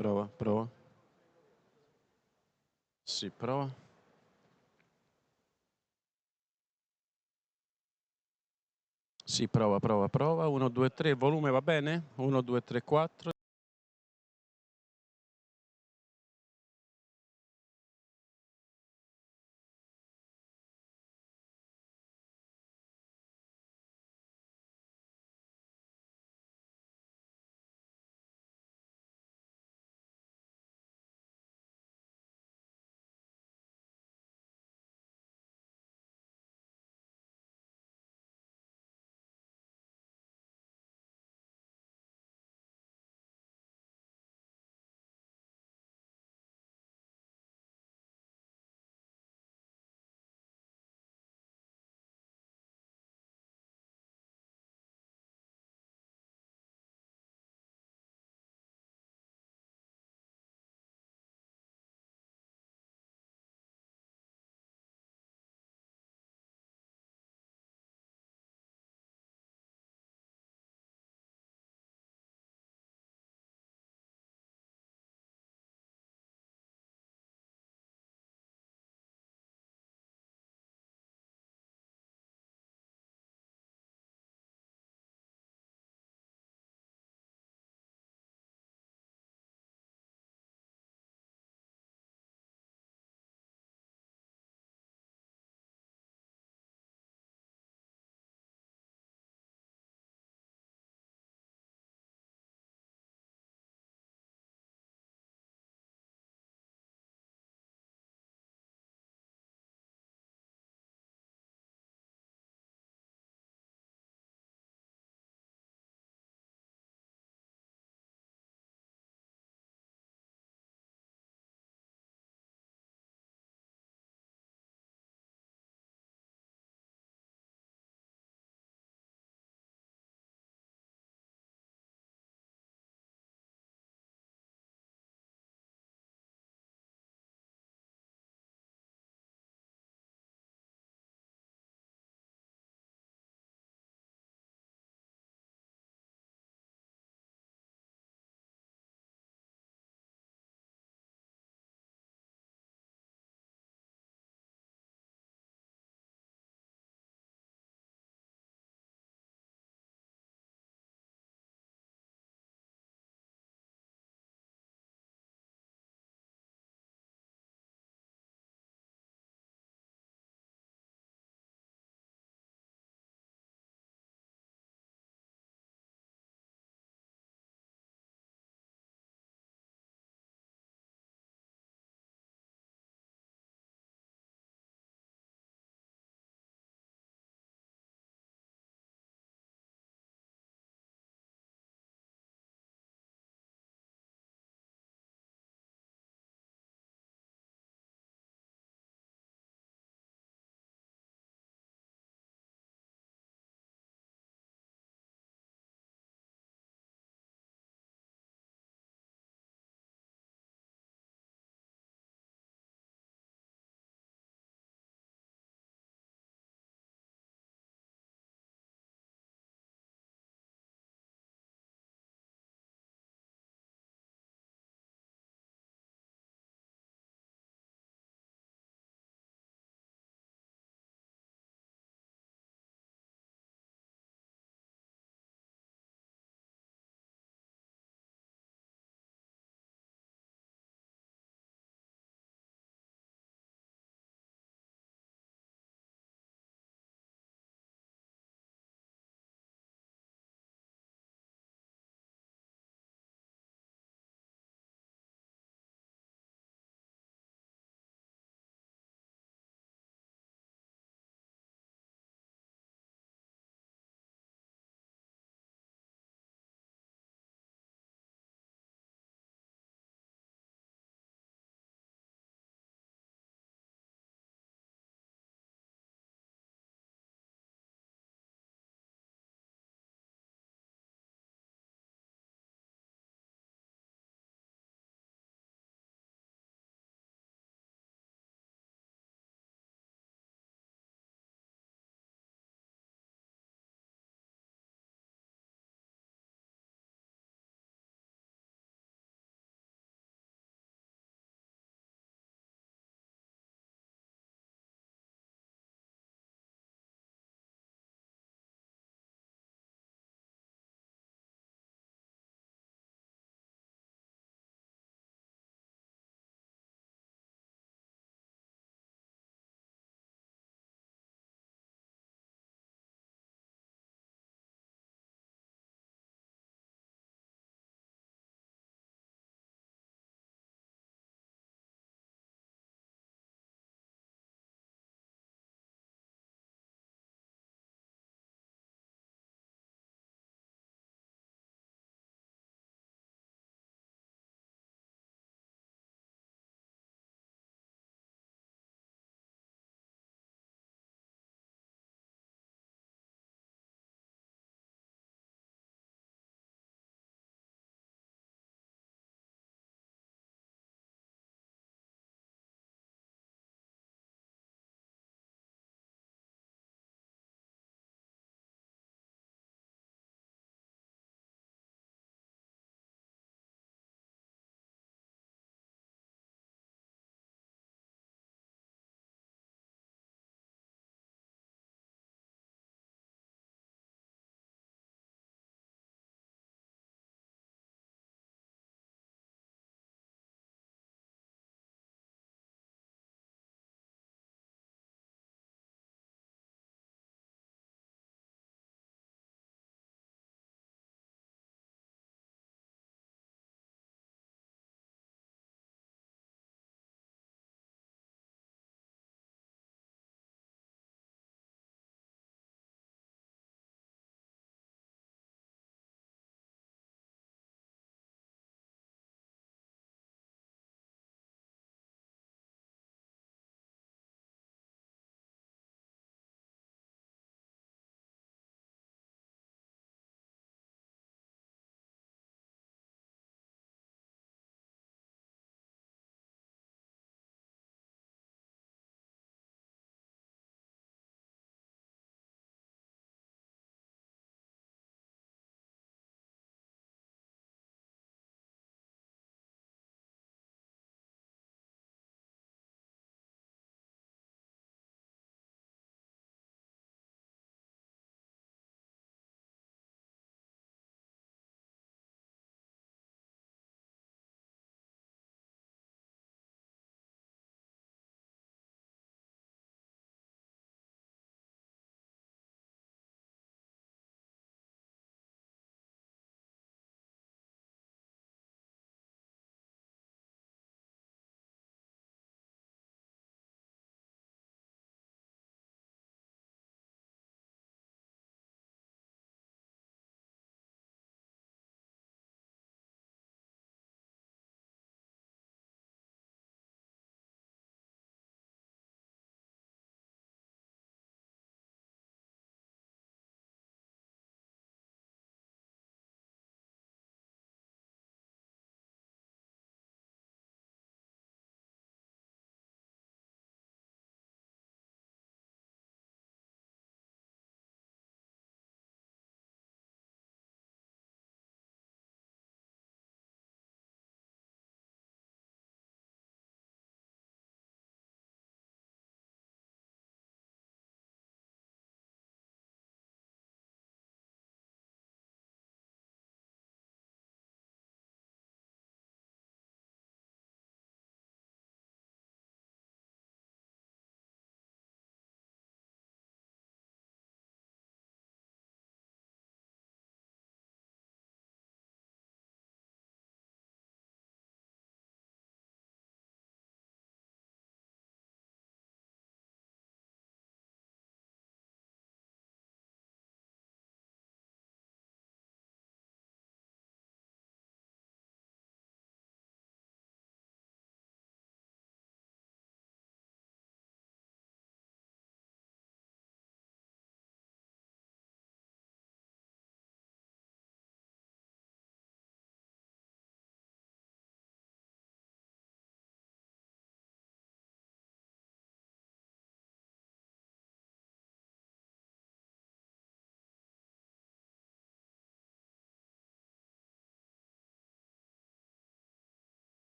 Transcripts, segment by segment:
Prova, prova. Sì, prova. Sì, prova, prova, prova. 1, 2, 3, volume va bene? 1, 2, 3, 4.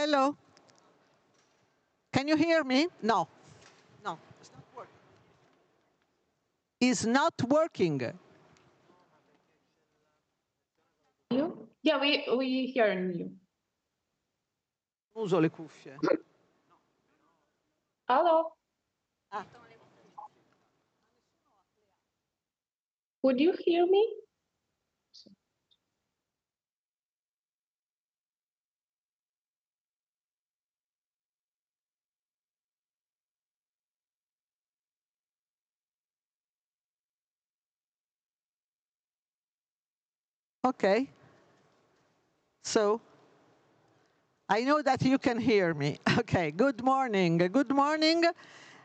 Hello? Can you hear me? No. No, it's not working. It's not working. You? Yeah, we hear you. Uso le cuffie. Hello? Ah. Would you hear me? Okay. So I know that you can hear me. Okay, good morning. Good morning.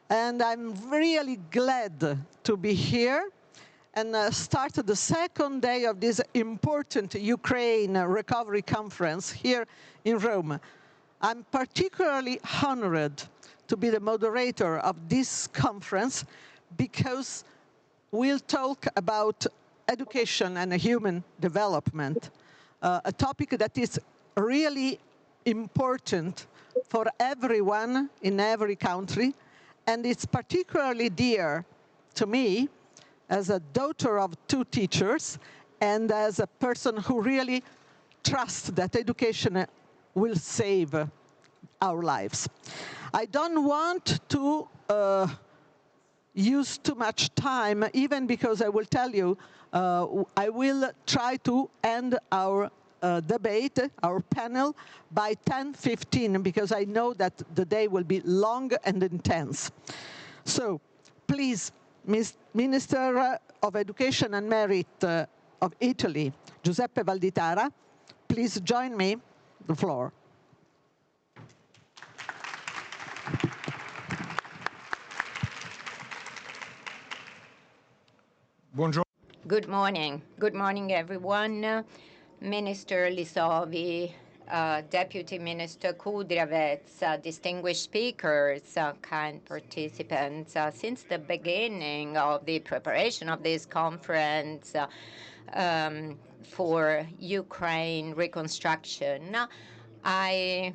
And I'm really glad to be here and start the second day of this important Ukraine recovery conference here in Rome. I'm particularly honored to be the moderator of this conference because we'll talk about education and human development, a topic that is really important for everyone in every country, and it's particularly dear to me as a daughter of two teachers and as a person who really trusts that education will save our lives. I don't want to use too much time, even because I will tell you, I will try to end our debate, our panel, by 10:15, because I know that the day will be long and intense. So please, Minister of Education and Merit of Italy, Giuseppe Valditara, please join me on the floor. Buongiorno. Good morning. Good morning, everyone. Minister Lisovi, Deputy Minister Kudryavets, distinguished speakers, kind participants. Since the beginning of the preparation of this conference for Ukraine reconstruction, I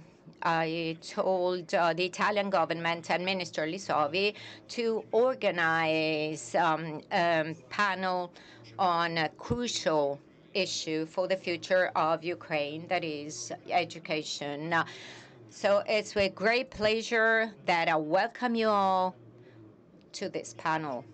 told the Italian government and Minister Lisovi to organize a panel on a crucial issue for the future of Ukraine, that is education. So it's with great pleasure that I welcome you all to this panel.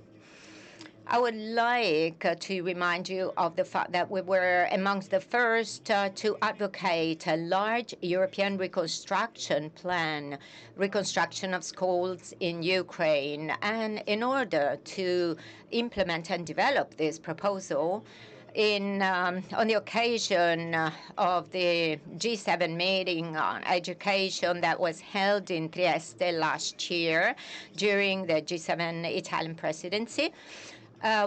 I would like to remind you of the fact that we were amongst the first to advocate a large European reconstruction plan, reconstruction of schools in Ukraine. And in order to implement and develop this proposal, on the occasion of the G7 meeting on education that was held in Trieste last year during the G7 Italian presidency,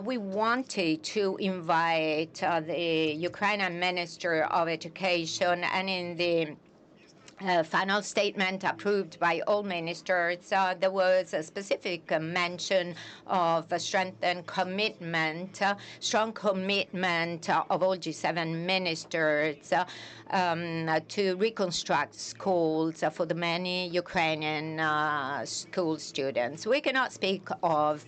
we wanted to invite the Ukrainian Minister of Education, and in the final statement approved by all ministers, there was a specific mention of a strengthened commitment, strong commitment of all G7 ministers to reconstruct schools for the many Ukrainian school students. We cannot speak of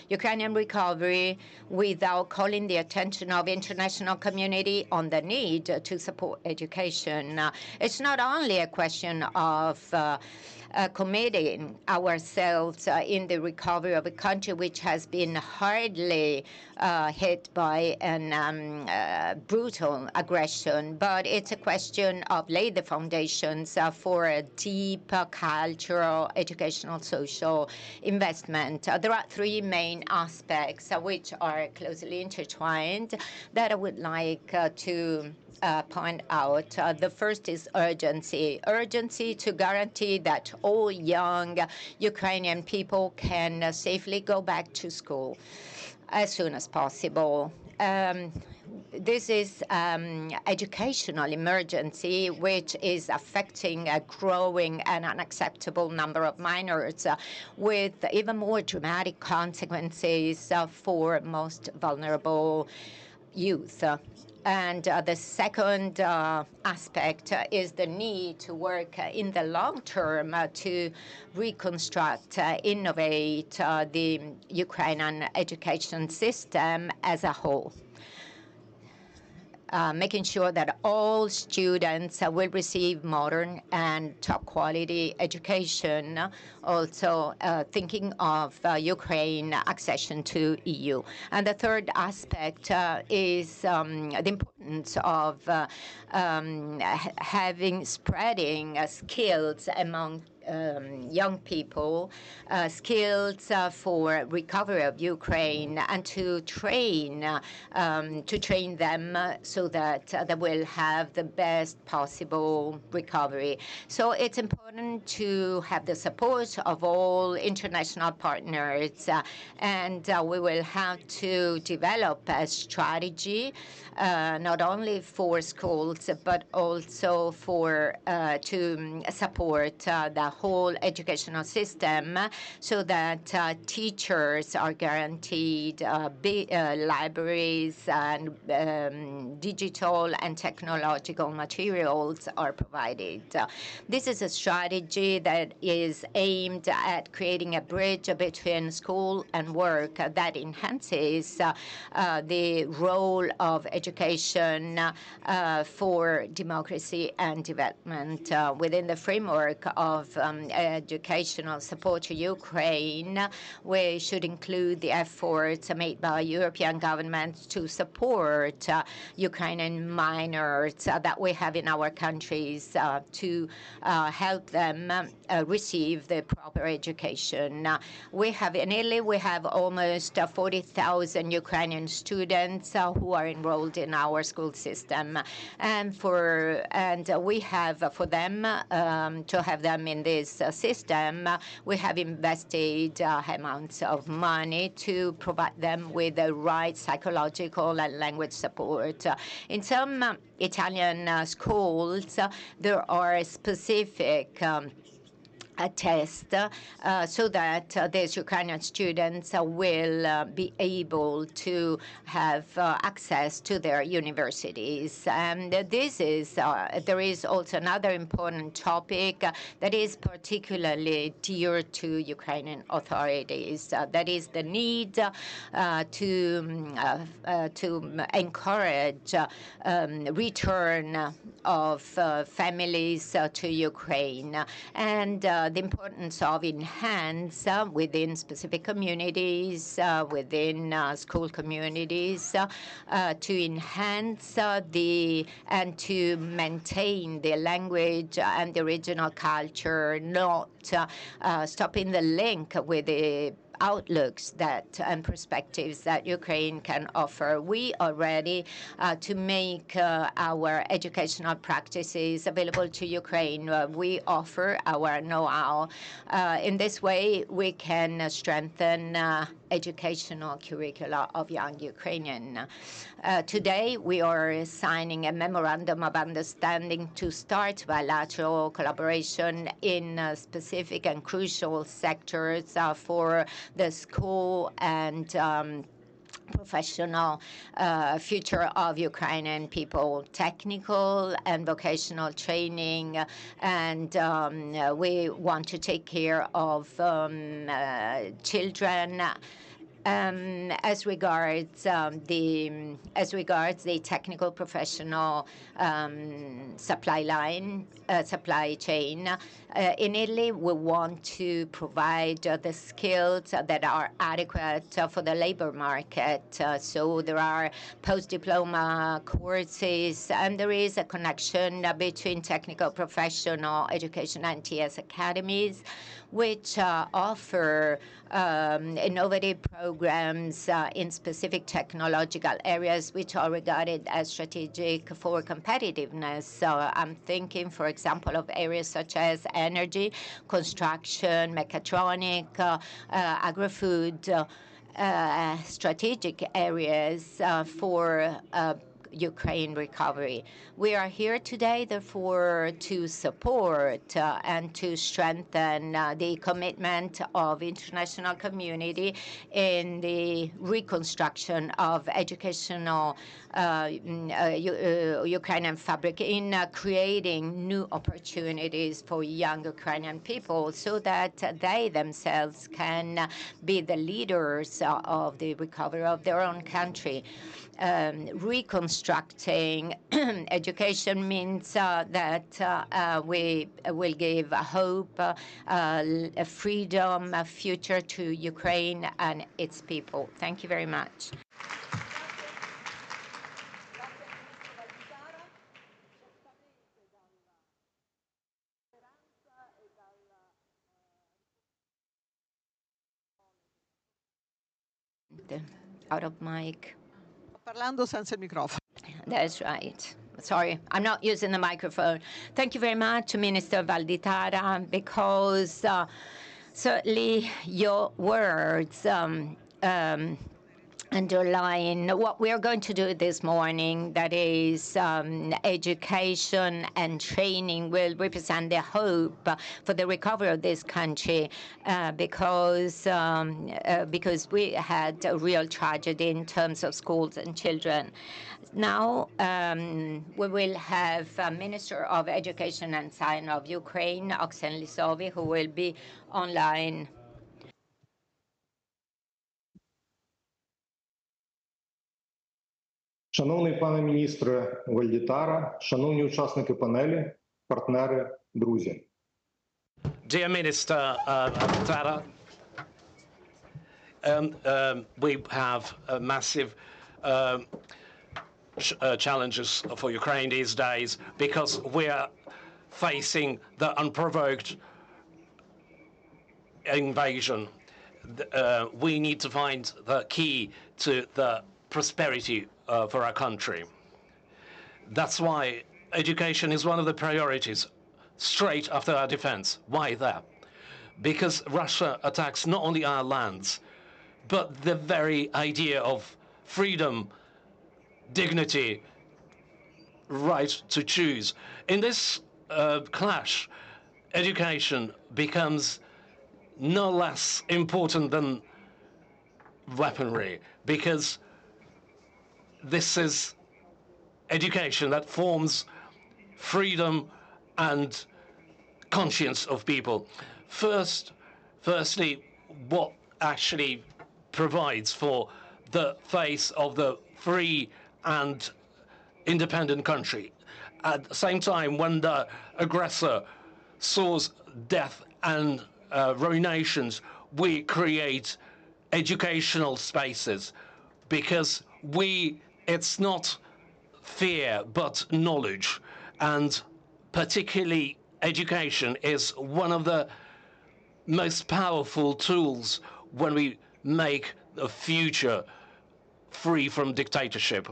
Ukrainian recovery without calling the attention of the international community on the need to support education. It's not only a question of committing ourselves in the recovery of a country which has been hardly hit by an brutal aggression, but it's a question of laying the foundations for a deep cultural, educational, social investment. There are three main aspects which are closely intertwined that I would like to point out. The first is urgency. Urgency to guarantee that all young Ukrainian people can safely go back to school as soon as possible. This is educational emergency, which is affecting a growing and unacceptable number of minors, with even more dramatic consequences for most vulnerable youth. And the second aspect is the need to work in the long term to reconstruct, innovate the Ukrainian education system as a whole. Making sure that all students will receive modern and top quality education, also thinking of Ukraine accession to EU. And the third aspect is the importance of spreading skills among young people, skills for recovery of Ukraine, and to train them so that they will have the best possible recovery. So it's important to have the support of all international partners, and we will have to develop a strategy not only for schools but also for to support the whole educational system, so that teachers are guaranteed libraries and digital and technological materials are provided. This is a strategy that is aimed at creating a bridge between school and work that enhances the role of education for democracy and development. Within the framework of educational support to Ukraine, we should include the efforts made by European governments to support Ukrainian minors that we have in our countries to help them receive the proper education. We have in Italy, we have almost 40,000 Ukrainian students who are enrolled in our school system, and we have for them to have them in this system, we have invested amounts of money to provide them with the right psychological and language support. In some Italian schools, there are specific a test so that these Ukrainian students will be able to have access to their universities. And this is, there is also another important topic that is particularly dear to Ukrainian authorities. That is the need to encourage return of families to Ukraine, and the importance of enhance within specific communities, within school communities, to enhance and to maintain the language and the regional culture, not stopping the link with the outlooks that and perspectives that Ukraine can offer. We are ready to make our educational practices available to Ukraine. We offer our know-how. In this way, we can strengthen educational curricula of young Ukrainian. Today, we are signing a memorandum of understanding to start bilateral collaboration in specific and crucial sectors for the school and professional future of Ukrainian people, technical and vocational training, and we want to take care of children. As regards the technical professional supply chain, in Italy, we want to provide the skills that are adequate for the labor market. So there are post-diploma courses, and there is a connection between technical professional education and TS academies, which offer innovative programs in specific technological areas which are regarded as strategic for competitiveness. So I'm thinking, for example, of areas such as energy, construction, mechatronic, agri-food, strategic areas for Ukraine recovery. We are here today, therefore, to support and to strengthen the commitment of international community in the reconstruction of educational Ukrainian fabric, in creating new opportunities for young Ukrainian people so that they themselves can be the leaders of the recovery of their own country. Reconstructing education means that we will give hope, freedom, a future to Ukraine and its people. Thank you very much. Out of mic. Parlando senza il microfono. That's right. Sorry, I'm not using the microphone. Thank you very much, Minister Valditara, because certainly your words underline what we are going to do this morning, that is education and training will represent the hope for the recovery of this country because we had a real tragedy in terms of schools and children. Now we will have Minister of Education and Science of Ukraine, Oksana Lisovi, who will be online. Шановний пане міністре Вальдітара, шановні учасники панелі, партнери, друзі. Dear Minister Valditara, we have massive challenges for Ukraine these days because we are facing the unprovoked invasion. We need to find the key to the prosperity for our country. That's why education is one of the priorities straight after our defense. Why that? Because Russia attacks not only our lands, but the very idea of freedom, dignity, right to choose. In this clash, education becomes no less important than weaponry, because this is education that forms freedom and conscience of people. Firstly, what actually provides for the face of the free and independent country. At the same time, when the aggressor sows death and ruinations, we create educational spaces because it's not fear, but knowledge. And particularly education is one of the most powerful tools when we make a future free from dictatorship.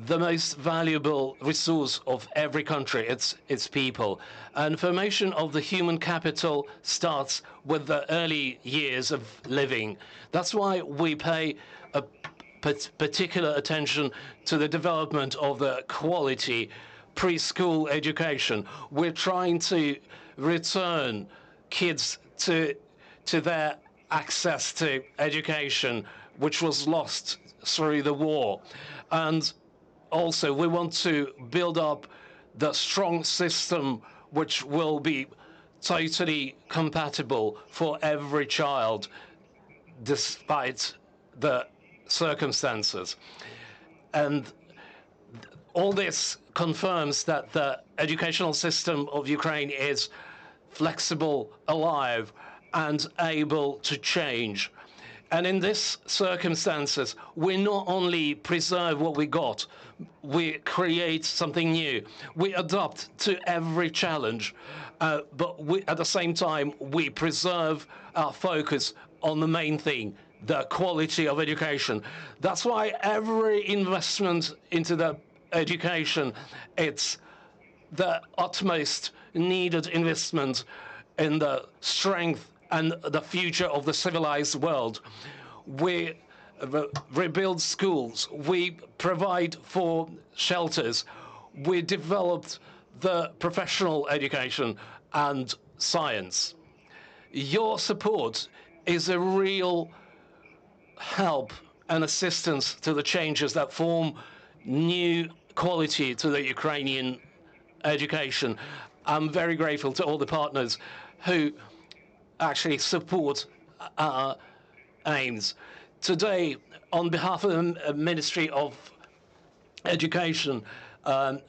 The most valuable resource of every country, it's people. And formation of the human capital starts with the early years of living. That's why we pay a particular attention to the development of the quality preschool education. We're trying to return kids to their access to education, which was lost through the war. And also, we want to build up the strong system which will be totally compatible for every child, despite the circumstances. And all this confirms that the educational system of Ukraine is flexible, alive, and able to change. And in these circumstances, we not only preserve what we got, we create something new. We adapt to every challenge, but at the same time, we preserve our focus on the main thing, the quality of education. That's why every investment into the education, it's the utmost needed investment in the strength and the future of the civilized world. We rebuild schools. We provide for shelters. We developed the professional education and science. Your support is a real help and assistance to the changes that form new quality to the Ukrainian education. I'm very grateful to all the partners who actually support our aims. Today, on behalf of the Ministry of Education,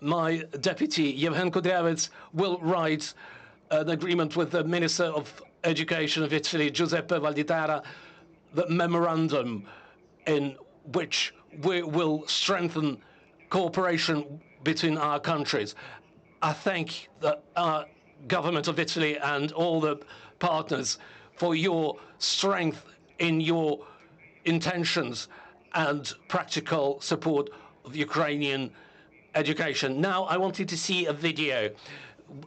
my deputy, Yevhen Kudryavets, will write an agreement with the Minister of Education of Italy, Giuseppe Valditara, the memorandum in which we will strengthen cooperation between our countries. I thank the government of Italy and all the partners for your strength in your intentions and practical support of Ukrainian education. Now, I wanted to see a video.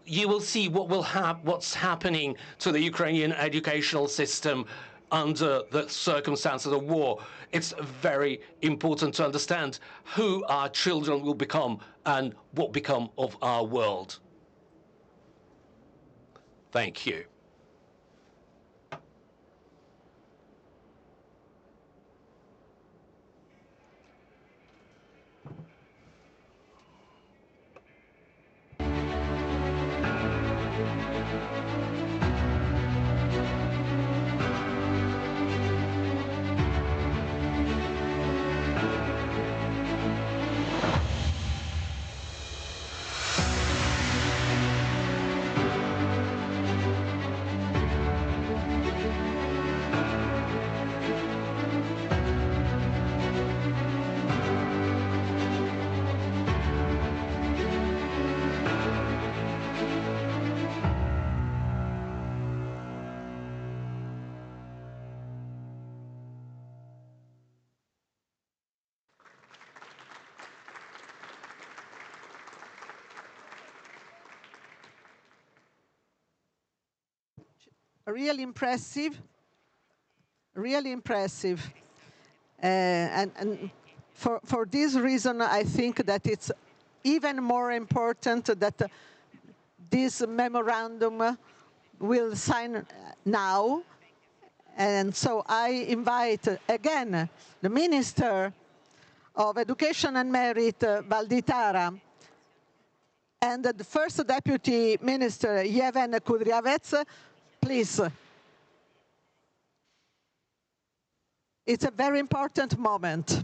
You will see what's happening to the Ukrainian educational system under the circumstances of war. It's very important to understand who our children will become and what become of our world. Thank you. Really impressive, really impressive. And for this reason, I think that it's even more important that this memorandum will sign now. And so I invite again the Minister of Education and Merit, Valditara, and the First Deputy Minister, Yevhen Kudryavets, please. It's a very important moment.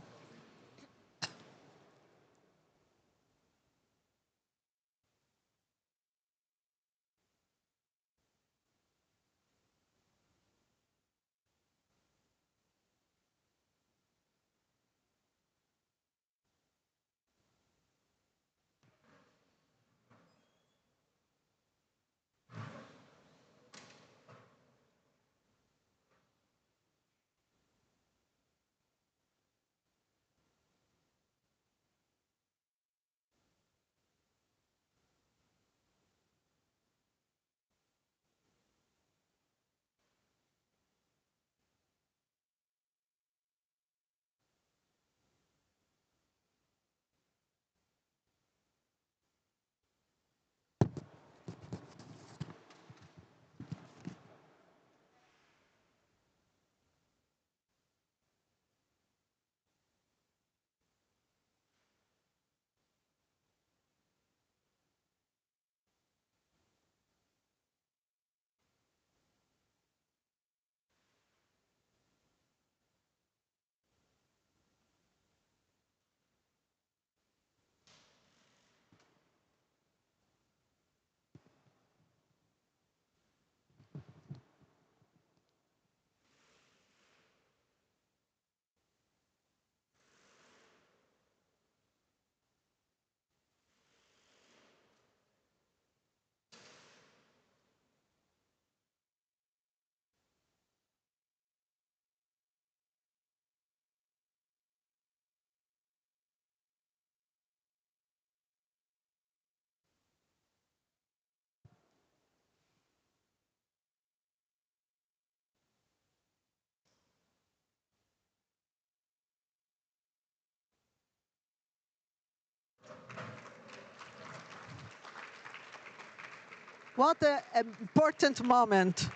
What an important moment.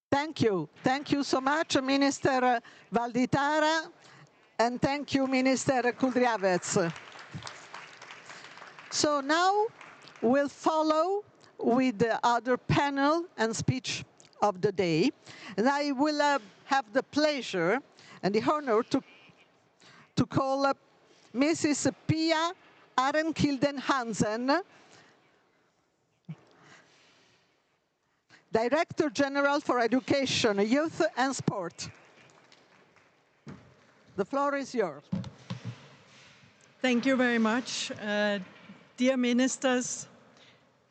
Thank you. Thank you so much, Minister Valditara, and thank you, Minister Kudryavets. So now we'll follow with the other panel and speech of the day. And I will have the pleasure and the honor to call up Mrs. Pia Arenkilden Hansen, Director General for Education, Youth and Sport. The floor is yours. Thank you very much. Dear ministers,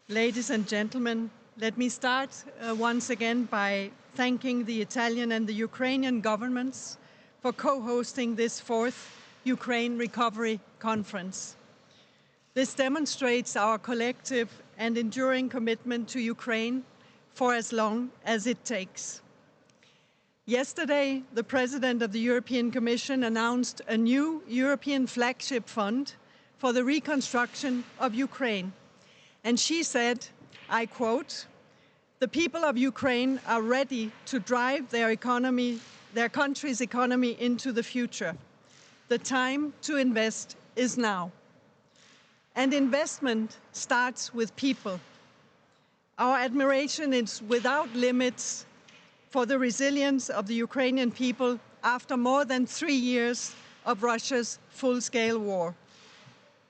ladies and gentlemen, let me start once again by thanking the Italian and the Ukrainian governments for co-hosting this 4th Ukraine Recovery Conference. This demonstrates our collective and enduring commitment to Ukraine for as long as it takes. Yesterday, the President of the European Commission announced a new European flagship fund for the reconstruction of Ukraine. And she said, I quote, "The people of Ukraine are ready to drive their country's economy into the future. The time to invest is now." And investment starts with people. Our admiration is without limits for the resilience of the Ukrainian people after more than 3 years of Russia's full-scale war.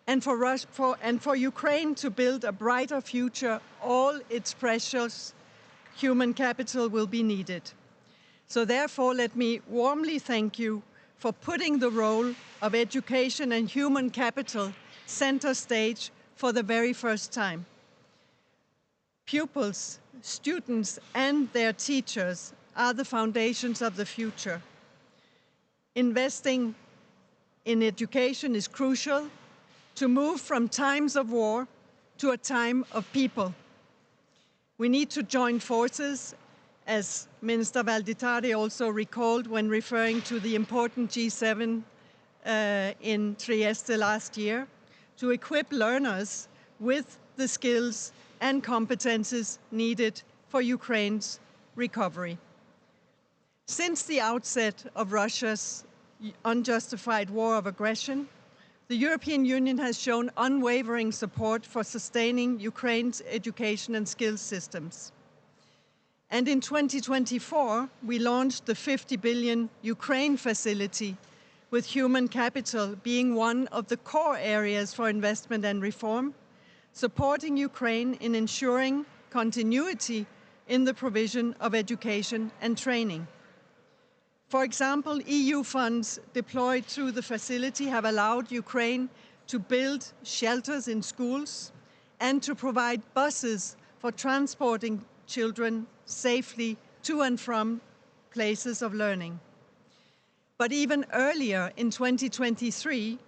And for Ukraine to build a brighter future, all its precious human capital will be needed. So therefore, let me warmly thank you for putting the role of education and human capital center stage for the very first time. Pupils, students, and their teachers are the foundations of the future. Investing in education is crucial to move from times of war to a time of people. We need to join forces, as Minister Valditari also recalled when referring to the important G7 in Trieste last year, to equip learners with the skills and competences needed for Ukraine's recovery. Since the outset of Russia's unjustified war of aggression, the European Union has shown unwavering support for sustaining Ukraine's education and skills systems. And in 2024, we launched the 50 billion Ukraine facility, with human capital being one of the core areas for investment and reform, supporting Ukraine in ensuring continuity in the provision of education and training. For example, EU funds deployed through the facility have allowed Ukraine to build shelters in schools and to provide buses for transporting children safely to and from places of learning. But even earlier in 2023,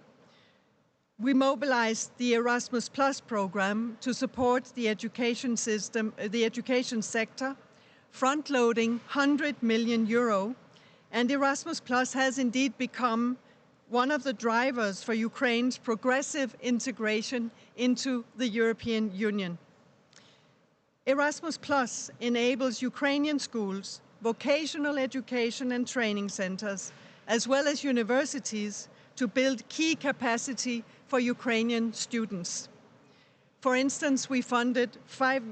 we mobilized the Erasmus Plus program to support the education system, the education sector, front-loading 100 million euro, and Erasmus Plus has indeed become one of the drivers for Ukraine's progressive integration into the European Union. Erasmus Plus enables Ukrainian schools, vocational education and training centers, as well as universities, to build key capacity for Ukrainian students. For instance, we funded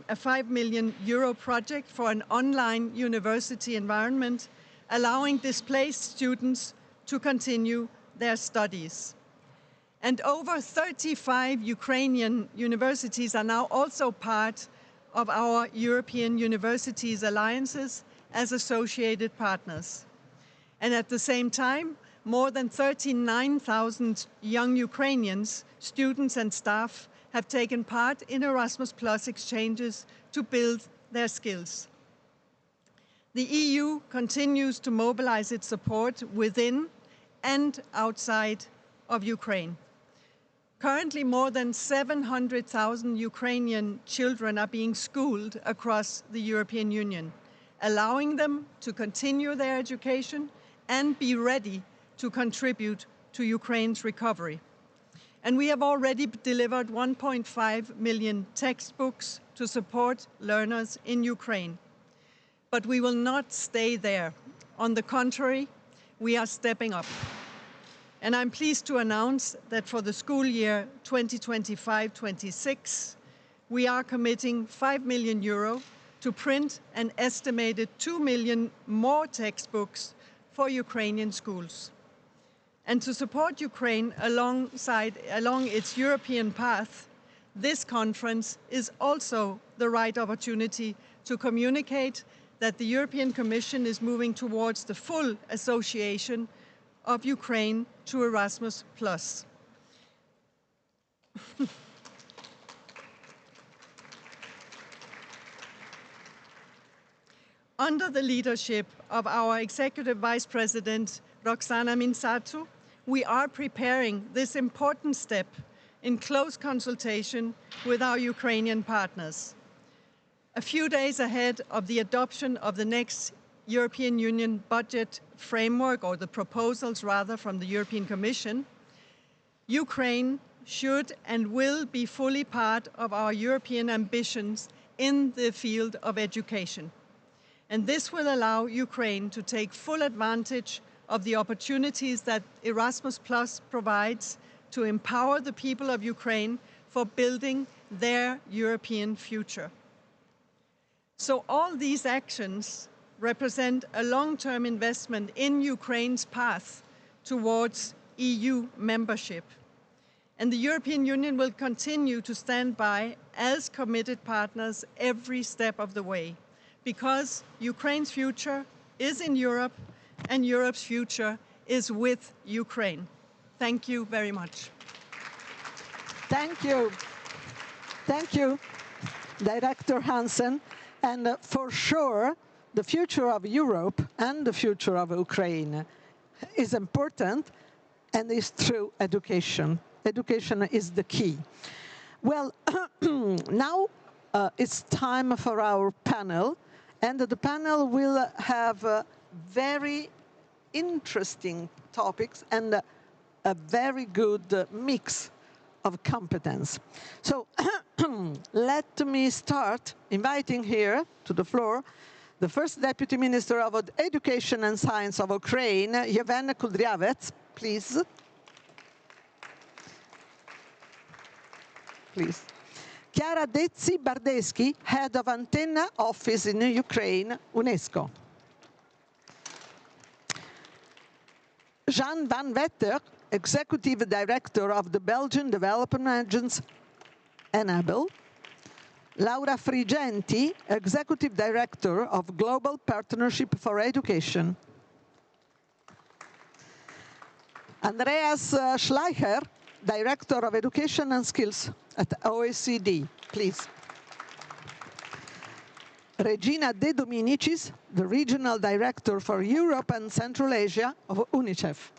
a 5 million euro project for an online university environment, allowing displaced students to continue their studies. And over 35 Ukrainian universities are now also part of our European Universities Alliances as associated partners. And at the same time, more than 39,000 young Ukrainians, students and staff, have taken part in Erasmus Plus exchanges to build their skills. The EU continues to mobilize its support within and outside of Ukraine. Currently, more than 700,000 Ukrainian children are being schooled across the European Union, allowing them to continue their education and be ready to contribute to Ukraine's recovery. And we have already delivered 1.5 million textbooks to support learners in Ukraine. But we will not stay there. On the contrary, we are stepping up. And I'm pleased to announce that for the school year 2025-26, we are committing €5 million to print an estimated 2 million more textbooks for Ukrainian schools. And to support Ukraine along its European path, this conference is also the right opportunity to communicate that the European Commission is moving towards the full association of Ukraine to Erasmus+. Under the leadership of our Executive Vice President, Roxana Mințatu, we are preparing this important step in close consultation with our Ukrainian partners. A few days ahead of the adoption of the next European Union budget framework, or the proposals rather from the European Commission, Ukraine should and will be fully part of our European ambitions in the field of education. And this will allow Ukraine to take full advantage of the opportunities that Erasmus+ provides to empower the people of Ukraine for building their European future. So all these actions represent a long-term investment in Ukraine's path towards EU membership. And the European Union will continue to stand by as committed partners every step of the way, because Ukraine's future is in Europe and Europe's future is with Ukraine. Thank you very much. Thank you. Thank you, Director Hansen. And for sure, the future of Europe and the future of Ukraine is important, and is through education. Education is the key. Well, now it's time for our panel, and the panel will have very interesting topics and a very good mix of competence. So let me start inviting here to the floor the first Deputy Minister of Education and Science of Ukraine, Yevhen Kudryavets, please. Please. Chiara Dezzi-Bardeschi, Head of Antenna Office in Ukraine, UNESCO. Jean van Wetter, Executive Director of the Belgian Development Agency, Enable. Laura Frigenti, Executive Director of Global Partnership for Education. Andreas Schleicher, Director of Education and Skills at OECD, please. Regina De Dominicis, the Regional Director for Europe and Central Asia of UNICEF.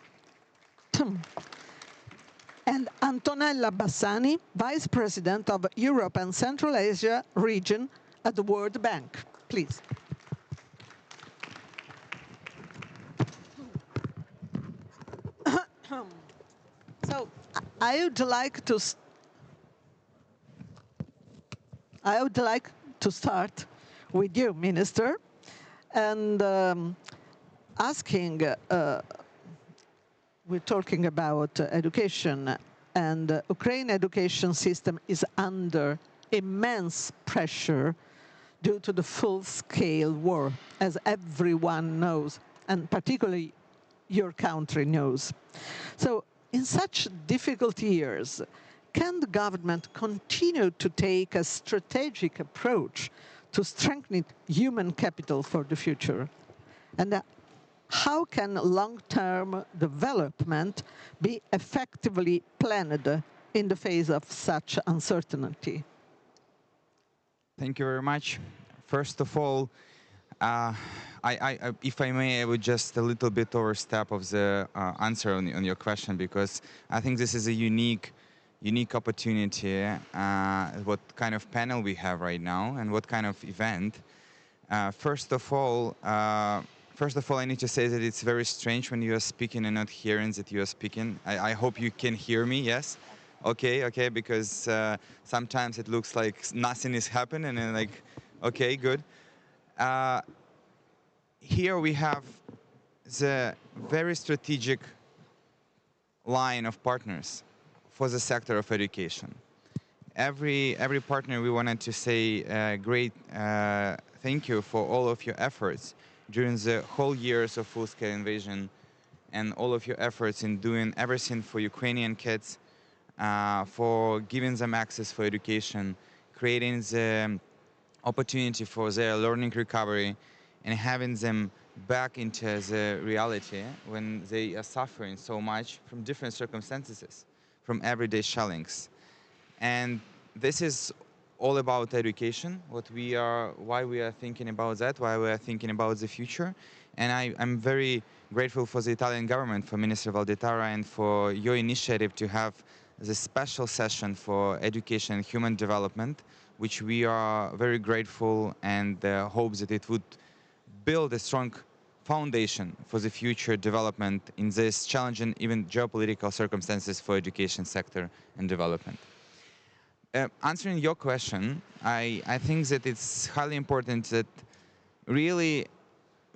And Antonella Bassani, Vice President of Europe and Central Asia region at the World Bank. Please. So I would like to start with you, Minister, and asking, we're talking about education, and Ukraine education system is under immense pressure due to the full-scale war, as everyone knows, and particularly your country knows. So in such difficult years, can the government continue to take a strategic approach to strengthening human capital for the future? And how can long-term development be effectively planned in the face of such uncertainty? Thank you very much. First of all, if I may, I would just a little bit overstep of the answer on your question, because I think this is a unique opportunity, what kind of panel we have right now and what kind of event. First of all, I need to say that it's very strange when you are speaking and not hearing that you are speaking. I hope you can hear me, yes? Okay, because sometimes it looks like nothing is happening and like, okay, good. Here we have the very strategic line of partners for the sector of education. Every partner, we wanted to say great thank you for all of your efforts during the whole years of full-scale invasion and all of your efforts in doing everything for Ukrainian kids, for giving them access for education, creating the opportunity for their learning recovery, and having them back into the reality when they are suffering so much from different circumstances, from everyday shellings. And this is all about education, why we are thinking about that, why we are thinking about the future. And I'm very grateful for the Italian government, for Minister Valditara, and for your initiative to have this special session for education and human development, which we are very grateful and hope that it would build a strong foundation for the future development in this challenging, even geopolitical circumstances for education sector and development. Answering your question, I think that it's highly important that really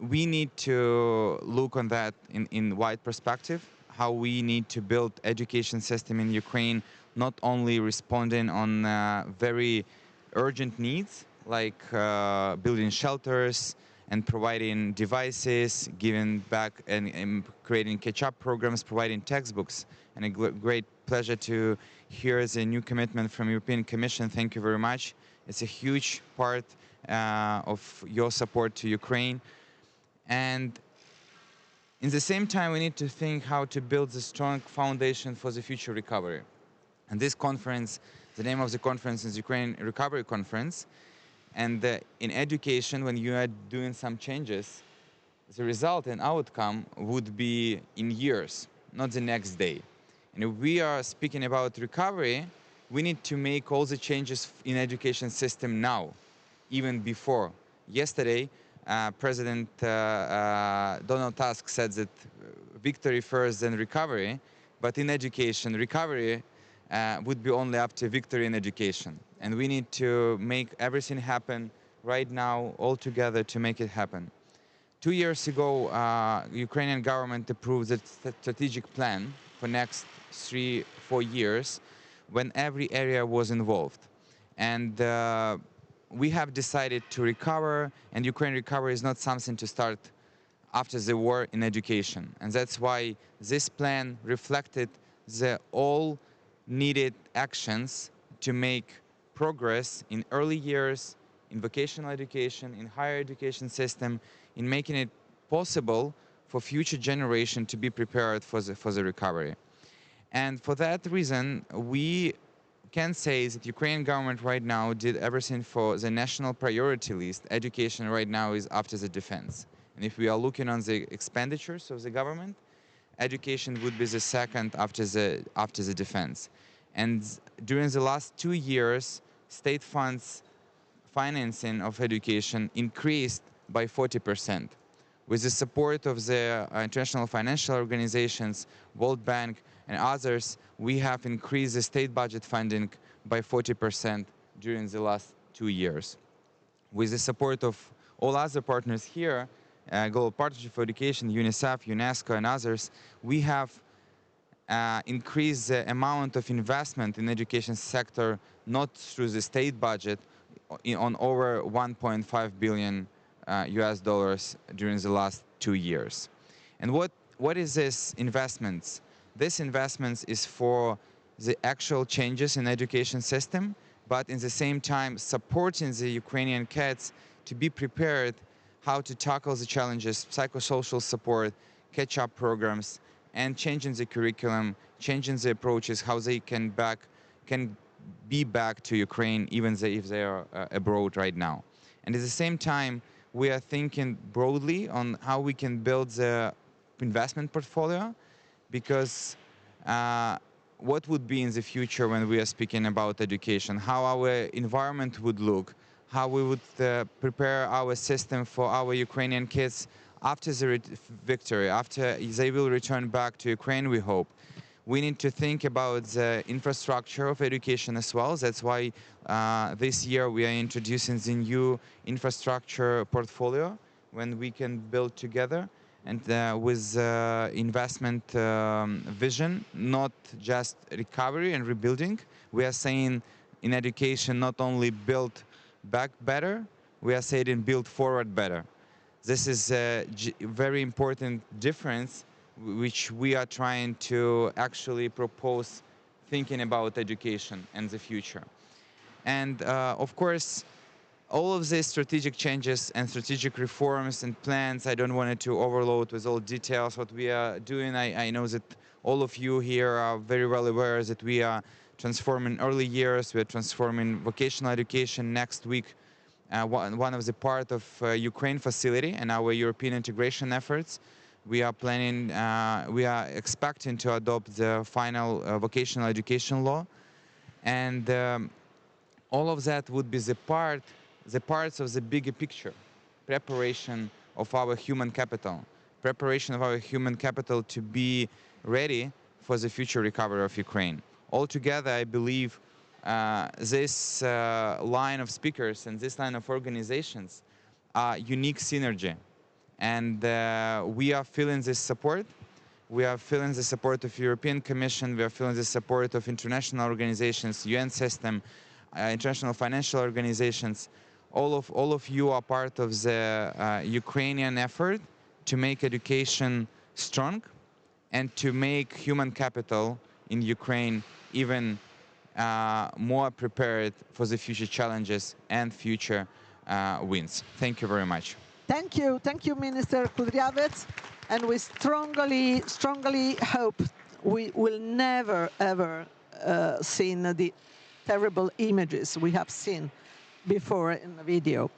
we need to look on that in wide perspective, how we need to build education system in Ukraine, not only responding on very urgent needs, like building shelters and providing devices, giving back and creating catch-up programs, providing textbooks. And a great pleasure to hear the new commitment from European Commission. Thank you very much. It's a huge part of your support to Ukraine. And in the same time, we need to think how to build a strong foundation for the future recovery. And this conference, the name of the conference is Ukraine Recovery Conference. And in education, when you are doing some changes, the result and outcome would be in years, not the next day. And if we are speaking about recovery, we need to make all the changes in education system now, even before. Yesterday, President Donald Tusk said that victory first, then recovery. But in education, recovery would be only up to victory in education. And we need to make everything happen right now, all together, to make it happen. 2 years ago, Ukrainian government approved the strategic plan for next 3-4 years when every area was involved. And we have decided to recover, and Ukraine recovery is not something to start after the war in education. And that's why this plan reflected the all needed actions to make progress in early years, in vocational education, in higher education system, in making it possible for future generation to be prepared for the recovery. And for that reason, we can say that Ukrainian government right now did everything for the national priority list. Education right now is after the defense. And if we are looking on the expenditures of the government, education would be the second after the defense. And during the last 2 years, state funds financing of education increased by 40%. With the support of the international financial organizations, World Bank, and others, we have increased the state budget funding by 40% during the last 2 years. With the support of all other partners here, Global Partnership for Education, UNICEF, UNESCO, and others, we have increased the amount of investment in education sector, not through the state budget, on over 1.5 billion US dollars during the last 2 years. And what is this investments? This investments is for the actual changes in education system, but in the same time supporting the Ukrainian kids to be prepared how to tackle the challenges, psychosocial support, catch-up programs, and changing the curriculum, changing the approaches, how they can be back to Ukraine even if they are abroad right now. And at the same time, we are thinking broadly on how we can build the investment portfolio, because what would be in the future when we are speaking about education, how our environment would look, how we would prepare our system for our Ukrainian kids after the victory, after they will return back to Ukraine, we hope. We need to think about the infrastructure of education as well. That's why this year we are introducing the new infrastructure portfolio when we can build together and with investment vision, not just recovery and rebuilding. We are saying in education not only build back better, we are saying build forward better. This is a very important difference which we are trying to actually propose thinking about education and the future. And of course, all of these strategic changes and strategic reforms and plans, I don't want to overload with all details what we are doing. I know that all of you here are very well aware that we are transforming early years, we are transforming vocational education next week. One of the part of Ukraine facility and our European integration efforts. We are planning, we are expecting to adopt the final vocational education law. And all of that would be the parts of the bigger picture, preparation of our human capital, preparation of our human capital to be ready for the future recovery of Ukraine. Altogether, I believe this line of speakers and this line of organizations are unique synergy. And we are feeling this support. We are feeling the support of European Commission. We are feeling the support of international organizations, UN system, international financial organizations. All of you are part of the Ukrainian effort to make education strong and to make human capital in Ukraine even more prepared for the future challenges and future wins. Thank you very much. Thank you, Minister Kudryavets. And we strongly hope we will never, ever see the terrible images we have seen before in the video.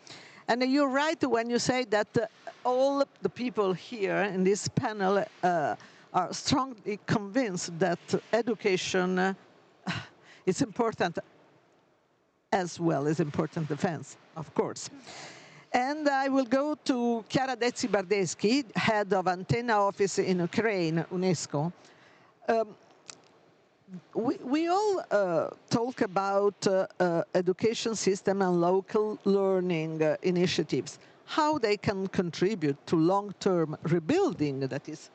And you're right when you say that all the people here in this panel are strongly convinced that education is important as well as important defense, of course. And I will go to Chiara Dezzi-Bardeschi, head of Antenna Office in Ukraine, UNESCO. We all talk about education system and local learning initiatives, how they can contribute to long-term rebuilding. That is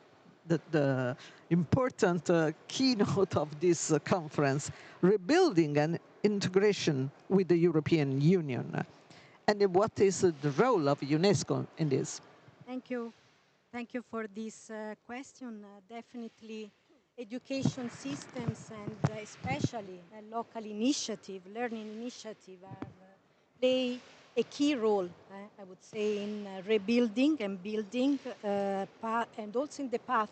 the important keynote of this conference, rebuilding and integration with the European Union. And what is the role of UNESCO in this? Thank you. Thank you for this question. Definitely education systems and especially local initiative, learning initiative play a key role, I would say, in rebuilding and building and also in the path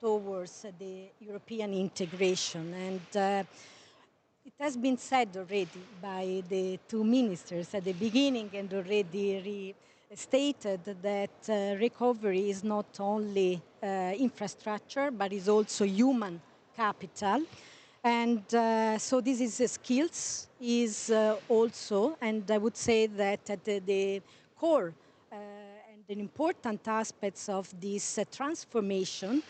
towards the European integration. And it has been said already by the two ministers at the beginning and already stated that recovery is not only infrastructure, but is also human capital. And so this is skills, is also, and I would say that at the core and an important aspects of this transformation,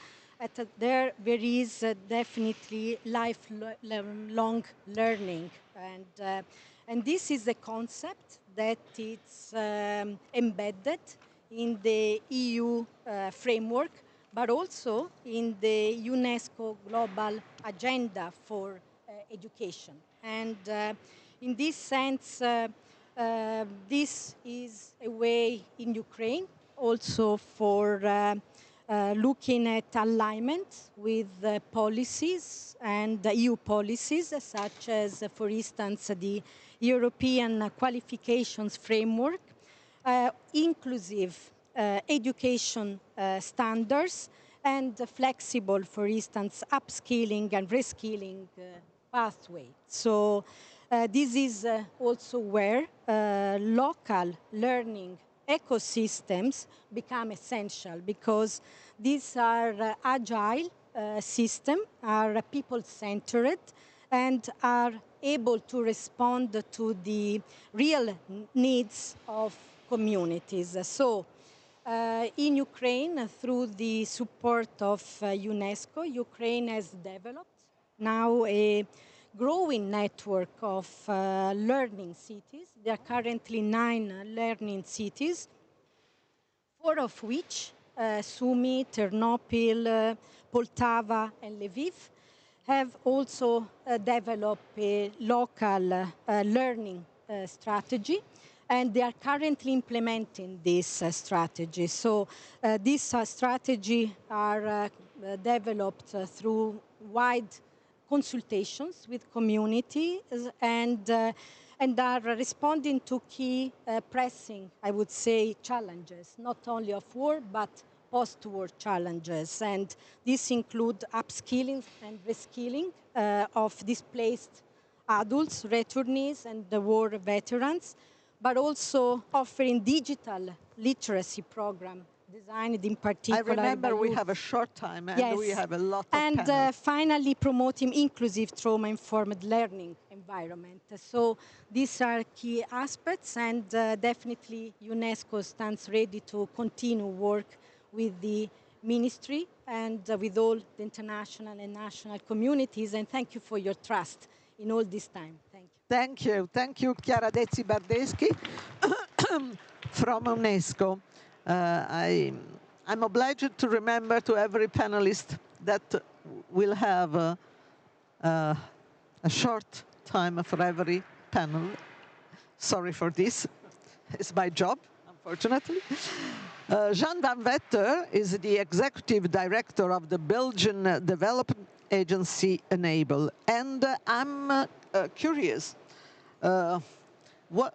there is definitely lifelong learning. And this is a concept that it's embedded in the EU framework, but also in the UNESCO Global Agenda for Education. And in this sense, this is a way in Ukraine also for looking at alignment with policies and EU policies, such as, for instance, the European Qualifications Framework, inclusive education standards, and flexible, for instance, upskilling and reskilling pathway. So this is also where local learning ecosystems become essential, because these are agile systems, are people-centered, and are able to respond to the real needs of communities. So in Ukraine, through the support of UNESCO, Ukraine has developed now a growing network of learning cities. There are currently 9 learning cities, 4 of which, Sumy, Ternopil, Poltava, and Lviv, have also developed a local learning strategy, and they are currently implementing this strategy. So these strategy are developed through wide consultations with communities and are responding to key pressing, I would say, challenges, not only of war, but post-war challenges. And these include upskilling and reskilling of displaced adults, returnees, and the war veterans, but also offering digital literacy program designed in particular. I remember we youth. have a short time and Yes. we have a lot of And panels. finally, promoting inclusive trauma-informed learning environment. So these are key aspects, and definitely UNESCO stands ready to continue work with the ministry and with all the international and national communities. And thank you for your trust in all this time. Thank you. Thank you. Thank you, Chiara Dezzi Bardeschi from UNESCO. I'm obliged to remember to every panelist that we'll have a short time for every panel. Sorry for this. It's my job, unfortunately. Jean van Vetter is the executive director of the Belgian development agency Enable. And I'm curious, what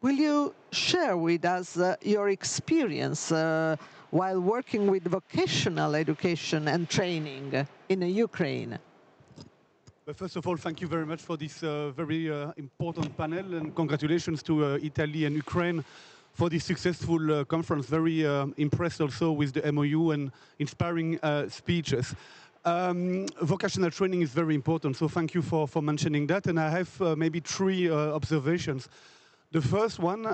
will you share with us your experience while working with vocational education and training in Ukraine? But first of all, thank you very much for this very important panel, and congratulations to Italy and Ukraine for this successful conference. Very impressed also with the MOU and inspiring speeches. Vocational training is very important, so thank you for mentioning that. And I have maybe 3 observations. The first one,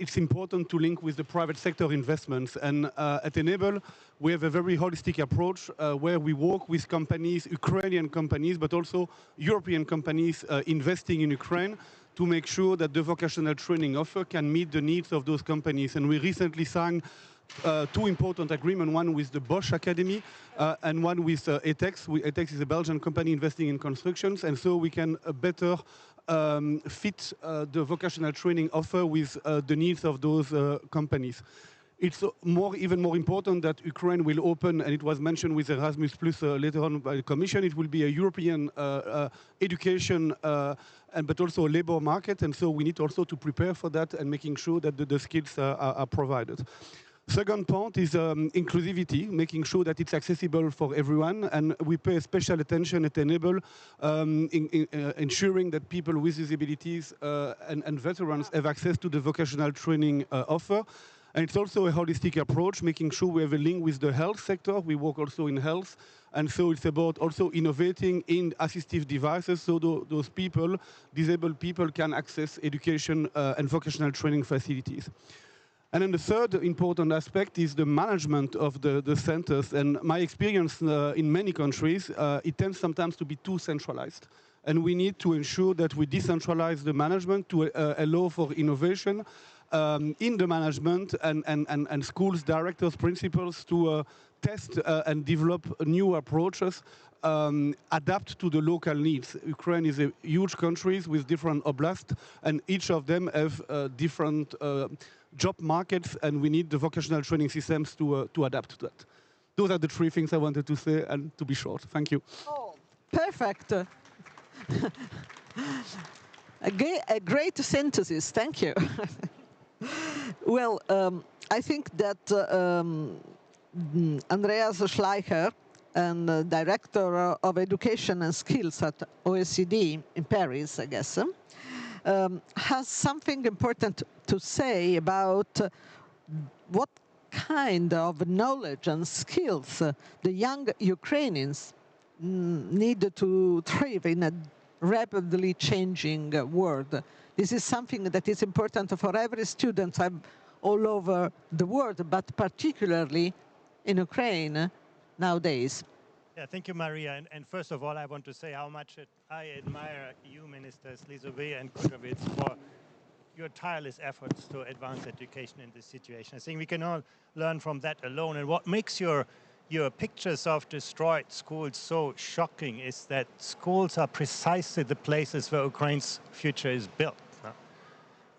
it's important to link with the private sector investments. And at Enable, we have a very holistic approach where we work with companies, Ukrainian companies, but also European companies investing in Ukraine to make sure that the vocational training offer can meet the needs of those companies. And we recently signed 2 important agreements, one with the Bosch Academy and one with ETEX. ETEX is a Belgian company investing in constructions, and so we can better fit the vocational training offer with the needs of those companies. It's even more important that Ukraine will open, and it was mentioned with Erasmus Plus later on by the Commission, it will be a European education but also a labor market, and so we need also to prepare for that and making sure that the skills are provided. Second point is inclusivity, making sure that it's accessible for everyone, and we pay special attention at Enable ensuring that people with disabilities and veterans have access to the vocational training offer. And it's also a holistic approach, making sure we have a link with the health sector. We work also in health, and so it's about also innovating in assistive devices so those people, disabled people, can access education and vocational training facilities. And then the third important aspect is the management of the centers. And my experience in many countries, it tends sometimes to be too centralized. And we need to ensure that we decentralize the management to allow for innovation in the management and schools, directors, principals to test and develop new approaches, adapt to the local needs. Ukraine is a huge country with different oblasts, and each of them have different job markets, and we need the vocational training systems to adapt to that. Those are the 3 things I wanted to say, and to be short. Thank you. Oh, perfect. A great synthesis. Thank you. Well, I think that Andreas Schleicher, and Director of Education and Skills at OECD in Paris, I guess, has something important to say about what kind of knowledge and skills the young Ukrainians need to thrive in a rapidly changing world. This is something that is important for every student all over the world, but particularly in Ukraine nowadays. Yeah, thank you, Maria. And first of all, I want to say how much I admire you, Ministers Lizové and Kudrowicz, for your tireless efforts to advance education in this situation. I think we can all learn from that alone. And what makes your pictures of destroyed schools so shocking is that schools are precisely the places where Ukraine's future is built.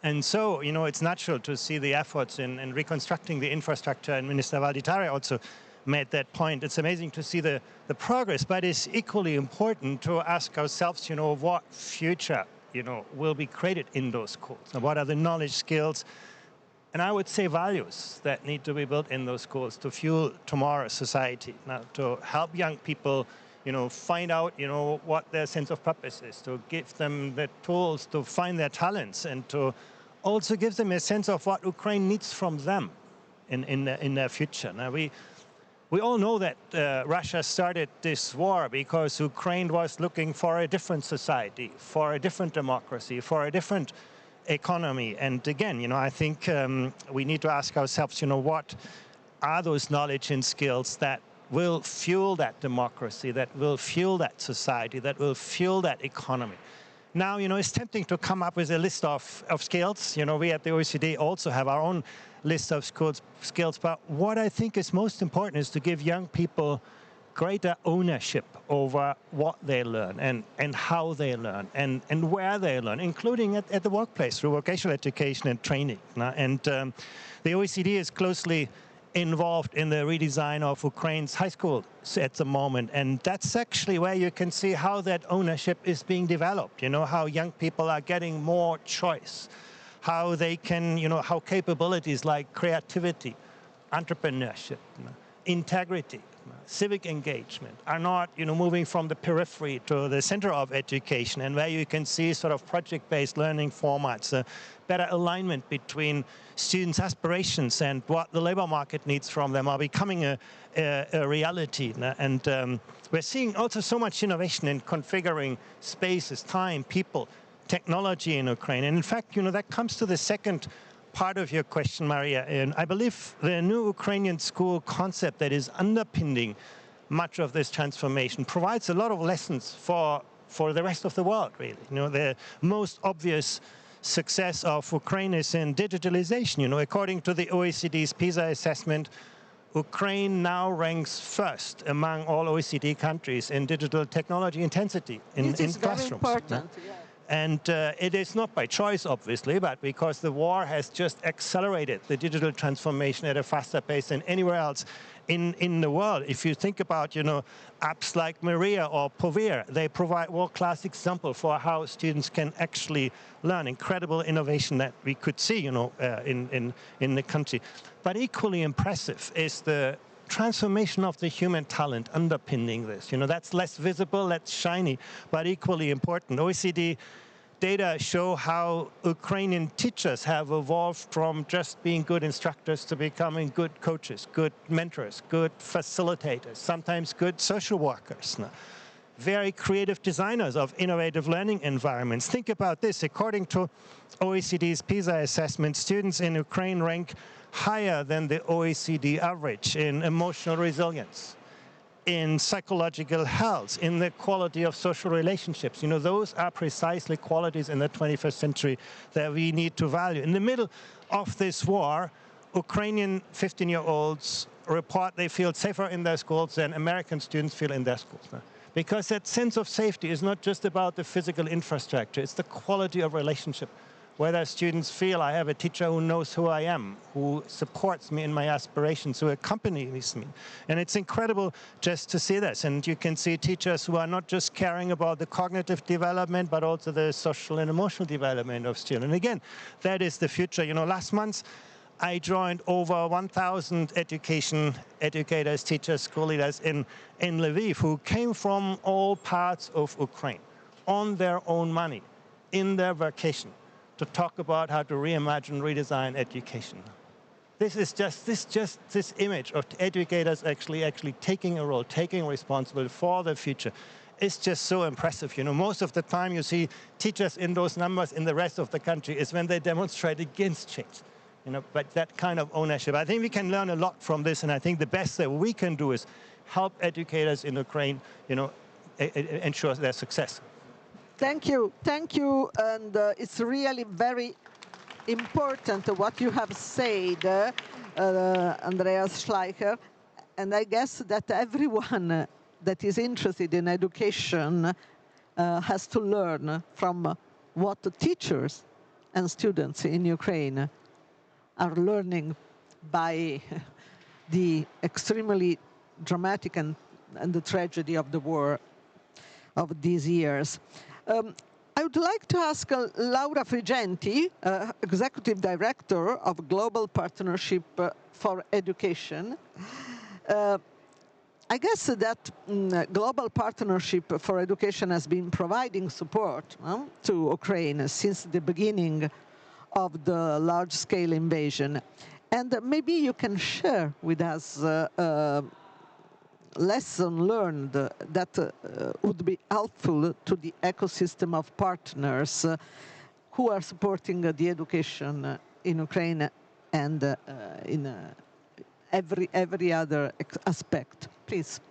And so, it's natural to see the efforts in reconstructing the infrastructure, and Minister Valditare also made that point. It's amazing to see the progress, but it's equally important to ask ourselves, what future, will be created in those schools? And what are the knowledge, skills, and I would say values that need to be built in those schools to fuel tomorrow's society, now to help young people find out, what their sense of purpose is, to give them the tools to find their talents, and to also give them a sense of what Ukraine needs from them in their future. Now, we all know that Russia started this war because Ukraine was looking for a different society, for a different democracy, for a different economy. And again, I think we need to ask ourselves, what are those knowledge and skills that will fuel that democracy, that will fuel that society, that will fuel that economy. Now, it's tempting to come up with a list of skills. We at the OECD also have our own list of skills, but what I think is most important is to give young people greater ownership over what they learn and how they learn and where they learn, including at the workplace through vocational education and training. And the OECD is closely involved in the redesign of Ukraine's high schools at the moment. And that's actually where you can see how that ownership is being developed, how young people are getting more choice, how they can, how capabilities like creativity, entrepreneurship, integrity, civic engagement are not, moving from the periphery to the center of education, and where you can see sort of project-based learning formats, better alignment between students' aspirations and what the labor market needs from them are becoming a reality. And we're seeing also so much innovation in configuring spaces, time, people, technology in Ukraine. And in fact, that comes to the second part of your question, Maria. And I believe the new Ukrainian school concept that is underpinning much of this transformation provides a lot of lessons for the rest of the world, really. The most obvious success of Ukraine is in digitalization. According to the OECD's PISA assessment, Ukraine now ranks first among all OECD countries in digital technology intensity in classrooms. Very important. Yeah. And it is not by choice, obviously, but because the war has just accelerated the digital transformation at a faster pace than anywhere else in the world. If you think about, apps like Maria or Povir, they provide world-class example for how students can actually learn. Incredible innovation that we could see, in the country. But equally impressive is the transformation of the human talent underpinning this. That's less visible, less shiny, but equally important. OECD data show how Ukrainian teachers have evolved from just being good instructors to becoming good coaches, good mentors, good facilitators, sometimes good social workers. Very creative designers of innovative learning environments. Think about this. According to OECD's PISA assessment, students in Ukraine rank higher than the OECD average in emotional resilience, in psychological health, in the quality of social relationships. Those are precisely qualities in the 21st century that we need to value. In the middle of this war, Ukrainian 15-year-olds report they feel safer in their schools than American students feel in their schools. Because that sense of safety is not just about the physical infrastructure, it's the quality of relationship. Whether students feel I have a teacher who knows who I am, who supports me in my aspirations, who accompanies me. And it's incredible just to see this. And you can see teachers who are not just caring about the cognitive development, but also the social and emotional development of students. And again, that is the future. Last month, I joined over 1,000 educators, teachers, school leaders in Lviv who came from all parts of Ukraine on their own money, in their vacation, to talk about how to reimagine, redesign education. This is just this image of educators actually taking a role, taking responsibility for the future. is just so impressive. You know, most of the time you see teachers in those numbers in the rest of the country is when they demonstrate against change. You know, but that kind of ownership, I think we can learn a lot from this, and I think the best that we can do is help educators in Ukraine, you know, ensure their success. Thank you, and it's really very important what you have said, Andreas Schleicher, and I guess that everyone that is interested in education has to learn from what the teachers and students in Ukraine are learning by the extremely dramatic and the tragedy of the war of these years. I would like to ask Laura Frigenti, Executive Director of Global Partnership for Education. I guess that Global Partnership for Education has been providing support to Ukraine since the beginning of the large-scale invasion. And maybe you can share with us lesson learned that would be helpful to the ecosystem of partners who are supporting the education in Ukraine and in every other aspect. Please.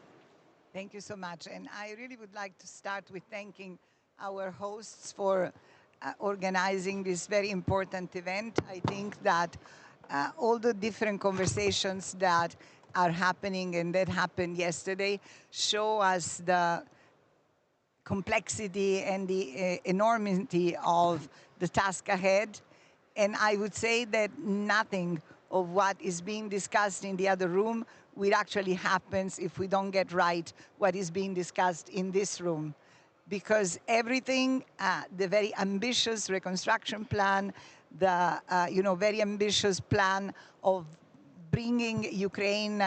Thank you so much. And I really would like to start with thanking our hosts for organizing this very important event. I think that all the different conversations that are happening and that happened yesterday show us the complexity and the enormity of the task ahead. And I would say that nothing of what is being discussed in the other room will actually happen if we don't get right what is being discussed in this room. Because everything, the very ambitious reconstruction plan, the very ambitious plan of bringing Ukraine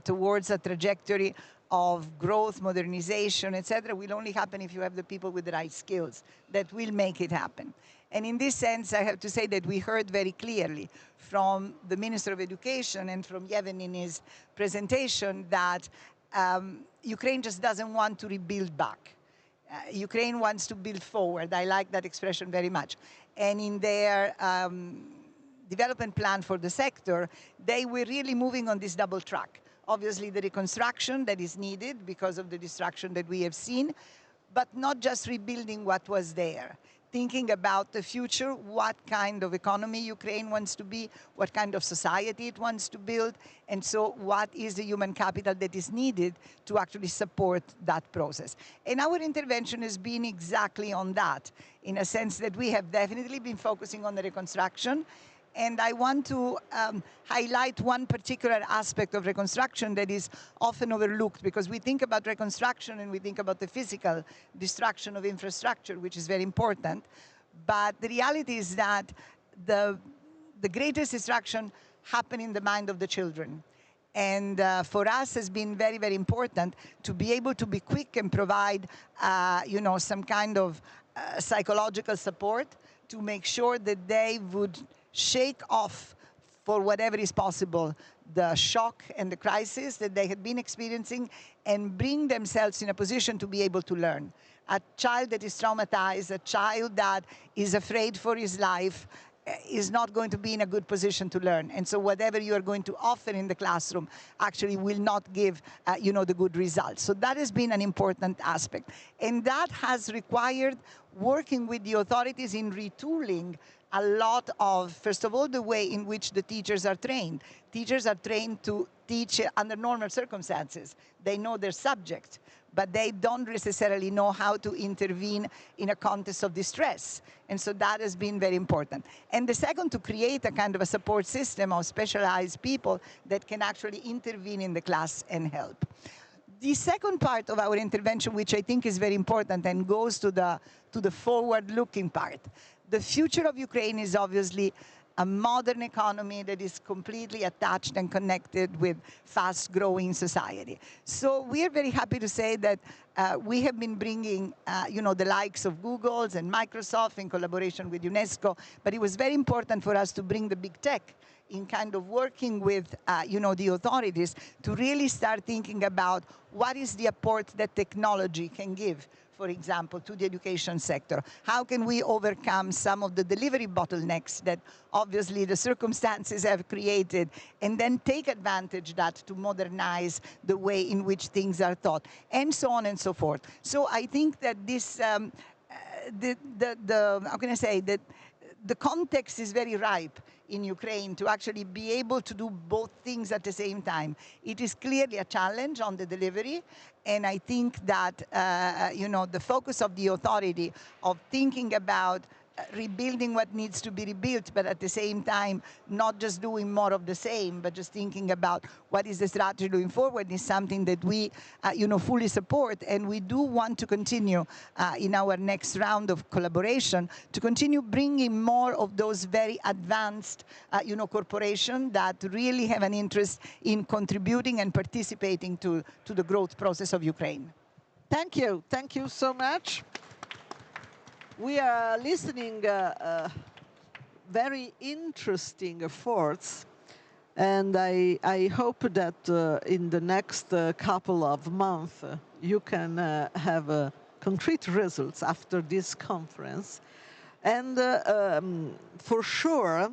towards a trajectory of growth, modernization, etc., will only happen if you have the people with the right skills that will make it happen. And in this sense, I have to say that we heard very clearly from the Minister of Education and from Yevhen in his presentation that Ukraine just doesn't want to rebuild back. Ukraine wants to build forward. I like that expression very much. And in their development plan for the sector, they were really moving on this double track. Obviously, the reconstruction that is needed because of the destruction that we have seen, but not just rebuilding what was there. Thinking about the future, what kind of economy Ukraine wants to be, what kind of society it wants to build, and so what is the human capital that is needed to actually support that process. And our intervention has been exactly on that, in a sense that we have definitely been focusing on the reconstruction. And I want to highlight one particular aspect of reconstruction that is often overlooked, because we think about reconstruction and we think about the physical destruction of infrastructure, which is very important. But the reality is that the greatest destruction happens in the mind of the children. And for us, it's been very, very important to be able to be quick and provide, some kind of psychological support to make sure that they would shake off, for whatever is possible, the shock and the crisis that they had been experiencing and bring themselves in a position to be able to learn. A child that is traumatized, a child that is afraid for his life, is not going to be in a good position to learn. And so whatever you are going to offer in the classroom actually will not give, the good results. So that has been an important aspect. And that has required working with the authorities in retooling a lot of, first of all, the way in which the teachers are trained. Teachers are trained to teach under normal circumstances. They know their subject, but they don't necessarily know how to intervene in a context of distress. And so that has been very important. And the second, to create a kind of a support system of specialized people that can actually intervene in the class and help. The second part of our intervention, which I think is very important and goes to the forward-looking part, the future of Ukraine is obviously a modern economy that is completely attached and connected with fast-growing society. So we are very happy to say that we have been bringing, the likes of Google's and Microsoft in collaboration with UNESCO, but it was very important for us to bring the big tech in kind of working with, the authorities to really start thinking about what is the apport that technology can give, for example, to the education sector. How can we overcome some of the delivery bottlenecks that obviously the circumstances have created, and then take advantage of that to modernize the way in which things are taught, and so on and so forth. So I think that this, how can I say, that the context is very ripe in Ukraine to actually be able to do both things at the same time. It is clearly a challenge on the delivery, and I think that the focus of the authority of thinking about rebuilding what needs to be rebuilt, but at the same time not just doing more of the same, but just thinking about what is the strategy going forward is something that we fully support, and we do want to continue in our next round of collaboration to continue bringing more of those very advanced corporations that really have an interest in contributing and participating to the growth process of Ukraine. Thank you so much. We are listening very interesting efforts, and I hope that in the next couple of months you can have concrete results after this conference. And for sure,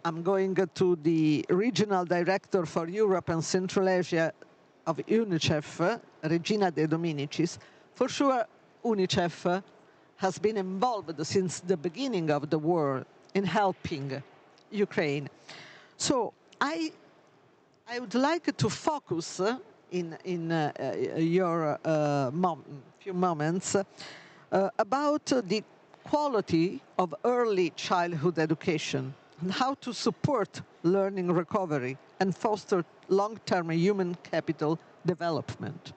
I'm going to the Regional Director for Europe and Central Asia of UNICEF, Regina De Dominicis. For sure, UNICEF has been involved since the beginning of the war in helping Ukraine. So I would like to focus in your few moments about the quality of early childhood education and how to support learning recovery and foster long-term human capital development.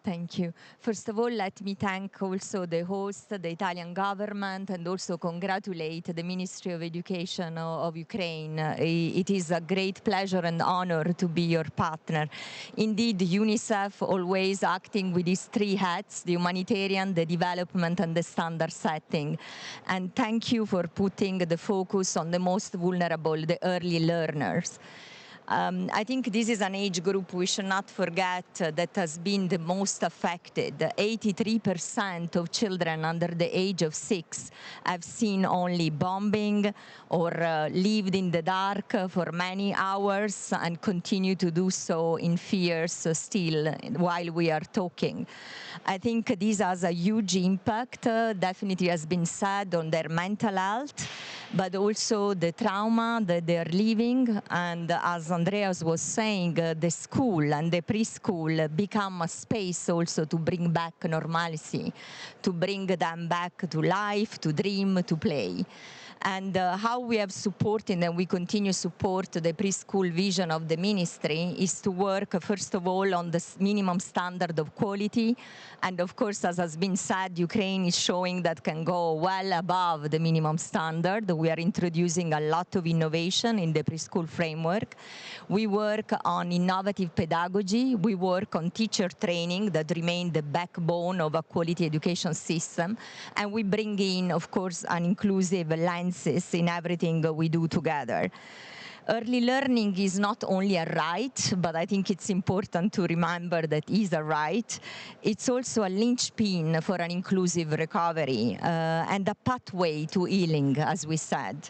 Thank you. First of all, let me thank also the host, the Italian government, and also congratulate the Ministry of Education of Ukraine. It is a great pleasure and honor to be your partner. Indeed, UNICEF always acting with these three hats, the humanitarian, the development, and the standard setting. And thank you for putting the focus on the most vulnerable, the early learners. I think this is an age group we should not forget that has been the most affected. 83% of children under the age of 6 have seen only bombing or lived in the dark for many hours and continue to do so in fears still while we are talking. I think this has a huge impact, definitely has been said, on their mental health, but also the trauma that they are living. And as Andreas was saying, the school and the preschool become a space also to bring back normalcy, to bring them back to life, to dream, to play. And how we have supported and we continue to support the preschool vision of the ministry is to work, first of all, on the minimum standard of quality. And of course, as has been said, Ukraine is showing that can go well above the minimum standard. We are introducing a lot of innovation in the preschool framework. We work on innovative pedagogy. We work on teacher training that remain the backbone of a quality education system. And we bring in, of course, an inclusive lens in everything we do together. Early learning is not only a right, but I think it's important to remember that it is a right. It's also a linchpin for an inclusive recovery and a pathway to healing, as we said.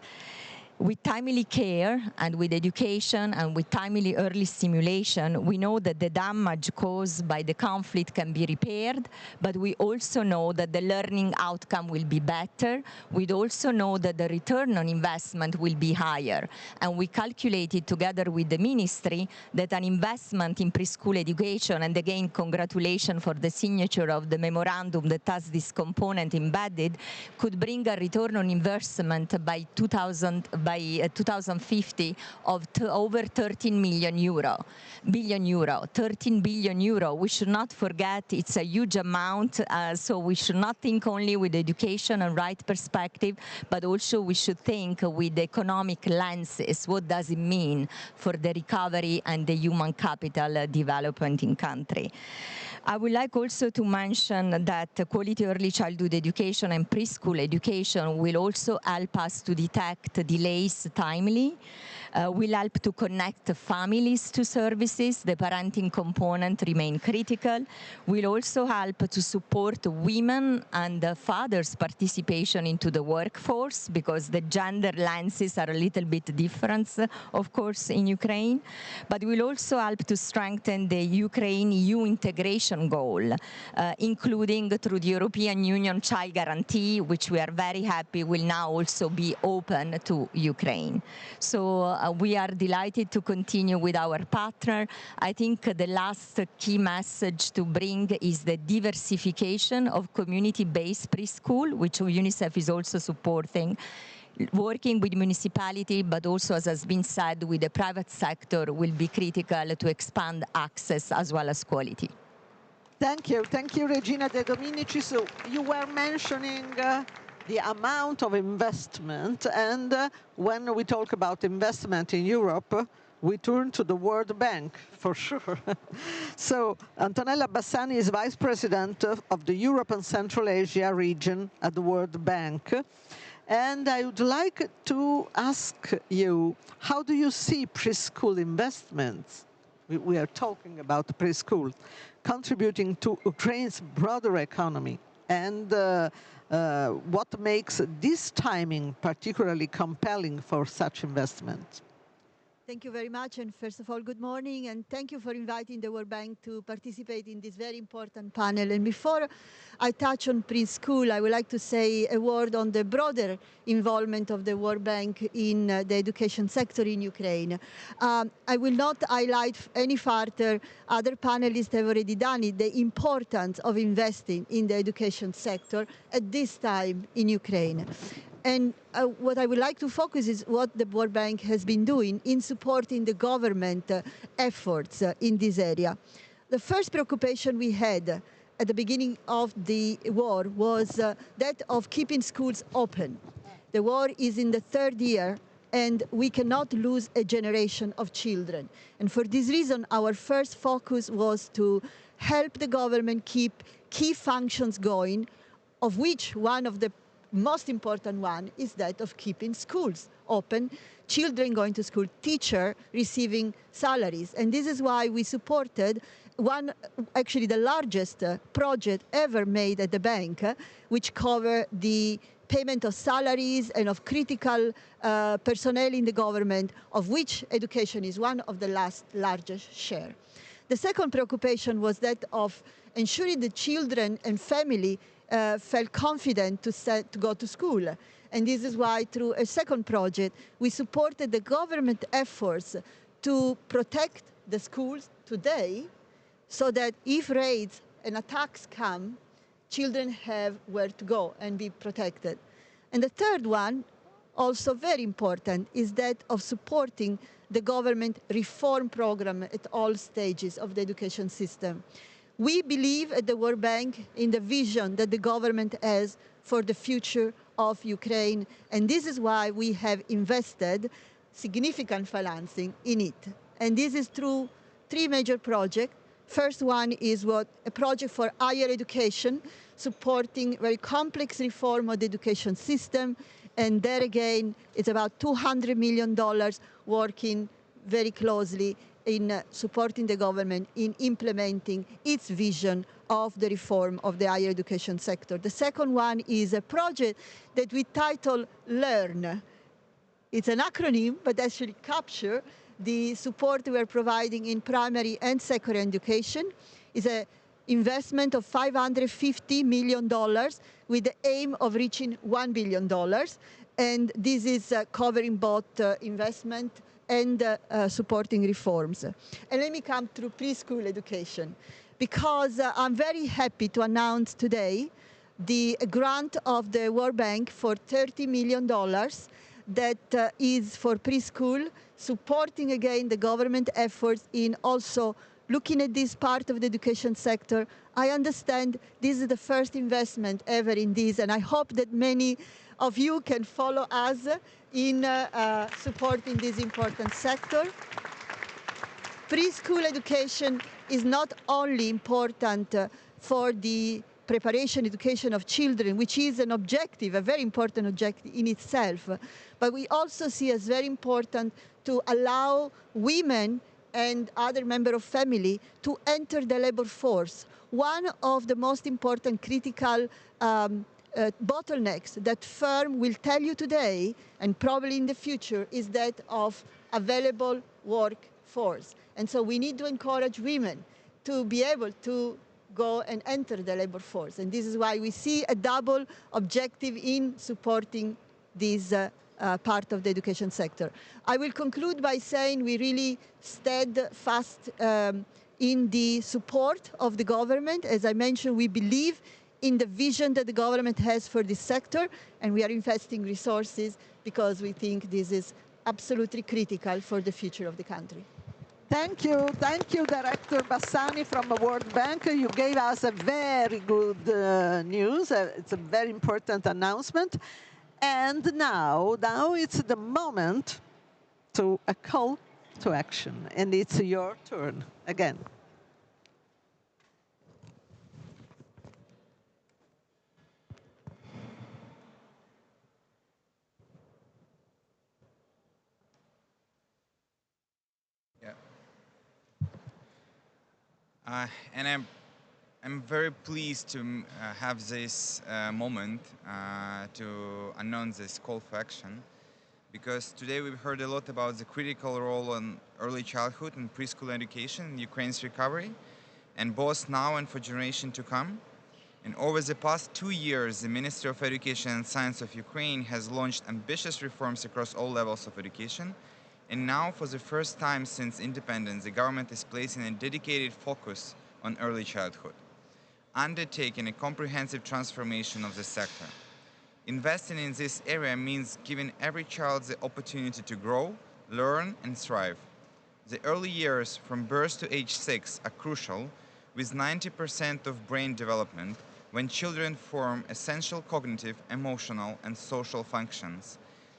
With timely care and with education and with timely early stimulation, we know that the damage caused by the conflict can be repaired, but we also know that the learning outcome will be better. We also know that the return on investment will be higher. And we calculated together with the ministry that an investment in preschool education, and again, congratulations for the signature of the memorandum that has this component embedded, could bring a return on investment by by 2050 of over 13 billion euro. 13 billion euro. We should not forget it's a huge amount, so we should not think only with education and right perspective, but also we should think with economic lenses. What does it mean for the recovery and the human capital development in country? I would like also to mention that quality early childhood education and preschool education will also help us to detect delays timely, will help to connect families to services. The parenting component remain critical. Will also help to support women and fathers' participation into the workforce, because the gender lenses are a little bit different, of course, in Ukraine. But will also help to strengthen the Ukraine-EU integration goal, including through the European Union Child Guarantee, which we are very happy will now also be open to Ukraine. So we are delighted to continue with our partner. I think the last key message to bring is the diversification of community-based preschool, which UNICEF is also supporting, working with municipality, but also, as has been said, with the private sector will be critical to expand access as well as quality. Thank you, Regina De Dominici. So you were mentioning the amount of investment, and when we talk about investment in Europe, we turn to the World Bank, for sure. So Antonella Bassani is Vice President of the Europe and Central Asia region at the World Bank. And I would like to ask you, how do you see preschool investments? We are talking about preschool, contributing to Ukraine's broader economy. And what makes this timing particularly compelling for such investment? Thank you very much, and first of all, good morning, and thank you for inviting the World Bank to participate in this very important panel. And before I touch on preschool, I would like to say a word on the broader involvement of the World Bank in the education sector in Ukraine. I will not highlight any further, other panelists have already done it, the importance of investing in the education sector at this time in Ukraine. And what I would like to focus is what the World Bank has been doing in supporting the government efforts in this area. The first preoccupation we had at the beginning of the war was that of keeping schools open. The war is in the third year, and we cannot lose a generation of children. And for this reason, our first focus was to help the government keep key functions going, of which one of the most important one is that of keeping schools open, children going to school, teachers receiving salaries. And this is why we supported actually the largest project ever made at the bank, which covered the payment of salaries and of critical personnel in the government, of which education is one of the largest share. The second preoccupation was that of ensuring the children and family felt confident to go to school. And this is why, through a second project, we supported the government efforts to protect the schools today, so that if raids and attacks come, children have where to go and be protected. And the third one, also very important, is that of supporting the government reform program at all stages of the education system. We believe at the World Bank in the vision that the government has for the future of Ukraine, and this is why we have invested significant financing in it. And this is through three major projects. First one is a project for higher education, supporting very complex reform of the education system, and there again, it's about $200 million working very closely in supporting the government in implementing its vision of the reform of the higher education sector. The second one is a project that we title LEARN. It's an acronym, but actually captures the support we're providing in primary and secondary education. It's an investment of $550 million with the aim of reaching $1 billion. And this is covering both investment and supporting reforms. And let me come to preschool education, because I'm very happy to announce today the grant of the World Bank for $30 million that is for preschool, supporting again the government efforts in also looking at this part of the education sector. I understand this is the first investment ever in this, and I hope that many of you can follow us in supporting this important sector. Preschool education is not only important for the preparation, education of children, which is an objective, a very important objective in itself, but we also see as very important to allow women and other members of family to enter the labor force. One of the most important critical bottlenecks that firm will tell you today, and probably in the future, is that of available workforce. And so we need to encourage women to be able to go and enter the labor force. And this is why we see a double objective in supporting this part of the education sector. I will conclude by saying we really steadfast in the support of the government. As I mentioned, we believe in the vision that the government has for this sector, and we are investing resources because we think this is absolutely critical for the future of the country. Thank you, Director Bassani from the World Bank. You gave us a very good news. It's a very important announcement. And now it's the moment to a call to action. And it's your turn again. And I'm very pleased to have this moment to announce this call for action, because today we've heard a lot about the critical role in early childhood and preschool education in Ukraine's recovery, and both now and for generations to come. And over the past 2 years, the Ministry of Education and Science of Ukraine has launched ambitious reforms across all levels of education. And now, for the first time since independence, the government is placing a dedicated focus on early childhood, undertaking a comprehensive transformation of the sector. Investing in this area means giving every child the opportunity to grow, learn, and thrive. The early years from birth to age 6 are crucial, with 90% of brain development, when children form essential cognitive, emotional, and social functions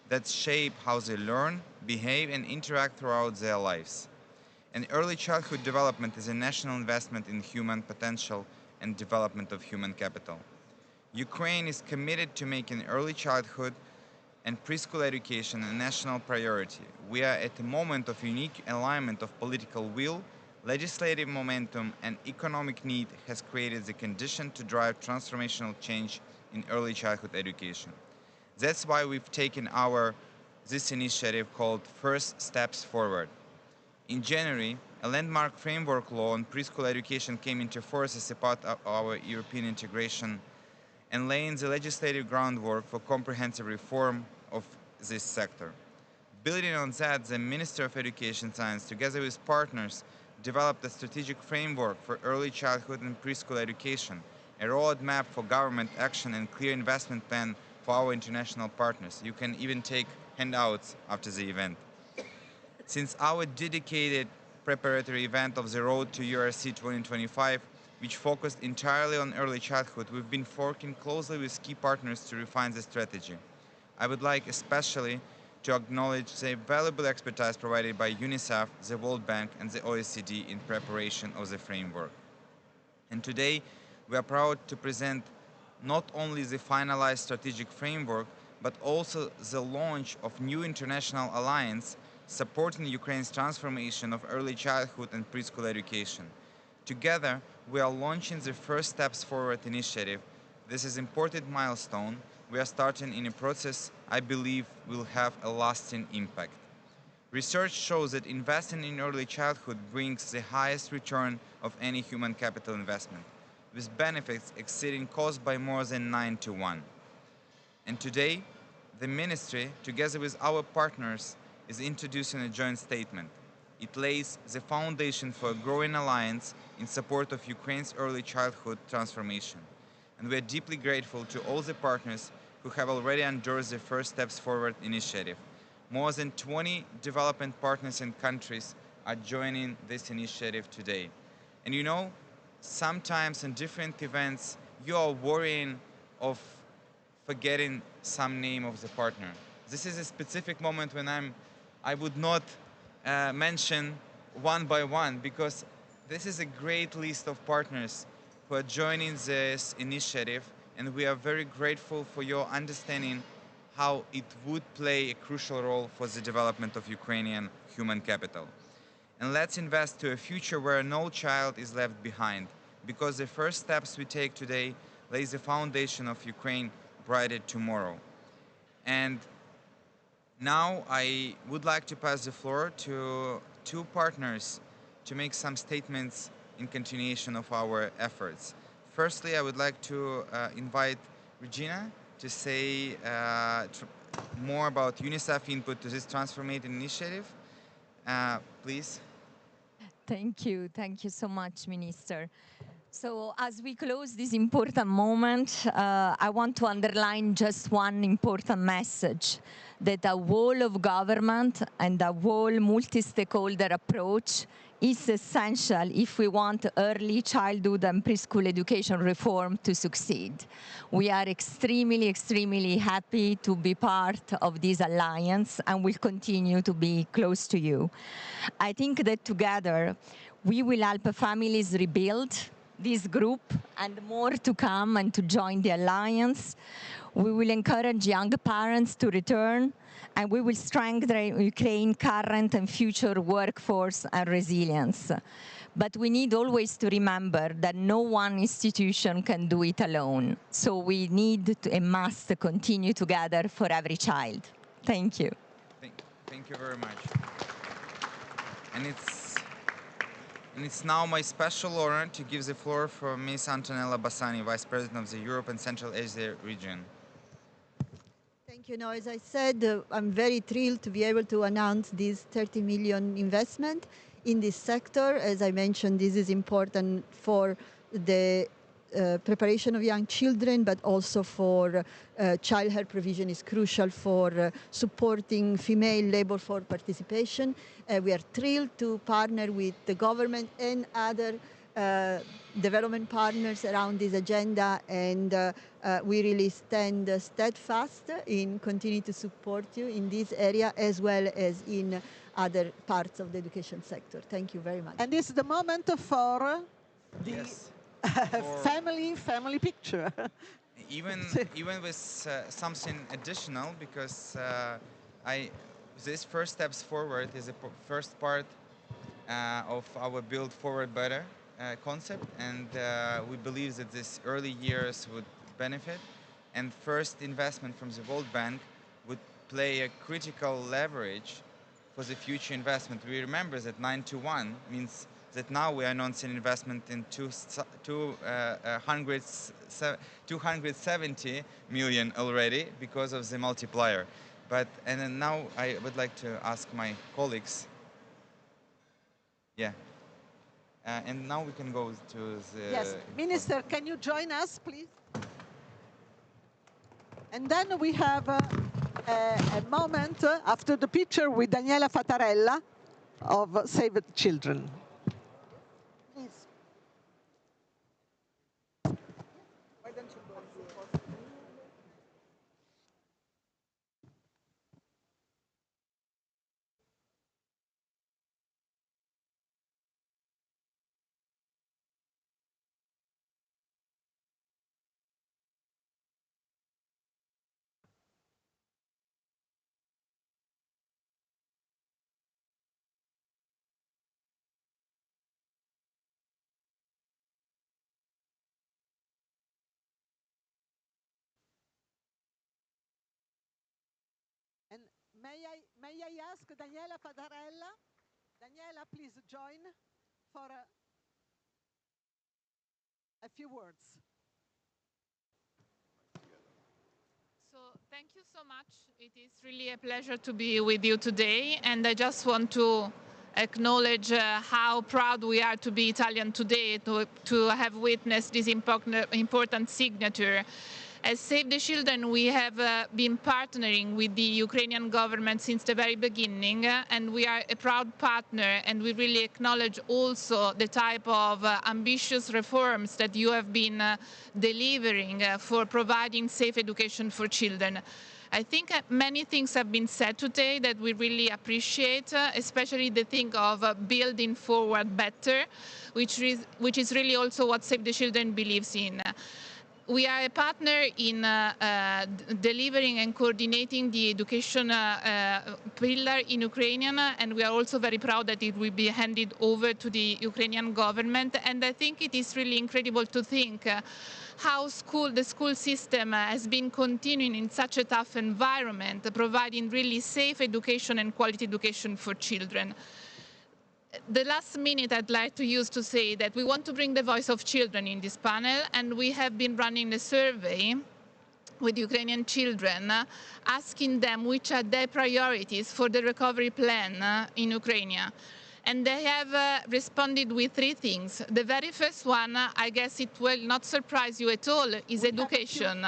that shape how they learn, behave, and interact throughout their lives. And early childhood development is a national investment in human potential and development of human capital. Ukraine is committed to making early childhood and preschool education a national priority. We are at a moment of unique alignment of political will, legislative momentum, and economic need has created the condition to drive transformational change in early childhood education. That's why we've taken this initiative called First Steps Forward. In January, a landmark framework law on preschool education came into force as a part of our European integration and laying the legislative groundwork for comprehensive reform of this sector. Building on that, the Minister of Education and Science, together with partners, developed a strategic framework for early childhood and preschool education, a roadmap for government action, and clear investment plan for our international partners. You can even take handouts after the event. Since our dedicated preparatory event of the Road to URC 2025, which focused entirely on early childhood, we've been working closely with key partners to refine the strategy. I would like especially to acknowledge the valuable expertise provided by UNICEF, the World Bank, and the OECD in preparation of the framework. And today, we are proud to present not only the finalized strategic framework, but also the launch of new international alliance supporting Ukraine's transformation of early childhood and preschool education. Together, we are launching the First Steps Forward initiative. This is an important milestone. We are starting in a process I believe will have a lasting impact. Research shows that investing in early childhood brings the highest return of any human capital investment, with benefits exceeding cost by more than 9 to 1. And today, the Ministry, together with our partners, is introducing a joint statement. It lays the foundation for a growing alliance in support of Ukraine's early childhood transformation. And we are deeply grateful to all the partners who have already endorsed the First Steps Forward initiative. More than 20 development partners and countries are joining this initiative today. And you know, sometimes in different events, you are worrying of forgetting some name of the partner. This is a specific moment when I would not mention one by one, because this is a great list of partners who are joining this initiative, and we are very grateful for your understanding how it would play a crucial role for the development of Ukrainian human capital. And let's invest to a future where no child is left behind, because the first steps we take today lays the foundation of Ukraine brighter tomorrow. And now I would like to pass the floor to two partners to make some statements in continuation of our efforts. Firstly, I would like to invite Regina to say more about UNICEF input to this transformative initiative. Please. Thank you so much, Minister. So as we close this important moment, I want to underline just one important message, that a whole of government and a whole multi-stakeholder approach is essential if we want early childhood and preschool education reform to succeed. We are extremely happy to be part of this alliance and will continue to be close to you. I think that together we will help families rebuild this group, and more to come and to join the alliance. We will encourage young parents to return, and we will strengthen Ukraine's current and future workforce and resilience. But we need always to remember that no one institution can do it alone. So we need to, and must continue together for every child. Thank you. Thank you very much. And it's now my special honor to give the floor for Ms. Antonella Bassani, Vice President of the Europe and Central Asia region. Thank you. Now, as I said, I'm very thrilled to be able to announce this 30 million investment in this sector. As I mentioned, this is important for the preparation of young children, but also for childcare provision is crucial for supporting female labor force participation. We are thrilled to partner with the government and other development partners around this agenda, and we really stand steadfast in continuing to support you in this area as well as in other parts of the education sector. Thank you very much. And this is the moment for the family picture. Even with something additional, because this First Steps Forward is a first part of our Build Forward Better concept, and we believe that this early years would benefit, and first investment from the World Bank would play a critical leverage for the future investment. We remember that 9-to-1 means that now we are announcing investment in 270 million already because of the multiplier. And then now I would like to ask my colleagues. Yeah. And now we can go to the... Yes, Minister, can you join us, please? And then we have a moment after the picture with Daniela Fattarella of Save the Children. Please. Why don't you go here? And may I ask Daniela Fattarella? Daniela, please join for a few words. So thank you so much. It is really a pleasure to be with you today, and I just want to acknowledge how proud we are to be Italian today, to have witnessed this important signature As Save the Children, we have been partnering with the Ukrainian government since the very beginning, and we are a proud partner, and we really acknowledge also the type of ambitious reforms that you have been delivering for providing safe education for children. I think many things have been said today that we really appreciate, especially the thing of building forward better, which is really also what Save the Children believes in. We are a partner in delivering and coordinating the education pillar in Ukrainian, and we are also very proud that it will be handed over to the Ukrainian government. And I think it is really incredible to think how the school system has been continuing in such a tough environment, providing really safe education and quality education for children. The last minute I'd like to use to say that we want to bring the voice of children in this panel, and we have been running a survey with Ukrainian children, asking them which are their priorities for the recovery plan in Ukraine. And they have responded with three things. The very first one, I guess it will not surprise you at all, is education.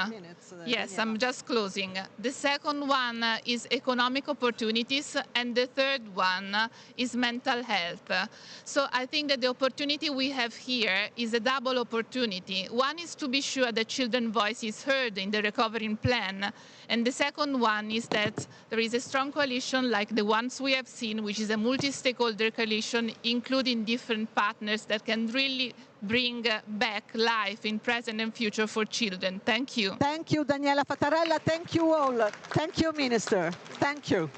Yes, I'm just closing. The second one is economic opportunities, and the third one is mental health. So I think that the opportunity we have here is a double opportunity. One is to be sure that children's voice is heard in the recovery plan, and the second one is that there is a strong coalition like the ones we have seen, which is a multi-stakeholder coalition, including different partners that can really bring back life in present and future for children. Thank you. Thank you, Daniela Fattarella. Thank you all. Thank you, Minister. Thank you.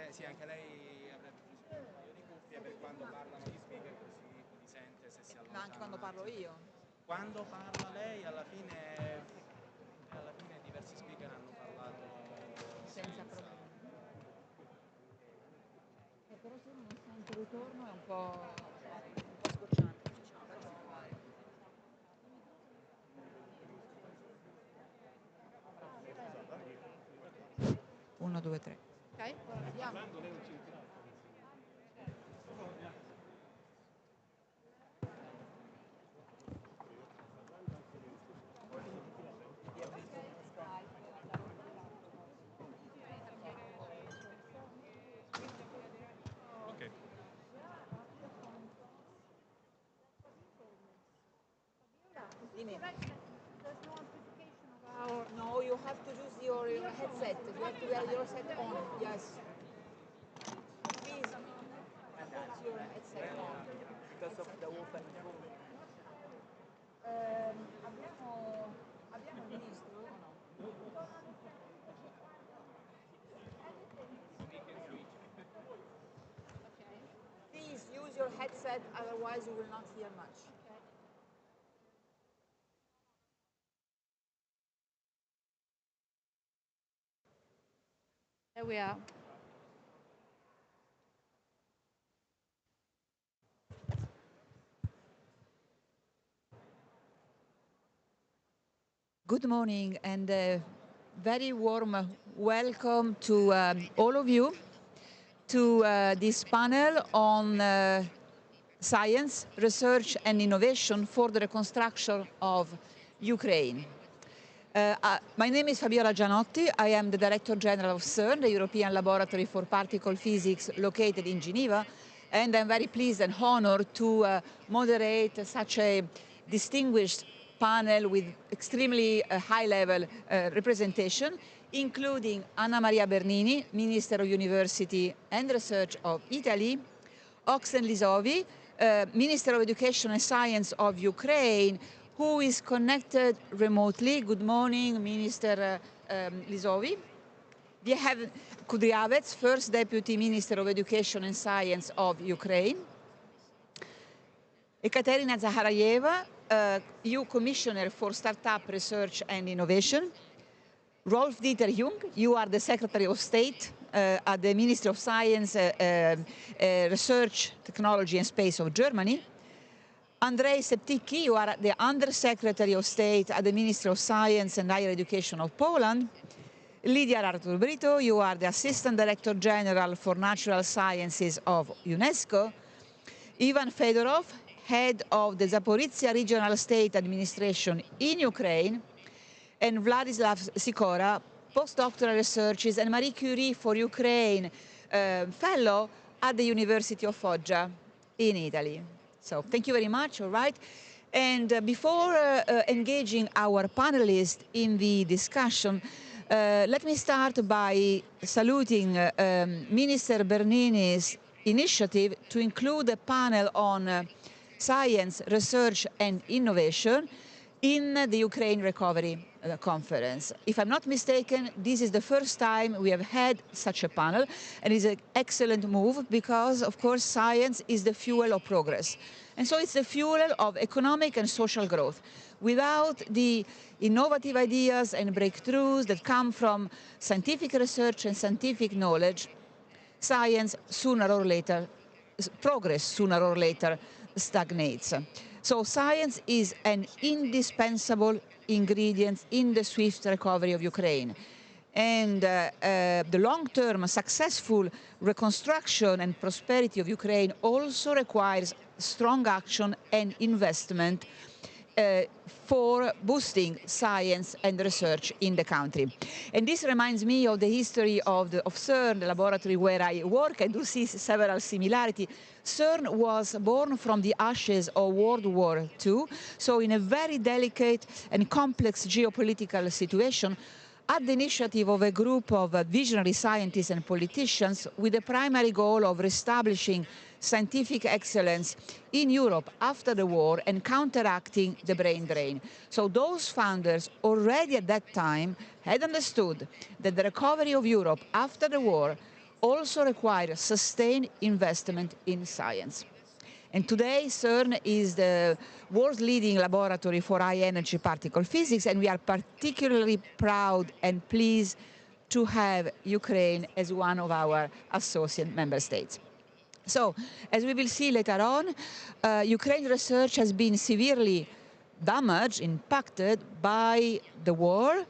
Sì, anche lei avrebbe bisogno di un paio di cuffie per quando parlano gli speaker, così li sente se si allontana. Ma anche quando parlo io? Quando parla lei, alla fine diversi speaker hanno parlato Senza problemi. Però se non sento il ritorno è un po' scocciante, diciamo. 1, 2, 3. Ok, andiamo. No, you have to use your headset. You have to have your headset on. Yes. Please put your headset on. Because of the open room. Abbiamo il ministro o no? Please use your headset, otherwise you will not hear much. There we are. Good morning and a very warm welcome to all of you to this panel on science, research and innovation for the reconstruction of Ukraine. My name is Fabiola Gianotti. I am the Director General of CERN, the European Laboratory for Particle Physics located in Geneva, and I'm very pleased and honored to moderate such a distinguished panel with extremely high-level representation, including Anna Maria Bernini, Minister of University and Research of Italy, Oksana Lisovi, Minister of Education and Science of Ukraine, who is connected remotely. Good morning, Minister Lisovi. We have Kudryavets, First Deputy Minister of Education and Science of Ukraine. Ekaterina Zakharayeva, EU Commissioner for Startup Research and Innovation. Rolf Dieter Jung, you are the Secretary of State at the Ministry of Science, Research, Technology and Space of Germany. Andrei Septiki, you are the Undersecretary of State at the Ministry of Science and Higher Education of Poland. Lydia Artur Brito, you are the Assistant Director General for Natural Sciences of UNESCO. Ivan Fedorov, Head of the Zaporizhia Regional State Administration in Ukraine. And Vladislav Sikora, postdoctoral researches and Marie Curie for Ukraine fellow at the University of Foggia in Italy. So thank you very much, all right. And before engaging our panelists in the discussion, let me start by saluting Minister Bernini's initiative to include a panel on science, research and innovation in the Ukraine Recovery Conference. If I'm not mistaken, this is the first time we have had such a panel, and it's an excellent move because, of course, science is the fuel of progress. And so it's the fuel of economic and social growth. Without the innovative ideas and breakthroughs that come from scientific research and scientific knowledge, science sooner or later, progress sooner or later stagnates. So science is an indispensable ingredient in the swift recovery of Ukraine. And the long-term successful reconstruction and prosperity of Ukraine also requires strong action and investment for boosting science and research in the country. And this reminds me of the history of CERN, the laboratory where I work. I do see several similarities. CERN was born from the ashes of World War II, so in a very delicate and complex geopolitical situation, at the initiative of a group of visionary scientists and politicians with the primary goal of reestablishing scientific excellence in Europe after the war and counteracting the brain drain. So those founders already at that time had understood that the recovery of Europe after the war also require sustained investment in science. And today, CERN is the world's leading laboratory for high-energy particle physics, and we are particularly proud and pleased to have Ukraine as one of our associate member states. So, as we will see later on, Ukraine research has been severely damaged, impacted by the war.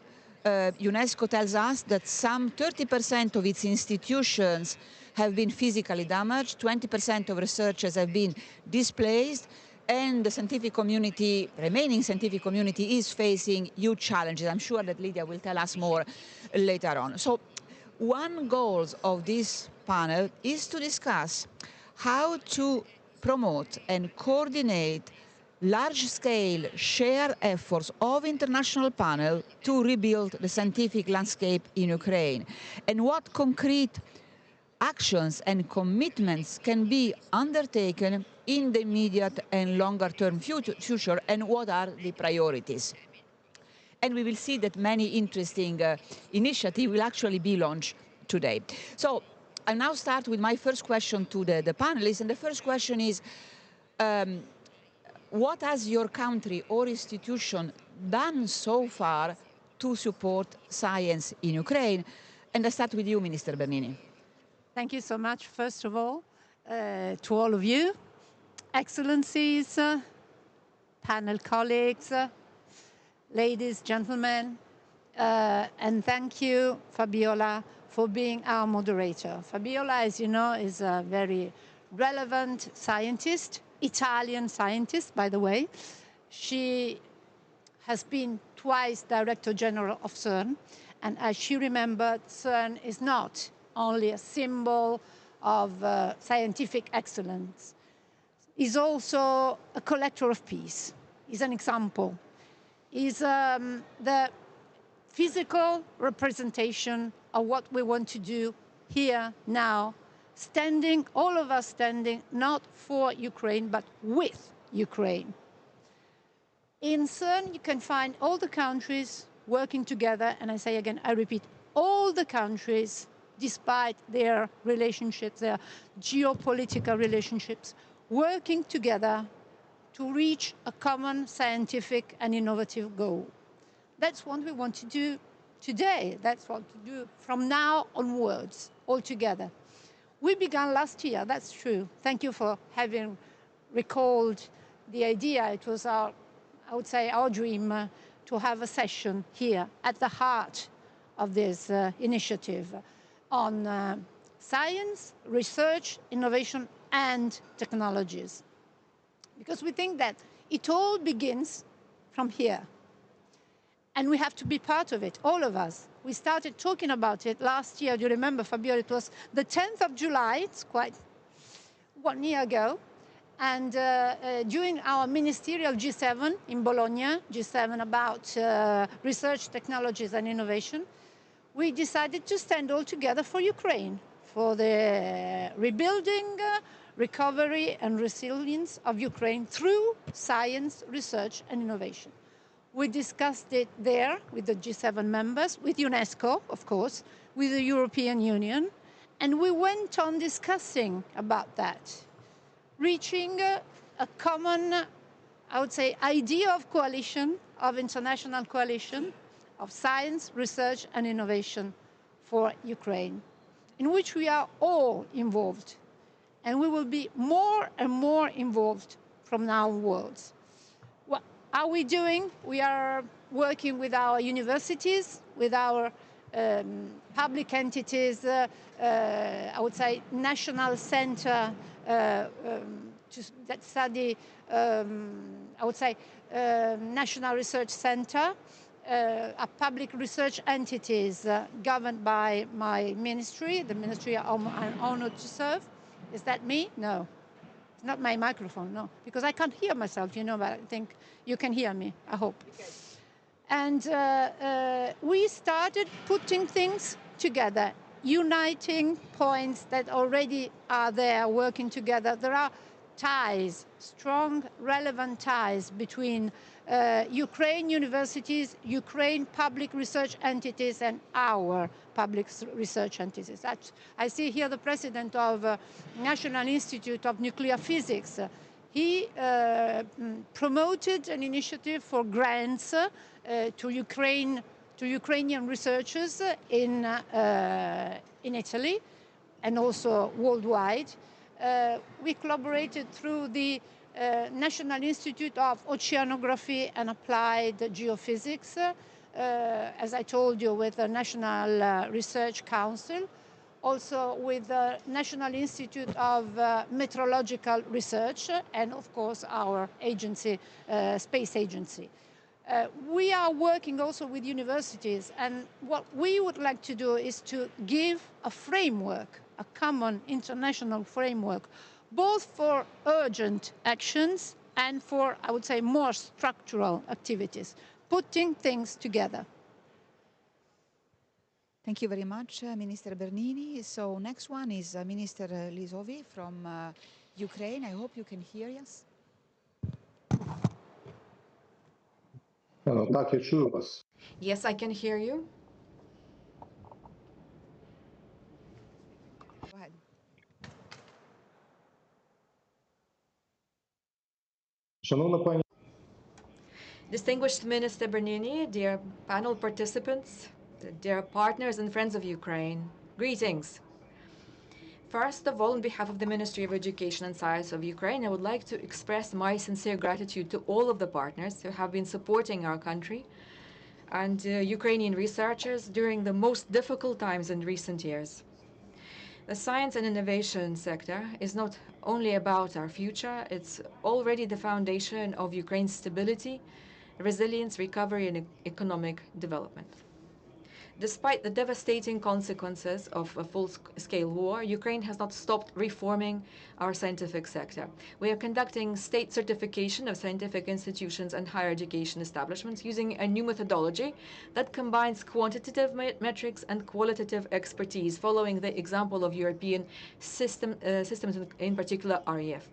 UNESCO tells us that some 30% of its institutions have been physically damaged, 20% of researchers have been displaced, and the scientific community, remaining scientific community, is facing huge challenges. I'm sure that Lydia will tell us more later on. So one goal of this panel is to discuss how to promote and coordinate large-scale shared efforts of international panel to rebuild the scientific landscape in Ukraine, and what concrete actions and commitments can be undertaken in the immediate and longer-term future, and what are the priorities. And we will see that many interesting initiatives will actually be launched today. So I'll now start with my first question to the panelists, and the first question is, what has your country or institution done so far to support science in Ukraine? And I start with you, Minister Bernini. Thank you so much, first of all, to all of you, excellencies, panel colleagues, ladies, gentlemen, and thank you, Fabiola, for being our moderator. Fabiola, as you know, is a very relevant scientist, Italian scientist, by the way. She has been twice Director General of CERN, and as she remembered, CERN is not only a symbol of scientific excellence. Is also a collector of peace. Is an example. Is the physical representation of what we want to do here, now, standing, all of us standing, not for Ukraine, but with Ukraine. In CERN, you can find all the countries working together, and I say again, I repeat, all the countries, despite their relationships, their geopolitical relationships, working together to reach a common scientific and innovative goal. That's what we want to do today. That's what we do from now onwards, all together. We began last year, that's true. Thank you for having recalled the idea. It was our, I would say, our dream to have a session here at the heart of this initiative on science, research, innovation, and technologies. Because we think that it all begins from here. And we have to be part of it, all of us. We started talking about it last year. Do you remember, Fabio? It was the 10th of July. It's quite 1 year ago. And during our ministerial G7 in Bologna, G7 about research, technologies, and innovation, we decided to stand all together for Ukraine, for the rebuilding, recovery, and resilience of Ukraine through science, research, and innovation. We discussed it there with the G7 members, with UNESCO, of course, with the European Union, and we went on discussing about that, reaching a common, I would say, idea of coalition, of international coalition, of science, research, and innovation for Ukraine, in which we are all involved, and we will be more and more involved from now onwards. What are we doing? We are working with our universities, with our public entities, I would say national center that study, I would say national research center, public research entities governed by my ministry, the ministry I'm honored to serve. Is that me? No. It's not my microphone, no. Because I can't hear myself, you know, but I think you can hear me, I hope. Okay. And we started putting things together, uniting points that already are there, working together. There are ties, strong, relevant ties between Ukraine universities, Ukraine public research entities, and our public research entities. I see here the president of National Institute of Nuclear Physics. He promoted an initiative for grants to Ukrainian researchers in Italy and also worldwide. We collaborated through the National Institute of Oceanography and Applied Geophysics, as I told you, with the National Research Council, also with the National Institute of Meteorological Research, and of course our agency, Space Agency. We are working also with universities, and what we would like to do is to give a framework, a common international framework, both for urgent actions and for, I would say, more structural activities, putting things together. Thank you very much, Minister Bernini. So next one is Minister Lisovi from Ukraine. I hope you can hear us. Так, я чую вас. Yes, I can hear you. Go ahead. Шановна пані Distinguished Minister Bernini, dear panel participants, dear partners and friends of Ukraine, greetings. First of all, on behalf of the Ministry of Education and Science of Ukraine, I would like to express my sincere gratitude to all of the partners who have been supporting our country and Ukrainian researchers during the most difficult times in recent years. The science and innovation sector is not only about our future, it's already the foundation of Ukraine's stability, resilience, recovery, and economic development. Despite the devastating consequences of a full-scale war, Ukraine has not stopped reforming our scientific sector. We are conducting state certification of scientific institutions and higher education establishments using a new methodology that combines quantitative metrics and qualitative expertise, following the example of European systems, in particular REF.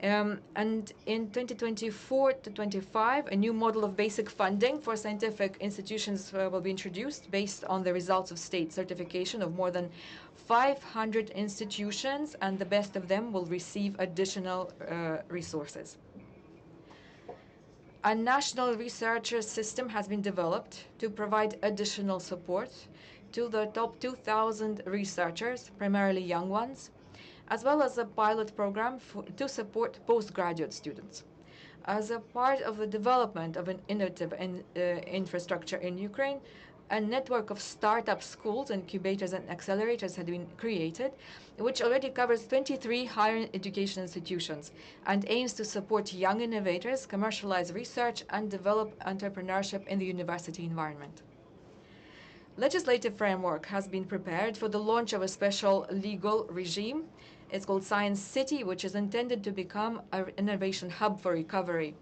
And in 2024 to 25, a new model of basic funding for scientific institutions will be introduced based on the results of state certification of more than 500 institutions, and the best of them will receive additional resources. A national researcher system has been developed to provide additional support to the top 2,000 researchers, primarily young ones, as well as a pilot program to support postgraduate students. As a part of the development of an innovative infrastructure in Ukraine, a network of startup schools, incubators, and accelerators had been created, which already covers 23 higher education institutions and aims to support young innovators, commercialize research, and develop entrepreneurship in the university environment. Legislative framework has been prepared for the launch of a special legal regime. It's called Science City, which is intended to become an innovation hub for recovery.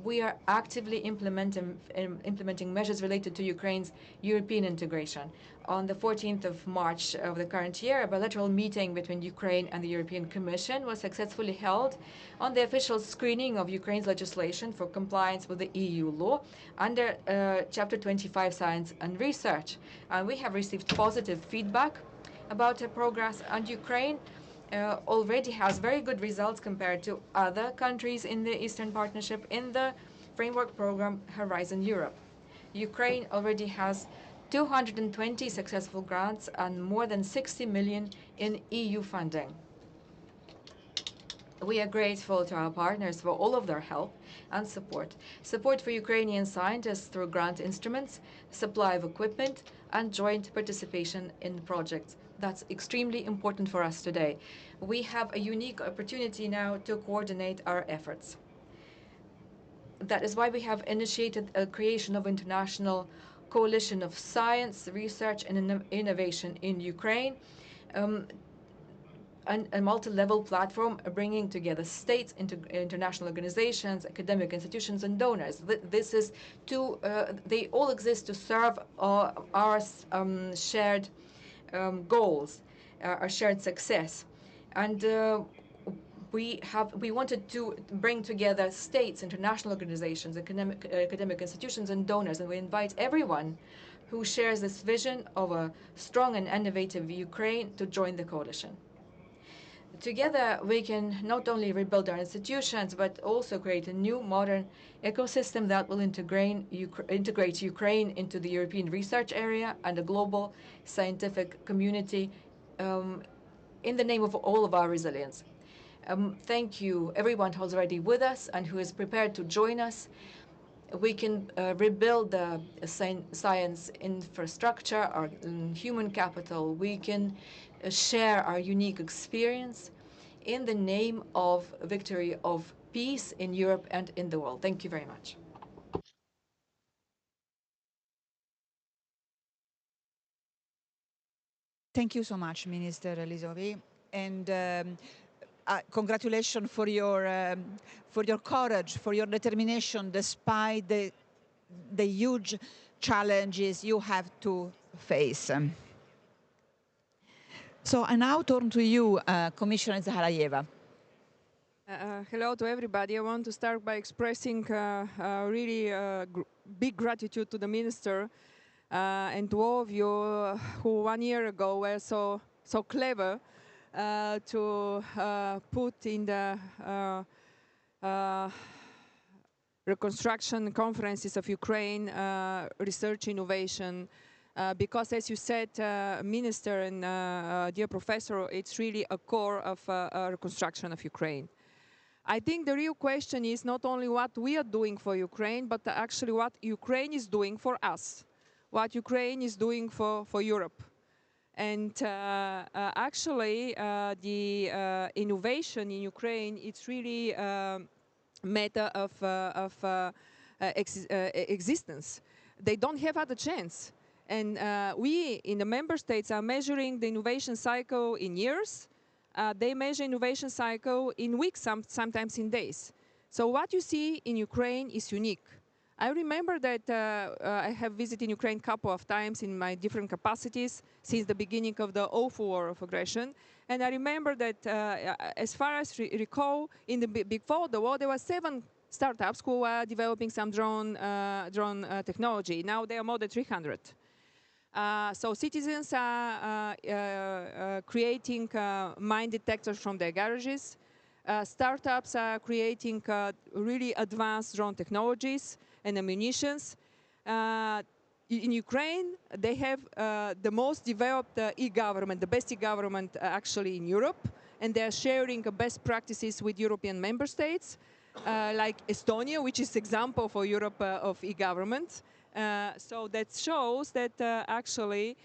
We are actively implementing measures related to Ukraine's European integration. On the 14th of March of the current year, a bilateral meeting between Ukraine and the European Commission was successfully held on the official screening of Ukraine's legislation for compliance with the EU law under Chapter 25 Science and Research. We have received positive feedback about the progress, and Ukraine already has very good results compared to other countries in the Eastern Partnership in the framework program Horizon Europe. Ukraine already has 220 successful grants and more than 60 million in EU funding. We are grateful to our partners for all of their help and support. Support for Ukrainian scientists through grant instruments, supply of equipment, and joint participation in projects. That's extremely important for us today. We have a unique opportunity now to coordinate our efforts. That is why we have initiated a creation of international coalition of science, research, and innovation in Ukraine, a multi-level platform bringing together states, international organizations, academic institutions, and donors. They all exist to serve our shared goals, our shared success. And we wanted to bring together states, international organizations, academic institutions, and donors, and we invite everyone who shares this vision of a strong and innovative Ukraine to join the coalition. Together, we can not only rebuild our institutions, but also create a new modern ecosystem that will integrate Ukraine into the European research area and the global scientific community in the name of all of our resilience. Thank you, everyone who's already with us and who is prepared to join us. We can rebuild the science infrastructure, our human capital. We can share our unique experience in the name of victory of peace in Europe and in the world. Thank you very much. Thank you so much, Minister Lisovi, and congratulations for your courage, for your determination, despite the huge challenges you have to face. So I now turn to you, Commissioner Zaharayeva. Hello to everybody. I want to start by expressing really big gratitude to the Minister and to all of you who 1 year ago were so clever to put in the reconstruction conferences of Ukraine research innovation. Because, as you said, Minister and dear Professor, it's really a core of reconstruction of Ukraine. I think the real question is not only what we are doing for Ukraine, but actually what Ukraine is doing for us, what Ukraine is doing for Europe. And actually, the innovation in Ukraine, it's really a matter of existence. They don't have other chance. And we, in the member states, are measuring the innovation cycle in years. They measure innovation cycle in weeks, sometimes in days. So what you see in Ukraine is unique. I remember that I have visited Ukraine a couple of times in my different capacities since the beginning of the awful war of aggression. And I remember that, as far as recall, before the war, there were 7 startups who were developing some drone technology. Now there are more than 300. So citizens are creating mine detectors from their garages. Startups are creating really advanced drone technologies and ammunitions. In Ukraine, they have the most developed e-government, the best e-government actually in Europe, and they are sharing best practices with European member states, like Estonia, which is example for Europe of e-government. So that shows that actually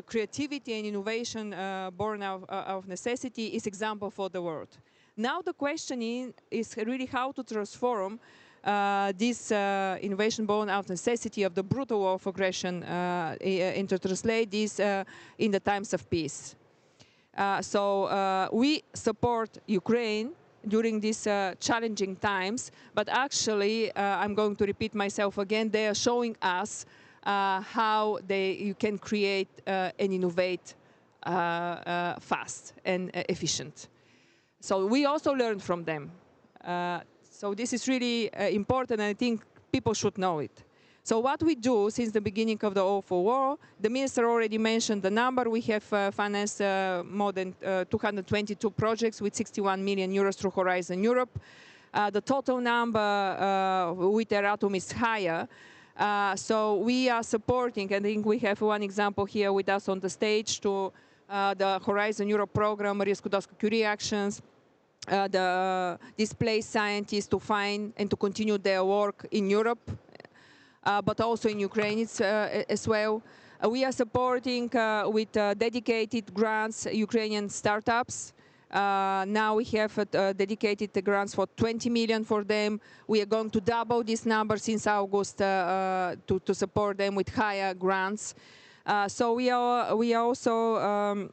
creativity and innovation born of necessity is example for the world. Now the question is really how to transform this innovation born out of necessity of the brutal war of aggression and to translate this in the times of peace. So we support Ukraine during these challenging times, but actually, I'm going to repeat myself again, they are showing us how you can create and innovate fast and efficient. So we also learn from them. So this is really important, and I think people should know it. So what we do since the beginning of the awful war, the minister already mentioned the number. We have financed more than 222 projects with 61 million euros through Horizon Europe. The total number with Euratom is higher. So we are supporting, I think we have one example here with us on the stage, to the Horizon Europe program, Maria Skłodowska-Curie actions, the displaced scientists to find and to continue their work in Europe, but also in Ukraine as well. We are supporting with dedicated grants Ukrainian startups. Now we have dedicated grants for 20 million for them. We are going to double this number since August to support them with higher grants. So we are also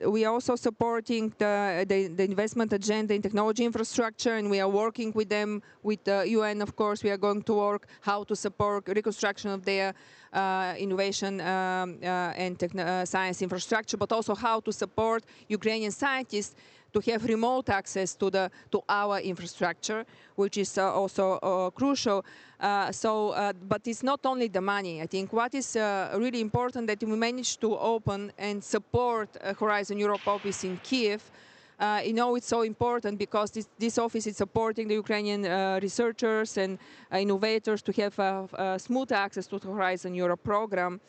we are also supporting the investment agenda in technology infrastructure, and we are working with them, with the UN, of course. We are going to work how to support reconstruction of their innovation and science infrastructure, but also how to support Ukrainian scientists to have remote access to our infrastructure, which is also crucial. But it's not only the money. I think what is really important that we managed to open and support Horizon Europe office in Kiev. It's so important because this office is supporting the Ukrainian researchers and innovators to have smooth access to the Horizon Europe program.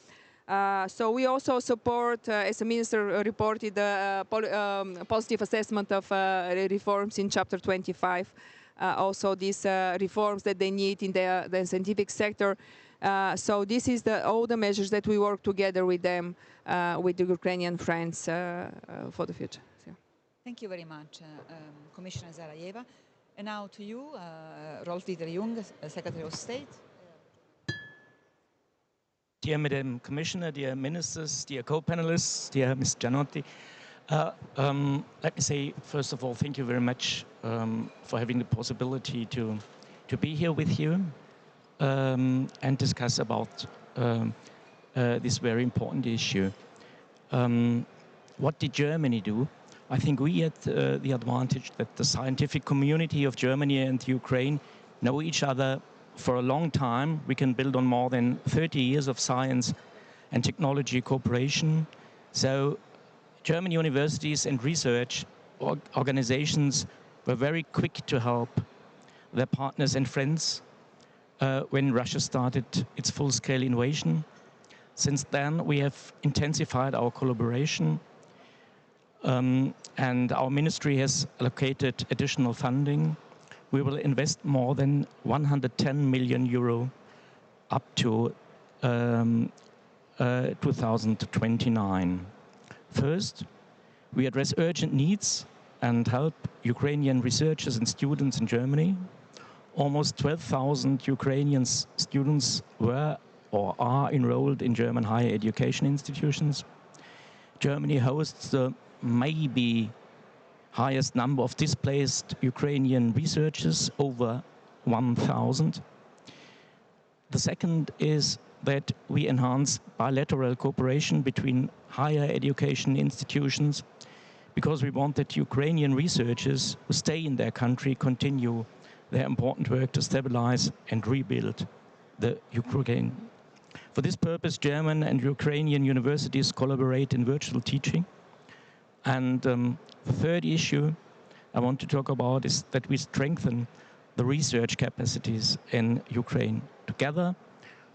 So we also support, as the minister reported, positive assessment of reforms in Chapter 25. Also these reforms that they need in the scientific sector. So this is all the measures that we work together with them, with the Ukrainian friends for the future. So. Thank you very much, Commissioner Zarayeva. And now to you, Rolf-Dieter Jung, Secretary of State. Dear Madam Commissioner, dear ministers, dear co-panelists, dear Ms. Gianotti, let me say, first of all, thank you very much for having the possibility to be here with you and discuss about this very important issue. What did Germany do? I think we had the advantage that the scientific community of Germany and Ukraine know each other for a long time. We can build on more than 30 years of science and technology cooperation. So German universities and research organizations were very quick to help their partners and friends when Russia started its full-scale invasion. Since then, we have intensified our collaboration, and our ministry has allocated additional funding. We will invest more than 110 million euro up to 2029. First, we address urgent needs and help Ukrainian researchers and students in Germany. Almost 12,000 Ukrainian students were or are enrolled in German higher education institutions. Germany hosts the maybe highest number of displaced Ukrainian researchers, over 1,000. The second is that we enhance bilateral cooperation between higher education institutions because we want that Ukrainian researchers who stay in their country continue their important work to stabilize and rebuild the Ukraine. For this purpose, German and Ukrainian universities collaborate in virtual teaching. And the third issue I want to talk about is that we strengthen the research capacities in Ukraine. Together,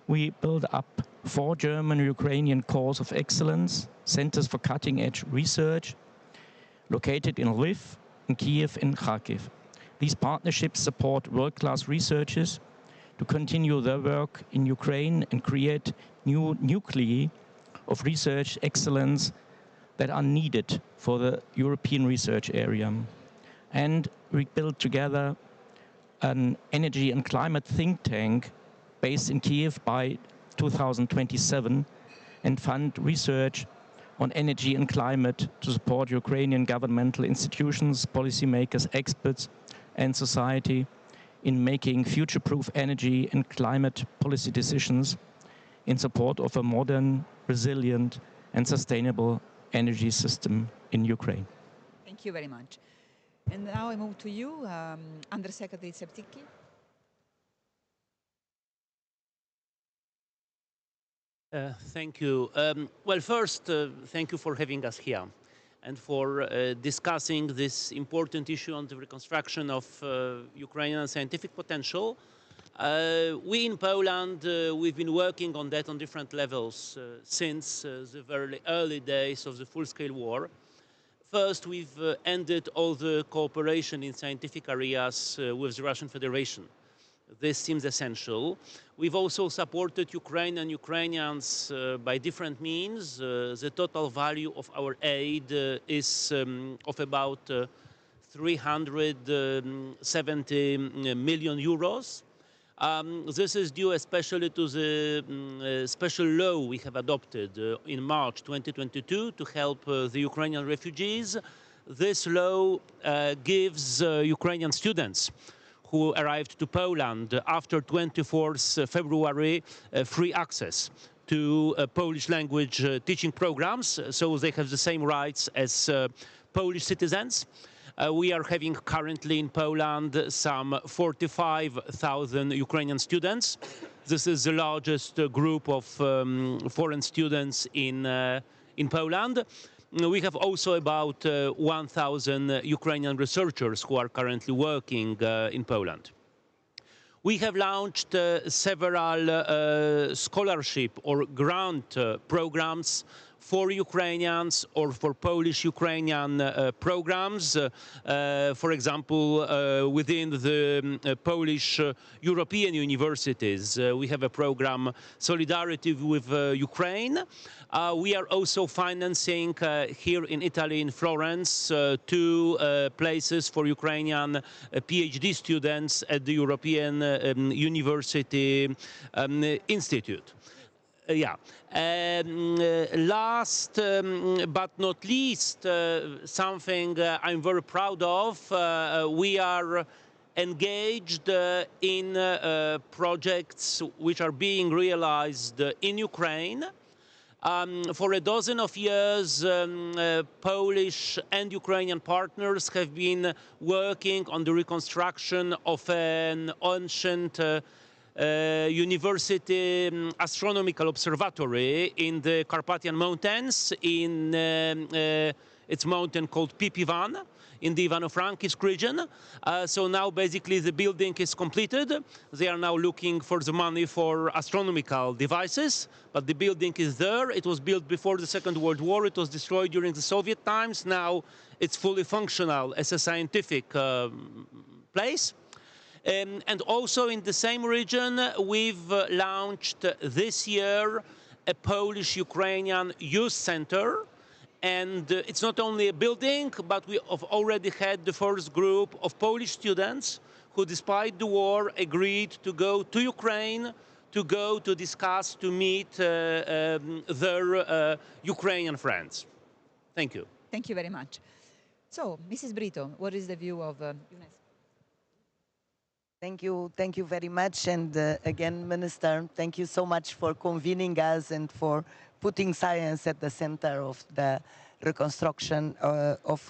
we build up 4 German-Ukrainian cores of excellence, centers for cutting-edge research, located in Lviv, in Kiev, and Kharkiv. These partnerships support world-class researchers to continue their work in Ukraine and create new nuclei of research excellence that are needed for the European research area. And we built together an energy and climate think tank based in Kiev by 2027 and fund research on energy and climate to support Ukrainian governmental institutions, policymakers, experts, and society in making future-proof energy and climate policy decisions in support of a modern, resilient, and sustainable energy system in Ukraine. Thank you very much. And now I move to you, Undersecretary Tseptiki. Thank you. Well, first, thank you for having us here and for discussing this important issue on the reconstruction of Ukrainian scientific potential. We in Poland, we've been working on that on different levels since the very early days of the full-scale war. First, we've ended all the cooperation in scientific areas with the Russian Federation. This seems essential. We've also supported Ukraine and Ukrainians by different means. The total value of our aid is of about 370 million euros. This is due especially to the special law we have adopted in March 2022 to help the Ukrainian refugees. This law gives Ukrainian students who arrived to Poland after 24th February free access to Polish language teaching programs, so they have the same rights as Polish citizens. We are having currently in Poland some 45,000 Ukrainian students. This is the largest group of foreign students in Poland. We have also about 1,000 Ukrainian researchers who are currently working in Poland. We have launched several scholarship or grant programs for Ukrainians or for Polish-Ukrainian programs. For example, within the Polish European universities, we have a program Solidarity with Ukraine. We are also financing here in Italy, in Florence, two places for Ukrainian PhD students at the European University Institute. Last but not least, something I'm very proud of, we are engaged in projects which are being realized in Ukraine. For a dozen of years, Polish and Ukrainian partners have been working on the reconstruction of an ancient university astronomical observatory in the Carpathian Mountains, in its mountain called Pipivan, in the Ivano-Frankivsk region. So now basically the building is completed. They are now looking for the money for astronomical devices, but the building is there. It was built before the Second World War. It was destroyed during the Soviet times. Now it's fully functional as a scientific place. And also in the same region, we've launched this year a Polish-Ukrainian youth center. And it's not only a building, but we have already had the first group of Polish students who, despite the war, agreed to go to Ukraine, to discuss, to meet their Ukrainian friends. Thank you. Thank you very much. So, Mrs. Brito, what is the view of UNESCO? Thank you very much. And again, Minister, thank you so much for convening us and for putting science at the center of the reconstruction of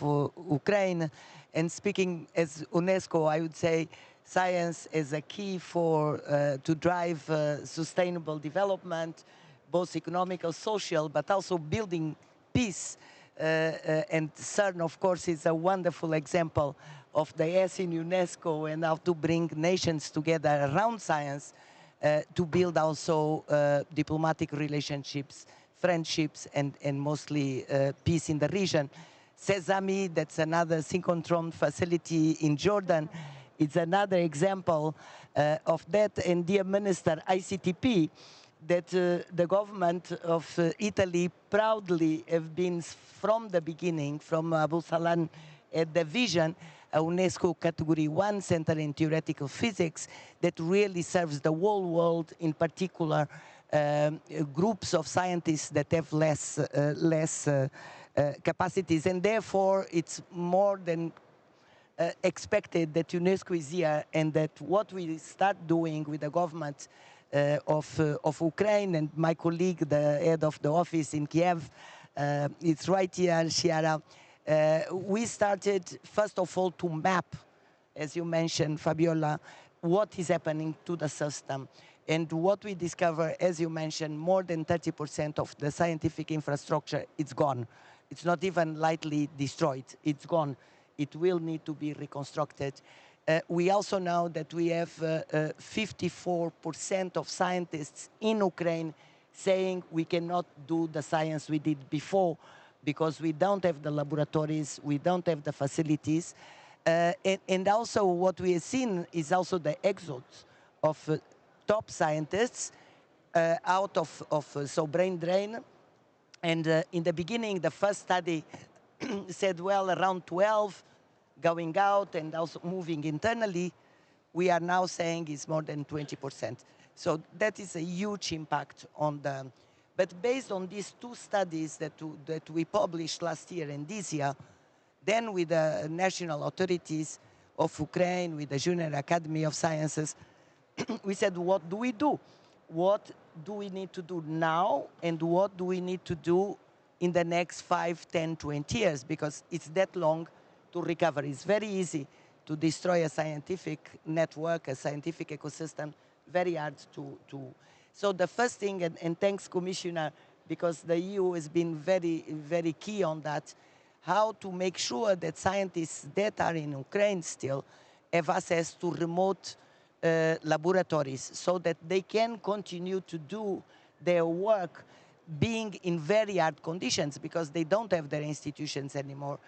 Ukraine. And speaking as UNESCO, I would say science is a key to drive sustainable development, both economical, social, but also building peace. And CERN, of course, is a wonderful example of the S in UNESCO and how to bring nations together around science to build also diplomatic relationships, friendships, and mostly peace in the region. Sesame, that's another synchronotron facility in Jordan. It's another example of that. And dear Minister, ICTP, that the government of Italy proudly have been from the beginning, from Abu Salam at the vision, a UNESCO Category 1 Center in Theoretical Physics that really serves the whole world, in particular groups of scientists that have less capacities. And therefore, it's more than expected that UNESCO is here and that what we start doing with the government of Ukraine, and my colleague, the head of the office in Kiev, it's right here, Chiara. We started, first of all, to map, as you mentioned, Fabiola, what is happening to the system. And what we discover, as you mentioned, more than 30% of the scientific infrastructure, it's gone. It's not even lightly destroyed. It's gone. It will need to be reconstructed. We also know that we have 54% of scientists in Ukraine saying we cannot do the science we did before because we don't have the laboratories, we don't have the facilities. And also what we have seen is also the exodus of top scientists out of brain drain. And in the beginning, the first study said, well, around 12 going out and also moving internally. we are now saying is more than 20%. So that is a huge impact on the, but based on these two studies that we published last year and this year, then with the national authorities of Ukraine, with the Junior Academy of Sciences, we said, what do we do? What do we need to do now, and what do we need to do in the next 5, 10, 20 years? Because it's that long to recover. It's very easy to destroy a scientific network, a scientific ecosystem, very hard to. So the first thing, and thanks Commissioner, because the EU has been very, very key on that, how to make sure that scientists that are in Ukraine still have access to remote laboratories so that they can continue to do their work being in very hard conditions because they don't have their institutions anymore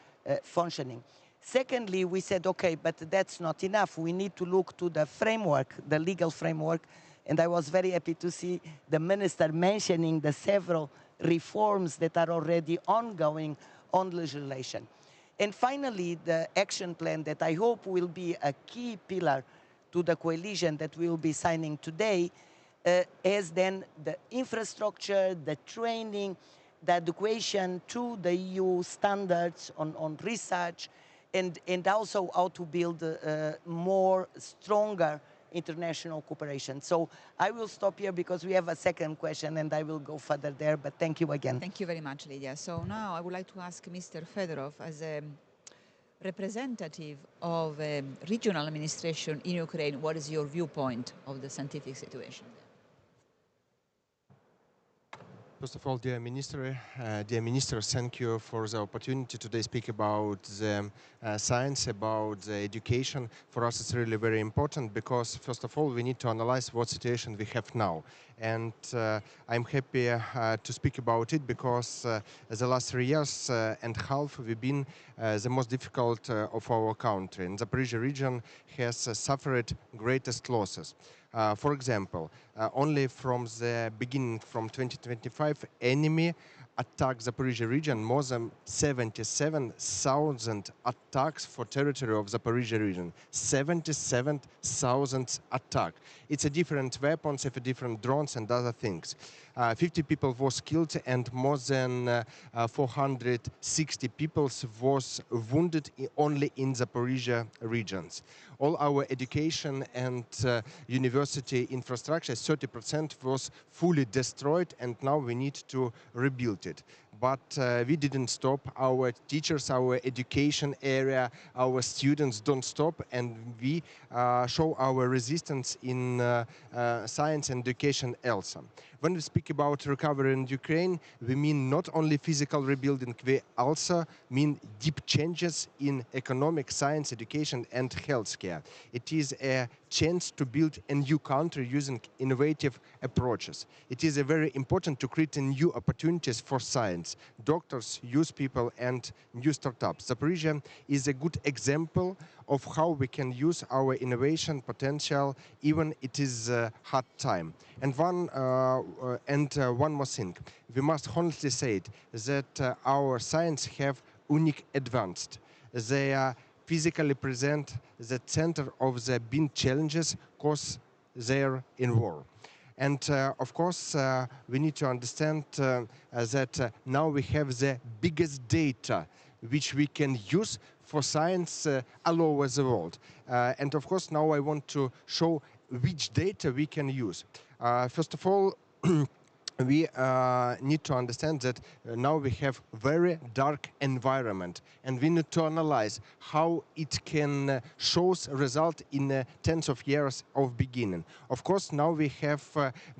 functioning. Secondly, we said, okay, but that's not enough. We need to look to the framework, the legal framework, and I was very happy to see the minister mentioning the several reforms that are already ongoing on legislation. And finally, the action plan that I hope will be a key pillar to the coalition that we will be signing today is then the infrastructure, the training, the education to the EU standards on research, and also how to build more stronger international cooperation. So I will stop here because we have a second question and I will go further there, but thank you again. Thank you very much, Lydia. So now I would like to ask Mr. Fedorov, as a representative of regional administration in Ukraine, what is your viewpoint of the scientific situation there? First of all, dear Minister, thank you for the opportunity today to speak about the science, about the education. For us, it's really very important because, first of all, we need to analyze what situation we have now. And I'm happy to speak about it because the last 3 years and a half we've been the most difficult of our country. And the Zaporizhia region has suffered greatest losses. For example, only from the beginning, from 2025, enemy attacked Zaporizhia region, more than 77,000 attacks for territory of Zaporizhia region. 77,000 attacks. It's a different weapons, different drones and other things. 50 people was killed and more than 460 people was wounded only in Zaporizhia regions. All our education and university infrastructure, 30% was fully destroyed, and now we need to rebuild it. But we didn't stop. Our teachers, our education area, our students don't stop, and we show our resistance in science and education also. When we speak about recovery in Ukraine, we mean not only physical rebuilding, we also mean deep changes in economic, science, education and healthcare. It is a chance to build a new country using innovative approaches. It is very important to create new opportunities for science, doctors, youth people and new startups. Zaporizhia is a good example of how we can use our innovation potential even it is a hard time. And one more thing, we must honestly say it, that our science have unique advanced. They physically present the center of the big challenges because they're in war. And of course, we need to understand that now we have the biggest data which we can use for science all over the world. And of course, now I want to show which data we can use. First of all, we need to understand that now we have very dark environment, and we need to analyze how it can shows result in tens of years of beginning. Of course, now we have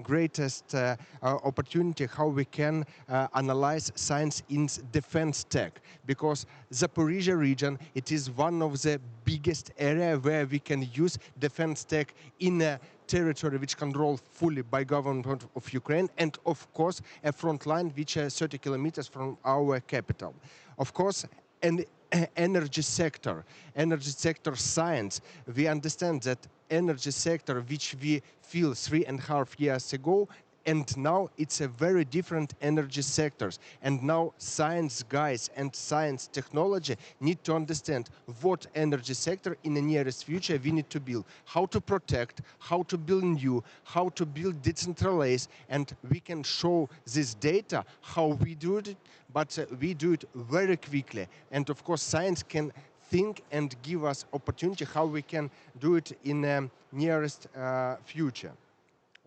greatest opportunity how we can analyze science in defense tech, because Zaporizhia region, it is one of the biggest area where we can use defense tech in a territory which controlled fully by government of Ukraine, and of course a front line which is 30 kilometers from our capital. Of course, an energy sector science, we understand that energy sector which we feel 3.5 years ago And now it's a very different energy sectors. And now science guys and science technology need to understand what energy sector in the nearest future we need to build, how to protect, how to build new, how to build decentralized, and we can show this data, how we do it, but we do it very quickly. And of course, science can think and give us opportunity how we can do it in the nearest future.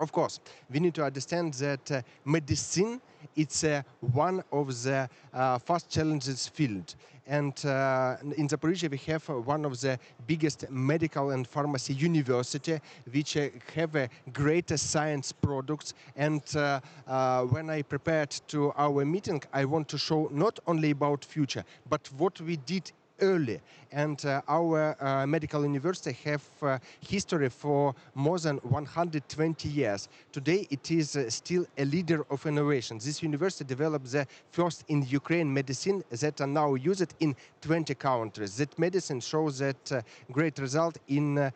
Of course, we need to understand that medicine it's one of the fast challenges field. And in Zaporizhia, we have one of the biggest medical and pharmacy university, which have greater science products. And when I prepared to our meeting, I want to show not only about future, but what we did early. And our medical university have history for more than 120 years. Today it is still a leader of innovation. This university developed the first in Ukraine medicine that are now used in 20 countries. That medicine shows that great result in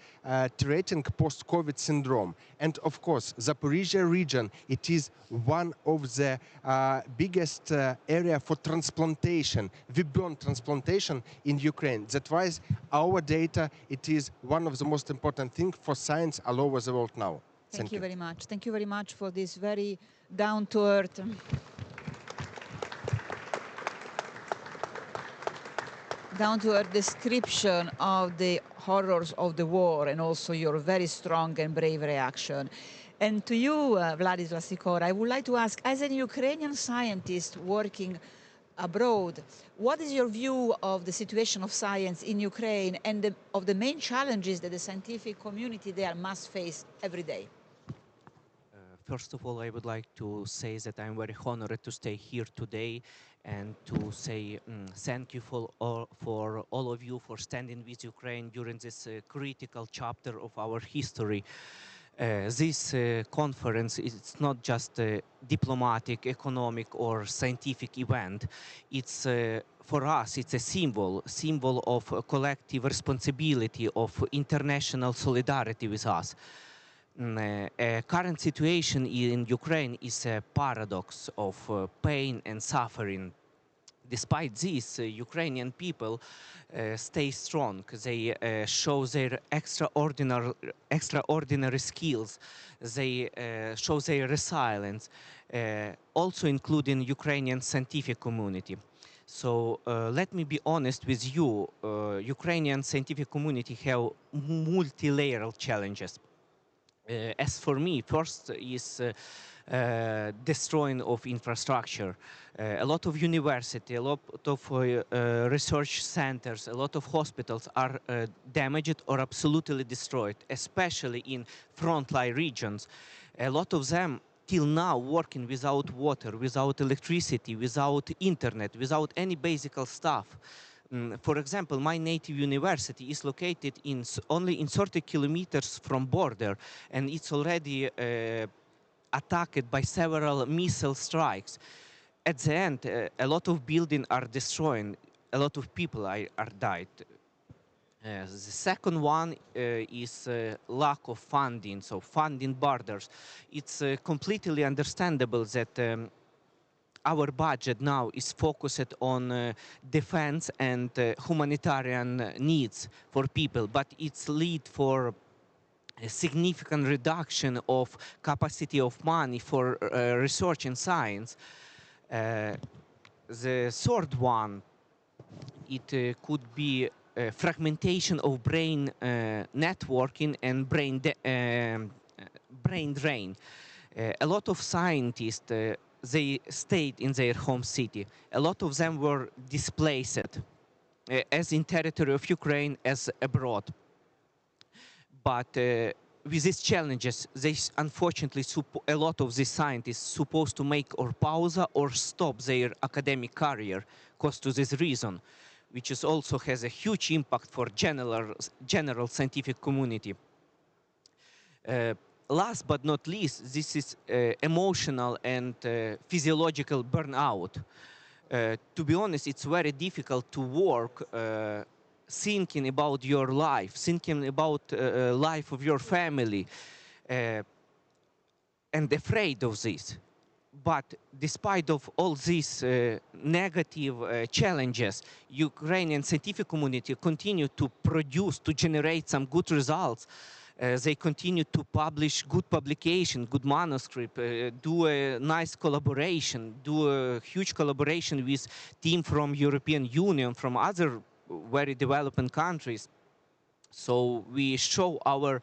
treating post-COVID syndrome. And of course, Zaporizhia region, it is one of the biggest area for transplantation, VBON transplantation in Ukraine. That's why our data, it is one of the most important things for science all over the world now. Thank you very much. Thank you very much for this very down-to-earth description of the horrors of the war and also your very strong and brave reaction. And to you, Vladislav Sikora, I would like to ask, as a Ukrainian scientist working abroad, what is your view of the situation of science in Ukraine and of the main challenges that the scientific community there must face every day? First of all, I would like to say that I'm very honored to stay here today and to say thank you for all of you for standing with Ukraine during this critical chapter of our history. This conference is not just a diplomatic, economic or scientific event. It's for us, it's a symbol of a collective responsibility, of international solidarity with us. Current situation in Ukraine is a paradox of pain and suffering. Despite this, Ukrainian people stay strong. They show their extraordinary skills. They show their resilience, also including Ukrainian scientific community. So let me be honest with you, Ukrainian scientific community have multi-layered challenges. As for me, first is destroying of infrastructure. A lot of university, a lot of research centers, a lot of hospitals are damaged or absolutely destroyed, especially in frontline regions. A lot of them till now working without water, without electricity, without internet, without any basic stuff. For example, my native university is located only in 30 kilometers from border, and it's already attacked by several missile strikes. At the end, a lot of buildings are destroyed, a lot of people are died. The second one is lack of funding, so funding borders. It's completely understandable that our budget now is focused on defense and humanitarian needs for people, but it's lead for a significant reduction of capacity of money for research and science. The third one, it could be fragmentation of brain networking and brain drain. A lot of scientists they stayed in their home city. A lot of them were displaced, as in territory of Ukraine as abroad. But with these challenges, they unfortunately, a lot of these scientists supposed to make or pause or stop their academic career, because to this reason, which is also has a huge impact for general scientific community. Last but not least, this is emotional and physiological burnout. To be honest, it's very difficult to work thinking about your life, thinking about life of your family. and afraid of this. But despite of all these negative challenges, Ukrainian scientific community continue to produce, to generate some good results. They continue to publish good publication, good manuscript, do a nice collaboration, do a huge collaboration with team from European Union, from other very developing countries. So we show our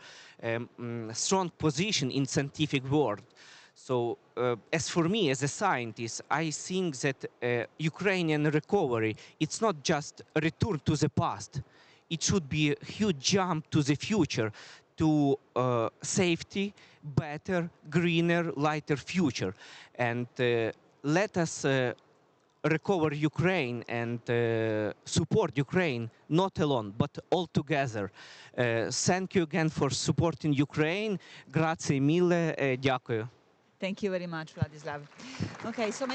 strong position in scientific world. So as for me, as a scientist, I think that Ukrainian recovery, it's not just a return to the past. It should be a huge jump to the future, to safety, better, greener, lighter future. And let us recover Ukraine and support Ukraine, not alone, but all together. Thank you again for supporting Ukraine. Grazie mille, дякую. Thank you very much, Vladislav. Okay, so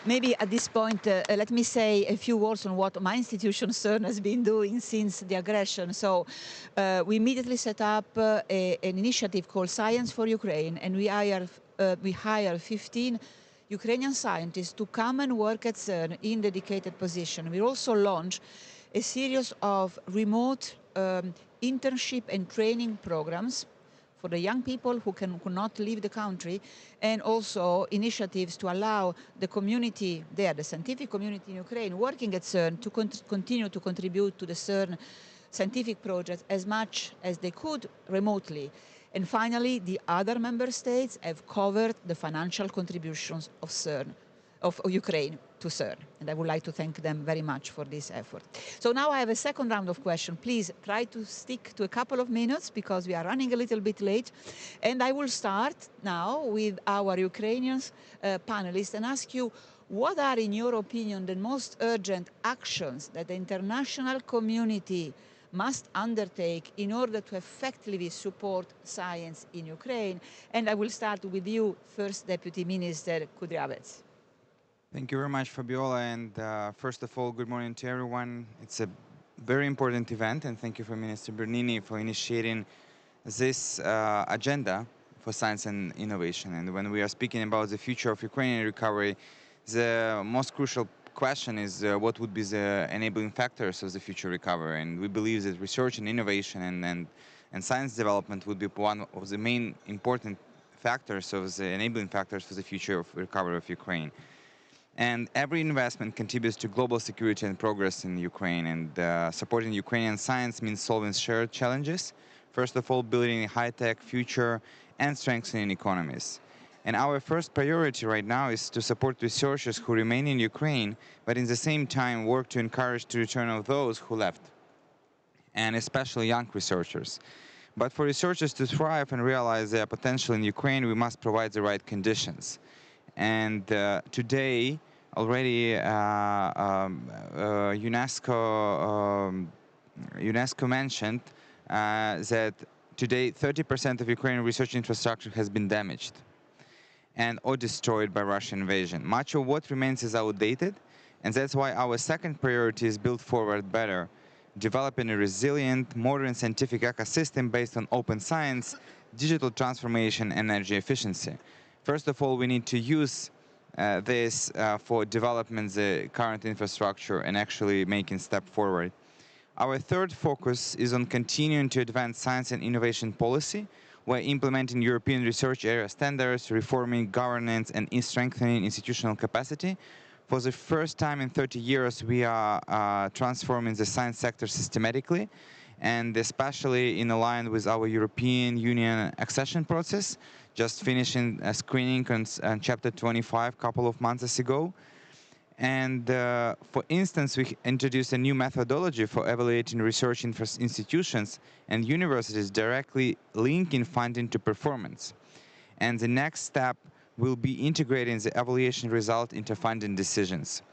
maybe at this point, let me say a few words on what my institution, CERN, has been doing since the aggression. So we immediately set up an initiative called Science for Ukraine, and we hire 15 Ukrainian scientists to come and work at CERN in dedicated position. We also launched a series of remote internship and training programs for the young people who could not leave the country, and also initiatives to allow the community there, the scientific community in Ukraine, working at CERN to continue to contribute to the CERN scientific project as much as they could remotely. And finally, the other member states have covered the financial contributions of CERN, of Ukraine to CERN. And I would like to thank them very much for this effort. So now I have a second round of questions. Please try to stick to a couple of minutes because we are running a little bit late. And I will start now with our Ukrainian panelists and ask you, what are, in your opinion, the most urgent actions that the international community must undertake in order to effectively support science in Ukraine? And I will start with you, First Deputy Minister Kudryavets. Thank you very much, Fabiola. And first of all, good morning to everyone. It's a very important event, and thank you for Minister Bernini for initiating this agenda for science and innovation. And when we are speaking about the future of Ukrainian recovery, the most crucial question is what would be the enabling factors of the future recovery. And we believe that research and innovation and science development would be one of the main important factors of the enabling factors for the future of recovery of Ukraine. And every investment contributes to global security and progress in Ukraine. And supporting Ukrainian science means solving shared challenges. First of all, building a high-tech future and strengthening economies. And our first priority right now is to support researchers who remain in Ukraine, but in the same time work to encourage the return of those who left, and especially young researchers. But for researchers to thrive and realize their potential in Ukraine, we must provide the right conditions. And today, already UNESCO mentioned that today 30% of Ukrainian research infrastructure has been damaged and or destroyed by Russian invasion. Much of what remains is outdated, and that's why our second priority is build forward better, developing a resilient, modern scientific ecosystem based on open science, digital transformation, and energy efficiency. First of all, we need to use this for developing the current infrastructure and actually making step forward. Our third focus is on continuing to advance science and innovation policy, while implementing European research area standards, reforming governance, and strengthening institutional capacity. For the first time in 30 years, we are transforming the science sector systematically, and especially in line with our European Union accession process, just finishing a screening on Chapter 25 a couple of months ago. And for instance, we introduced a new methodology for evaluating research institutions and universities, directly linking funding to performance. And the next step will be integrating the evaluation result into funding decisions.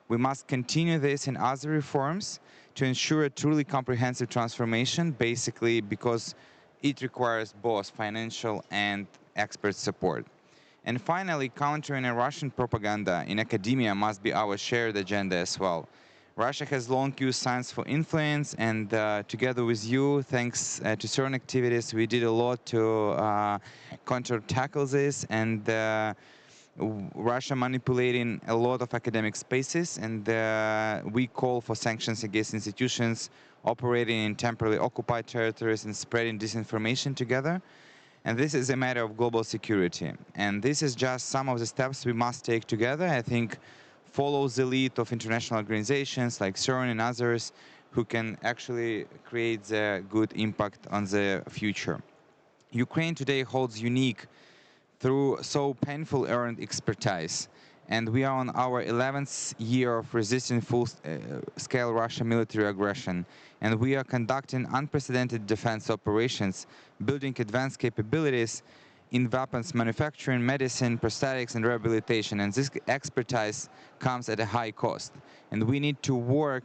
We must continue this in other reforms to ensure a truly comprehensive transformation, basically because it requires both financial and expert support. And finally, countering Russian propaganda in academia must be our shared agenda as well. Russia has long used science for influence, and together with you, thanks to certain activities, we did a lot to counter-tackle this, and Russia manipulating a lot of academic spaces, and we call for sanctions against institutions operating in temporarily occupied territories and spreading disinformation together. And this is a matter of global security. And this is just some of the steps we must take together. I think follows the lead of international organizations like CERN and others who can actually create a good impact on the future. Ukraine today holds unique through so painful earned expertise. And we are on our 11th year of resisting full-scale Russian military aggression. And we are conducting unprecedented defense operations, building advanced capabilities in weapons manufacturing, medicine, prosthetics, and rehabilitation. And this expertise comes at a high cost. And we need to work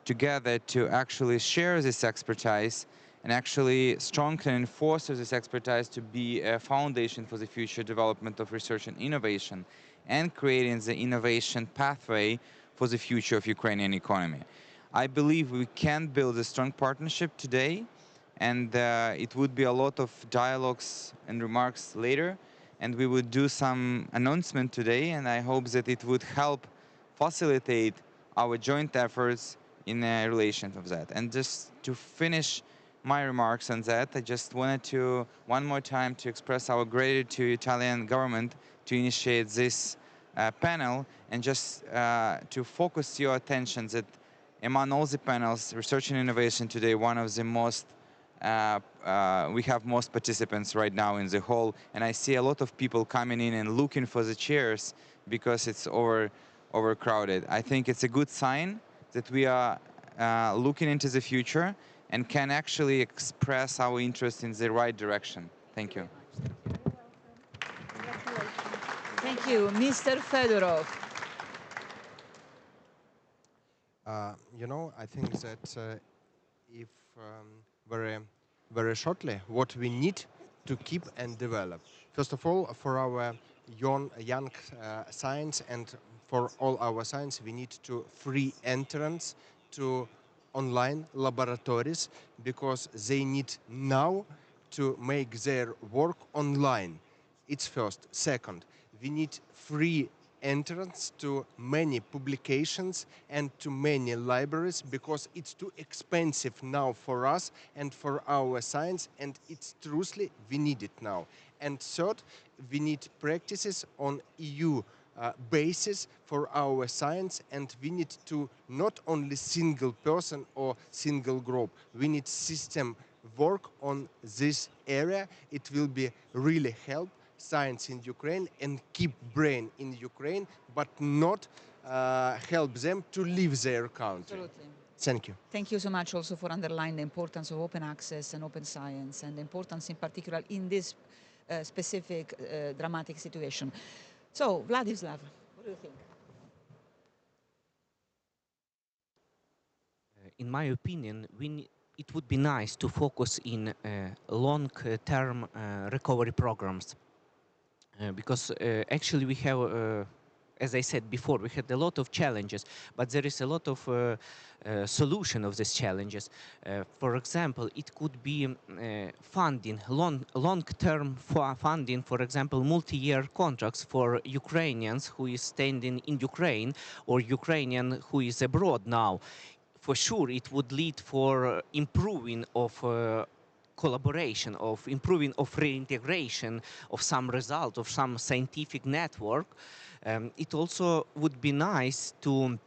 together to actually share this expertise and actually strengthen and foster this expertise to be a foundation for the future development of research and innovation, and creating the innovation pathway for the future of Ukrainian economy. I believe we can build a strong partnership today, and it would be a lot of dialogues and remarks later, and we would do some announcement today, and I hope that it would help facilitate our joint efforts in relation to that. And just to finish my remarks on that, I just wanted to, one more time, to express our gratitude to Italian government to initiate this panel, and just to focus your attention that among all the panels, research and innovation today, one of the most, we have most participants right now in the hall, and I see a lot of people coming in and looking for the chairs because it's overcrowded. I think it's a good sign that we are looking into the future and can actually express our interest in the right direction. Thank you. Thank you. Mr. Fedorov. You know, I think that if very shortly, what we need to keep and develop, first of all, for our young science and for all our science, we need to free entrance to online laboratories, because they need now to make their work online. It's first. Second, we need free entrance to many publications and to many libraries, because it's too expensive now for us and for our science, and it's truthfully we need it now. And third, we need practices on EU basis for our science, and we need to not only single person or single group, we need system work on this area. It will be really help science in Ukraine and keep brain in Ukraine, but not help them to leave their country. Absolutely. Thank you. Thank you so much also for underlining the importance of open access and open science, and the importance in particular in this specific dramatic situation. So, Vladislav, what do you think? In my opinion, it would be nice to focus in long-term recovery programs, because actually we have, as I said before, we had a lot of challenges, but there is a lot of solution of these challenges. For example, it could be funding, long-term funding, for example, multi-year contracts for Ukrainians who is standing in Ukraine or Ukrainian who is abroad now. For sure, it would lead for improving of collaboration, of improving of reintegration of some result, of some scientific network. It also would be nice to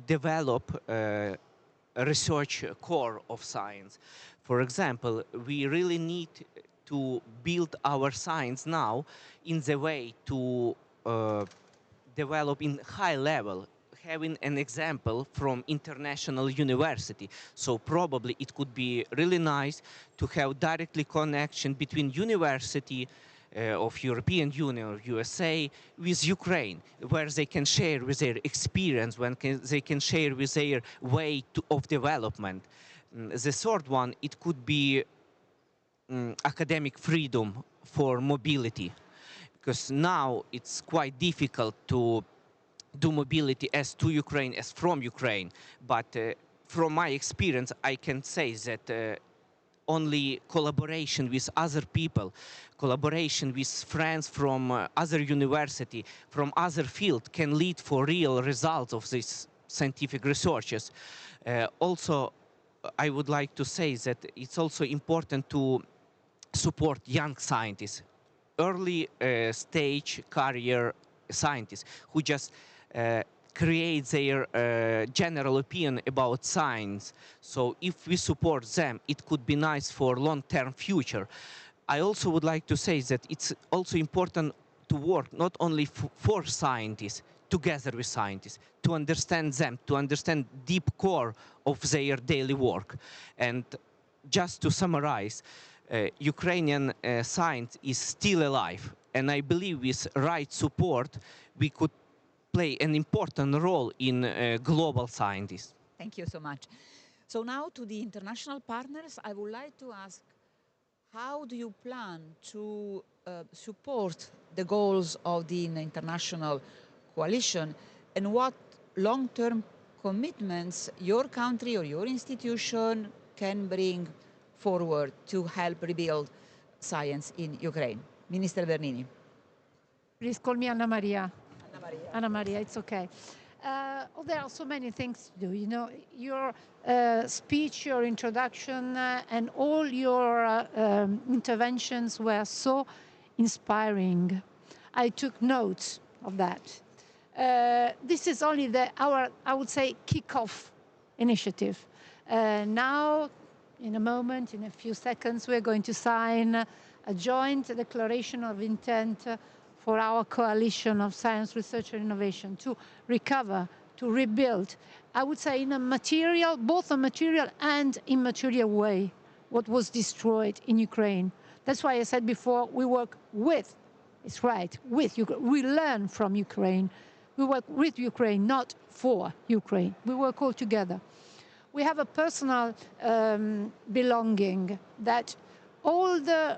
develop a research core of science. For example, we really need to build our science now in the way to develop in high level, having an example from international university. So probably it could be really nice to have directly connection between university of European Union or USA with Ukraine, where they can share with their experience, when they can share with their way of development. The third one, it could be academic freedom for mobility, because now it's quite difficult to do mobility as to Ukraine as from Ukraine. But from my experience, I can say that only collaboration with other people, collaboration with friends from other university, from other field can lead for real results of these scientific researches. Also, I would like to say that it's also important to support young scientists, early stage career scientists who just create their general opinion about science. So if we support them, it could be nice for long-term future. I also would like to say that it's also important to work not only for scientists, together with scientists, to understand them, to understand deep core of their daily work. And just to summarize, Ukrainian science is still alive, and I believe with right support we could play an important role in global scientists. Thank you so much. So now to the international partners, I would like to ask, how do you plan to support the goals of the international coalition, and what long-term commitments your country or your institution can bring forward to help rebuild science in Ukraine? Minister Bernini. Please call me Anna Maria. Anna Maria, it's okay. There are so many things to do. You know, your speech, your introduction, and all your interventions were so inspiring. I took notes of that. This is only our, I would say, kick-off initiative. Now, in a moment, in a few seconds, we're going to sign a joint declaration of intent for our coalition of science, research, and innovation to recover, to rebuild, I would say in a material, both a material and immaterial way, what was destroyed in Ukraine. That's why I said before, we work with, it's right, with Ukraine. We learn from Ukraine. We work with Ukraine, not for Ukraine. We work all together. We have a personal belonging that all the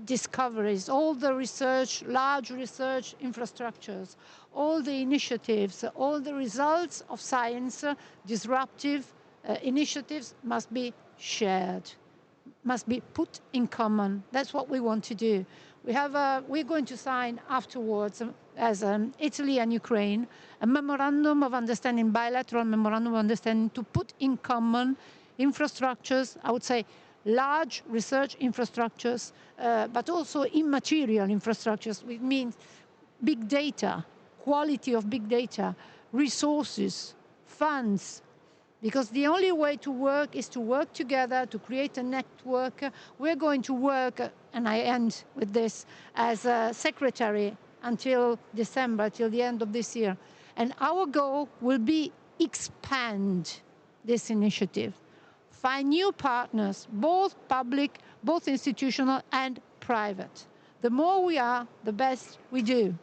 discoveries, all the research, large research infrastructures, all the initiatives, all the results of science, disruptive initiatives must be shared, must be put in common. That's what we want to do. We're going to sign afterwards, as Italy and Ukraine, a memorandum of understanding, bilateral memorandum of understanding to put in common infrastructures, I would say large research infrastructures, but also immaterial infrastructures, which means big data, quality of big data, resources, funds, because the only way to work is to work together, to create a network. We're going to work, and I end with this, as a secretary until December, till the end of this year. And our goal will be expand this initiative. Find new partners, both public, both institutional and private. The more we are, the best we do.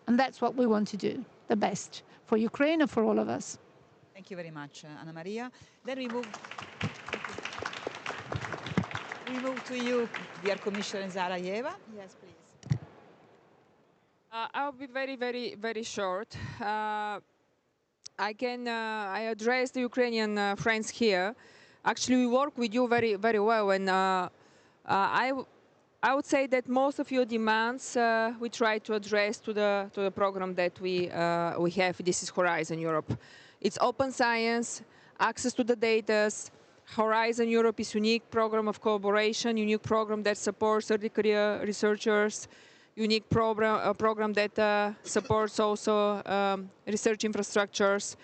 And that's what we want to do, the best for Ukraine and for all of us. Thank you very much, Anna Maria. Then we move to you, dear Commissioner Zarajeva. Yes, please. I'll be very short. I address the Ukrainian friends here. Actually, we work with you very well, and I would say that most of your demands we try to address to the program that we have. This is Horizon Europe. It's open science, access to the data. Horizon Europe is a unique program of collaboration, unique program that supports early career researchers, unique program that supports also research infrastructures.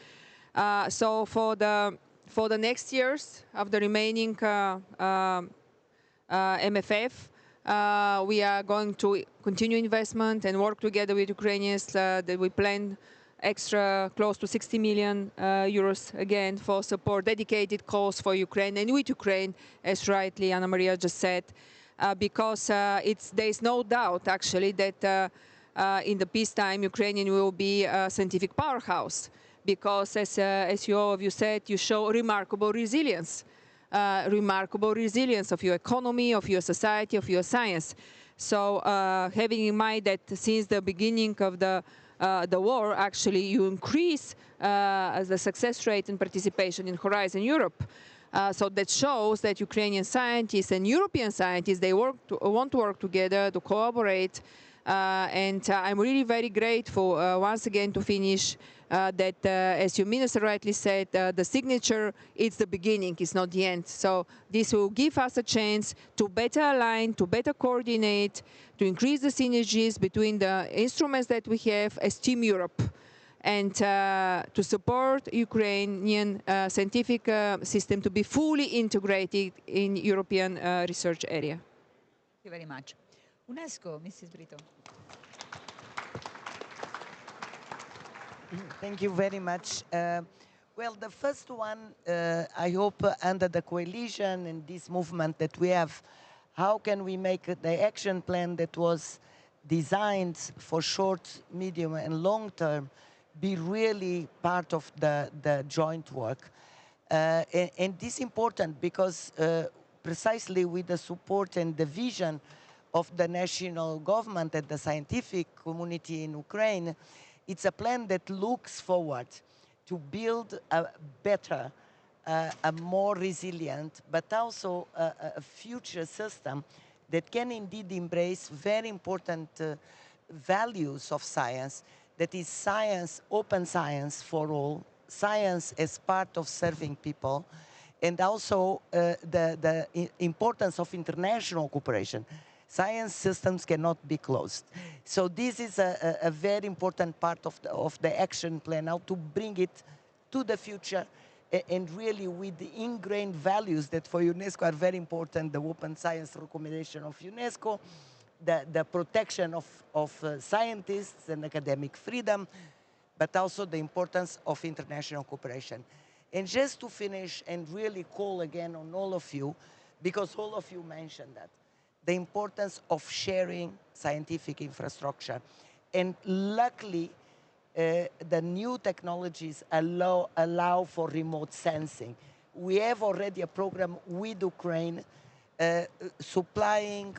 So for the next years of the remaining MFF, we are going to continue investment and work together with Ukrainians that we plan extra close to 60 million euros again for support, dedicated calls for Ukraine and with Ukraine, as rightly Anna Maria just said, because there is no doubt actually that in the peacetime Ukrainian will be a scientific powerhouse, because as all of you said, you show remarkable resilience of your economy, of your society, of your science. So having in mind that since the beginning of the the war, actually, you increase the success rate and participation in Horizon Europe. So that shows that Ukrainian scientists and European scientists, they want to work together, to cooperate. And I'm really very grateful once again to finish that, as your minister rightly said, the signature is the beginning, it's not the end. So this will give us a chance to better align, to better coordinate, to increase the synergies between the instruments that we have as Team Europe, and to support Ukrainian scientific system to be fully integrated in European research area. Thank you very much. UNESCO, Mrs. Brito. Thank you very much. Well, the first one, I hope under the coalition and this movement that we have, how can we make the action plan that was designed for short, medium, and long term be really part of the joint work? And this is important because precisely with the support and the vision of the national government and the scientific community in Ukraine, it's a plan that looks forward to build a better, a more resilient, but also a future system that can indeed embrace very important values of science, that is science, open science for all, science as part of serving people, and also the importance of international cooperation. Science systems cannot be closed. So this is a very important part of the action plan, how to bring it to the future, and really with the ingrained values that for UNESCO are very important, the open science recommendation of UNESCO, the protection of scientists and academic freedom, but also the importance of international cooperation. And just to finish and really call again on all of you, because all of you mentioned that, the importance of sharing scientific infrastructure. And luckily, the new technologies allow for remote sensing. We have already a program with Ukraine supplying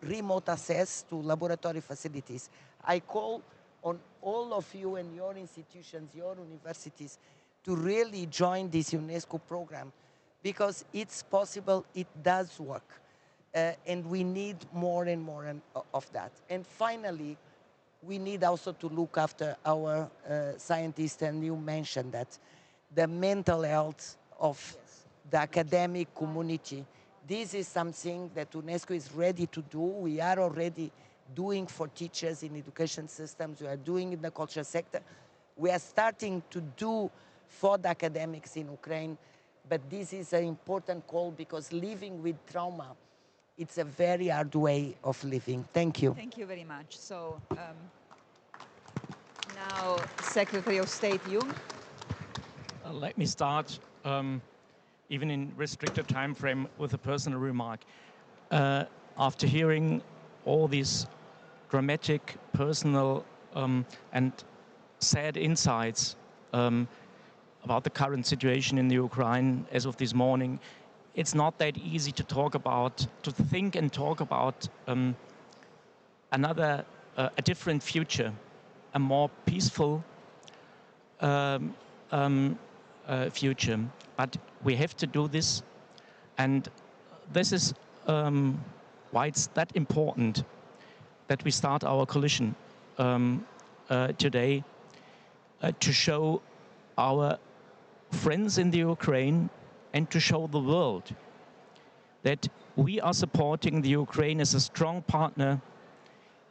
remote access to laboratory facilities. I call on all of you and your institutions, your universities, to really join this UNESCO program, because it's possible, it does work. And we need more and more of that. And finally, we need also to look after our scientists, and you mentioned that, the mental health of the academic community. This is something that UNESCO is ready to do. We are already doing for teachers in education systems. We are doing in the culture sector. We are starting to do for the academics in Ukraine. But this is an important call, because living with trauma, it's a very hard way of living. Thank you. Thank you very much. So now, Secretary of State Jung. Let me start, even in restricted time frame, with a personal remark. After hearing all these dramatic, personal, and sad insights about the current situation in the Ukraine as of this morning, it's not that easy to talk about, to think and talk about a different future, a more peaceful future. But we have to do this, and this is why it's that important that we start our coalition today to show our friends in the Ukraine and to show the world that we are supporting the Ukraine as a strong partner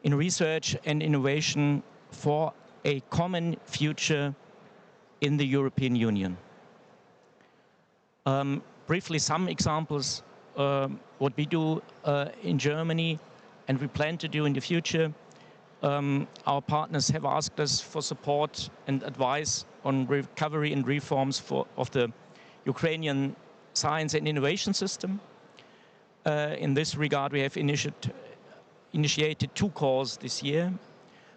in research and innovation for a common future in the European Union. Briefly, some examples, what we do in Germany and we plan to do in the future. Our partners have asked us for support and advice on recovery and reforms of the Ukrainian science and innovation system. In this regard, we have initiated 2 calls this year.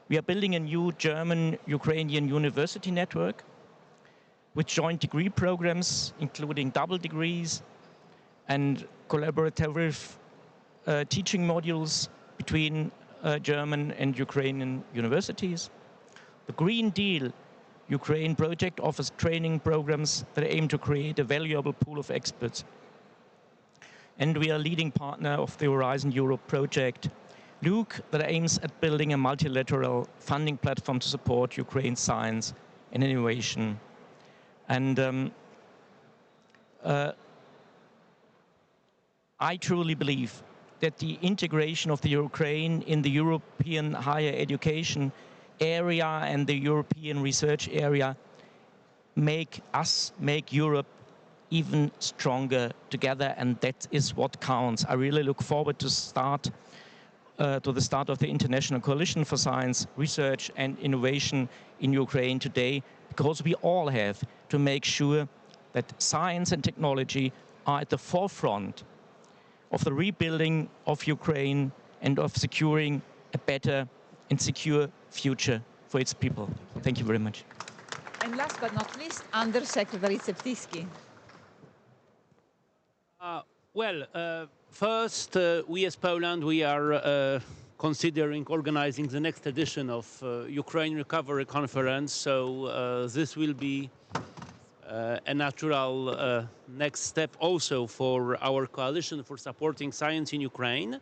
We are building a new German-Ukrainian university network with joint degree programs, including double degrees and collaborative teaching modules between German and Ukrainian universities. The Green Deal Ukraine project offers training programs that aim to create a valuable pool of experts. And we are a leading partner of the Horizon Europe project, LUC, that aims at building a multilateral funding platform to support Ukraine's science and innovation. And I truly believe that the integration of the Ukraine in the European higher education area and the European research area make Europe even stronger together, and that is what counts. I really look forward to the start of the International Coalition for Science, Research and Innovation in Ukraine today, because we all have to make sure that science and technology are at the forefront of the rebuilding of Ukraine and of securing a better and secure future for its people. Thank you very much. And last but not least, Under Secretary Zeptiski. First, we as Poland, we are considering organizing the next edition of Ukraine Recovery Conference. So this will be a natural next step also for our coalition for supporting science in Ukraine.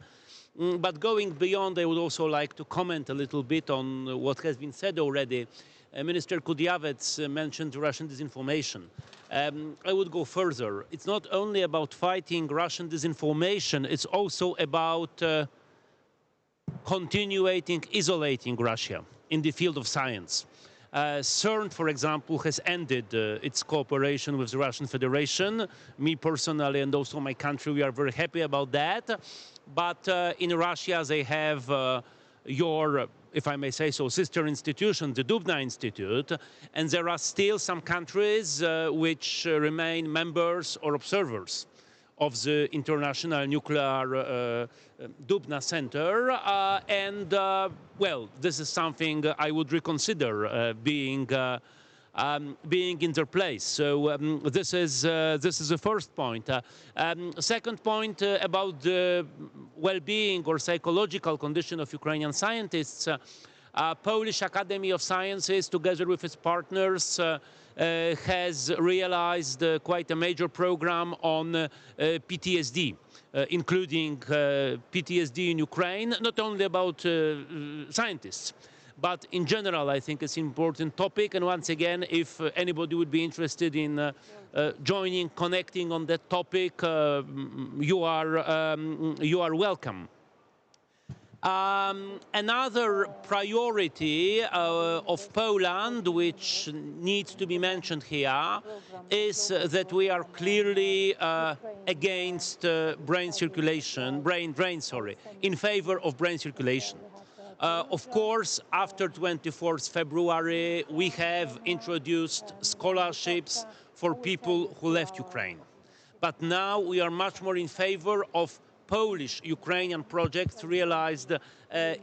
But going beyond, I would also like to comment a little bit on what has been said already. Minister Kudiavets mentioned Russian disinformation. I would go further. It's not only about fighting Russian disinformation, it's also about continuing isolating Russia in the field of science. CERN, for example, has ended its cooperation with the Russian Federation. Me personally and also my country, we are very happy about that. But in Russia, they have your, if I may say so, sister institution, the Dubna Institute, and there are still some countries which remain members or observers of the International Nuclear Dubna Center, well, this is something I would reconsider being in their place. So this is the first point. Second point about the well-being or psychological condition of Ukrainian scientists. Polish Academy of Sciences, together with its partners, has realized quite a major program on PTSD, including PTSD in Ukraine, not only about scientists, but in general, I think it's an important topic. And once again, if anybody would be interested in joining, connecting on that topic, you are welcome. Another priority of Poland, which needs to be mentioned here, is that we are clearly against brain drain, in favor of brain circulation. Of course, after 24th February, we have introduced scholarships for people who left Ukraine. But now we are much more in favor of Polish-Ukrainian projects realized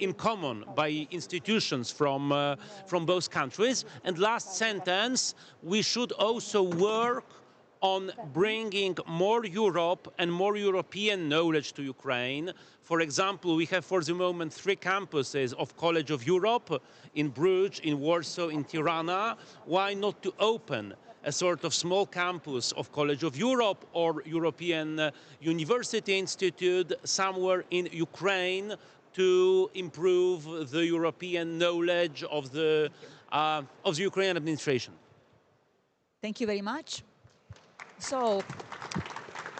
in common by institutions from both countries. And last sentence, we should also work on bringing more Europe and more European knowledge to Ukraine. For example, we have for the moment 3 campuses of College of Europe in Bruges, in Warsaw, in Tirana. Why not to open a sort of small campus of College of Europe or European University Institute somewhere in Ukraine to improve the European knowledge of the Ukrainian administration? Thank you very much. So,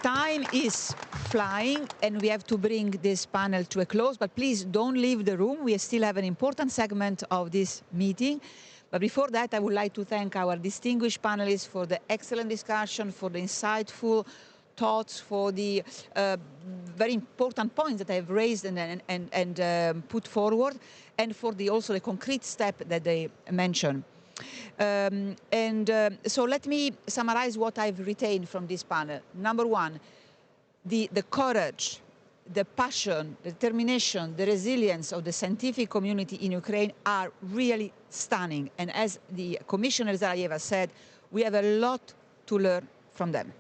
time is flying and we have to bring this panel to a close, but please don't leave the room. We still have an important segment of this meeting. But before that, I would like to thank our distinguished panelists for the excellent discussion, for the insightful thoughts, for the very important points that I've raised and put forward, and for also the concrete step that they mentioned. So let me summarize what I've retained from this panel. Number one, the courage, the passion, the determination, the resilience of the scientific community in Ukraine are really stunning. And as the Commissioner Zaraeva said, we have a lot to learn from them.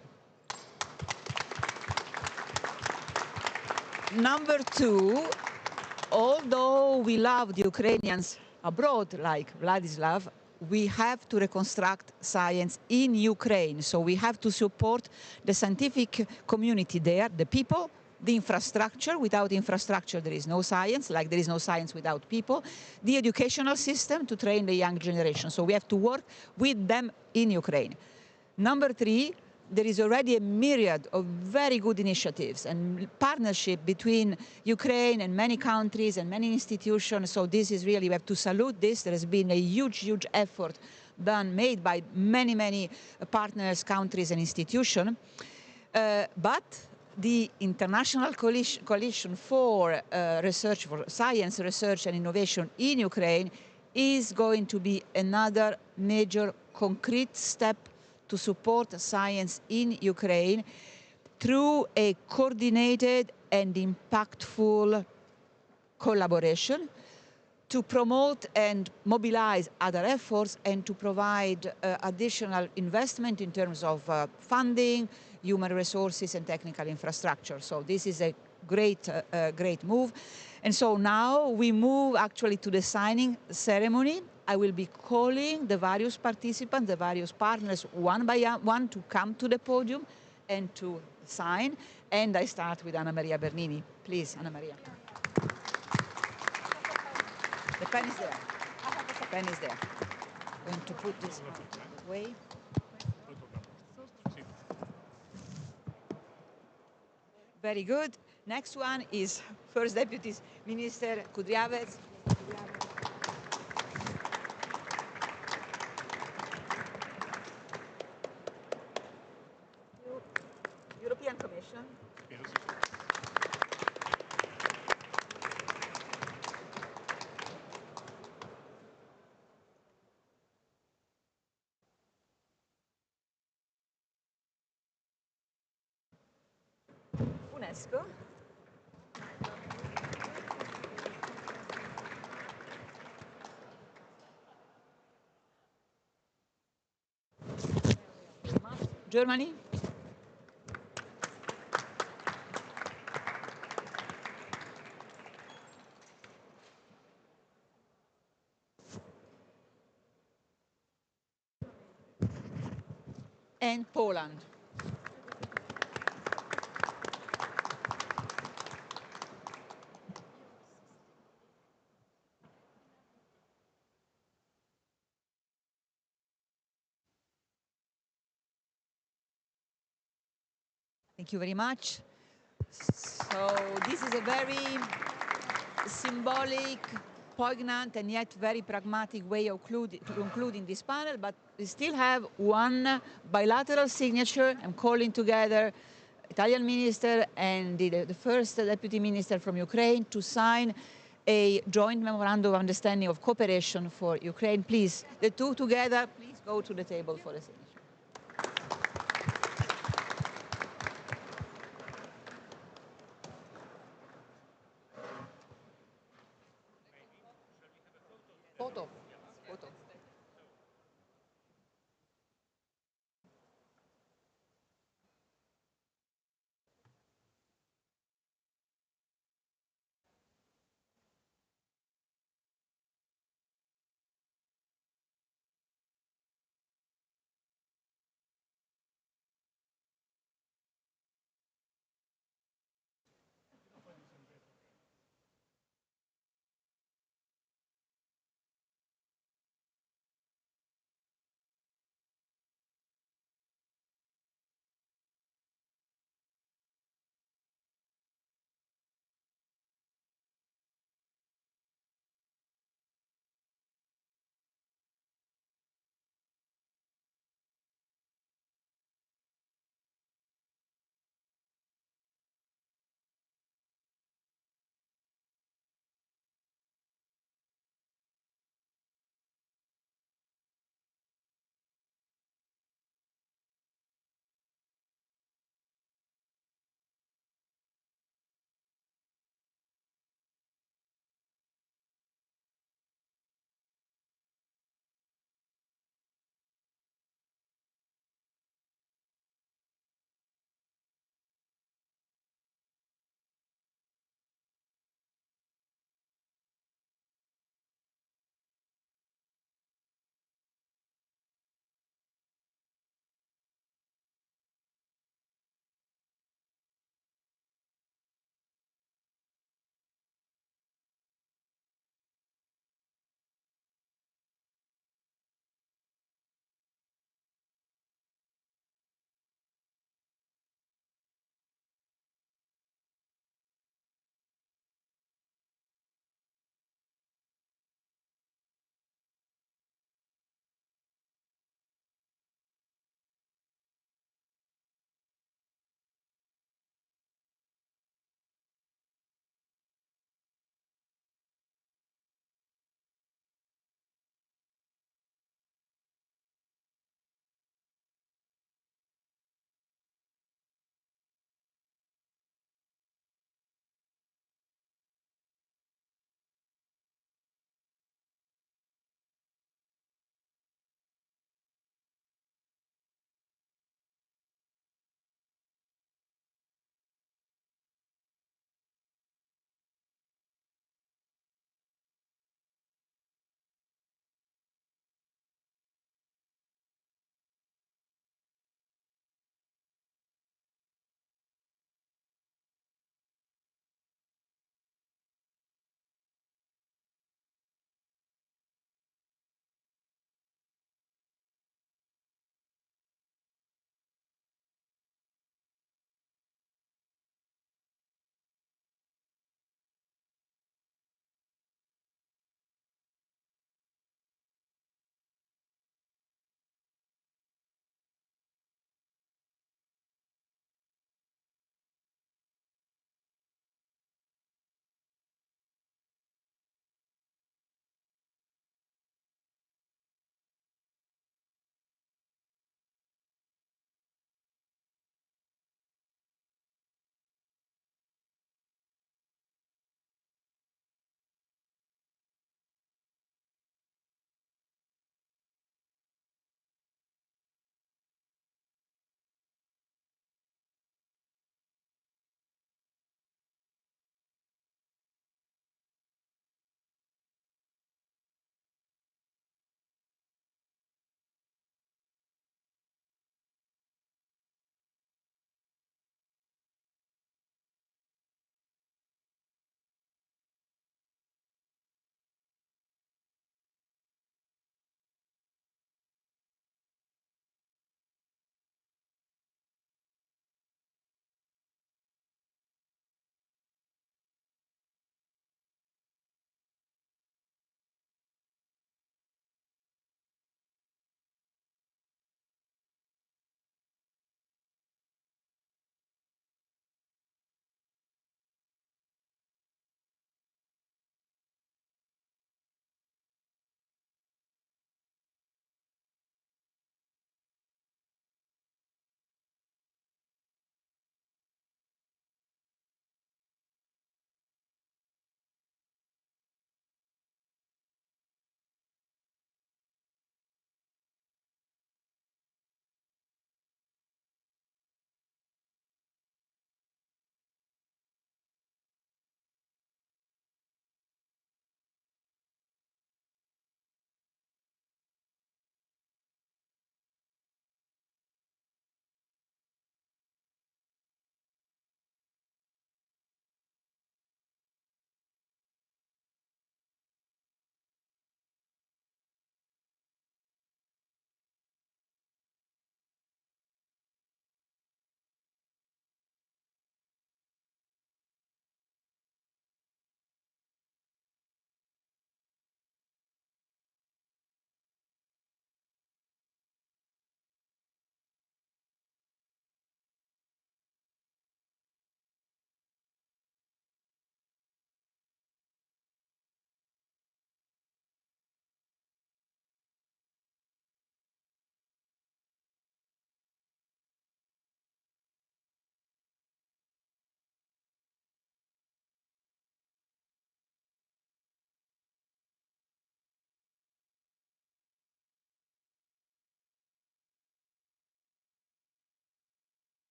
Number two, although we love the Ukrainians abroad, like Vladislav, we have to reconstruct science in Ukraine. So we have to support the scientific community there, the people, the infrastructure. Without infrastructure, there is no science, like there is no science without people. The educational system to train the young generation. So we have to work with them in Ukraine. Number three, there is already a myriad of very good initiatives and partnership between Ukraine and many countries and many institutions. So this is really, we have to salute this. There has been a huge, huge effort made by many, many partners, countries, and institutions. But the International Coalition for Research, for Science, Research and Innovation in Ukraine is going to be another major concrete step to support science in Ukraine through a coordinated and impactful collaboration to promote and mobilize other efforts and to provide additional investment in terms of funding, human resources, and technical infrastructure. So this is a great, great move. And so now we move actually to the signing ceremony. I will be calling the various participants, the various partners, one by one to come to the podium and to sign. And I start with Anna Maria Bernini. Please, Anna Maria. The pen is there. The pen is there. I'm going to put this out of the way. Very good. Next one is First Deputy Minister Kudryavets. European Commission. UNESCO. Germany. And Poland. Thank you very much. So this is a very symbolic, poignant, and yet very pragmatic way of concluding this panel, but we still have one bilateral signature. I'm calling together Italian minister and the first deputy minister from Ukraine to sign a joint memorandum of understanding of cooperation for Ukraine. Please, the two together, please go to the table for a signature. Photo.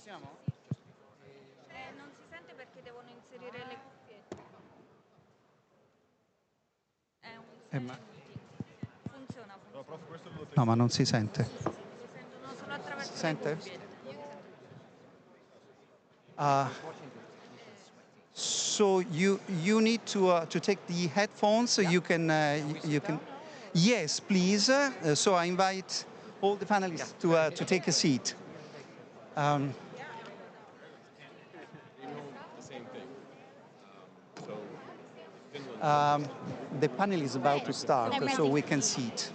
Non si sente perché devono inserire le cuffiette. È un funziona. No, ma non si sente. Si sentono solo attraverso Si sente? le cuffiette. So you need to take the headphones so you can yes, please. So I invite all the panelists to take a seat. The panel is about to start, so we can sit.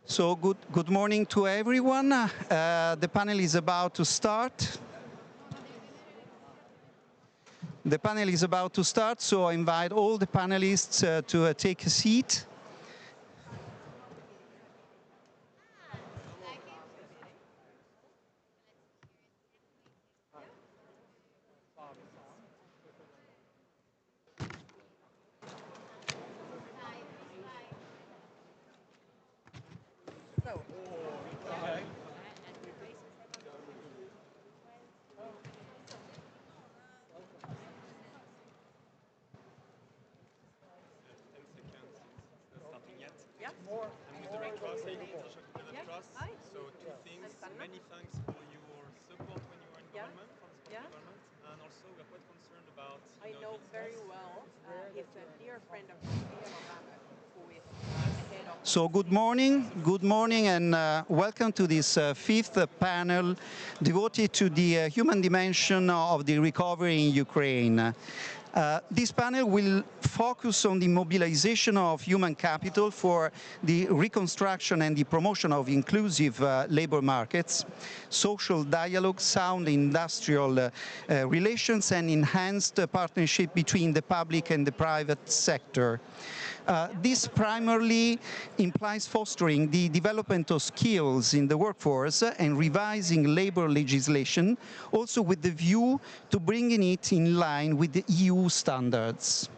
So good morning to everyone. The panel is about to start. The panel is about to start, so I invite all the panelists to take a seat. So two things, many thanks for your support when you were in government, from the government, and also we're quite concerned about... I know very well, he's a dear friend of who is the head of... So good morning and welcome to this fifth panel devoted to the human dimension of the recovery in Ukraine. This panel will focus on the mobilization of human capital for the reconstruction and the promotion of inclusive labor markets, social dialogue, sound industrial relations, and enhanced partnership between the public and the private sector. This primarily implies fostering the development of skills in the workforce and revising labor legislation, also with the view to bringing it in line with the EU standards.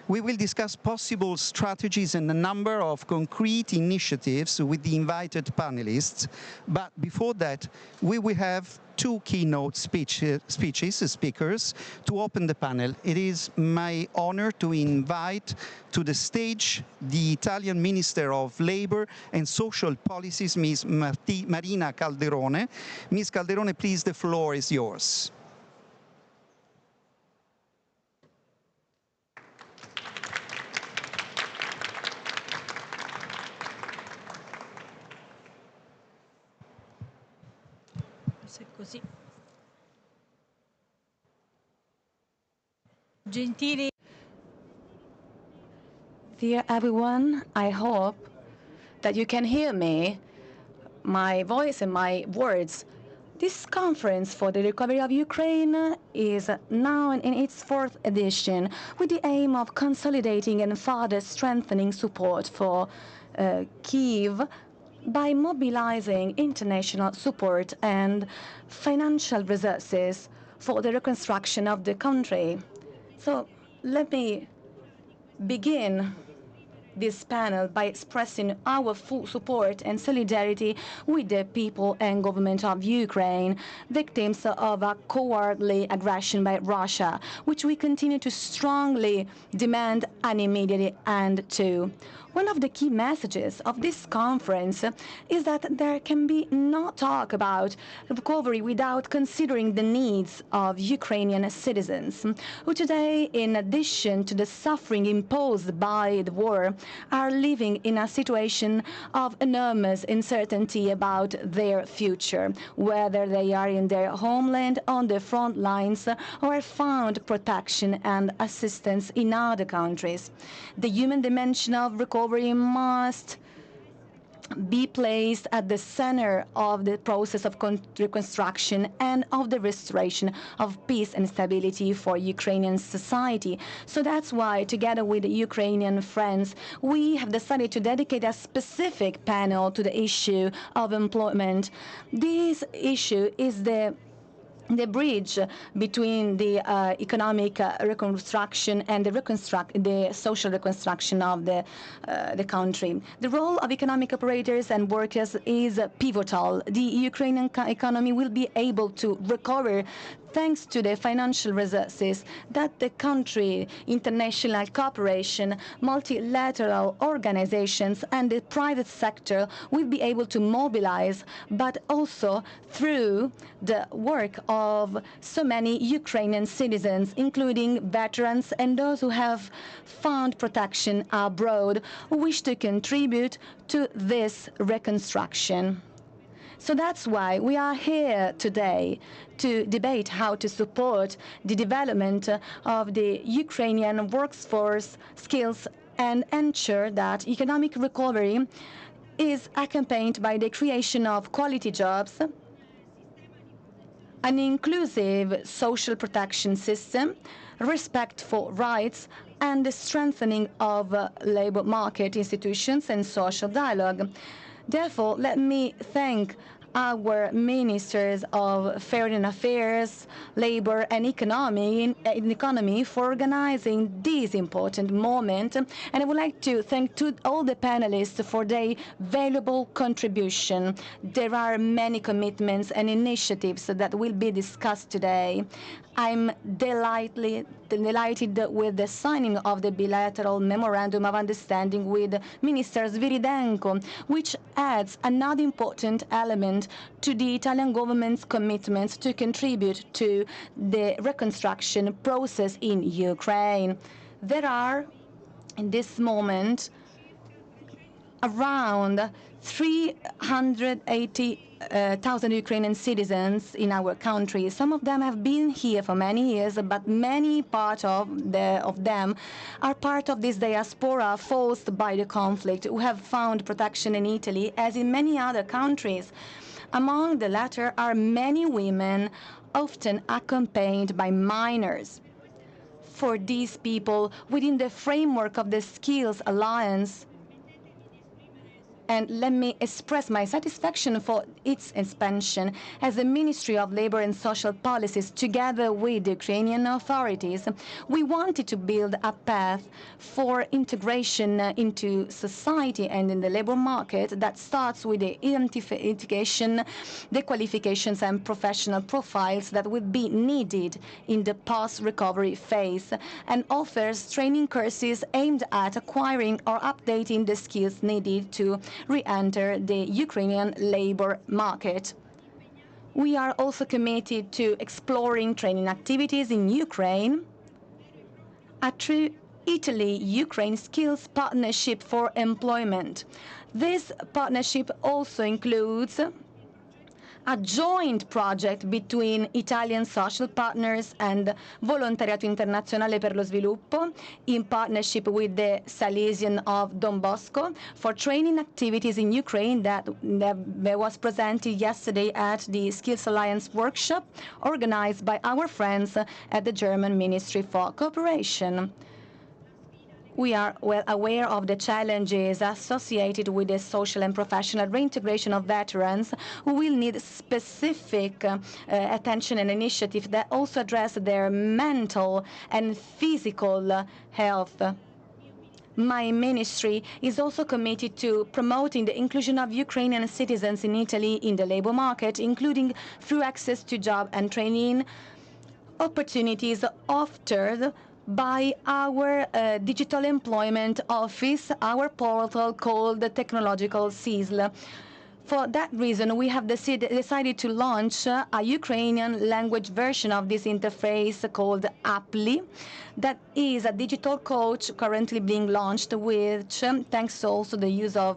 We will discuss possible strategies and a number of concrete initiatives with the invited panelists, but before that, we will have two keynote speakers to open the panel. It is my honor to invite to the stage the Italian Minister of Labor and Social Policies, Ms. Marina Calderone. Ms. Calderone, please, the floor is yours. Così. Gentili. Dear everyone, I hope that you can hear me, my voice and my words. This conference for the recovery of Ukraine is now in its fourth edition with the aim of consolidating and further strengthening support for Kyiv by mobilizing international support and financial resources for the reconstruction of the country. So let me begin this panel by expressing our full support and solidarity with the people and government of Ukraine, victims of a cowardly aggression by Russia, which we continue to strongly demand an immediate end to. One of the key messages of this conference is that there can be no talk about recovery without considering the needs of Ukrainian citizens, who today, in addition to the suffering imposed by the war, are living in a situation of enormous uncertainty about their future, whether they are in their homeland, on the front lines, or found protection and assistance in other countries. The human dimension of recovery must be placed at the center of the process of reconstruction and of the restoration of peace and stability for Ukrainian society. So that's why, together with Ukrainian friends, we have decided to dedicate a specific panel to the issue of employment. This issue is the bridge between the economic reconstruction and the social reconstruction of the country. The role of economic operators and workers is pivotal. The Ukrainian economy will be able to recover thanks to the financial resources that the country, international cooperation, multilateral organizations, and the private sector will be able to mobilize, but also through the work of so many Ukrainian citizens, including veterans and those who have found protection abroad, who wish to contribute to this reconstruction. So that's why we are here today to debate how to support the development of the Ukrainian workforce skills and ensure that economic recovery is accompanied by the creation of quality jobs, an inclusive social protection system, respect for rights, and the strengthening of labor market institutions and social dialogue. Therefore, let me thank our ministers of foreign affairs, labor, and economy for organizing this important moment. And I would like to thank all the panelists for their valuable contribution. There are many commitments and initiatives that will be discussed today. I'm delighted with the signing of the bilateral memorandum of understanding with Minister Sviridenko, which adds another important element to the Italian government's commitment to contribute to the reconstruction process in Ukraine. There are, in this moment, around 380,000 Ukrainian citizens in our country. Some of them have been here for many years, but many of them are part of this diaspora forced by the conflict, who have found protection in Italy, as in many other countries. Among the latter are many women, often accompanied by minors. For these people, within the framework of the Skills Alliance, and let me express my satisfaction for its expansion, as the Ministry of Labor and Social Policies, together with the Ukrainian authorities, we wanted to build a path for integration into society and in the labor market that starts with the identification, the qualifications and professional profiles that will be needed in the post-recovery phase, and offers training courses aimed at acquiring or updating the skills needed to re-enter the Ukrainian labor market. We are also committed to exploring training activities in Ukraine, a true Italy-Ukraine skills partnership for employment. This partnership also includes a joint project between Italian social partners and Volontariato Internazionale per lo Sviluppo, in partnership with the Salesian of Don Bosco, for training activities in Ukraine that was presented yesterday at the Skills Alliance workshop organized by our friends at the German Ministry for Cooperation. We are well aware of the challenges associated with the social and professional reintegration of veterans, who will need specific attention and initiative that also address their mental and physical health. My ministry is also committed to promoting the inclusion of Ukrainian citizens in Italy in the labor market, including through access to job and training opportunities offered by our digital employment office, our portal called the Technological CISL. For that reason, we have decided to launch a Ukrainian language version of this interface called Apply. That is a digital coach currently being launched, which, thanks also to the use of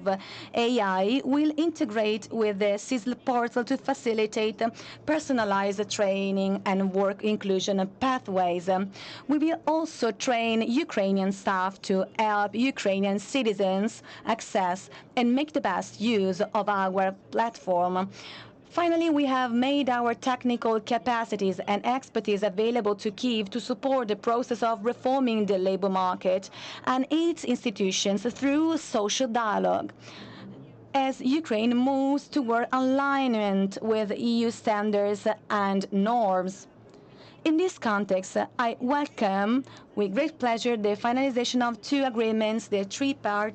AI, will integrate with the CISL portal to facilitate personalized training and work inclusion pathways. We will also train Ukrainian staff to help Ukrainian citizens access and make the best use of our platform. Finally, we have made our technical capacities and expertise available to Kyiv to support the process of reforming the labor market and its institutions through social dialogue. As Ukraine moves toward alignment with EU standards and norms. In this context, I welcome with great pleasure the finalization of two agreements, the tripartite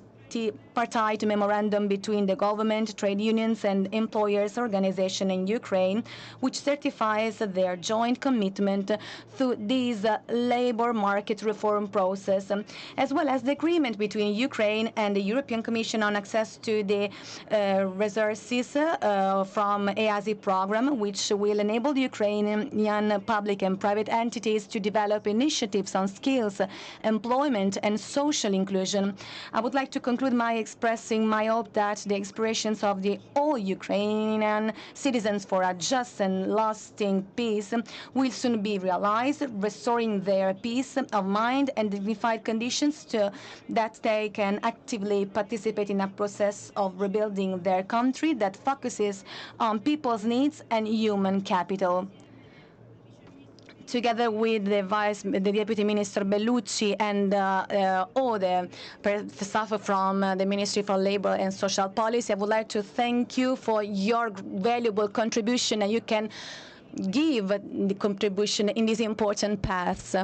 memorandum between the government, trade unions, and employers' organization in Ukraine, which certifies their joint commitment to this labor market reform process, as well as the agreement between Ukraine and the European Commission on access to the resources from EASI program, which will enable the Ukrainian public and private entities to develop initiatives on skills, employment, and social inclusion. I would like to conclude by expressing my hope that the aspirations of the all Ukrainian citizens for a just and lasting peace will soon be realized, restoring their peace of mind and dignified conditions that they can actively participate in a process of rebuilding their country that focuses on people's needs and human capital. Together with the Deputy Minister Bellucci and all the staff from the Ministry for Labour and Social Policy, I would like to thank you for your valuable contribution, and you can give the contribution in these important paths.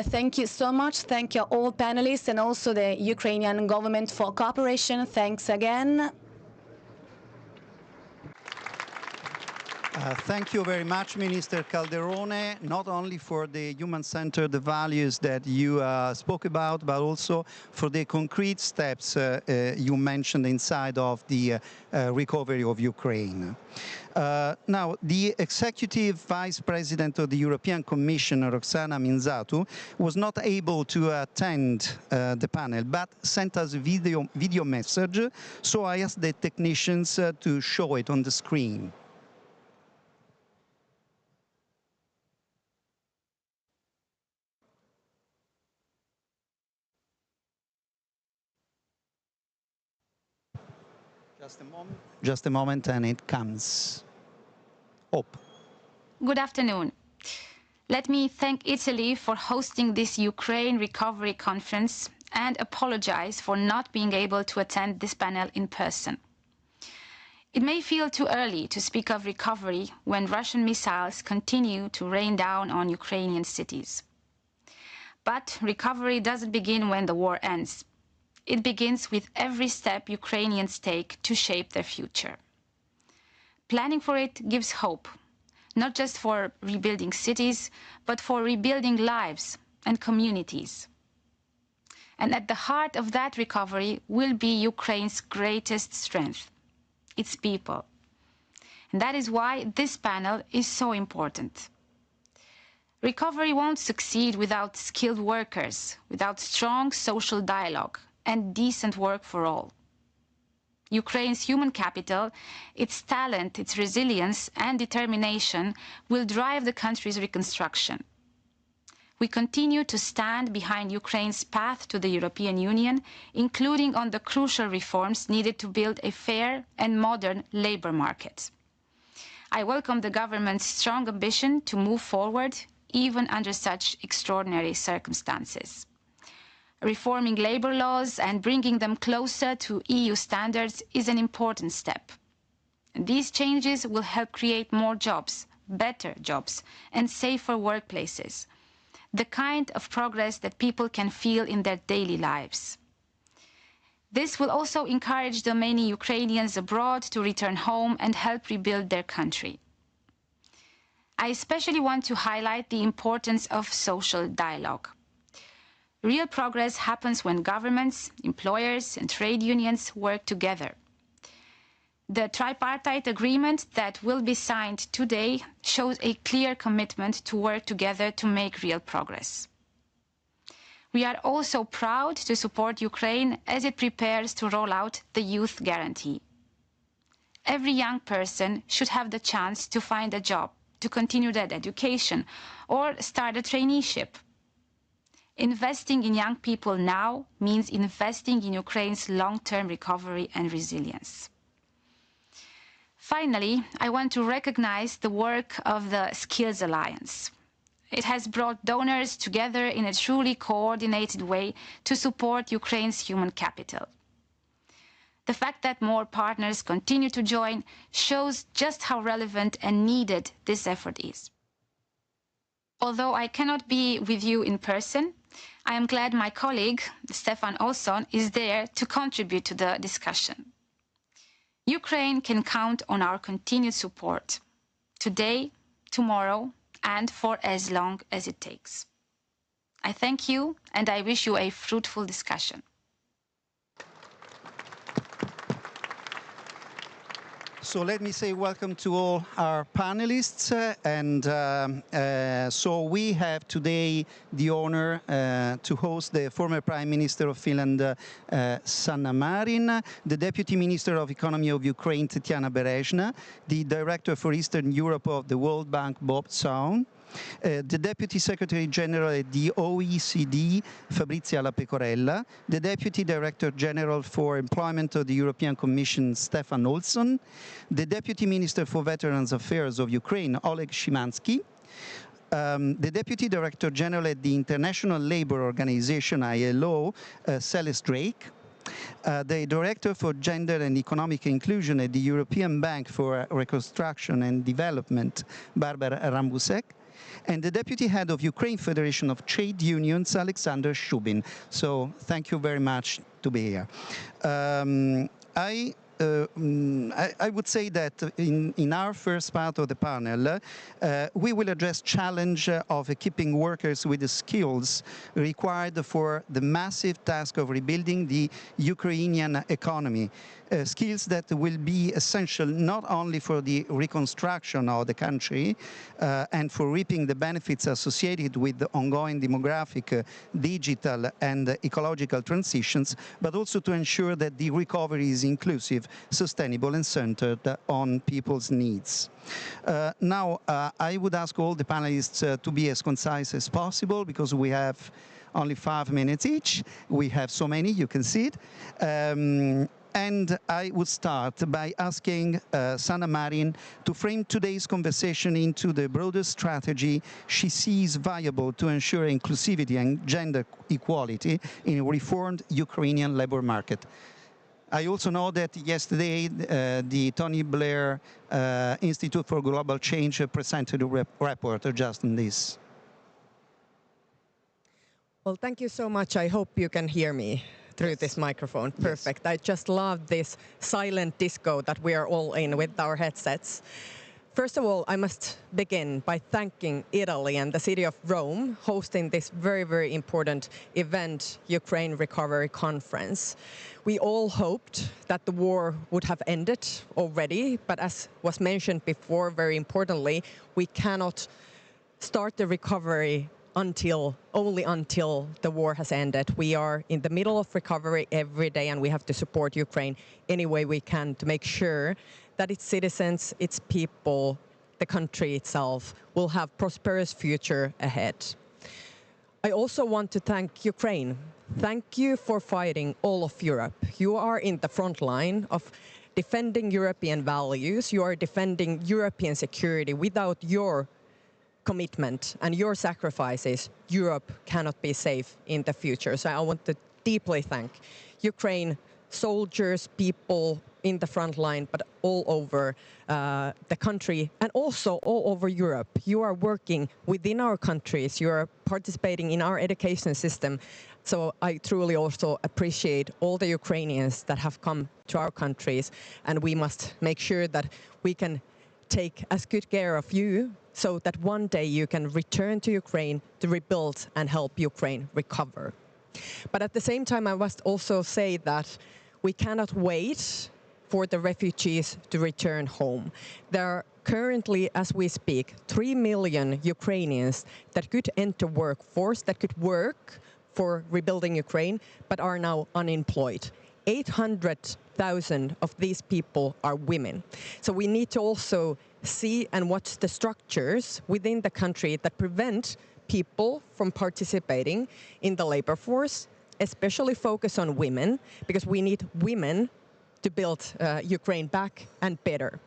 Thank you so much. Thank you all panelists and also the Ukrainian government for cooperation. Thanks again. Thank you very much, Minister Calderone, not only for the human-centered values that you spoke about, but also for the concrete steps you mentioned inside of the recovery of Ukraine. Now, the Executive Vice President of the European Commission, Roxana Minzatu, was not able to attend the panel, but sent us a video message, so I asked the technicians to show it on the screen. Just a moment, and it comes up. Good afternoon. Let me thank Italy for hosting this Ukraine Recovery Conference and apologize for not being able to attend this panel in person. It may feel too early to speak of recovery when Russian missiles continue to rain down on Ukrainian cities. But recovery doesn't begin when the war ends. It begins with every step Ukrainians take to shape their future. Planning for it gives hope, not just for rebuilding cities, but for rebuilding lives and communities. And at the heart of that recovery will be Ukraine's greatest strength, its people. And that is why this panel is so important. Recovery won't succeed without skilled workers, without strong social dialogue, and decent work for all. Ukraine's human capital, its talent, its resilience and determination will drive the country's reconstruction. We continue to stand behind Ukraine's path to the European Union, including on the crucial reforms needed to build a fair and modern labor market. I welcome the government's strong ambition to move forward, even under such extraordinary circumstances. Reforming labor laws and bringing them closer to EU standards is an important step. These changes will help create more jobs, better jobs, and safer workplaces, the kind of progress that people can feel in their daily lives. This will also encourage the many Ukrainians abroad to return home and help rebuild their country. I especially want to highlight the importance of social dialogue. Real progress happens when governments, employers, and trade unions work together. The tripartite agreement that will be signed today shows a clear commitment to work together to make real progress. We are also proud to support Ukraine as it prepares to roll out the Youth Guarantee. Every young person should have the chance to find a job, to continue their education, or start a traineeship. Investing in young people now means investing in Ukraine's long-term recovery and resilience. Finally, I want to recognize the work of the Skills Alliance. It has brought donors together in a truly coordinated way to support Ukraine's human capital. The fact that more partners continue to join shows just how relevant and needed this effort is. Although I cannot be with you in person, I am glad my colleague, Stefan Olsson, is there to contribute to the discussion. Ukraine can count on our continued support, today, tomorrow, and for as long as it takes. I thank you, and I wish you a fruitful discussion. So let me say welcome to all our panelists. So we have today the honor to host the former Prime Minister of Finland, Sanna Marin, the Deputy Minister of Economy of Ukraine, Tetiana Berezhna, the Director for Eastern Europe of the World Bank, Bob Zaun, the Deputy Secretary General at the OECD, Fabrizia La Pecorella, the Deputy Director General for Employment of the European Commission, Stefan Olsson, the Deputy Minister for Veterans Affairs of Ukraine, Oleg Szymanski, the Deputy Director General at the International Labour Organization, ILO, Celeste Drake, the Director for Gender and Economic Inclusion at the European Bank for Reconstruction and Development, Barbara Rambusek, and the Deputy Head of Ukraine Federation of Trade Unions, Alexander Shubin. So thank you very much to be here. I would say that in our first part of the panel, we will address challenge of equipping workers with the skills required for the massive task of rebuilding the Ukrainian economy. Skills that will be essential not only for the reconstruction of the country and for reaping the benefits associated with the ongoing demographic, digital and ecological transitions, but also to ensure that the recovery is inclusive, sustainable and centered on people's needs. Now, I would ask all the panelists to be as concise as possible because we have only 5 minutes each. We have so many, you can see it. And I would start by asking Sanna Marin to frame today's conversation into the broader strategy she sees viable to ensure inclusivity and gender equality in a reformed Ukrainian labor market. I also know that yesterday the Tony Blair Institute for Global Change presented a report just on this. Well, thank you so much. I hope you can hear me through this microphone. Perfect. Yes. I just love this silent disco that we are all in with our headsets. First of all, I must begin by thanking Italy and the city of Rome hosting this very, very important event, Ukraine Recovery Conference. We all hoped that the war would have ended already, but as was mentioned before, very importantly, we cannot start the recovery only until the war has ended. We are in the middle of recovery every day, and we have to support Ukraine any way we can to make sure that its citizens, its people, the country itself will have prosperous future ahead. I also want to thank Ukraine. Thank you for fighting all of Europe. You are in the front line of defending European values. You are defending European security. Without your commitment and your sacrifices, Europe cannot be safe in the future. So I want to deeply thank Ukraine, soldiers, people in the front line, but all over the country and also all over Europe. You are working within our countries. You are participating in our education system. So I truly also appreciate all the Ukrainians that have come to our countries, and we must make sure that we can take as good care of you so that one day you can return to Ukraine to rebuild and help Ukraine recover. But at the same time, I must also say that we cannot wait for the refugees to return home. There are currently, as we speak, 3 million Ukrainians that could enter workforce, that could work for rebuilding Ukraine, but are now unemployed. 800,000 of these people are women. So we need to also see and watch the structures within the country that prevent people from participating in the labor force, especially focus on women, because we need women to build Ukraine back and better.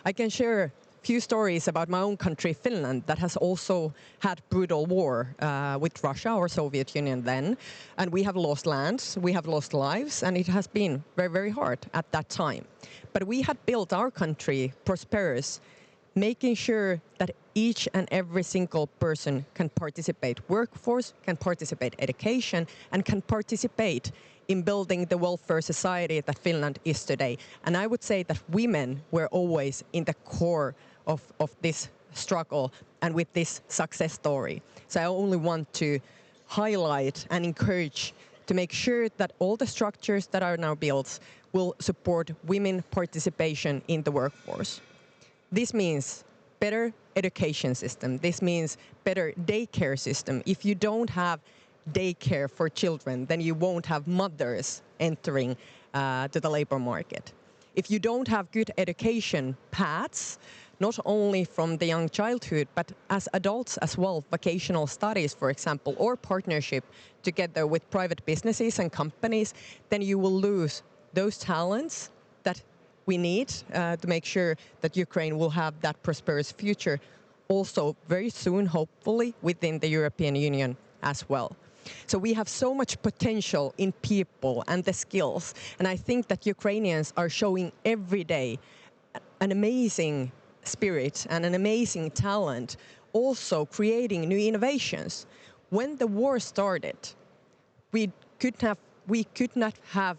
I can share a few stories about my own country, Finland, that has also had brutal war with Russia or Soviet Union then. And we have lost lands, we have lost lives, and it has been very, very hard at that time. But we had built our country prosperous, making sure that each and every single person can participate workforce, can participate education, and can participate in building the welfare society that Finland is today. And I would say that women were always in the core of this struggle and with this success story. So I only want to highlight and encourage to make sure that all the structures that are now built will support women participation in the workforce. This means better education system. This means better daycare system. If you don't have daycare for children, then you won't have mothers entering to the labor market. If you don't have good education paths, not only from the young childhood, but as adults as well, vocational studies, for example, or partnership together with private businesses and companies, then you will lose those talents that we need to make sure that Ukraine will have that prosperous future also very soon, hopefully, within the European Union as well. So we have so much potential in people and the skills. And I think that Ukrainians are showing every day an amazing spirit and an amazing talent, also creating new innovations. When the war started, we could not have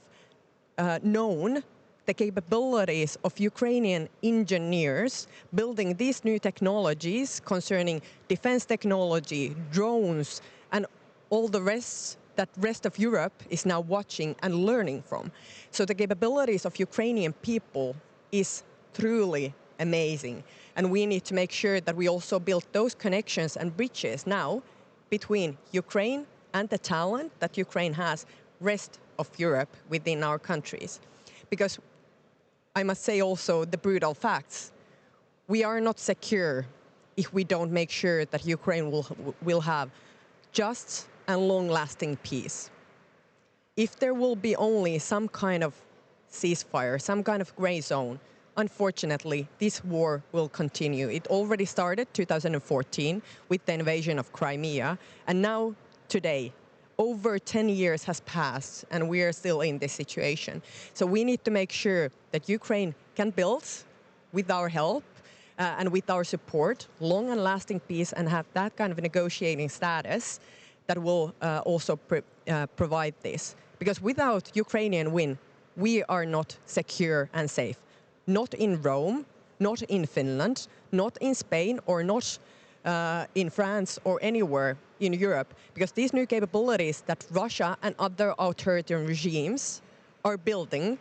known the capabilities of Ukrainian engineers building these new technologies concerning defense technology, drones, and all the rest that rest of Europe is now watching and learning from. So the capabilities of Ukrainian people is truly amazing. And we need to make sure that we also build those connections and bridges now between Ukraine and the talent that Ukraine has, rest of Europe within our countries. Because I must say also the brutal facts. We are not secure if we don't make sure that Ukraine will have just and long-lasting peace. If there will be only some kind of ceasefire, some kind of gray zone, unfortunately, this war will continue. It already started 2014 with the invasion of Crimea, and now today, over 10 years has passed and we are still in this situation. So we need to make sure that Ukraine can build, with our help and with our support, long and lasting peace and have that kind of negotiating status that will also provide this. Because without Ukrainian win, we are not secure and safe. Not in Rome, not in Finland, not in Spain, or not in France or anywhere in Europe, because these new capabilities that Russia and other authoritarian regimes are building,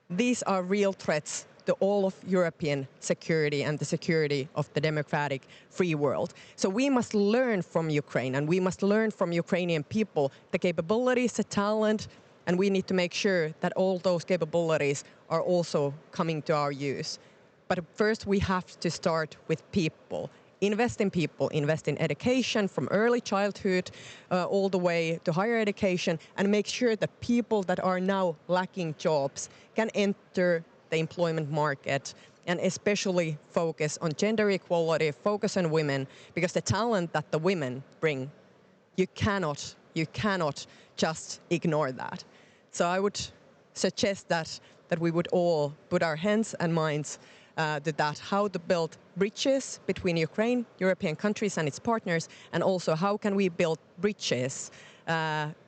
these are real threats to all of European security and the security of the democratic free world. So we must learn from Ukraine, and we must learn from Ukrainian people the capabilities, the talent, and we need to make sure that all those capabilities are also coming to our use. But first we have to start with people. Invest in people, invest in education from early childhood all the way to higher education, and make sure that people that are now lacking jobs can enter the employment market, and especially focus on gender equality, focus on women, because the talent that the women bring, you cannot just ignore that. So I would suggest that we would all put our hands and minds to that, how to build bridges between Ukraine, European countries and its partners, and also how can we build bridges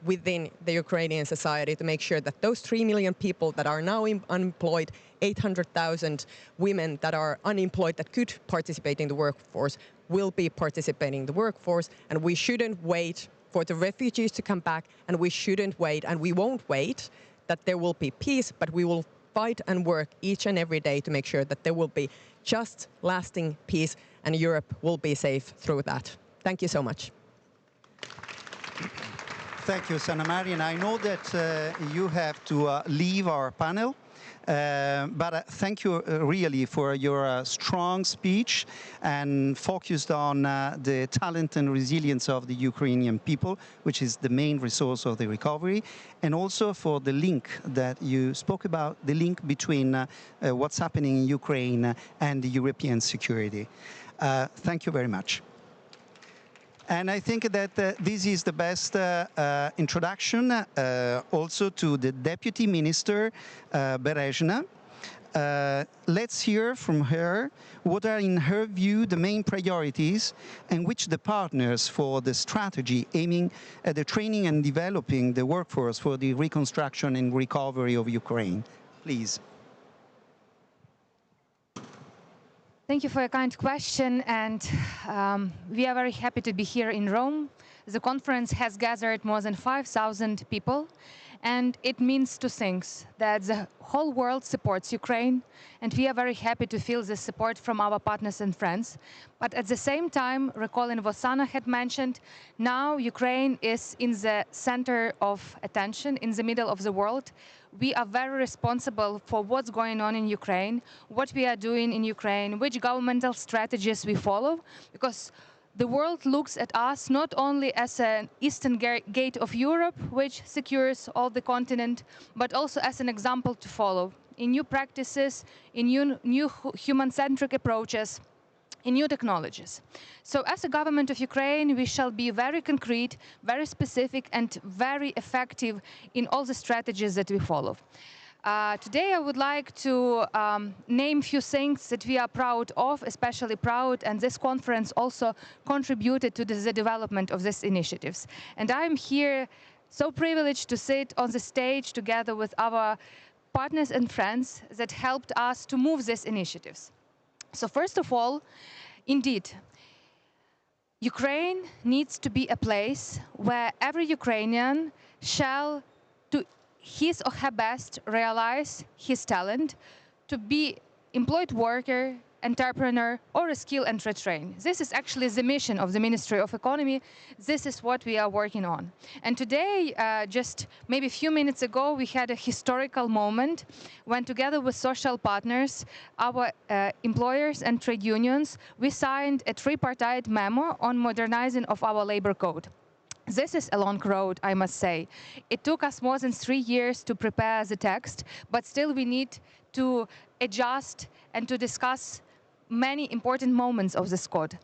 within the Ukrainian society to make sure that those 3 million people that are now unemployed, 800,000 women that are unemployed that could participate in the workforce will be participating in the workforce, and we shouldn't wait for the refugees to come back, and we shouldn't wait, and we won't wait that there will be peace, but we will fight and work each and every day to make sure that there will be just, lasting peace, and Europe will be safe through that. Thank you so much. Thank you, Sanna Marin. I know that you have to leave our panel, but thank you really for your strong speech and focused on the talent and resilience of the Ukrainian people, which is the main resource of the recovery, and also for the link that you spoke about, the link between what's happening in Ukraine and the European security. Thank you very much. And I think that this is the best introduction also to the Deputy Minister, Berezhna. Let's hear from her what are, in her view, the main priorities and which the partners for the strategy aiming at the training and developing the workforce for the reconstruction and recovery of Ukraine. Please. Thank you for your kind question, and we are very happy to be here in Rome. The conference has gathered more than 5,000 people, and it means two things: that the whole world supports Ukraine, and we are very happy to feel the support from our partners and friends. But at the same time, recalling what Sanna had mentioned, now Ukraine is in the center of attention, in the middle of the world. We are very responsible for what's going on in Ukraine, what we are doing in Ukraine, which governmental strategies we follow, because the world looks at us not only as an eastern gate of Europe, which secures all the continent, but also as an example to follow in new practices, in new human-centric approaches, in new technologies. So as a government of Ukraine, we shall be very concrete, very specific, and very effective in all the strategies that we follow. Today I would like to name a few things that we are proud of, especially proud, and this conference also contributed to the development of these initiatives. And I'm here so privileged to sit on the stage together with our partners and friends that helped us to move these initiatives. So first of all, indeed, Ukraine needs to be a place where every Ukrainian shall, to his or her best, realize his talent to be employed worker, entrepreneur, or a skill and retrain. This is actually the mission of the Ministry of Economy. This is what we are working on. And today, just maybe a few minutes ago, we had a historical moment when, together with social partners, our employers and trade unions, we signed a tripartite memo on modernizing of our labor code. This is a long road, I must say. It took us more than 3 years to prepare the text, but still we need to adjust and to discuss many important moments of this code.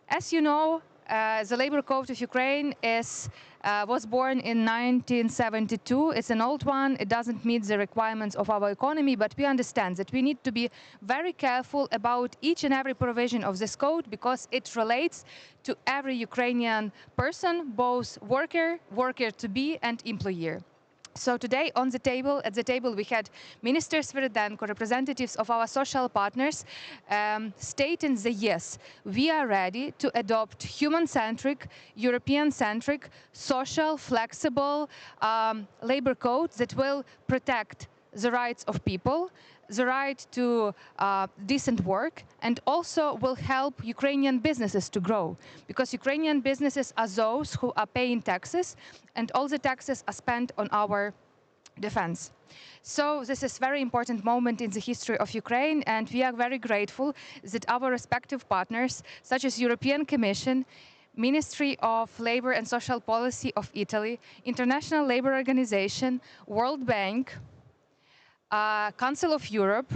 As you know, the Labor Code of Ukraine was born in 1972. It's an old one. It doesn't meet the requirements of our economy, but we understand that we need to be very careful about each and every provision of this code because it relates to every Ukrainian person, both worker-to-be, and employer. So today at the table we had Minister Svirdenko, representatives of our social partners, stating that yes, we are ready to adopt human-centric, European-centric, social, flexible labor code that will protect the rights of people, the right to decent work, and also will help Ukrainian businesses to grow. Because Ukrainian businesses are those who are paying taxes, and all the taxes are spent on our defense. So this is a very important moment in the history of Ukraine, and we are very grateful that our respective partners, such as European Commission, Ministry of Labor and Social Policy of Italy, International Labour Organization, World Bank, Council of Europe,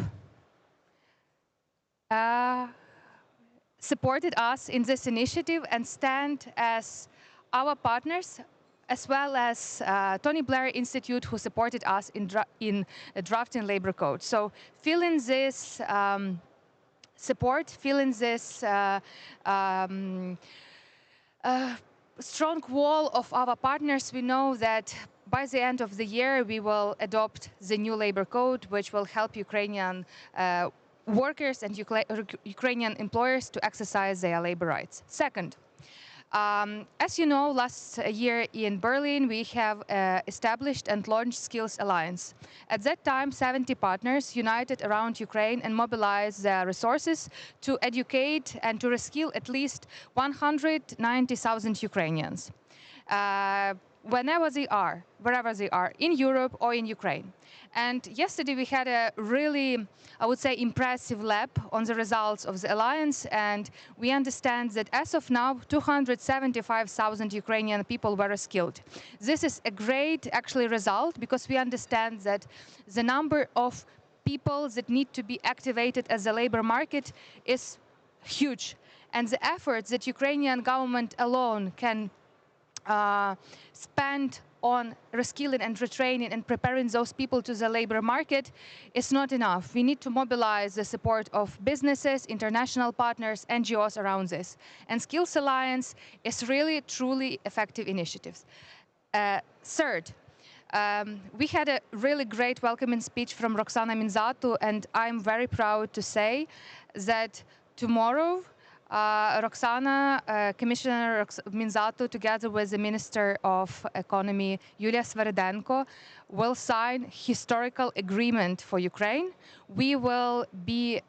supported us in this initiative and stand as our partners, as well as Tony Blair Institute, who supported us in drafting labor code. So feeling this support, feeling this strong wall of our partners, we know that by the end of the year, we will adopt the new labor code, which will help Ukrainian workers and Ukrainian employers to exercise their labor rights. Second, As you know, last year in Berlin, we have established and launched Skills Alliance. At that time, 70 partners united around Ukraine and mobilized their resources to educate and to reskill at least 190,000 Ukrainians. Wherever they are, in Europe or in Ukraine. And yesterday we had a really, I would say, impressive lab on the results of the alliance, and we understand that as of now, 275,000 Ukrainian people were skilled. This is a great, actually, result, because we understand that the number of people that need to be activated as the labor market is huge, and the efforts that Ukrainian government alone can spend on reskilling and retraining and preparing those people to the labor market is not enough. We need to mobilize the support of businesses, international partners, NGOs around this. And Skills Alliance is really, truly effective initiatives. Third, we had a really great welcoming speech from Roxana Minzatu, and I'm very proud to say that tomorrow Commissioner Minzatu, together with the Minister of Economy, Yulia Sviridenko, will sign historical agreement for Ukraine. We will be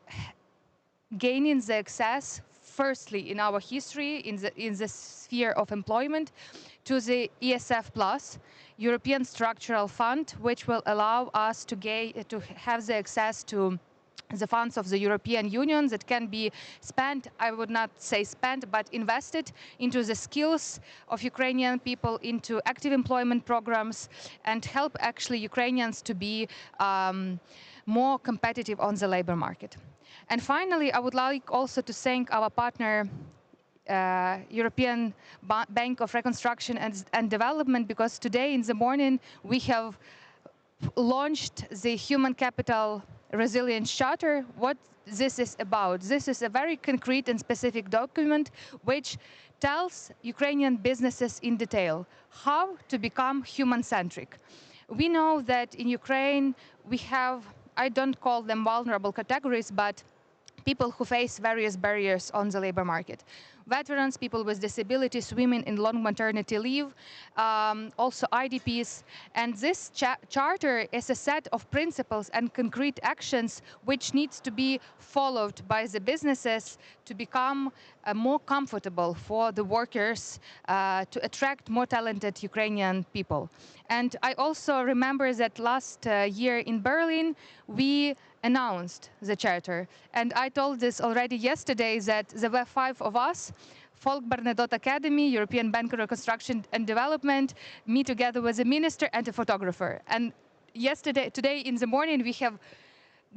gaining the access, firstly, in our history, in the sphere of employment, to the ESF+, European Structural Fund, which will allow us to have the access to the funds of the European Union that can be spent, I would not say spent, but invested into the skills of Ukrainian people, into active employment programs, and help actually Ukrainians to be more competitive on the labor market. And finally, I would like also to thank our partner, European Bank of Reconstruction and Development, because today in the morning we have launched the Human Capital Resilience Charter. What this is about? This is a very concrete and specific document which tells Ukrainian businesses in detail how to become human-centric. We know that in Ukraine we have, I don't call them vulnerable categories, but people who face various barriers on the labor market. Veterans, people with disabilities, women in long maternity leave, also IDPs. And this charter is a set of principles and concrete actions which needs to be followed by the businesses to become more comfortable for the workers, to attract more talented Ukrainian people. And I also remember that last year in Berlin, we announced the charter. And I told this already yesterday that there were 5 of us, Folk Bernadotte Academy, European Bank of Reconstruction and Development, me together with a minister and a photographer. And today in the morning, we have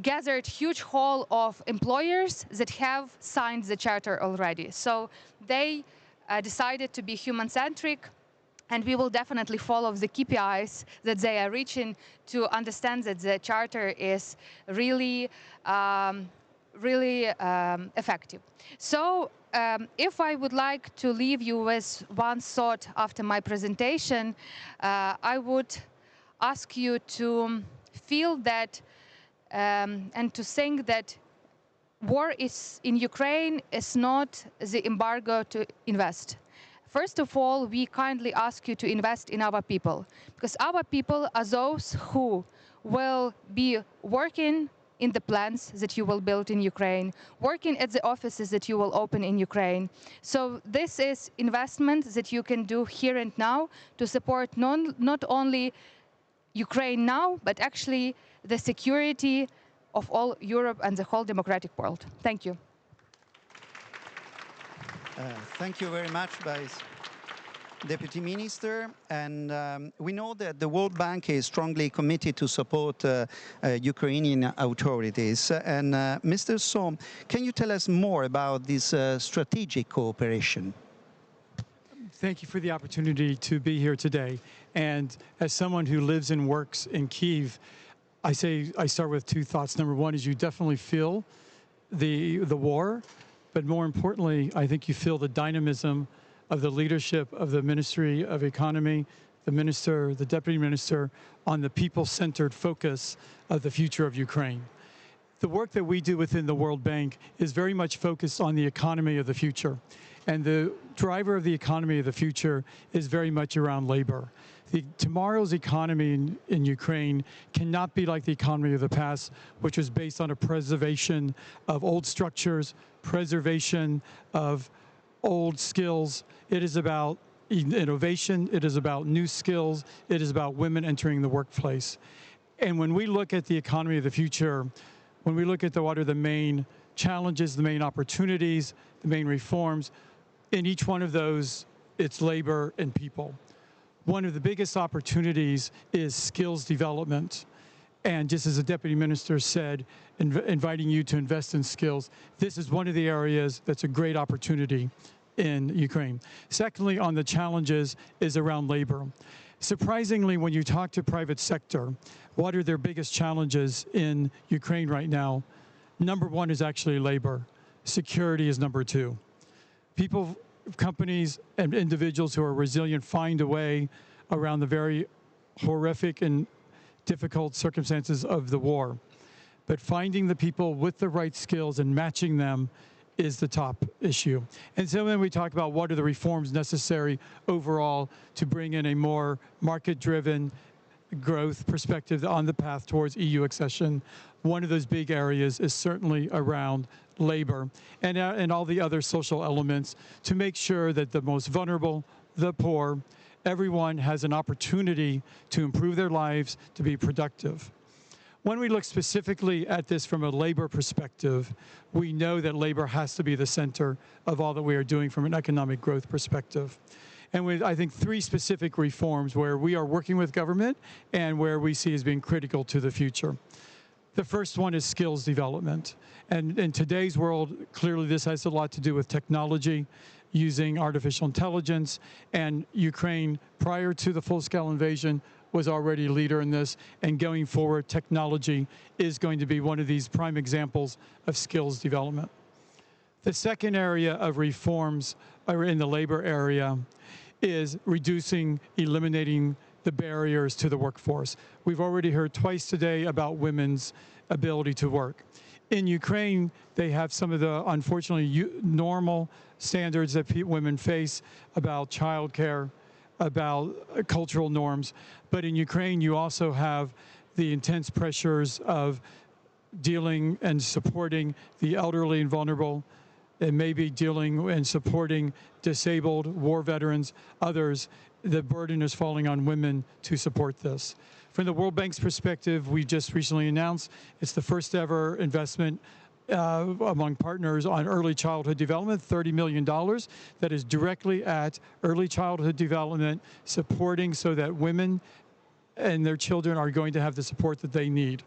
gathered huge hall of employers that have signed the charter already. So they decided to be human-centric, and we will definitely follow the KPIs that they are reaching to understand that the charter is really, effective. So if I would like to leave you with one thought after my presentation, I would ask you to feel that and to think that war in Ukraine is not the embargo to invest. First of all, we kindly ask you to invest in our people, because our people are those who will be working in the plants that you will build in Ukraine, working at the offices that you will open in Ukraine. So this is investment that you can do here and now to support not only Ukraine now, but actually the security of all Europe and the whole democratic world. Thank you. Thank you very much, Vice Deputy Minister. And we know that the World Bank is strongly committed to support Ukrainian authorities. And Mr. Sohm, can you tell us more about this strategic cooperation? Thank you for the opportunity to be here today. And as someone who lives and works in Kyiv, I start with 2 thoughts. Number one is you definitely feel the war, but more importantly, I think you feel the dynamism of the leadership of the Ministry of Economy, the Minister, the Deputy Minister, on the people-centered focus of the future of Ukraine. The work that we do within the World Bank is very much focused on the economy of the future. And the driver of the economy of the future is very much around labor. Tomorrow's economy in Ukraine cannot be like the economy of the past, which was based on a preservation of old structures, preservation of old skills. It is about innovation, it is about new skills, it is about women entering the workplace. And when we look at the economy of the future, when we look at what are the main challenges, the main opportunities, the main reforms, in each one of those, it's labor and people. One of the biggest opportunities is skills development. And just as the Deputy Minister said, inviting you to invest in skills, this is one of the areas that's a great opportunity in Ukraine. Secondly, on the challenges is around labor. Surprisingly, when you talk to private sector, what are their biggest challenges in Ukraine right now? Number one is actually labor. Security is number two. People, companies, and individuals who are resilient find a way around the very horrific and difficult circumstances of the war. But finding the people with the right skills and matching them is the top issue. And so then we talk about what are the reforms necessary overall to bring in a more market-driven growth perspective on the path towards EU accession. One of those big areas is certainly around labor and all the other social elements to make sure that the most vulnerable, the poor, everyone has an opportunity to improve their lives, to be productive. When we look specifically at this from a labor perspective, we know that labor has to be the center of all that we are doing from an economic growth perspective. And with, I think, 3 specific reforms where we are working with government and where we see as being critical to the future. The first one is skills development. And in today's world, clearly this has a lot to do with technology, using artificial intelligence, and Ukraine, prior to the full-scale invasion, was already a leader in this, and going forward, technology is going to be one of these prime examples of skills development. The second area of reforms in the labor area is eliminating the barriers to the workforce. We've already heard twice today about women's ability to work. In Ukraine, they have some of the, unfortunately, normal standards that women face about childcare, about cultural norms. But in Ukraine, you also have the intense pressures of dealing and supporting the elderly and vulnerable, and maybe dealing and supporting disabled, war veterans, others. The burden is falling on women to support this. From the World Bank's perspective, we just recently announced it's the first ever investment among partners on early childhood development, $30 million that is directly at early childhood development, supporting so that women and their children are going to have the support that they need.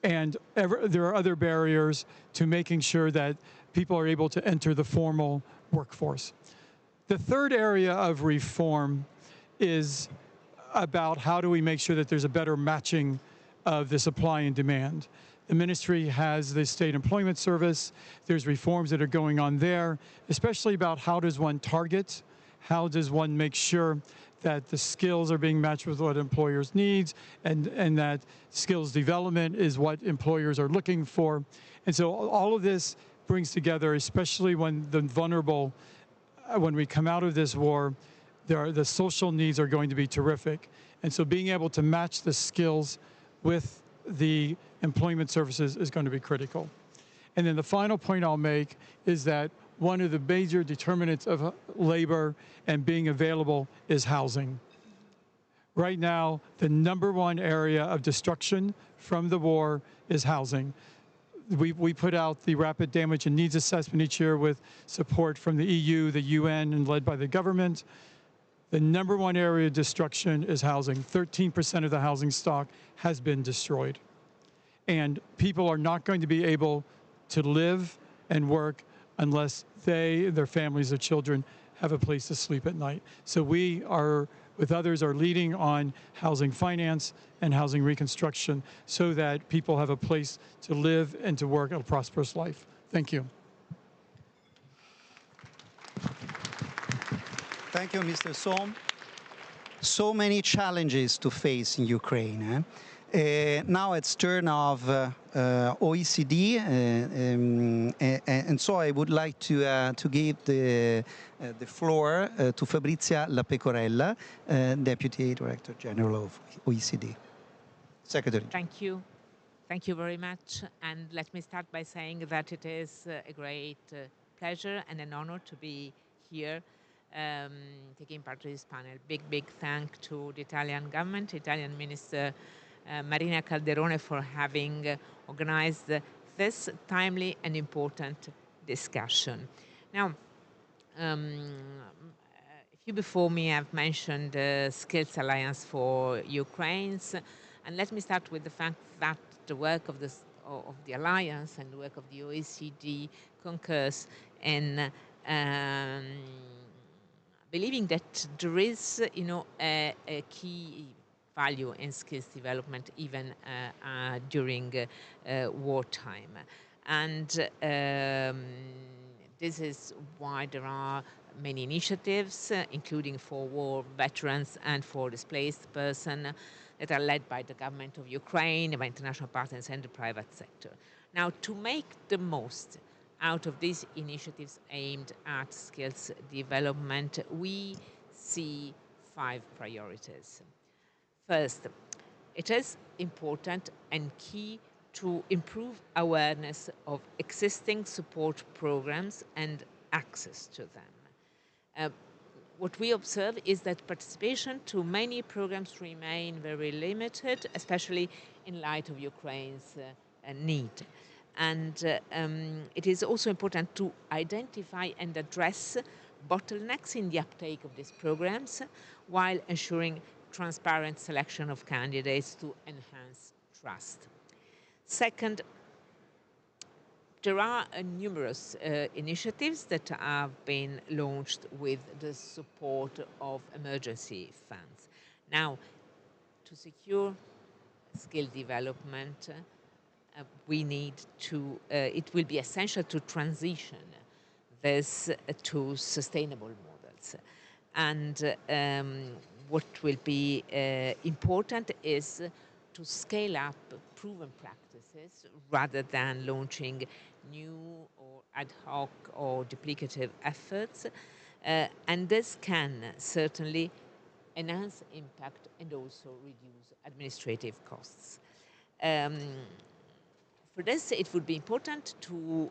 And there are other barriers to making sure that people are able to enter the formal workforce. The third area of reform is about how do we make sure that there's a better matching of the supply and demand. The ministry has the State Employment Service. There's reforms that are going on there, especially about how does one target, how does one make sure that the skills are being matched with what employers need, and that skills development is what employers are looking for. And so all of this brings together, especially when the vulnerable, when we come out of this war, the social needs are going to be terrific. And so being able to match the skills with the employment services is going to be critical. And then the final point I'll make is that one of the major determinants of labor and being available is housing. Right now, the #1 area of destruction from the war is housing. We put out the rapid damage and needs assessment each year with support from the EU, the UN, and led by the government. The #1 area of destruction is housing. 13% of the housing stock has been destroyed. And people are not going to be able to live and work unless they, their families, their children have a place to sleep at night. So we are, with others, are leading on housing finance and housing reconstruction so that people have a place to live and to work a prosperous life. Thank you. Thank you, Mr. Sohm. So many challenges to face in Ukraine. Now it's turn of OECD, and so I would like to give the floor to Fabrizia La Pecorella, Deputy Director General of OECD. Secretary. Thank you. Thank you very much. And let me start by saying that it is a great pleasure and an honor to be here taking part in this panel. Big thank to the Italian government, Italian Minister Marina Calderone for having organized this timely and important discussion. Now, a few before me have mentioned the Skills Alliance for Ukraine's, and let me start with the fact that the work of the Alliance and the work of the OECD concurs in believing that there is, a key value in skills development even during wartime. And this is why there are many initiatives, including for war veterans and for displaced persons, that are led by the government of Ukraine, by international partners and the private sector. Now, to make the most out of these initiatives aimed at skills development, we see 5 priorities. First, it is important and key to improve awareness of existing support programs and access to them. What we observe is that participation to many programs remain very limited, especially in light of Ukraine's need. And it is also important to identify and address bottlenecks in the uptake of these programs while ensuring transparent selection of candidates to enhance trust. Second, there are numerous initiatives that have been launched with the support of emergency funds. Now, to secure skill development, we need to, it will be essential to transition this to sustainable models. And what will be important is to scale up proven practices rather than launching new or ad hoc or duplicative efforts. And this can certainly enhance impact and also reduce administrative costs. For this, it would be important to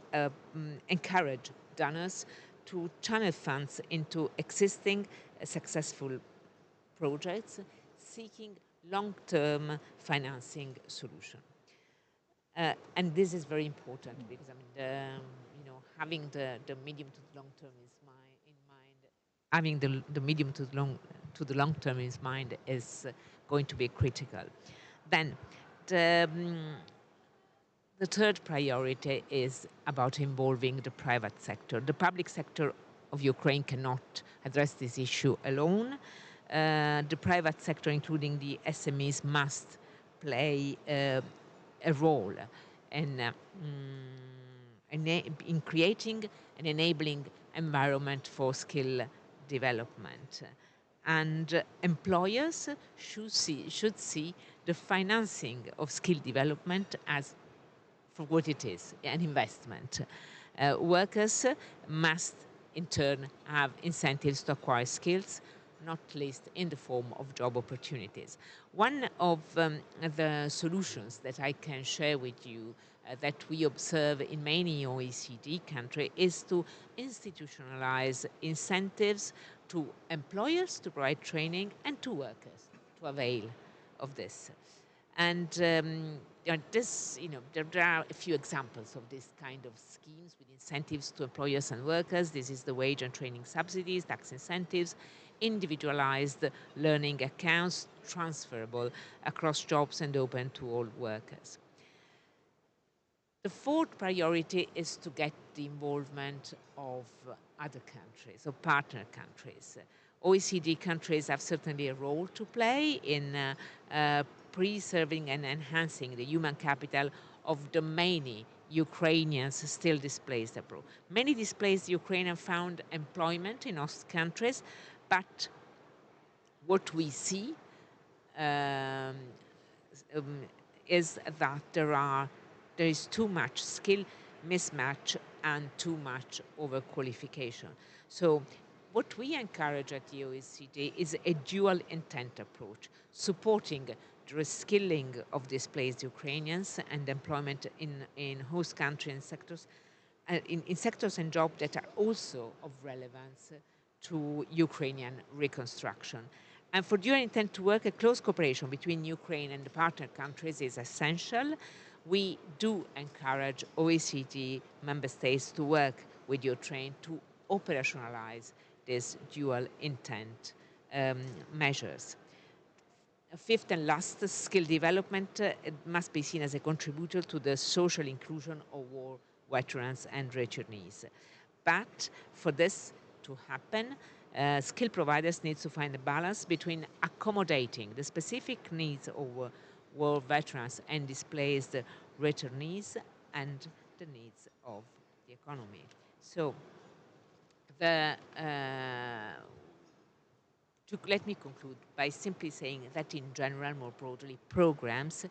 encourage donors to channel funds into existing successful projects, seeking long-term financing solution. And this is very important because having the medium to the long term having the medium to the long term in mind is going to be critical. Then the third priority is about involving the private sector. The public sector of Ukraine cannot address this issue alone. The private sector, including the SMEs, must play a role in creating an enabling environment for skill development. And employers should see the financing of skill development as for what it is, an investment. Workers must, in turn, have incentives to acquire skills, not least in the form of job opportunities. One of the solutions that I can share with you that we observe in many OECD countries is to institutionalize incentives to employers to provide training and to workers to avail of this. And there are a few examples of this kind of schemes with incentives to employers and workers. This is the wage and training subsidies, tax incentives, individualized learning accounts, transferable across jobs and open to all workers. The fourth priority is to get the involvement of other countries, of partner countries. OECD countries have certainly a role to play in preserving and enhancing the human capital of the many Ukrainians still displaced abroad. Many displaced Ukrainians found employment in host countries, but what we see is that there is too much skill mismatch and too much overqualification. So what we encourage at the OECD is a dual intent approach, supporting the reskilling of displaced Ukrainians and employment in host country and sectors, in sectors and jobs that are also of relevance to Ukrainian reconstruction. And for dual intent to work, a close cooperation between Ukraine and the partner countries is essential. We do encourage OECD member states to work with Ukraine to operationalize these dual intent measures. Fifth and last, skill development it must be seen as a contributor to the social inclusion of war veterans and returnees. But for this to happen, skill providers need to find a balance between accommodating the specific needs of war veterans and displaced returnees and the needs of the economy. So let me conclude by simply saying that in general, more broadly, programs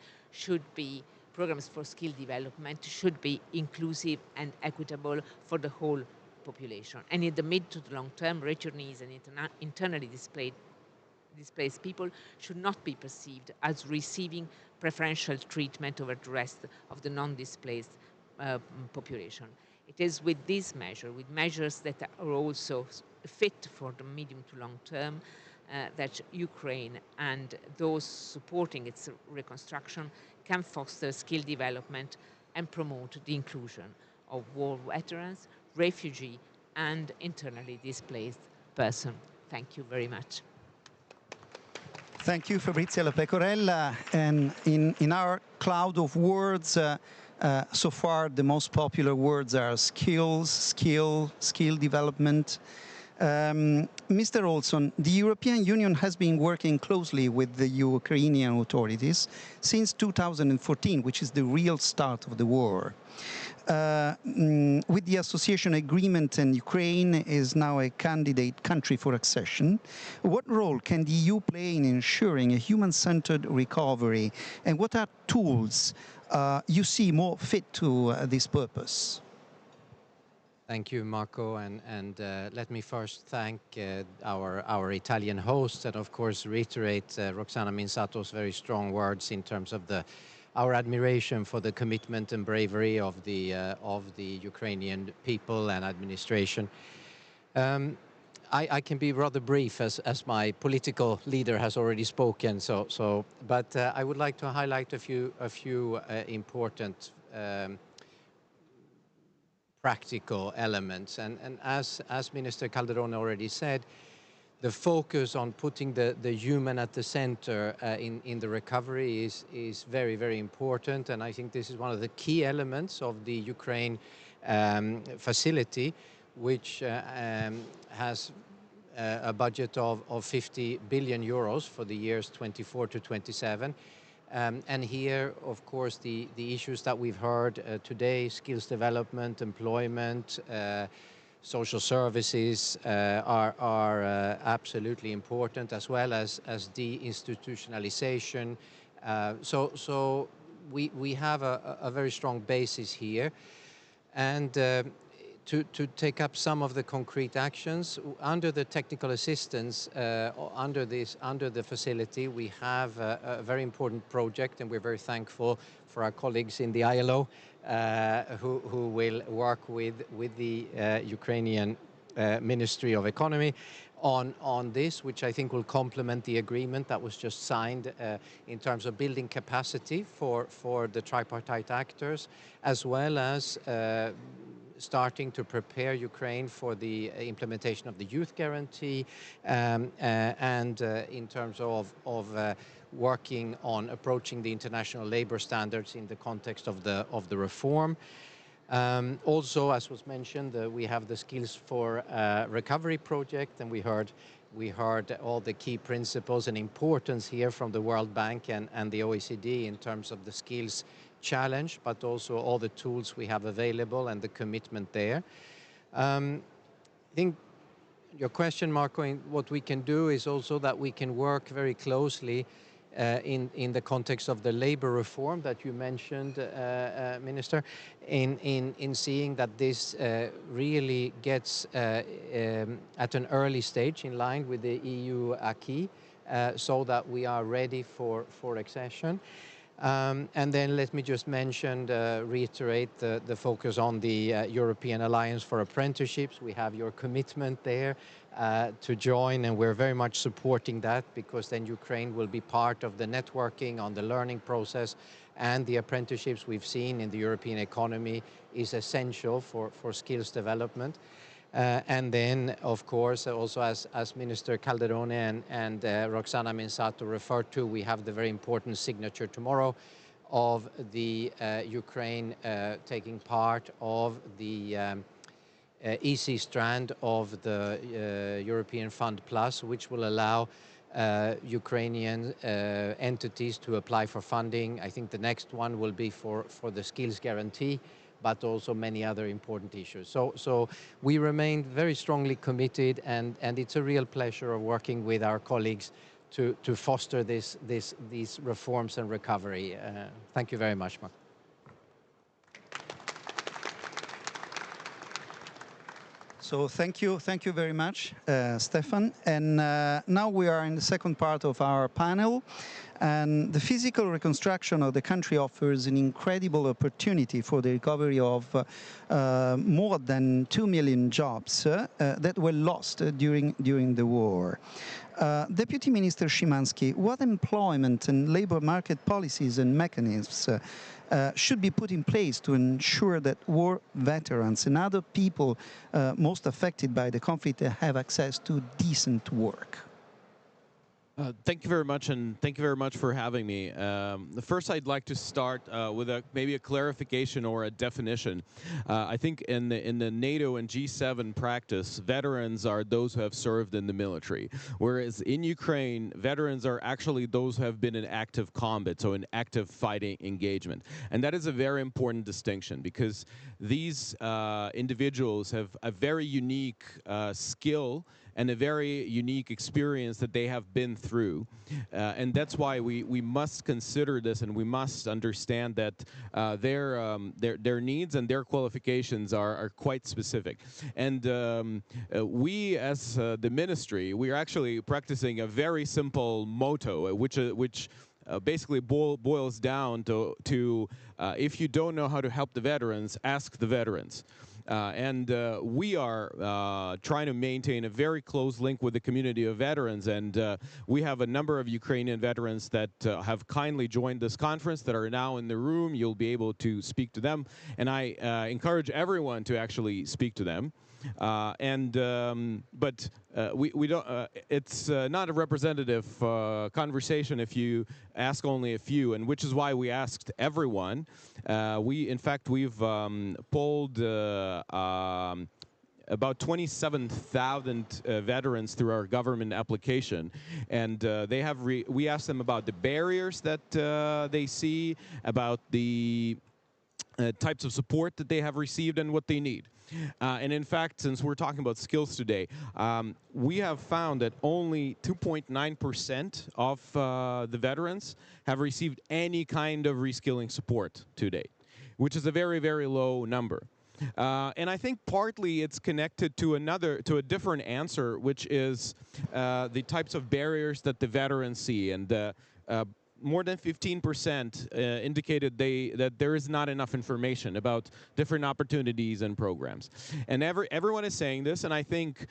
for skill development should be inclusive and equitable for the whole population. And in the mid to the long term, returnees and internally displaced people should not be perceived as receiving preferential treatment over the rest of the non-displaced population. It is with this measure, with measures that are also fit for the medium to long term, that Ukraine and those supporting its reconstruction can foster skill development and promote the inclusion of war veterans, refugee, and internally displaced persons. Thank you very much. Thank you, Fabrizia La Pecorella. And in our cloud of words, so far the most popular words are skills, skill development. Mr. Olson, the European Union has been working closely with the Ukrainian authorities since 2014, which is the real start of the war. With the association agreement, and Ukraine is now a candidate country for accession, what role can the EU play in ensuring a human-centered recovery, and what are tools you see more fit to this purpose? Thank you, Marco, and let me first thank our Italian hosts, and of course reiterate Roxana Minsato's very strong words in terms of our admiration for the commitment and bravery of the Ukrainian people and administration. I can be rather brief, as my political leader has already spoken. But I would like to highlight a few important practical elements. And as Minister Calderone already said, the focus on putting the human at the center in the recovery is very, very important. And I think this is one of the key elements of the Ukraine facility, which has a budget of 50 billion euros for the years 24 to 27. And here, of course, the issues that we've heard today, skills development, employment, social services are absolutely important, as well as deinstitutionalization. So we have a very strong basis here. And to take up some of the concrete actions under the technical assistance under the facility, we have a very important project, and we're very thankful for our colleagues in the ILO who will work with the Ukrainian Ministry of Economy on this, which I think will complement the agreement that was just signed in terms of building capacity for the tripartite actors, as well as starting to prepare Ukraine for the implementation of the youth guarantee, and in terms of working on approaching the international labor standards in the context of the reform. Also, as was mentioned, we have the Skills for Recovery project, and we heard all the key principles and importance here from the World Bank and the OECD in terms of the skills challenge, but also all the tools we have available and the commitment there. I think your question, Marco, in what we can do is also that we can work very closely in the context of the labor reform that you mentioned, Minister, in seeing that this really gets at an early stage in line with the EU acquis, so that we are ready for accession. And then let me just mention, reiterate the focus on the European Alliance for Apprenticeships. We have your commitment there to join, and we're very much supporting that, because then Ukraine will be part of the networking on the learning process, and the apprenticeships we've seen in the European economy is essential for skills development. And then, of course, also as Minister Calderone and Roxana Mensato referred to, we have the very important signature tomorrow of the Ukraine taking part of the EC strand of the European Fund Plus, which will allow Ukrainian entities to apply for funding. I think the next one will be for the skills guarantee, but also many other important issues. So we remain very strongly committed, and it's a real pleasure of working with our colleagues to foster these reforms and recovery. Thank you very much, Mark. So thank you very much, Stefan. And now we are in the second part of our panel. And the physical reconstruction of the country offers an incredible opportunity for the recovery of more than 2 million jobs that were lost during the war. Deputy Minister Szymański, what employment and labor market policies and mechanisms should be put in place to ensure that war veterans and other people most affected by the conflict have access to decent work? Thank you very much, and thank you very much for having me. First, I'd like to start with maybe a clarification or a definition. I think in the NATO and G7 practice, veterans are those who have served in the military, whereas in Ukraine, veterans are actually those who have been in active combat, so in active fighting engagement. And that is a very important distinction, because these individuals have a very unique skill and a very unique experience that they have been through. And that's why we must consider this, and we must understand that their needs and their qualifications are quite specific. And we, as the ministry, we are actually practicing a very simple motto, which basically boils down to if you don't know how to help the veterans, ask the veterans. And we are trying to maintain a very close link with the community of veterans, and we have a number of Ukrainian veterans that have kindly joined this conference that are now in the room. You'll be able to speak to them, and I encourage everyone to actually speak to them. But we don't. It's not a representative conversation if you ask only a few, and which is why we asked everyone. In fact, we've polled about 27,000 veterans through our government application, and we asked them about the barriers that they see, about the types of support that they have received, and what they need. And in fact, since we're talking about skills today, we have found that only 2.9% of the veterans have received any kind of reskilling support to date, which is a very, very low number. And I think partly it's connected to a different answer, which is the types of barriers that the veterans see. And more than 15% indicated that there is not enough information about different opportunities and programs. And everyone is saying this, and I think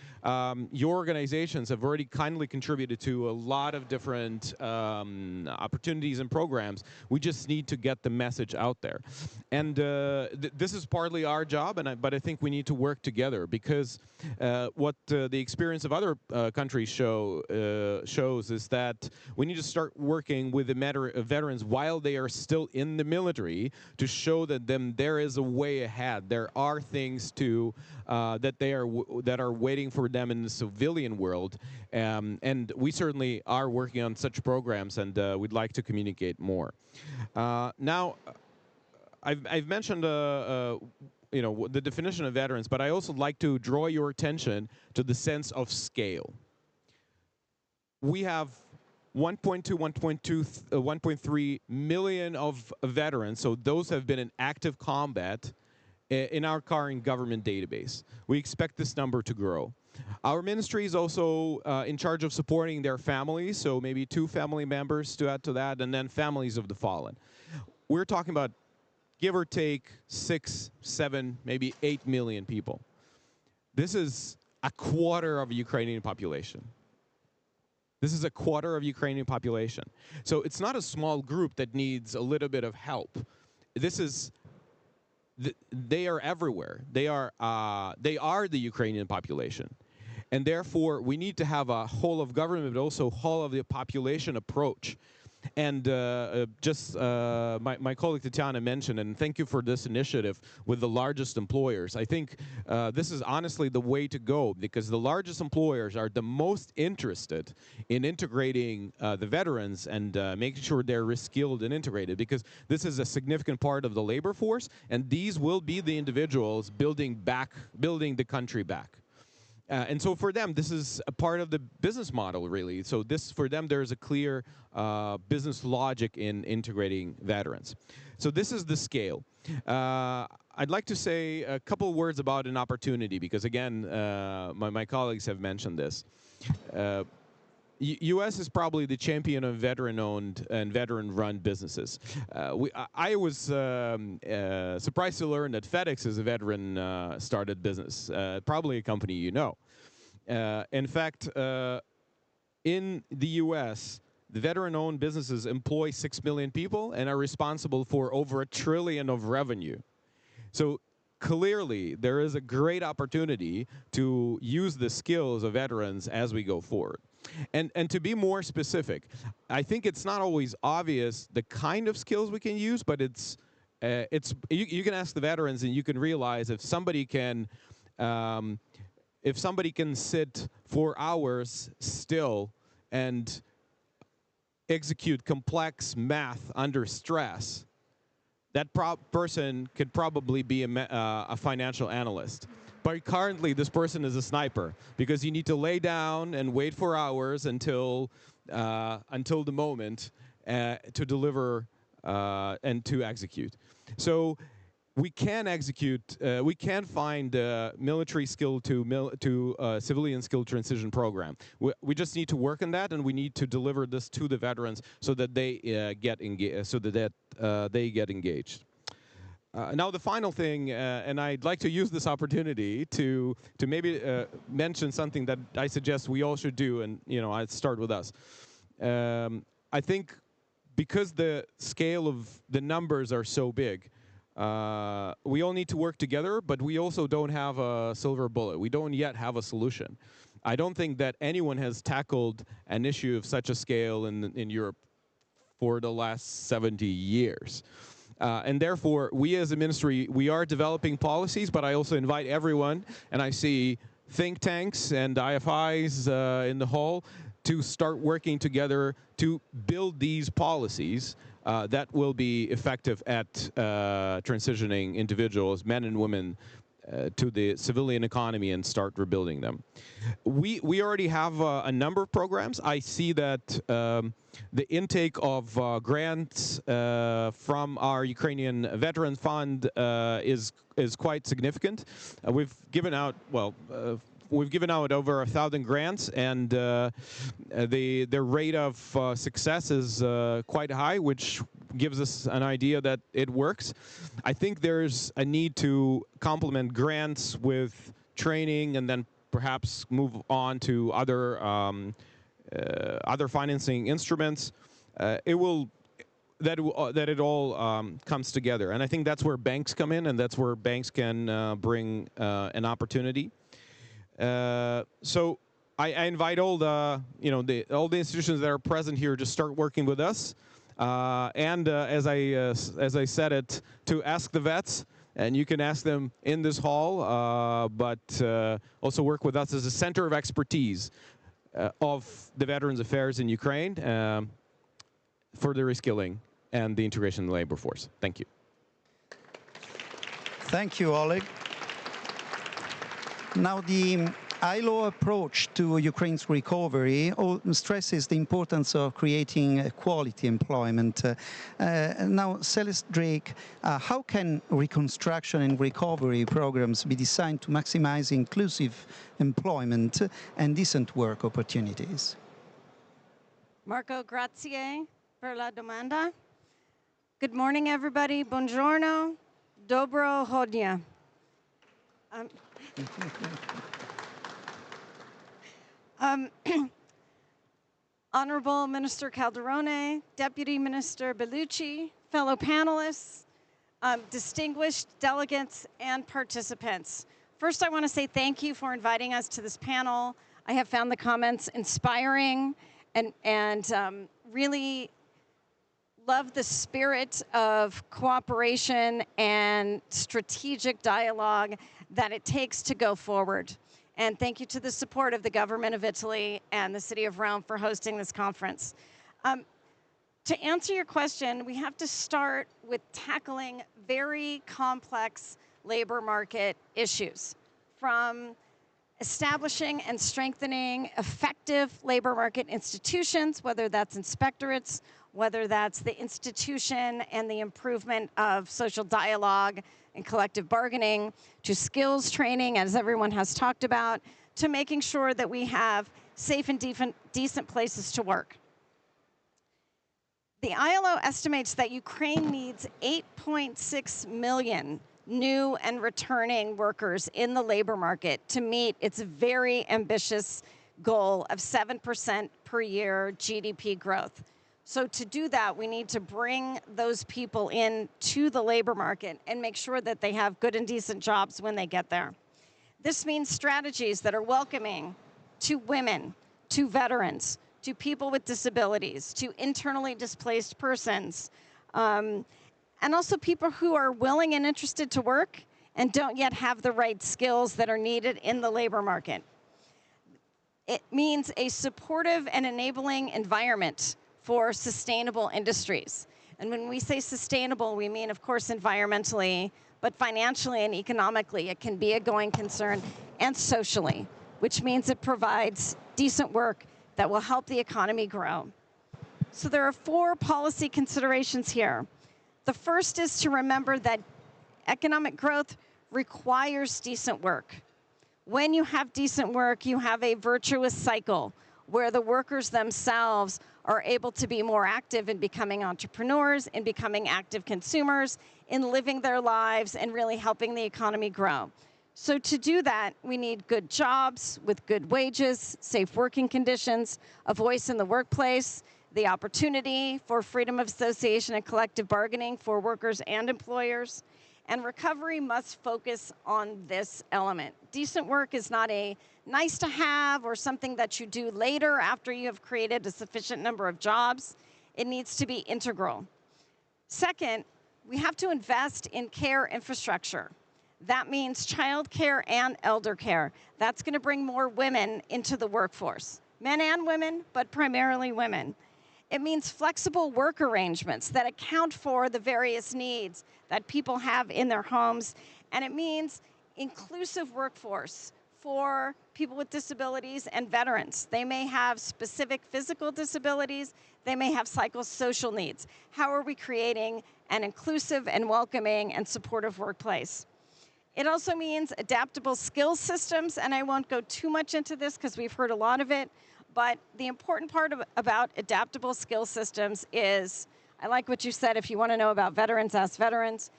your organizations have already kindly contributed to a lot of different opportunities and programs. We just need to get the message out there. And this is partly our job, but I think we need to work together, because what the experience of other countries shows is that we need to start working with the veterans while they are still in the military, to show that there is a way ahead. There are things that are waiting for them in the civilian world, and we certainly are working on such programs, and we'd like to communicate more. Now, I've mentioned the definition of veterans, but I also like to draw your attention to the sense of scale. We have 1.3 million of veterans, so those have been in active combat in our current government database. We expect this number to grow. Our ministry is also in charge of supporting their families, so maybe 2 family members to add to that, and then families of the fallen. We're talking about, give or take, 6, 7, maybe 8 million people. This is a quarter of the Ukrainian population. This is a quarter of Ukrainian population. So it's not a small group that needs a little bit of help. This is, they are everywhere. They are the Ukrainian population. And therefore, we need to have a whole of government, but also whole of the population approach. And my colleague Tatiana mentioned, and thank you for this initiative with the largest employers. I think this is honestly the way to go, because the largest employers are the most interested in integrating the veterans and making sure they're reskilled and integrated, because this is a significant part of the labor force, and these will be the individuals building the country back. And so for them, this is a part of the business model, really. So this, for them, there's a clear business logic in integrating veterans. So this is the scale. I'd like to say a couple of words about an opportunity, because again, my colleagues have mentioned this. U.S. is probably the champion of veteran-owned and veteran-run businesses. I was surprised to learn that FedEx is a veteran-started business, probably a company you know. In fact, in the U.S., the veteran-owned businesses employ 6 million people and are responsible for over $1 trillion of revenue. So clearly, there is a great opportunity to use the skills of veterans as we go forward. And to be more specific, I think it's not always obvious the kind of skills we can use, but you can ask the veterans and you can realize if somebody can sit for hours still and execute complex math under stress, that person could probably be a financial analyst. But currently, this person is a sniper, because you need to lay down and wait for hours until the moment to deliver and to execute. So we can execute. We can find military skill to civilian skill transition program. We just need to work on that, and we need to deliver this to the veterans so that they get engaged. Now the final thing, and I'd like to use this opportunity to maybe mention something that I suggest we all should do, and I'd start with us. I think because the scale of the numbers are so big, we all need to work together, but we also don't have a silver bullet. We don't yet have a solution. I don't think that anyone has tackled an issue of such a scale in Europe for the last 70 years. And therefore, we as a ministry, we are developing policies, but I also invite everyone, and I see think tanks and IFIs in the hall, to start working together to build these policies that will be effective at transitioning individuals, men and women, to the civilian economy and start rebuilding them. We already have a number of programs. I see that the intake of grants from our Ukrainian Veteran Fund is quite significant. We've given out, over 1,000 grants, and the rate of success is quite high, which gives us an idea that it works. I think there's a need to complement grants with training, and then perhaps move on to other financing instruments. That it all comes together, and I think that's where banks come in, and that's where banks can bring an opportunity. So I invite all the institutions that are present here to start working with us, and as I said it, to ask the vets, and you can ask them in this hall, but also work with us as a center of expertise of the Veterans Affairs in Ukraine for the reskilling and the integration in the labor force. Thank you. Thank you, Oleg. Now the ILO approach to Ukraine's recovery stresses the importance of creating quality employment. Now, Celeste Drake, how can reconstruction and recovery programs be designed to maximize inclusive employment and decent work opportunities? Marco, grazie per la domanda. Good morning, everybody. Buongiorno. Dobro hodnia. Honorable Minister Calderone, Deputy Minister Bellucci, fellow panelists, distinguished delegates and participants. First, I want to say thank you for inviting us to this panel. I have found the comments inspiring and really love the spirit of cooperation and strategic dialogue that it takes to go forward. And thank you to the support of the government of Italy and the city of Rome for hosting this conference. To answer your question, we have to start with tackling very complex labor market issues, from establishing and strengthening effective labor market institutions, whether that's inspectorates, whether that's the institution and the improvement of social dialogue and collective bargaining, to skills training, as everyone has talked about, to making sure that we have safe and decent places to work. The ILO estimates that Ukraine needs 8.6 million new and returning workers in the labor market to meet its very ambitious goal of 7% per year GDP growth. So to do that, we need to bring those people in to the labor market and make sure that they have good and decent jobs when they get there. This means strategies that are welcoming to women, to veterans, to people with disabilities, to internally displaced persons, and also people who are willing and interested to work and don't yet have the right skills that are needed in the labor market. It means a supportive and enabling environment for sustainable industries. And when we say sustainable, we mean, of course, environmentally, but financially and economically, it can be a going concern, and socially, which means it provides decent work that will help the economy grow. So there are 4 policy considerations here. The first is to remember that economic growth requires decent work. When you have decent work, you have a virtuous cycle where the workers themselves are able to be more active in becoming entrepreneurs, in becoming active consumers, in living their lives and really helping the economy grow. So to do that, we need good jobs with good wages, safe working conditions, a voice in the workplace, the opportunity for freedom of association and collective bargaining for workers and employers. And recovery must focus on this element. Decent work is not a nice to have or something that you do later after you have created a sufficient number of jobs. It needs to be integral. Second, we have to invest in care infrastructure. That means child care and elder care. That's going to bring more women into the workforce. Men and women, but primarily women. It means flexible work arrangements that account for the various needs that people have in their homes. And it means inclusive workforce for people with disabilities and veterans. They may have specific physical disabilities. They may have psychosocial needs. How are we creating an inclusive and welcoming and supportive workplace? It also means adaptable skills systems, and I won't go too much into this because we've heard a lot of it, but the important part about adaptable skill systems is, I like what you said, if you want to know about veterans, ask veterans.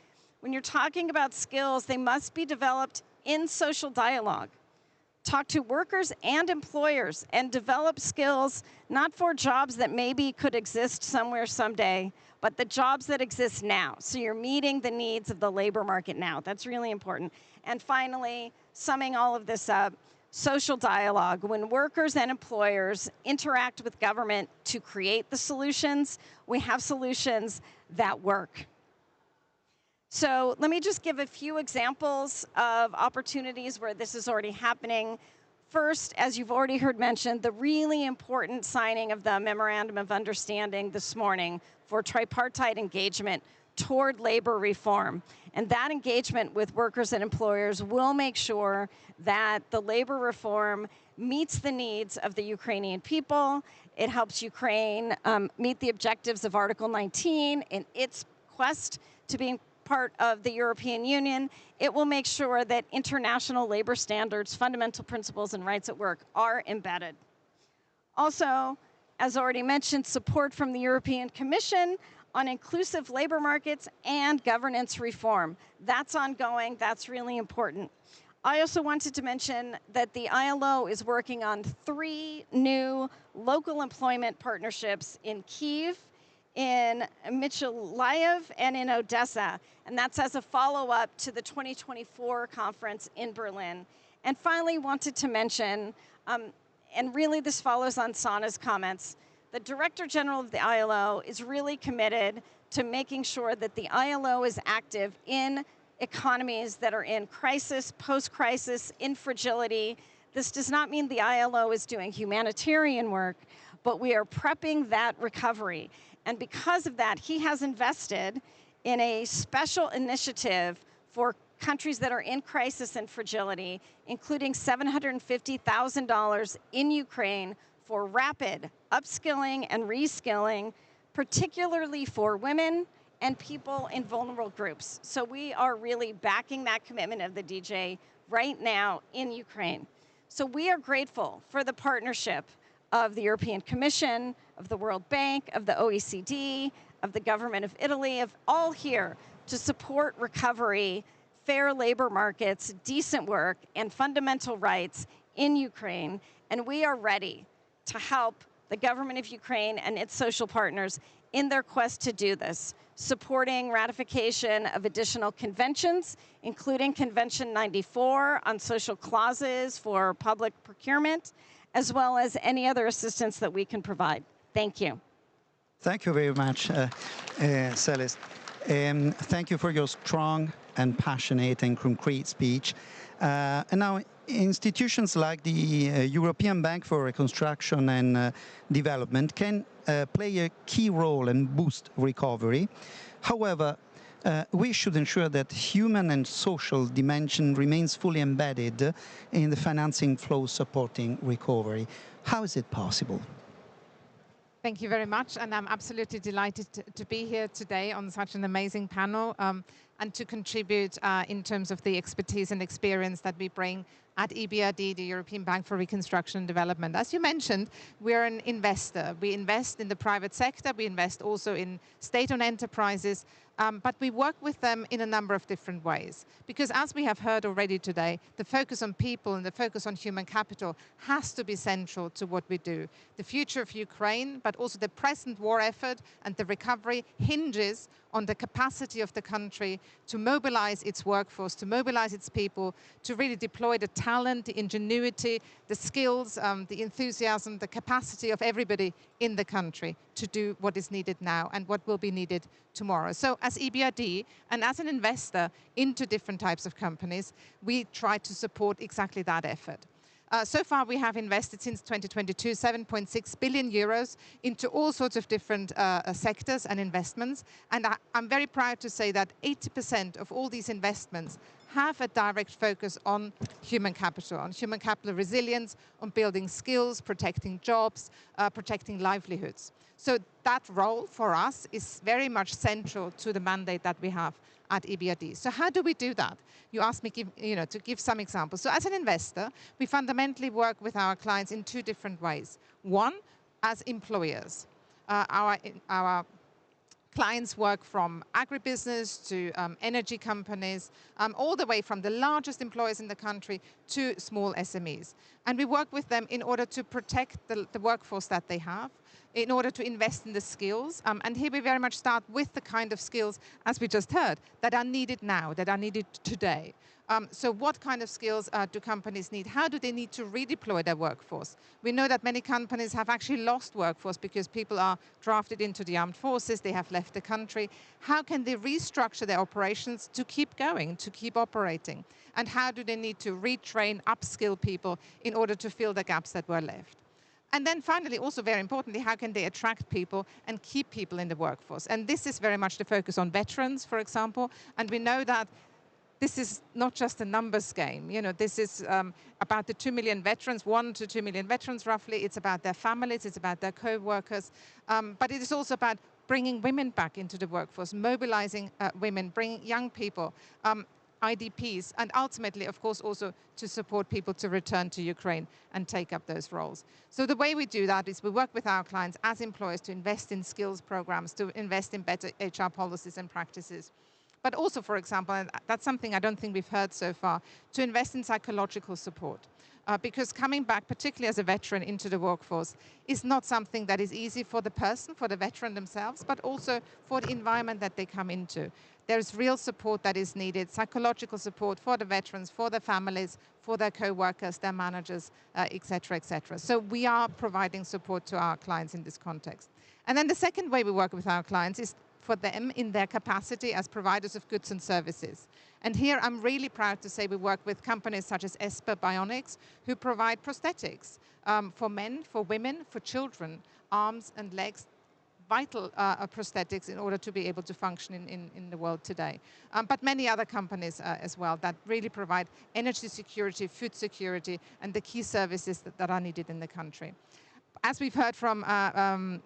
When you're talking about skills, they must be developed in social dialogue. Talk to workers and employers and develop skills, not for jobs that maybe could exist somewhere someday, but the jobs that exist now. So you're meeting the needs of the labor market now. That's really important. And finally, summing all of this up, social dialogue. When workers and employers interact with government to create the solutions, we have solutions that work. So let me just give a few examples of opportunities where this is already happening. First, as you've already heard mentioned, the really important signing of the Memorandum of Understanding this morning for tripartite engagement toward labor reform. And that engagement with workers and employers will make sure that the labor reform meets the needs of the Ukrainian people. It helps Ukraine meet the objectives of Article 19 in its quest to being part of the European Union. It will make sure that international labor standards, fundamental principles, and rights at work are embedded. Also, as already mentioned, support from the European Commission on inclusive labor markets and governance reform. That's ongoing, that's really important. I also wanted to mention that the ILO is working on 3 new local employment partnerships in Kyiv, in Mykolaiv, and in Odessa. And that's as a follow-up to the 2024 conference in Berlin. And finally, wanted to mention, and really this follows on Sana's comments, the Director General of the ILO is really committed to making sure that the ILO is active in economies that are in crisis, post-crisis, in fragility. This does not mean the ILO is doing humanitarian work, but we are prepping that recovery. And because of that, he has invested in a special initiative for countries that are in crisis and fragility, including $750,000 in Ukraine for rapid upskilling and reskilling, particularly for women and people in vulnerable groups. So we are really backing that commitment of the DJ right now in Ukraine. So we are grateful for the partnership of the European Commission, of the World Bank, of the OECD, of the government of Italy, of all here to support recovery, fair labor markets, decent work, and fundamental rights in Ukraine. And we are ready to help the government of Ukraine and its social partners in their quest to do this, supporting ratification of additional conventions, including Convention 94 on social clauses for public procurement, as well as any other assistance that we can provide. Thank you. Thank you very much, Celeste. Thank you for your strong and passionate and concrete speech. And now, institutions like the European Bank for Reconstruction and Development can play a key role and boost recovery. However, we should ensure that human and social dimension remains fully embedded in the financing flow supporting recovery. How is it possible? Thank you very much, and I'm absolutely delighted to be here today on such an amazing panel and to contribute in terms of the expertise and experience that we bring at EBRD, the European Bank for Reconstruction and Development. As you mentioned, we're an investor. We invest in the private sector, we invest also in state-owned enterprises, but we work with them in a number of different ways. Because as we have heard already today, the focus on people and the focus on human capital has to be central to what we do. The future of Ukraine, but also the present war effort and the recovery hinges on the capacity of the country to mobilize its workforce, to mobilize its people, to really deploy the talent, the ingenuity, the skills, the enthusiasm, the capacity of everybody in the country to do what is needed now and what will be needed tomorrow. So as EBRD and as an investor into different types of companies, we try to support exactly that effort. So far, we have invested since 2022 7.6 billion euros into all sorts of different sectors and investments. And I'm very proud to say that 80% of all these investments have a direct focus on human capital resilience, on building skills, protecting jobs, protecting livelihoods. So that role for us is very much central to the mandate that we have at EBRD. So how do we do that? You asked me to give some examples. So as an investor, we fundamentally work with our clients in 2 different ways. One, as employers. Our clients work from agribusiness to energy companies, all the way from the largest employers in the country to small SMEs. And we work with them in order to protect the workforce that they have, in order to invest in the skills. And here we very much start with the kind of skills, as we just heard, that are needed now, that are needed today. So what kind of skills do companies need? How do they need to redeploy their workforce? We know that many companies have actually lost workforce because people are drafted into the armed forces, they have left the country. How can they restructure their operations to keep going, to keep operating? And how do they need to retrain, upskill people in order to fill the gaps that were left? And then finally, also very importantly, how can they attract people and keep people in the workforce? And this is very much the focus on veterans, for example. And we know that this is not just a numbers game. You know, this is about the 2 million veterans, 1 to 2 million veterans roughly. It's about their families, it's about their co-workers. But it is also about bringing women back into the workforce, mobilizing women, bringing young people, IDPs, and ultimately, of course, also to support people to return to Ukraine and take up those roles. So the way we do that is we work with our clients as employers to invest in skills programs, to invest in better HR policies and practices. But also, for example, and that's something I don't think we've heard so far, to invest in psychological support. Because coming back, particularly as a veteran, into the workforce is not something that is easy for the person, for the veteran themselves, but also for the environment that they come into. There's real support that is needed, psychological support for the veterans, for their families, for their co-workers, their managers, et cetera, et cetera. So we are providing support to our clients in this context. And then the second way we work with our clients is for them in their capacity as providers of goods and services. And here I'm really proud to say we work with companies such as Esper Bionics, who provide prosthetics for men, for women, for children, arms and legs, vital prosthetics in order to be able to function in the world today. But many other companies as well that really provide energy security, food security, and the key services that are needed in the country. As we've heard from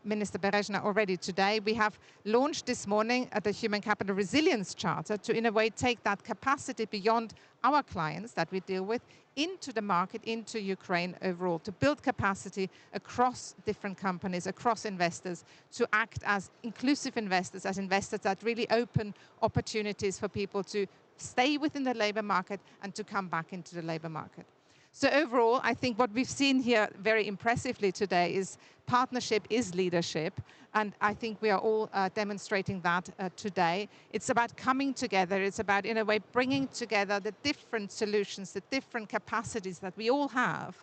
Minister Berezhna already today, we have launched this morning the Human Capital Resilience Charter to, in a way, take that capacity beyond our clients that we deal with into the market, into Ukraine overall, to build capacity across different companies, across investors, to act as inclusive investors, as investors that really open opportunities for people to stay within the labor market and to come back into the labor market. So overall, I think what we've seen here very impressively today is partnership is leadership. And I think we are all demonstrating that today. It's about coming together. It's about, in a way, bringing together the different solutions, the different capacities that we all have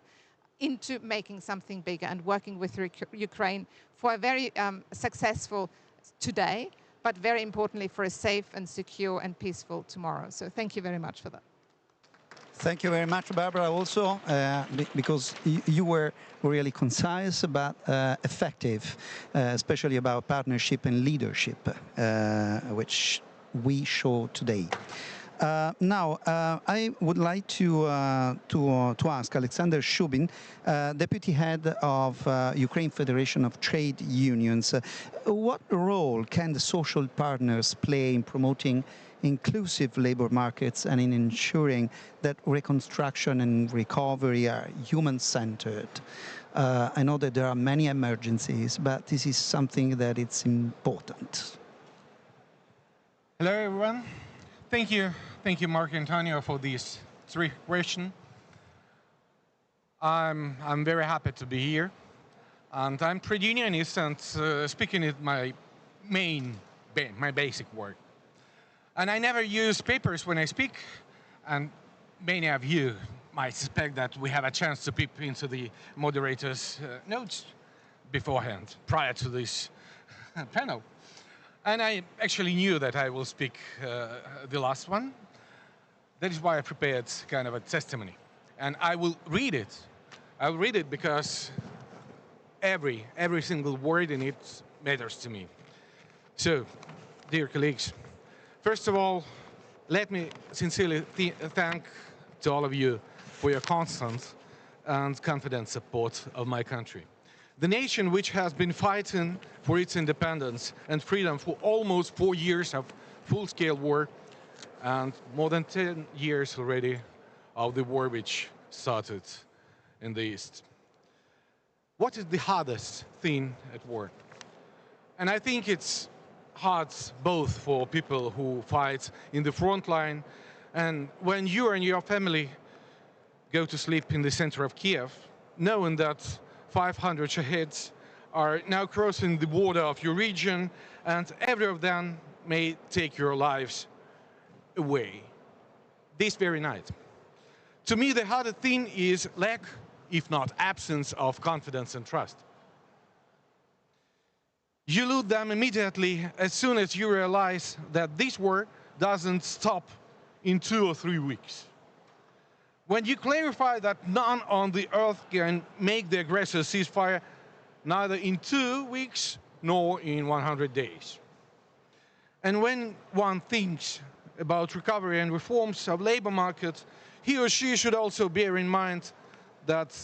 into making something bigger and working with Ukraine for a very successful today, but very importantly for a safe and secure and peaceful tomorrow. So thank you very much for that. Thank you very much, Barbara, also, because you were really concise but effective, especially about partnership and leadership, which we show today. Now, I would like to ask Alexander Shubin, Deputy Head of Ukraine Federation of Trade Unions, what role can the social partners play in promoting inclusive labor markets and in ensuring that reconstruction and recovery are human-centered? I know that there are many emergencies, but this is something that it's important. Hello, everyone. Thank you, Mark and Antonio, for these 3 questions. I'm very happy to be here, and I'm trade unionist, and speaking is my basic work. And I never use papers when I speak, and many of you might suspect that we have a chance to peep into the moderator's notes beforehand, prior to this panel. And I actually knew that I will speak the last one. That is why I prepared kind of a testimony. And I will read it. I will read it because every single word in it matters to me. So, dear colleagues, first of all, let me sincerely thank to all of you for your constant and confident support of my country. The nation which has been fighting for its independence and freedom for almost 4 years of full-scale war and more than 10 years already of the war which started in the East. What is the hardest thing at war? And I think it's hard both for people who fight in the front line, and when you and your family go to sleep in the center of Kiev, knowing that 500 Shaheeds are now crossing the border of your region, and every of them may take your lives away this very night. To me, the hardest thing is lack, if not absence, of confidence and trust. You lose them immediately as soon as you realize that this war doesn't stop in 2 or 3 weeks. When you clarify that none on the earth can make the aggressor ceasefire, neither in 2 weeks nor in 100 days. And when one thinks about recovery and reforms of labor market, he or she should also bear in mind that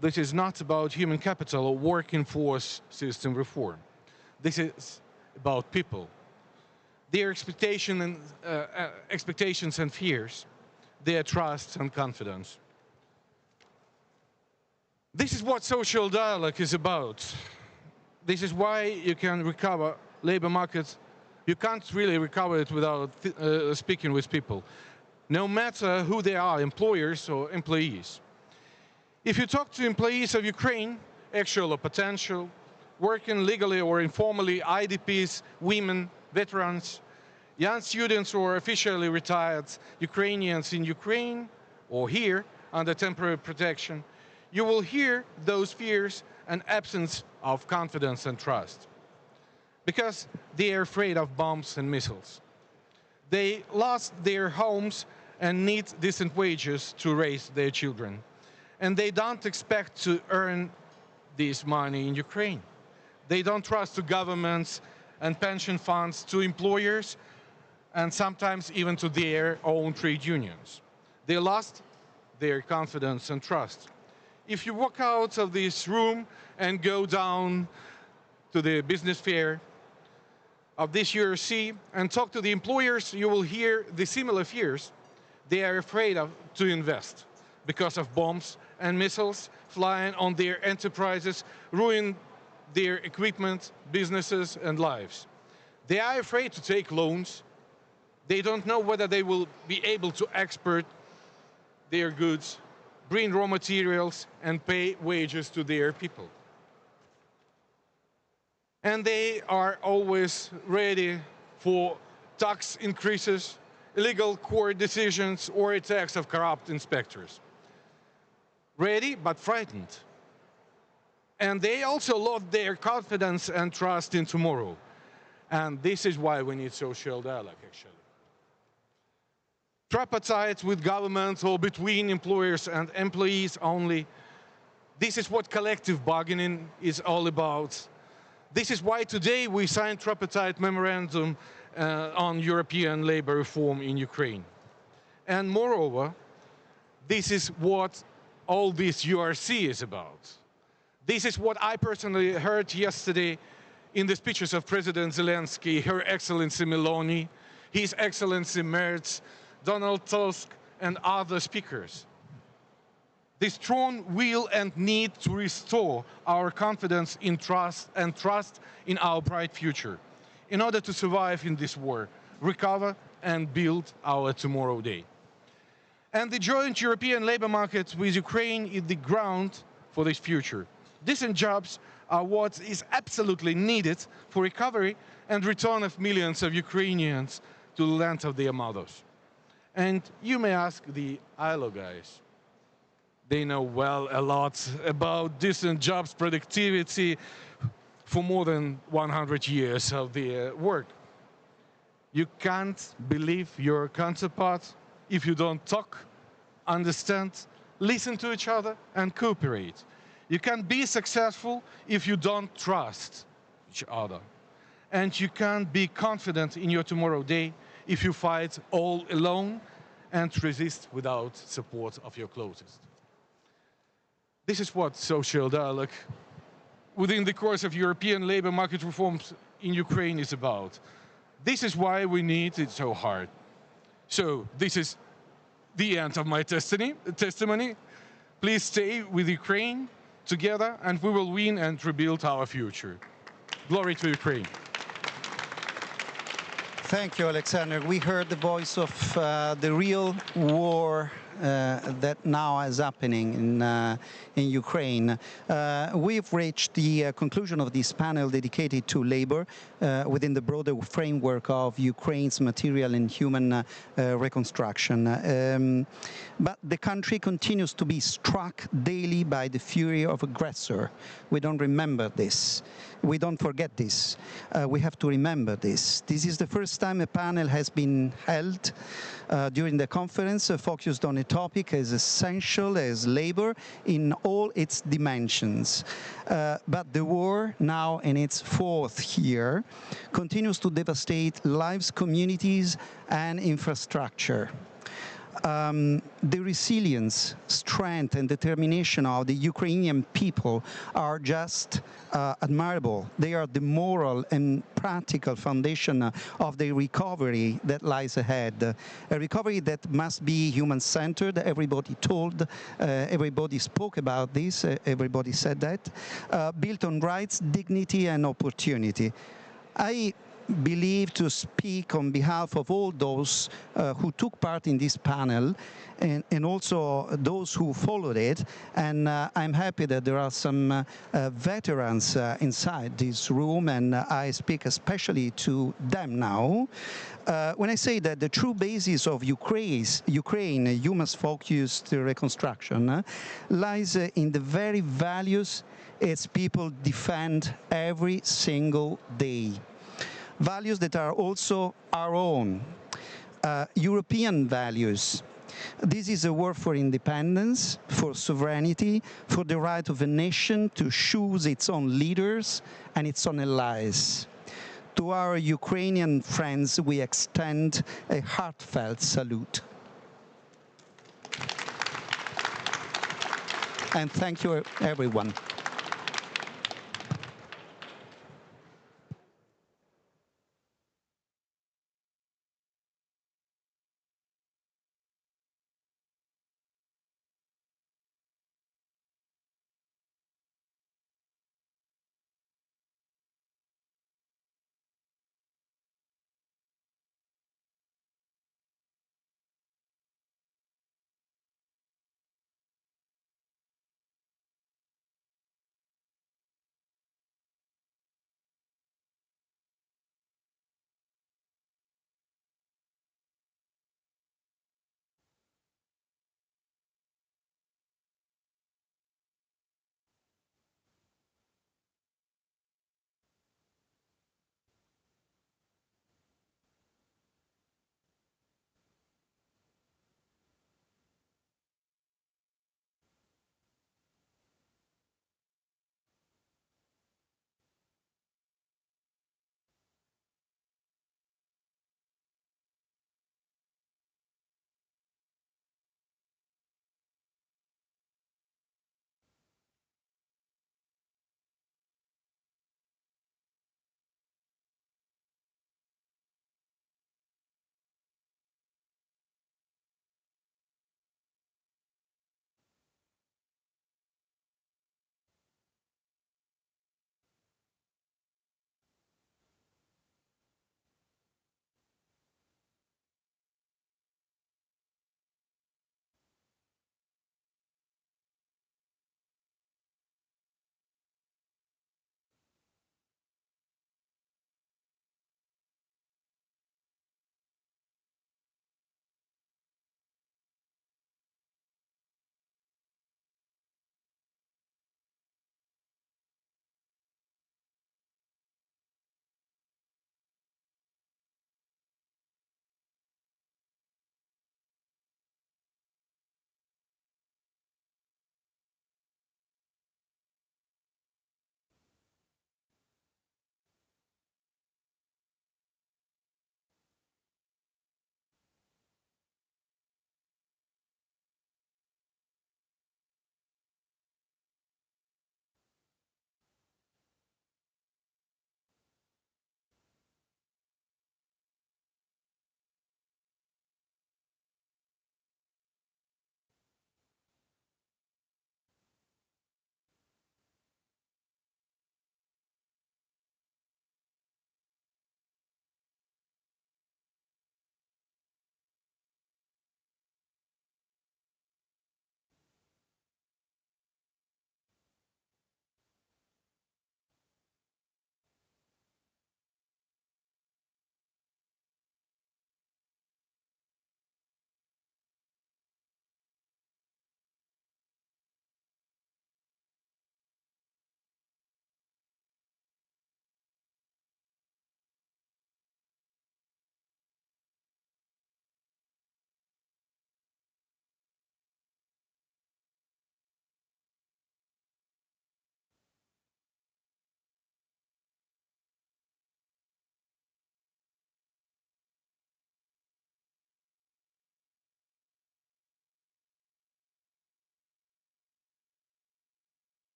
this is not about human capital or working force system reform. This is about people, their expectations and fears, their trust and confidence. This is what social dialogue is about. This is why you can recover labor markets. You can't really recover it without speaking with people, no matter who they are, employers or employees. If you talk to employees of Ukraine, actual or potential, working legally or informally, IDPs, women, veterans, young students or officially retired Ukrainians in Ukraine or here under temporary protection, you will hear those fears and absence of confidence and trust. Because they are afraid of bombs and missiles. They lost their homes and need decent wages to raise their children. And they don't expect to earn this money in Ukraine. They don't trust to governments and pension funds, to employers, and sometimes even to their own trade unions. They lost their confidence and trust. If you walk out of this room and go down to the business fair of this URC and talk to the employers, you will hear the similar fears. They are afraid to invest because of bombs and missiles flying on their enterprises, ruin their equipment, businesses, and lives. They are afraid to take loans. They don't know whether they will be able to export their goods, bring raw materials, and pay wages to their people. And they are always ready for tax increases, illegal court decisions, or attacks of corrupt inspectors. Ready, but frightened. And they also lost their confidence and trust in tomorrow. And this is why we need social dialogue, actually. Tripartite with government or between employers and employees only. This is what collective bargaining is all about. This is why today we signed tripartite memorandum on European labor reform in Ukraine. And moreover, this is what all this URC is about. This is what I personally heard yesterday in the speeches of President Zelensky, Her Excellency Meloni, His Excellency Merz, Donald Tusk, and other speakers. The strong will and need to restore our confidence in trust in our bright future in order to survive in this war, recover and build our tomorrow day. And the joint European labor market with Ukraine is the ground for this future. Decent jobs are what is absolutely needed for recovery and return of millions of Ukrainians to the land of their mothers. And you may ask the ILO guys. They know well a lot about decent jobs, productivity for more than 100 years of their work. You can't believe your counterpart if you don't talk, understand, listen to each other, and cooperate. You can't be successful if you don't trust each other. And you can't be confident in your tomorrow day if you fight all alone and resist without support of your closest. This is what social dialogue within the course of European labor market reforms in Ukraine is about. This is why we need it so hard. So this is the end of my testimony. Please stay with Ukraine together and we will win and rebuild our future. Glory to Ukraine. Thank you, Alexander. We heard the voice of the real war that now is happening in Ukraine. We've reached the conclusion of this panel dedicated to labor within the broader framework of Ukraine's material and human reconstruction. But the country continues to be struck daily by the fury of aggressor. We don't remember this. we don't forget this. We have to remember this. This is the first time a panel has been held during the conference focused on a topic as essential as labor in all its dimensions. But the war, now in its fourth year, continues to devastate lives, communities, and infrastructure. The resilience, strength, and determination of the Ukrainian people are just admirable. They are the moral and practical foundation of the recovery that lies ahead. A recovery that must be human-centered. Everybody everybody spoke about this, everybody said that. Built on rights, dignity, and opportunity. I believe to speak on behalf of all those who took part in this panel and also those who followed it. And I'm happy that there are some veterans inside this room, and I speak especially to them now. When I say that the true basis of Ukraine human-focused reconstruction lies in the very values its people defend every single day. Values that are also our own, European values. This is a war for independence, for sovereignty, for the right of a nation to choose its own leaders and its own allies. To our Ukrainian friends, we extend a heartfelt salute. And thank you, everyone.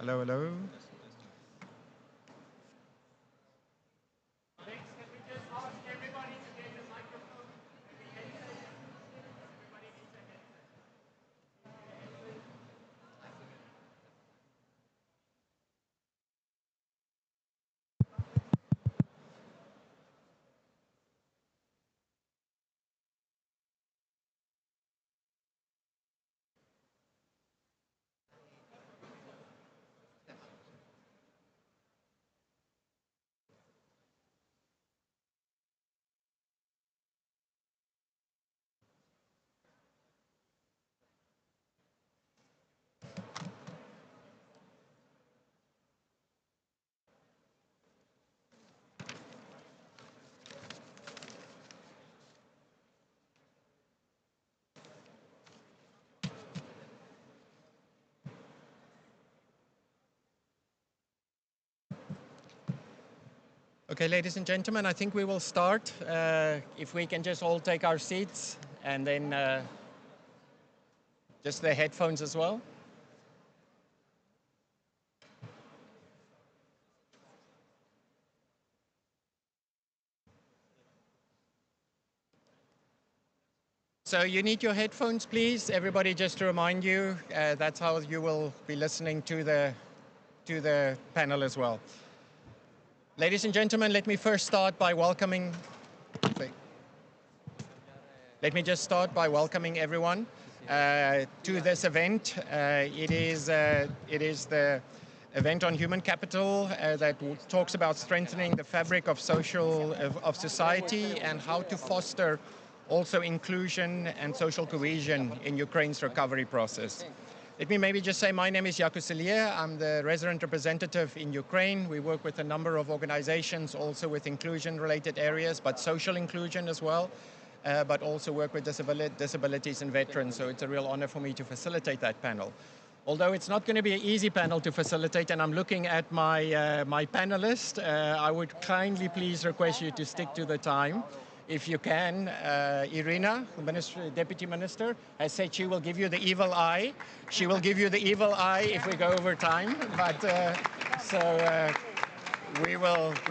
Hello, hello. Okay, ladies and gentlemen, I think we will start. If we can just all take our seats and then just the headphones as well. So you need your headphones, please. Everybody, just to remind you, that's how you will be listening to the panel as well. Ladies and gentlemen, let me first start by welcoming. Let me just start by welcoming everyone to this event. It is the event on human capital that talks about strengthening the fabric of society and how to foster also inclusion and social cohesion in Ukraine's recovery process. Let me maybe just say my name is Jakub Selier. I'm the resident representative in Ukraine. We work with a number of organizations also with inclusion-related areas, but social inclusion as well, but also work with disabilities and veterans. So it's a real honor for me to facilitate that panel. Although it's not going to be an easy panel to facilitate, and I'm looking at my panelists, I would kindly please request you to stick to the time. If you can, Irina, the Deputy Minister, has said she will give you the evil eye. She will give you the evil eye if we go over time. But we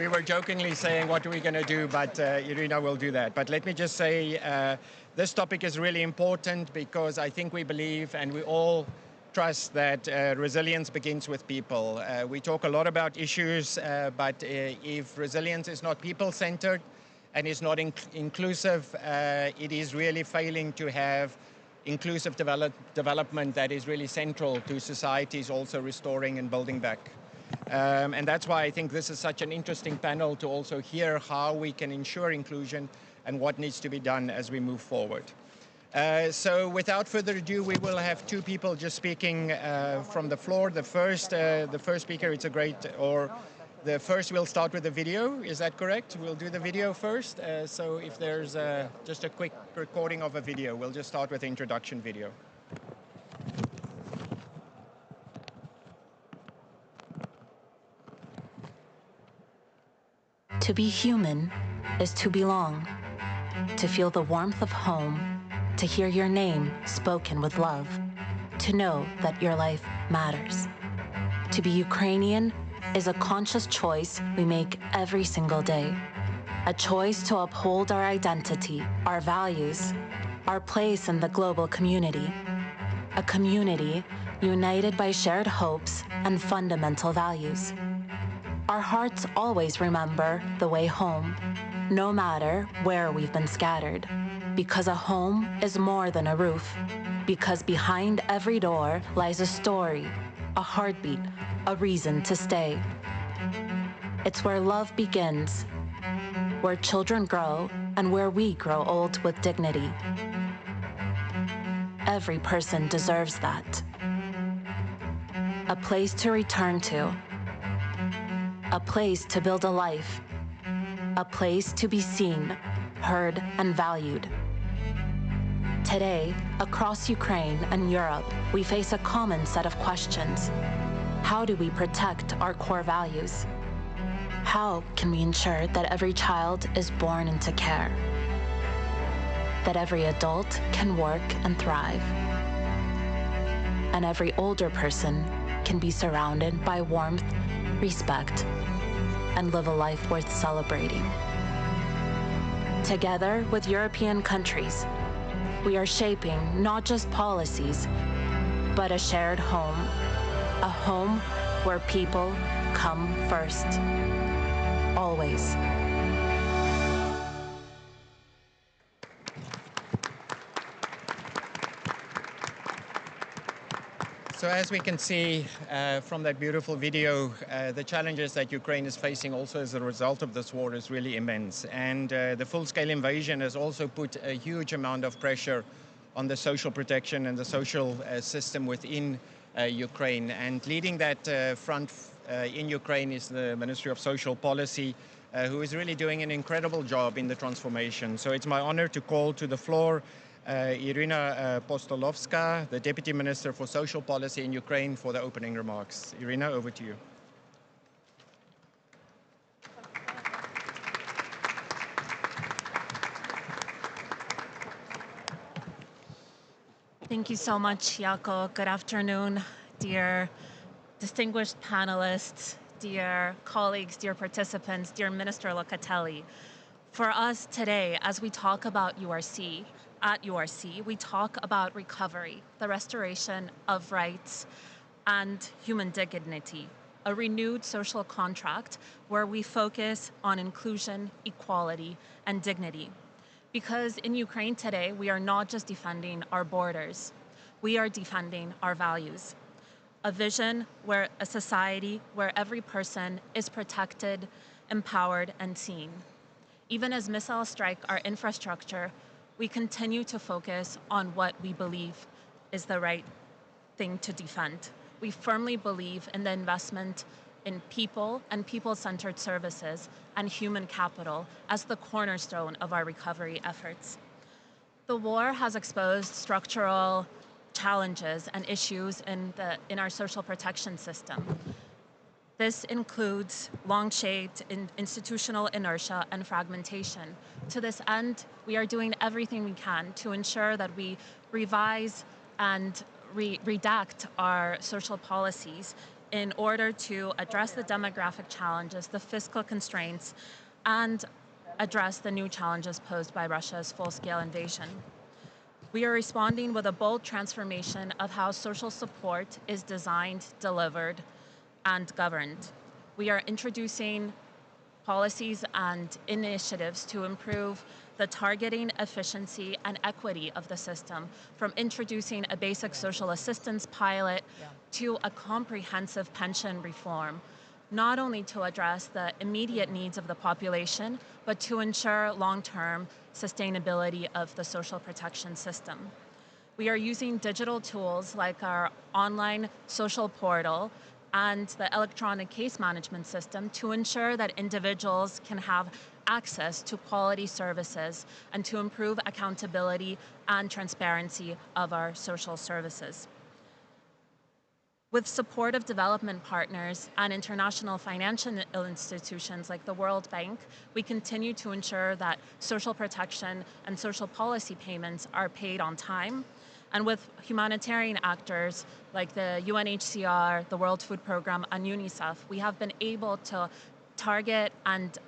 were jokingly saying, what are we going to do? But Irina will do that. But let me just say, this topic is really important because I think we believe and we all trust that resilience begins with people. We talk a lot about issues, but if resilience is not people-centered, and is not inclusive, it is really failing to have inclusive development that is really central to societies also restoring and building back. And that's why I think this is such an interesting panel to also hear how we can ensure inclusion and what needs to be done as we move forward. So without further ado, we will have two people just speaking from the floor. The first speaker, the first we'll start with the video, is that correct? We'll do the video first. So if there's just a quick recording of a video, we'll just start with the introduction video. To be human is to belong, to feel the warmth of home, to hear your name spoken with love, to know that your life matters. To be Ukrainian is a conscious choice we make every single day. A choice to uphold our identity, our values, our place in the global community. A community united by shared hopes and fundamental values. Our hearts always remember the way home, no matter where we've been scattered. Because a home is more than a roof. Because behind every door lies a story, a heartbeat, a reason to stay. It's where love begins, where children grow, and where we grow old with dignity. Every person deserves that. A place to return to. A place to build a life. A place to be seen, heard, and valued. Today, across Ukraine and Europe, we face a common set of questions. How do we protect our core values? How can we ensure that every child is born into care? That every adult can work and thrive? And every older person can be surrounded by warmth, respect, and live a life worth celebrating. Together with European countries, we are shaping not just policies, but a shared home, a home where people come first, always. So as we can see from that beautiful video, the challenges that Ukraine is facing also as a result of this war is really immense. And the full-scale invasion has also put a huge amount of pressure on the social protection and the social system within Ukraine. And leading that front in Ukraine is the Ministry of Social Policy, who is really doing an incredible job in the transformation. So it's my honor to call to the floor Irina Postolovska, the Deputy Minister for Social Policy in Ukraine, for the opening remarks. Irina, over to you. Thank you so much, Jaakko. Good afternoon, dear distinguished panelists, dear colleagues, dear participants, dear Minister Locatelli. For us today, as we talk about URC, at URC, we talk about recovery, the restoration of rights and human dignity, a renewed social contract where we focus on inclusion, equality, and dignity. Because in Ukraine today, we are not just defending our borders, we are defending our values. A vision where a society where every person is protected, empowered, and seen. Even as missiles strike our infrastructure, we continue to focus on what we believe is the right thing to defend. We firmly believe in the investment in people and people-centered services and human capital as the cornerstone of our recovery efforts. The war has exposed structural challenges and issues in our social protection system. This includes long-shaped institutional inertia and fragmentation. To this end, we are doing everything we can to ensure that we revise and redact our social policies in order to address the demographic challenges, the fiscal constraints, and address the new challenges posed by Russia's full-scale invasion. We are responding with a bold transformation of how social support is designed, delivered, and governed. We are introducing policies and initiatives to improve the targeting, efficiency, and equity of the system, from introducing a basic social assistance pilot to a comprehensive pension reform, not only to address the immediate needs of the population, but to ensure long-term sustainability of the social protection system. We are using digital tools like our online social portal and the electronic case management system to ensure that individuals can have access to quality services and to improve accountability and transparency of our social services. With support of development partners and international financial institutions like the World Bank, we continue to ensure that social protection and social policy payments are paid on time. And with humanitarian actors like the UNHCR, the World Food Programme, and UNICEF, we have been able to target and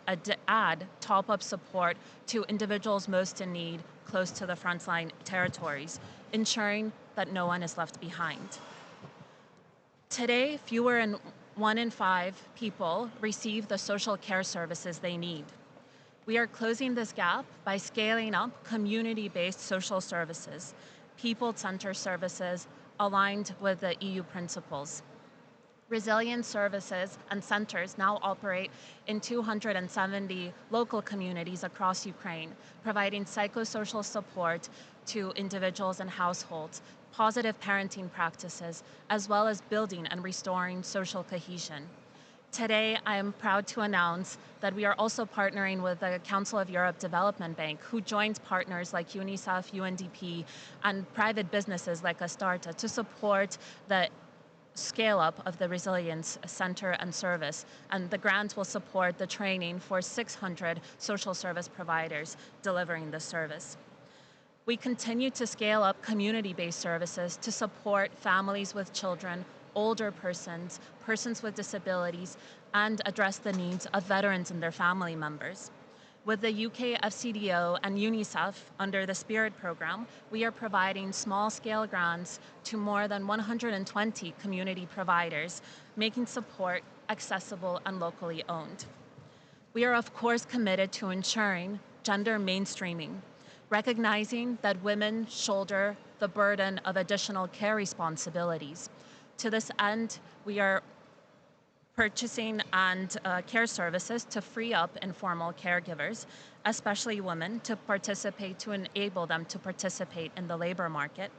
add top-up support to individuals most in need close to the frontline territories, ensuring that no one is left behind. Today, fewer than 1 in 5 people receive the social care services they need. We are closing this gap by scaling up community-based social services, people-centered services aligned with the EU principles. Resilient services and centers now operate in 270 local communities across Ukraine, providing psychosocial support to individuals and households, positive parenting practices, as well as building and restoring social cohesion. Today, I am proud to announce that we are also partnering with the Council of Europe Development Bank, who joins partners like UNICEF, UNDP, and private businesses like Astarta to support the scale-up of the Resilience Center and service. And the grant will support the training for 600 social service providers delivering this service. We continue to scale up community-based services to support families with children older persons, persons with disabilities, and address the needs of veterans and their family members. With the UK FCDO and UNICEF under the Spirit program, we are providing small-scale grants to more than 120 community providers, making support accessible and locally owned. We are, of course, committed to ensuring gender mainstreaming, recognizing that women shoulder the burden of additional care responsibilities. To this end, we are purchasing and care services to free up informal caregivers, especially women, to enable them to participate in the labor market,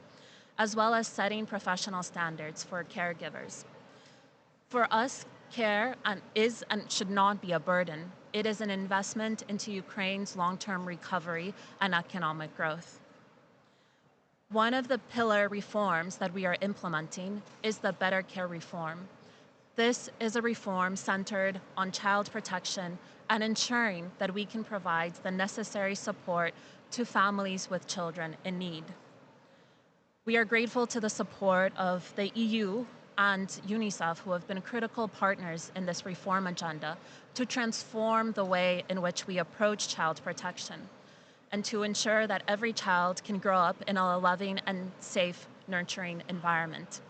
as well as setting professional standards for caregivers. For us, care is and should not be a burden. It is an investment into Ukraine's long-term recovery and economic growth. One of the pillar reforms that we are implementing is the Better Care reform. This is a reform centered on child protection and ensuring that we can provide the necessary support to families with children in need. We are grateful to the support of the EU and UNICEF, who have been critical partners in this reform agenda to transform the way in which we approach child protection and to ensure that every child can grow up in a loving and safe, nurturing environment.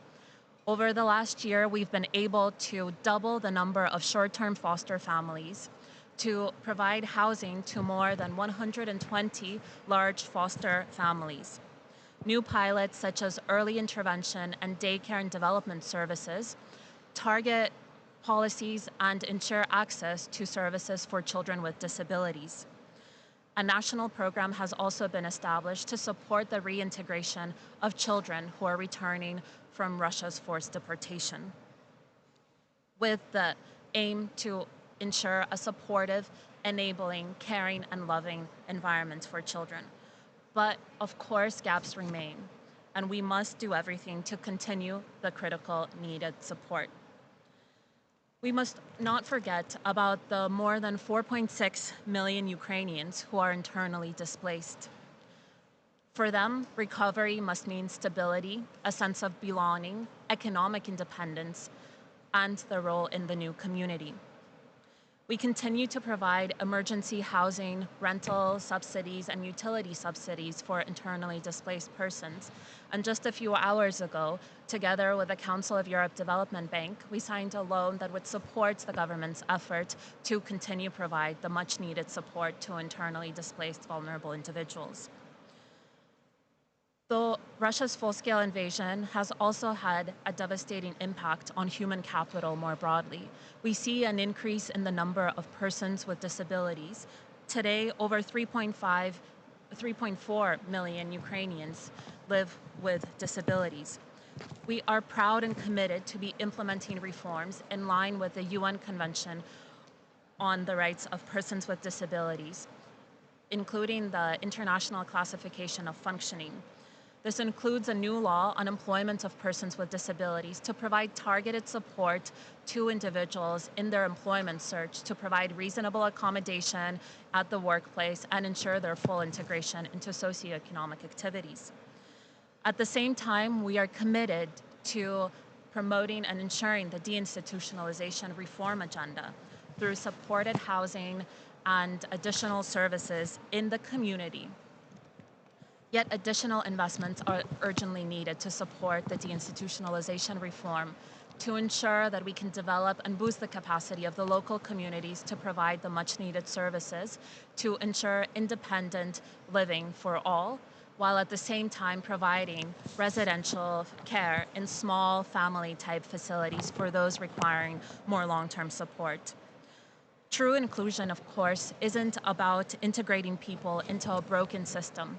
Over the last year, we've been able to double the number of short-term foster families, to provide housing to more than 120 large foster families. New pilots such as early intervention and daycare and development services target policies and ensure access to services for children with disabilities. A national program has also been established to support the reintegration of children who are returning from Russia's forced deportation, with the aim to ensure a supportive, enabling, caring, and loving environment for children. But of course, gaps remain, and we must do everything to continue the critical needed support. We must not forget about the more than 4.6 million Ukrainians who are internally displaced. For them, recovery must mean stability, a sense of belonging, economic independence, and their role in the new community. We continue to provide emergency housing, rental subsidies, and utility subsidies for internally displaced persons. And just a few hours ago, together with the Council of Europe Development Bank, we signed a loan that would support the government's effort to continue to provide the much-needed support to internally displaced vulnerable individuals. Though Russia's full-scale invasion has also had a devastating impact on human capital more broadly, we see an increase in the number of persons with disabilities. Today, over 3.4 million Ukrainians live with disabilities. We are proud and committed to be implementing reforms in line with the UN Convention on the Rights of Persons with Disabilities, including the International Classification of Functioning. This includes a new law on employment of persons with disabilities to provide targeted support to individuals in their employment search, to provide reasonable accommodation at the workplace and ensure their full integration into socioeconomic activities. At the same time, we are committed to promoting and ensuring the deinstitutionalization reform agenda through supported housing and additional services in the community. Yet additional investments are urgently needed to support the deinstitutionalization reform to ensure that we can develop and boost the capacity of the local communities to provide the much-needed services to ensure independent living for all, while at the same time providing residential care in small family-type facilities for those requiring more long-term support. True inclusion, of course, isn't about integrating people into a broken system.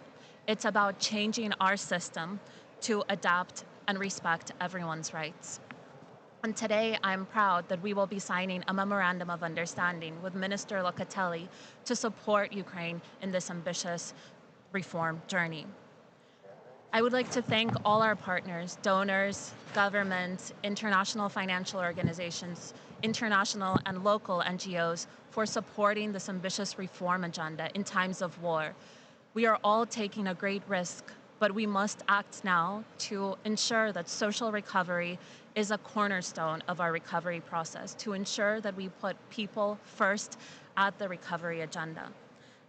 It's about changing our system to adapt and respect everyone's rights. And today, I'm proud that we will be signing a memorandum of understanding with Minister Locatelli to support Ukraine in this ambitious reform journey. I would like to thank all our partners, donors, governments, international financial organizations, international and local NGOs for supporting this ambitious reform agenda in times of war. We are all taking a great risk but we must act now to ensure that social recovery is a cornerstone of our recovery process, to ensure that we put people first at the recovery agenda.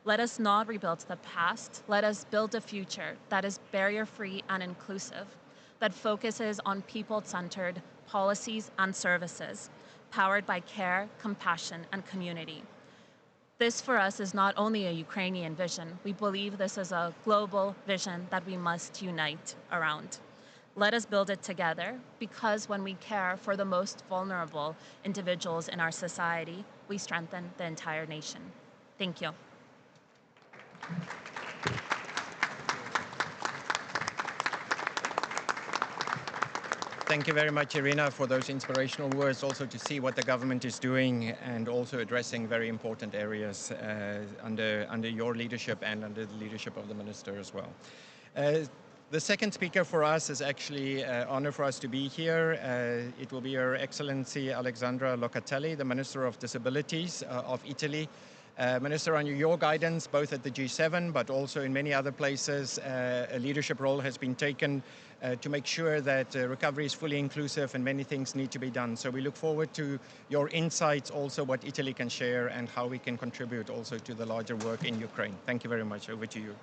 Let us not rebuild the past. Let us build a future that is barrier-free and inclusive, that focuses on people-centered policies and services, powered by care, compassion, and community. This, for us, is not only a Ukrainian vision. We believe this is a global vision that we must unite around. Let us build it together, because when we care for the most vulnerable individuals in our society, we strengthen the entire nation. Thank you. Thank you very much, Irina, for those inspirational words, also to see what the government is doing and also addressing very important areas under your leadership and under the leadership of the minister as well. The second speaker for us is actually an honor for us to be here. It will be Her Excellency Alexandra Locatelli, the Minister of Disabilities of Italy. Minister, under your guidance, both at the G7 but also in many other places, a leadership role has been taken to make sure that recovery is fully inclusive, and many things need to be done. So we look forward to your insights, also what Italy can share and how we can contribute also to the larger work in Ukraine. Thank you very much. Over to you.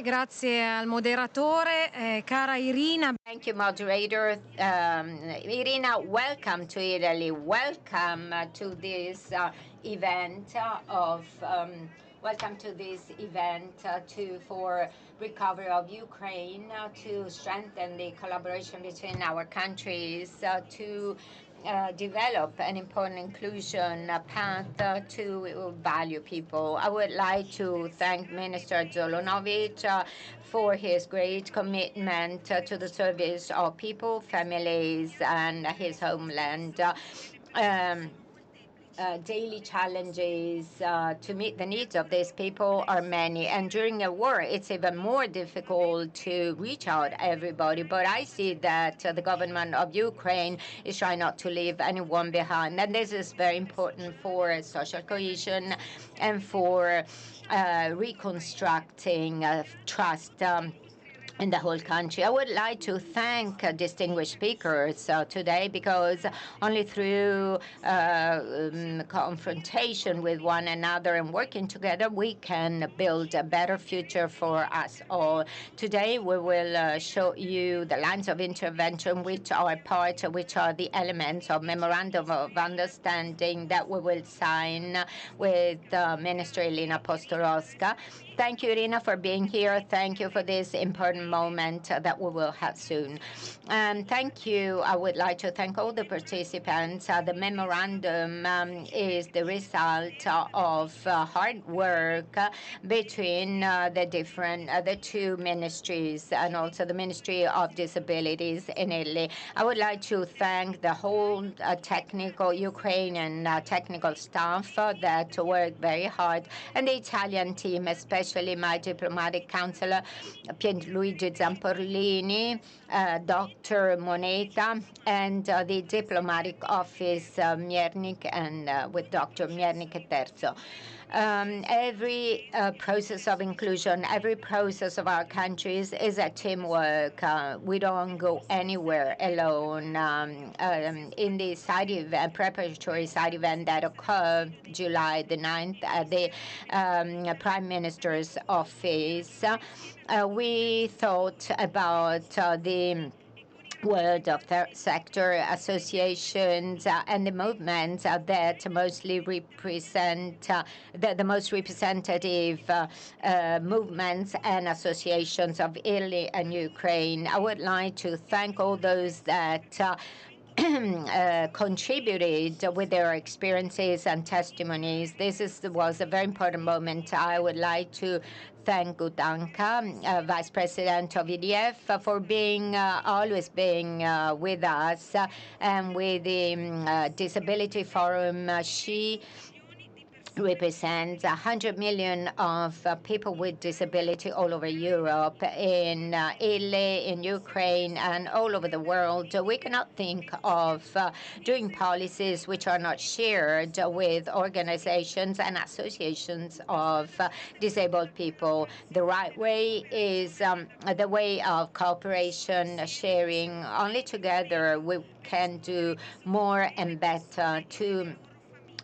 Grazie al moderatore, cara Irina. Thank you, moderator. Irina, welcome to Italy. Welcome to this event for recovery of Ukraine, to strengthen the collaboration between our countries, to develop an important inclusion path to value people. I would like to thank Minister Zolonovic for his great commitment to the service of people, families, and his homeland. Daily challenges to meet the needs of these people are many, and during a war it's even more difficult to reach out everybody. But I see that the government of Ukraine is trying not to leave anyone behind, and this is very important for social cohesion and for reconstructing trust in the whole country. I would like to thank distinguished speakers today, because only through confrontation with one another and working together, we can build a better future for us all. Today, we will show you the lines of intervention, which are the elements of Memorandum of Understanding that we will sign with Minister Elena Postorowska. Thank you, Irina, for being here. Thank you for this important moment that we will have soon. And thank you. I would like to thank all the participants. The memorandum is the result of hard work between the two ministries and also the Ministry of Disabilities in Italy. I would like to thank the whole Ukrainian technical staff that worked very hard, and the Italian team, especially my diplomatic counselor, Pierluigi Zamporlini, Dr. Moneta, and the diplomatic office, Miernik, and with Dr. Miernik Terzo. Every process of inclusion, every process of our countries is a teamwork. We don't go anywhere alone. In the side event, preparatory side event that occurred July the 9th at the Prime Minister's office, we thought about the world of third sector associations and the movements that mostly represent the most representative movements and associations of Italy and Ukraine. I would like to thank all those that contributed with their experiences and testimonies. This was a very important moment. I would like to thank Gudanka, Vice President of EDF, for always being with us, and with the Disability Forum. She represents 100 million of people with disability all over Europe, in Italy, in Ukraine, and all over the world. We cannot think of doing policies which are not shared with organizations and associations of disabled people. The right way is the way of cooperation, sharing. Only together we can do more and better to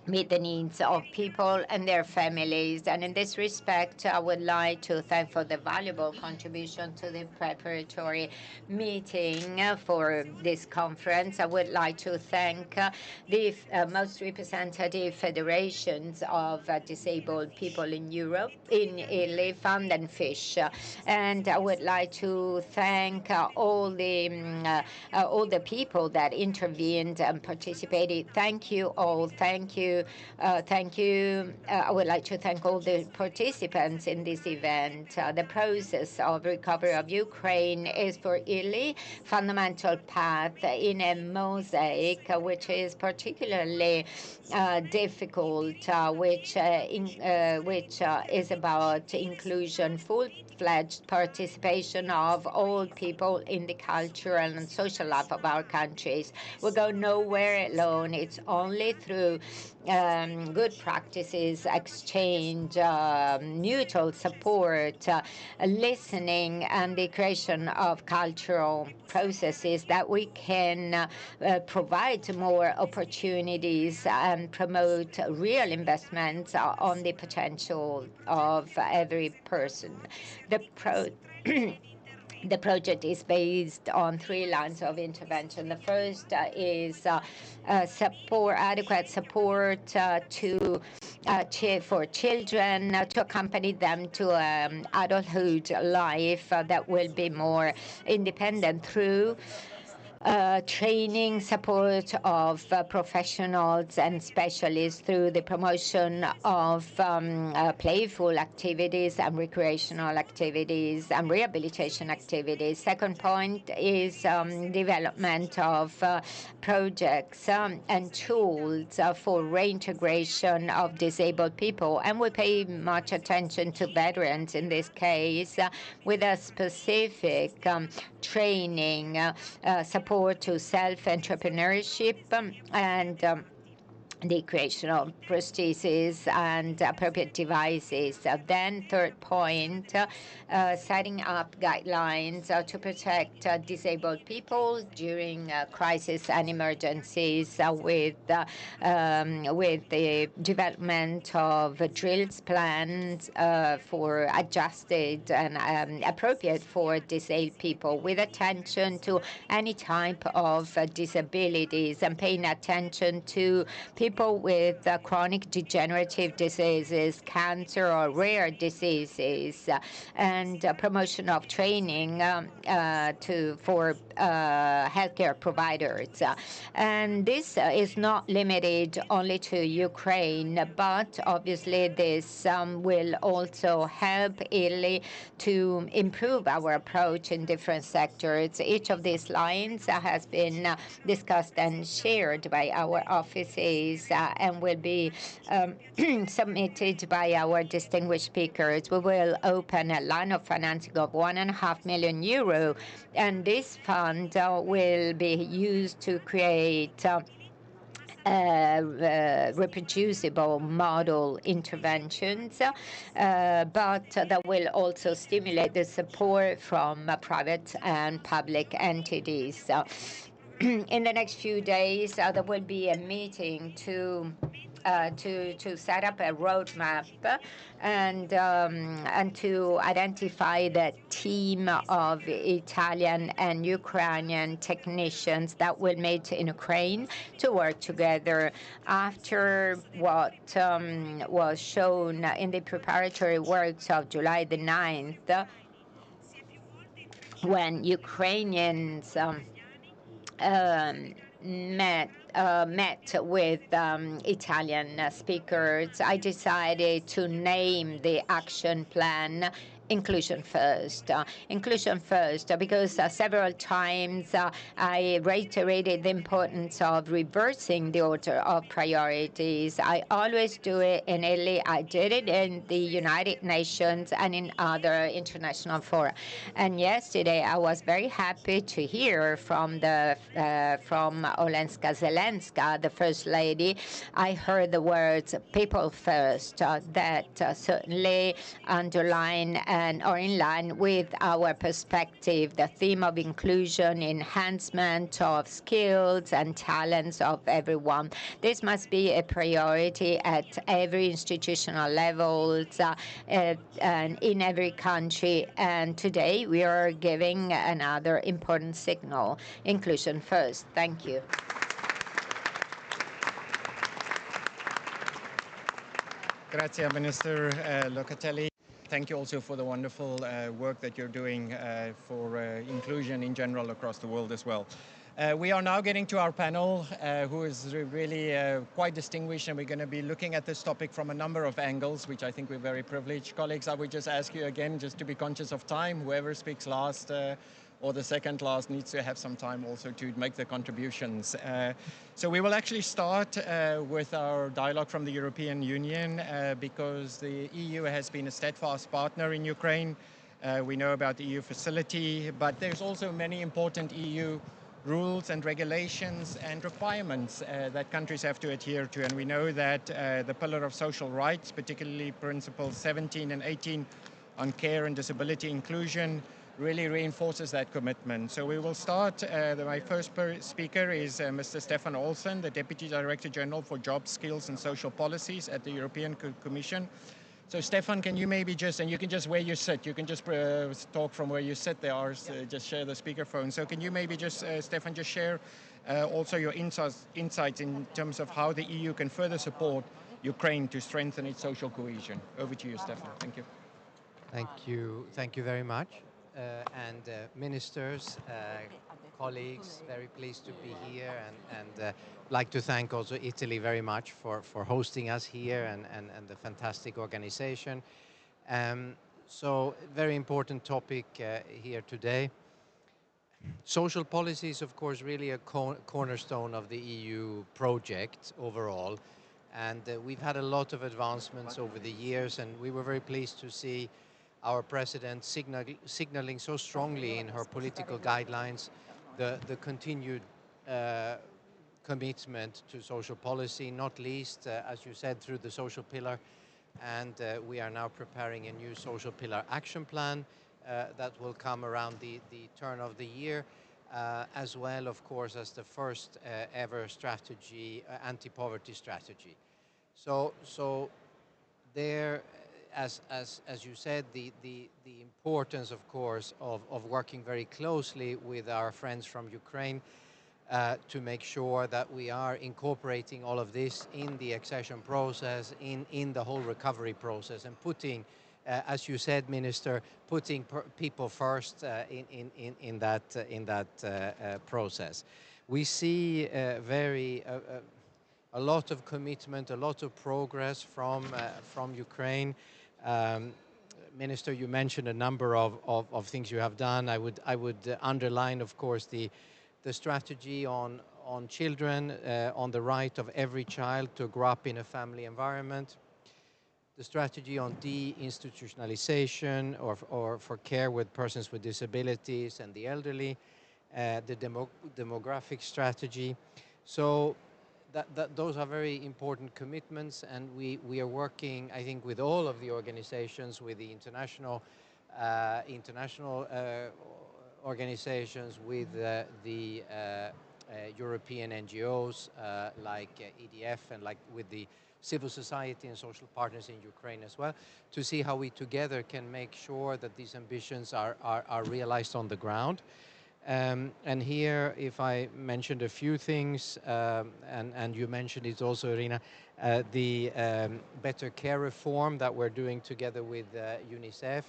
meet the needs of people and their families. And in this respect, I would like to thank for the valuable contribution to the preparatory meeting for this conference. I would like to thank the most representative federations of disabled people in Europe, in Italy, Fund and Fish. And I would like to thank all the people that intervened and participated. Thank you all. Thank you. Thank you. I would like to thank all the participants in this event. The process of recovery of Ukraine is for Italy fundamental path in a mosaic which is particularly difficult, which is about inclusion, full-fledged participation of all people in the cultural and social life of our countries. We go nowhere alone. It's only through good practices, exchange, mutual support, listening, and the creation of cultural processes that we can provide more opportunities and promote real investments on the potential of every person. The project is based on 3 lines of intervention. The first is adequate support for children, to accompany them to adulthood life that will be more independent through training, support of professionals and specialists through the promotion of playful activities and recreational activities and rehabilitation activities. Second point is development of projects and tools for reintegration of disabled people. And we pay much attention to veterans in this case with a specific training, support to self-entrepreneurship and the creation of prostheses and appropriate devices. Then third point, setting up guidelines to protect disabled people during crisis and emergencies with the development of drills plans for adjusted and appropriate for disabled people, with attention to any type of disabilities and paying attention to people with chronic degenerative diseases, cancer, or rare diseases, and promotion of training for healthcare providers. And this is not limited only to Ukraine, but obviously this will also help Italy to improve our approach in different sectors. Each of these lines has been discussed and shared by our offices and will be submitted by our distinguished speakers. We will open a line of financing of €1.5 million, and this fund will be used to create reproducible model interventions, but that will also stimulate the support from private and public entities. In the next few days, there will be a meeting to set up a roadmap and to identify the team of Italian and Ukrainian technicians that will meet in Ukraine to work together. After what was shown in the preparatory works of July the 9th, when Ukrainians met with Italian speakers, I decided to name the action plan inclusion first. Inclusion first, because several times I reiterated the importance of reversing the order of priorities. I always do it in Italy. I did it in the United Nations and in other international fora. And yesterday I was very happy to hear from Olenska Zelenska, the First Lady. I heard the words "people first," that certainly underline and are in line with our perspective, the theme of inclusion, enhancement of skills and talents of everyone. This must be a priority at every institutional level and in every country. And today we are giving another important signal: inclusion first. Thank you. Grazie, Minister Locatelli. Thank you also for the wonderful work that you're doing for inclusion in general across the world as well. We are now getting to our panel, who is really quite distinguished, and we're going to be looking at this topic from a number of angles, which I think we're very privileged. Colleagues, I would just ask you again, just to be conscious of time. Whoever speaks last or the second last needs to have some time also to make the contributions. So we will actually start with our dialogue from the European Union because the EU has been a steadfast partner in Ukraine. We know about the EU facility, but there's also many important EU rules and regulations and requirements that countries have to adhere to. And we know that the pillar of social rights, particularly principles 17 and 18 on care and disability inclusion, really reinforces that commitment. So we will start. My first speaker is Mr. Stefan Olsen, the Deputy Director General for Job, Skills and Social Policies at the European Commission. So Stefan, can you maybe just, and you can just where you sit, you can just talk from where you sit there, or just share the speakerphone. So can you maybe just, Stefan, just share also your insights in terms of how the EU can further support Ukraine to strengthen its social cohesion. Over to you, Stefan. Thank you. Thank you very much. Ministers, colleagues, very pleased to be here, and like to thank also Italy very much for hosting us here and the fantastic organization. So very important topic here today. Social policy is of course really a cornerstone of the EU project overall, and we've had a lot of advancements over the years, and we were very pleased to see our president signaling so strongly in her political guidelines the continued commitment to social policy, not least, as you said, through the social pillar. And we are now preparing a new social pillar action plan that will come around the turn of the year, as well, of course, as the first ever strategy, anti-poverty strategy. So there, as you said, the importance, of course, of working very closely with our friends from Ukraine to make sure that we are incorporating all of this in the accession process, in the whole recovery process, and putting, as you said, Minister, putting people first in that process. We see a lot of commitment, a lot of progress from Ukraine. Minister, you mentioned a number of things you have done. I would underline, of course, the strategy on children, on the right of every child to grow up in a family environment, the strategy on deinstitutionalization or for care with persons with disabilities and the elderly, the demographic strategy. So those are very important commitments, and we are working, I think, with all of the organizations, with the international organizations, with the European NGOs like EDF, and like with the civil society and social partners in Ukraine as well, to see how we together can make sure that these ambitions are realized on the ground. And here, if I mentioned a few things, and you mentioned it also, Irina, the better care reform that we're doing together with UNICEF.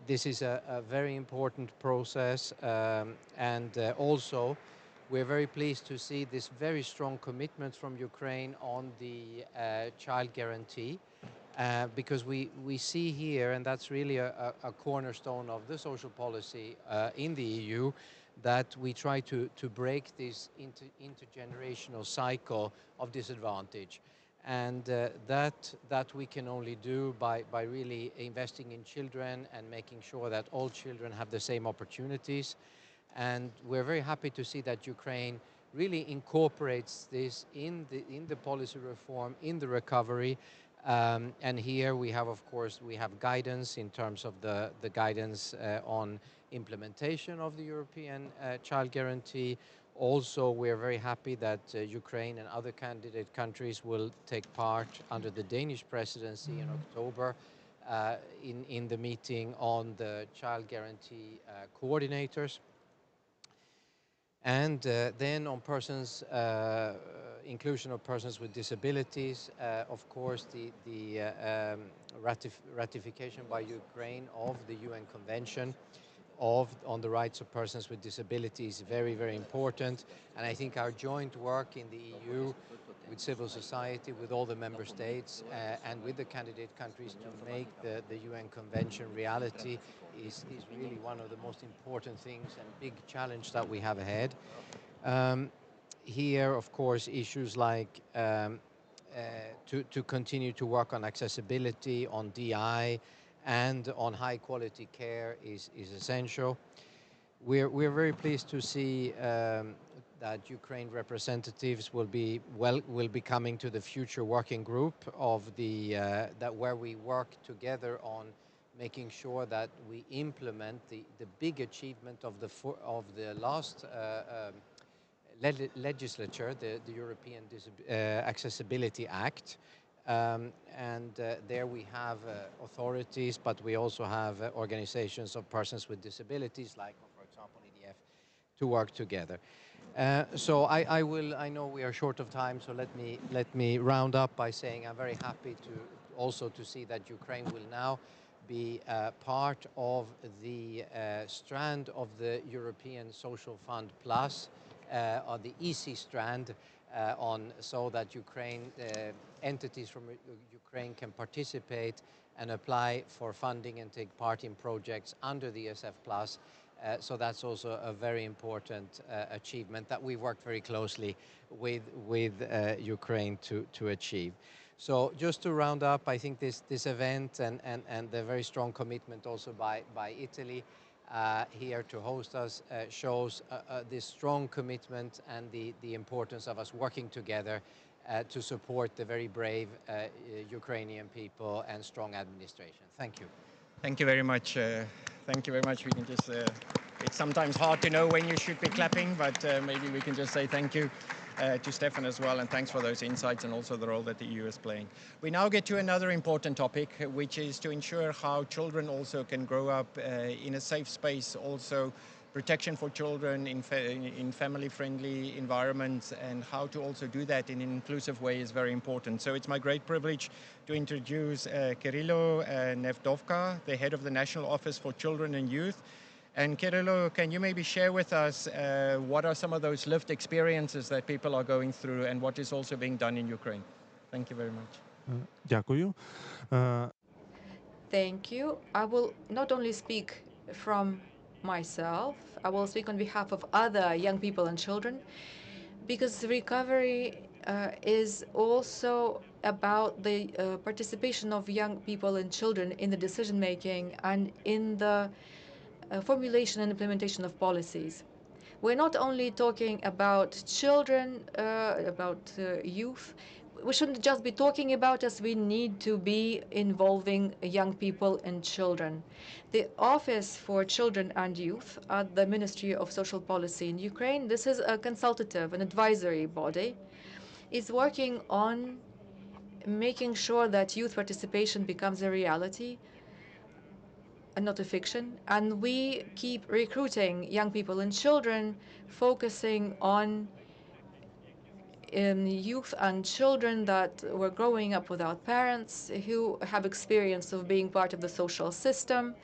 This is a very important process, and also we're very pleased to see this very strong commitment from Ukraine on the child guarantee. because we see here, and that's really a cornerstone of the social policy in the EU, that we try to break this intergenerational cycle of disadvantage. And that we can only do by really investing in children and making sure that all children have the same opportunities. And we're very happy to see that Ukraine really incorporates this in the policy reform, in the recovery. And here we have, of course, we have guidance in terms of the guidance on implementation of the European Child Guarantee. Also, we're very happy that Ukraine and other candidate countries will take part under the Danish presidency in October in the meeting on the Child Guarantee coordinators. And then on persons, inclusion of persons with disabilities, of course, the ratification by Ukraine of the UN Convention on the rights of persons with disabilities is very, very important. And I think our joint work in the EU with civil society, with all the member states, and with the candidate countries to make the UN Convention reality is really one of the most important things and big challenge that we have ahead. Here, of course, issues like to continue to work on accessibility, on DI, and on high quality care is essential. We're very pleased to see that Ukraine representatives will be coming to the future working group of where we work together on making sure that we implement the big achievement of the last legislature, the European Accessibility Act. And there we have authorities, but we also have organizations of persons with disabilities, like, for example, EDF, to work together. So I know we are short of time, so let me round up by saying I'm very happy to see that Ukraine will now be part of the strand of the European Social Fund Plus, or the EC strand, so that entities from Ukraine can participate and apply for funding and take part in projects under the SF Plus. So that's also a very important achievement that we worked very closely with Ukraine to achieve. So just to round up, I think this event and the very strong commitment also by Italy here to host us shows this strong commitment and the importance of us working together to support the very brave Ukrainian people and strong administration. Thank you. Thank you very much. Thank you very much. We can just, it's sometimes hard to know when you should be clapping, but maybe we can just say thank you to Stefan as well, and thanks for those insights and also the role that the EU is playing. We now get to another important topic, which is to ensure how children also can grow up in a safe space, also protection for children in family-friendly environments, and how to also do that in an inclusive way is very important. So it's my great privilege to introduce Kirilo Nevdovka, the head of the National Office for Children and Youth. And Kirilo, can you maybe share with us what are some of those lived experiences that people are going through and what is also being done in Ukraine? Thank you very much. Дякую. Thank you. I will not only speak from myself, I will speak on behalf of other young people and children, because recovery is also about the participation of young people and children in the decision-making and in the formulation and implementation of policies. We're not only talking about children, about youth. We shouldn't just be talking about us. We need to be involving young people and children. The Office for Children and Youth at the Ministry of Social Policy in Ukraine, this is a consultative and advisory body, is working on making sure that youth participation becomes a reality and not a fiction. And we keep recruiting young people and children, focusing on youth and children that were growing up without parents, who have experience of being part of the social system.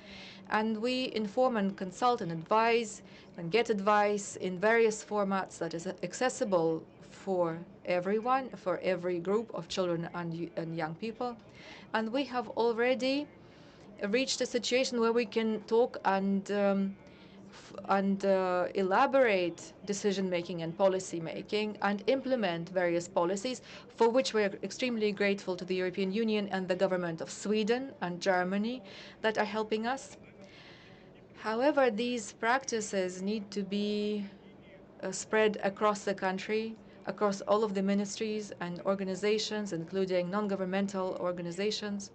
And we inform and consult and advise and get advice in various formats that is accessible for everyone, for every group of children and young people. And we have already reached a situation where we can talk and elaborate decision-making and policy-making and implement various policies, for which we're extremely grateful to the European Union and the government of Sweden and Germany that are helping us. However, these practices need to be spread across the country, across all of the ministries and organizations, including non-governmental organizations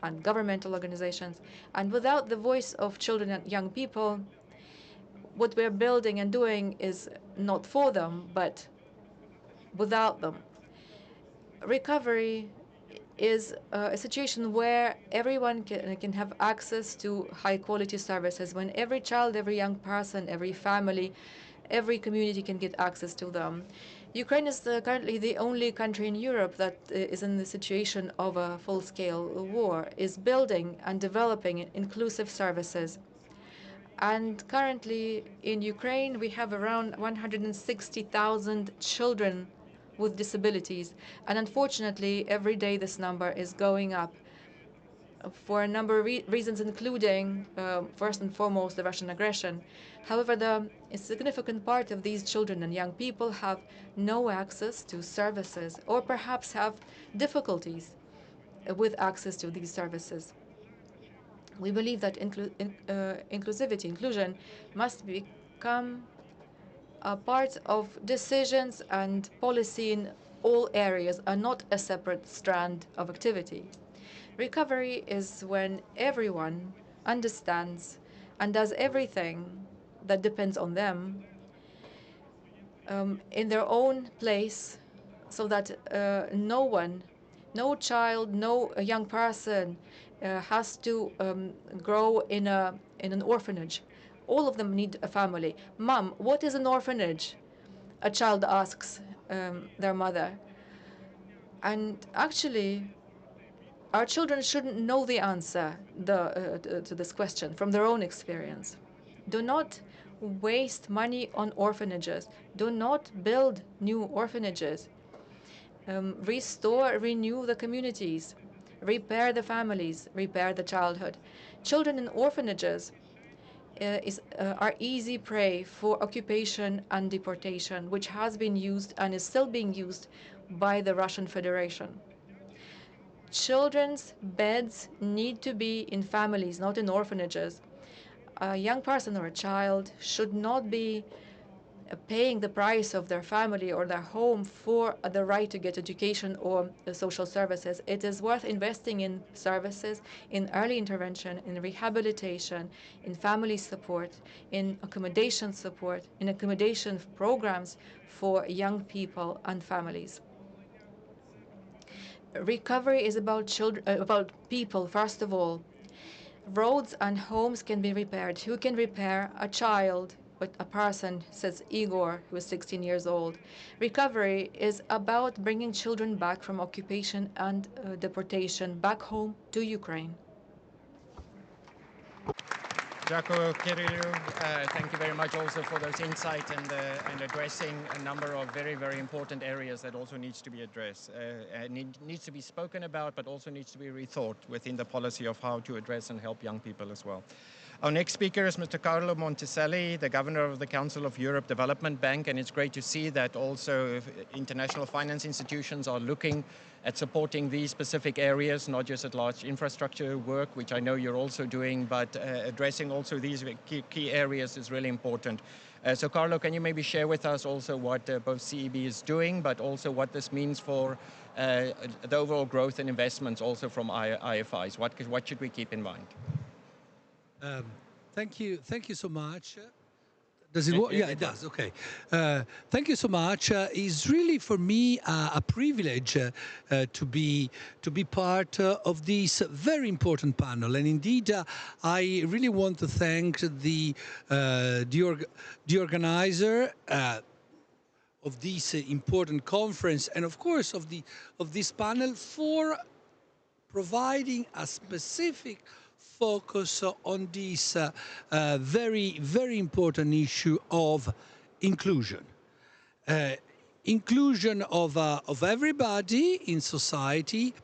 and governmental organizations. And without the voice of children and young people, what we're building and doing is not for them, but without them. Recovery is a situation where everyone can have access to high-quality services, when every child, every young person, every family, every community can get access to them. Ukraine is currently the only country in Europe that is in the situation of a full-scale war, is building and developing inclusive services. And currently in Ukraine, we have around 160,000 children with disabilities. And unfortunately, every day this number is going up for a number of reasons, including, first and foremost, the Russian aggression. However, a significant part of these children and young people have no access to services, or perhaps have difficulties with access to these services. We believe that inclusion must become a part of decisions and policy in all areas, and not a separate strand of activity. Recovery is when everyone understands and does everything that depends on them in their own place, so that no child, no young person has to grow in an orphanage. All of them need a family. Mom, what is an orphanage? A child asks their mother. And actually, our children shouldn't know the answer to this question from their own experience. Do not waste money on orphanages. Do not build new orphanages. Restore, renew the communities. Repair the families. Repair the childhood. Children in orphanages are easy prey for occupation and deportation, which has been used and is still being used by the Russian Federation. Children's beds need to be in families, not in orphanages. A young person or a child should not be paying the price of their family or their home for the right to get education or social services. It is worth investing in services, in early intervention, in rehabilitation, in family support, in accommodation support, in accommodation programs for young people and families. Recovery is about children, about people, first of all. Roads and homes can be repaired. Who can repair a child? But a person, says Igor, who is 16 years old. Recovery is about bringing children back from occupation and deportation back home to Ukraine. Jaco, Kirill, thank you very much also for those insights and addressing a number of very, very important areas that also needs to be addressed. Needs to be spoken about, but also needs to be rethought within the policy of how to address and help young people as well. Our next speaker is Mr. Carlo Monticelli, the Governor of the Council of Europe Development Bank, and it's great to see that also international finance institutions are looking at supporting these specific areas, not just at large infrastructure work, which I know you're also doing, but addressing also these key areas is really important. So Carlo, can you maybe share with us also what both CEB is doing, but also what this means for the overall growth and investments also from IFIs? What should we keep in mind? Thank you so much. Does it work? Yeah, it does. Okay. Thank you so much. It's really for me a privilege to be part of this very important panel, and indeed I really want to thank the organizer of this important conference, and of course of this panel, for providing a specific focus on this very, very important issue of inclusion. inclusion of everybody in society,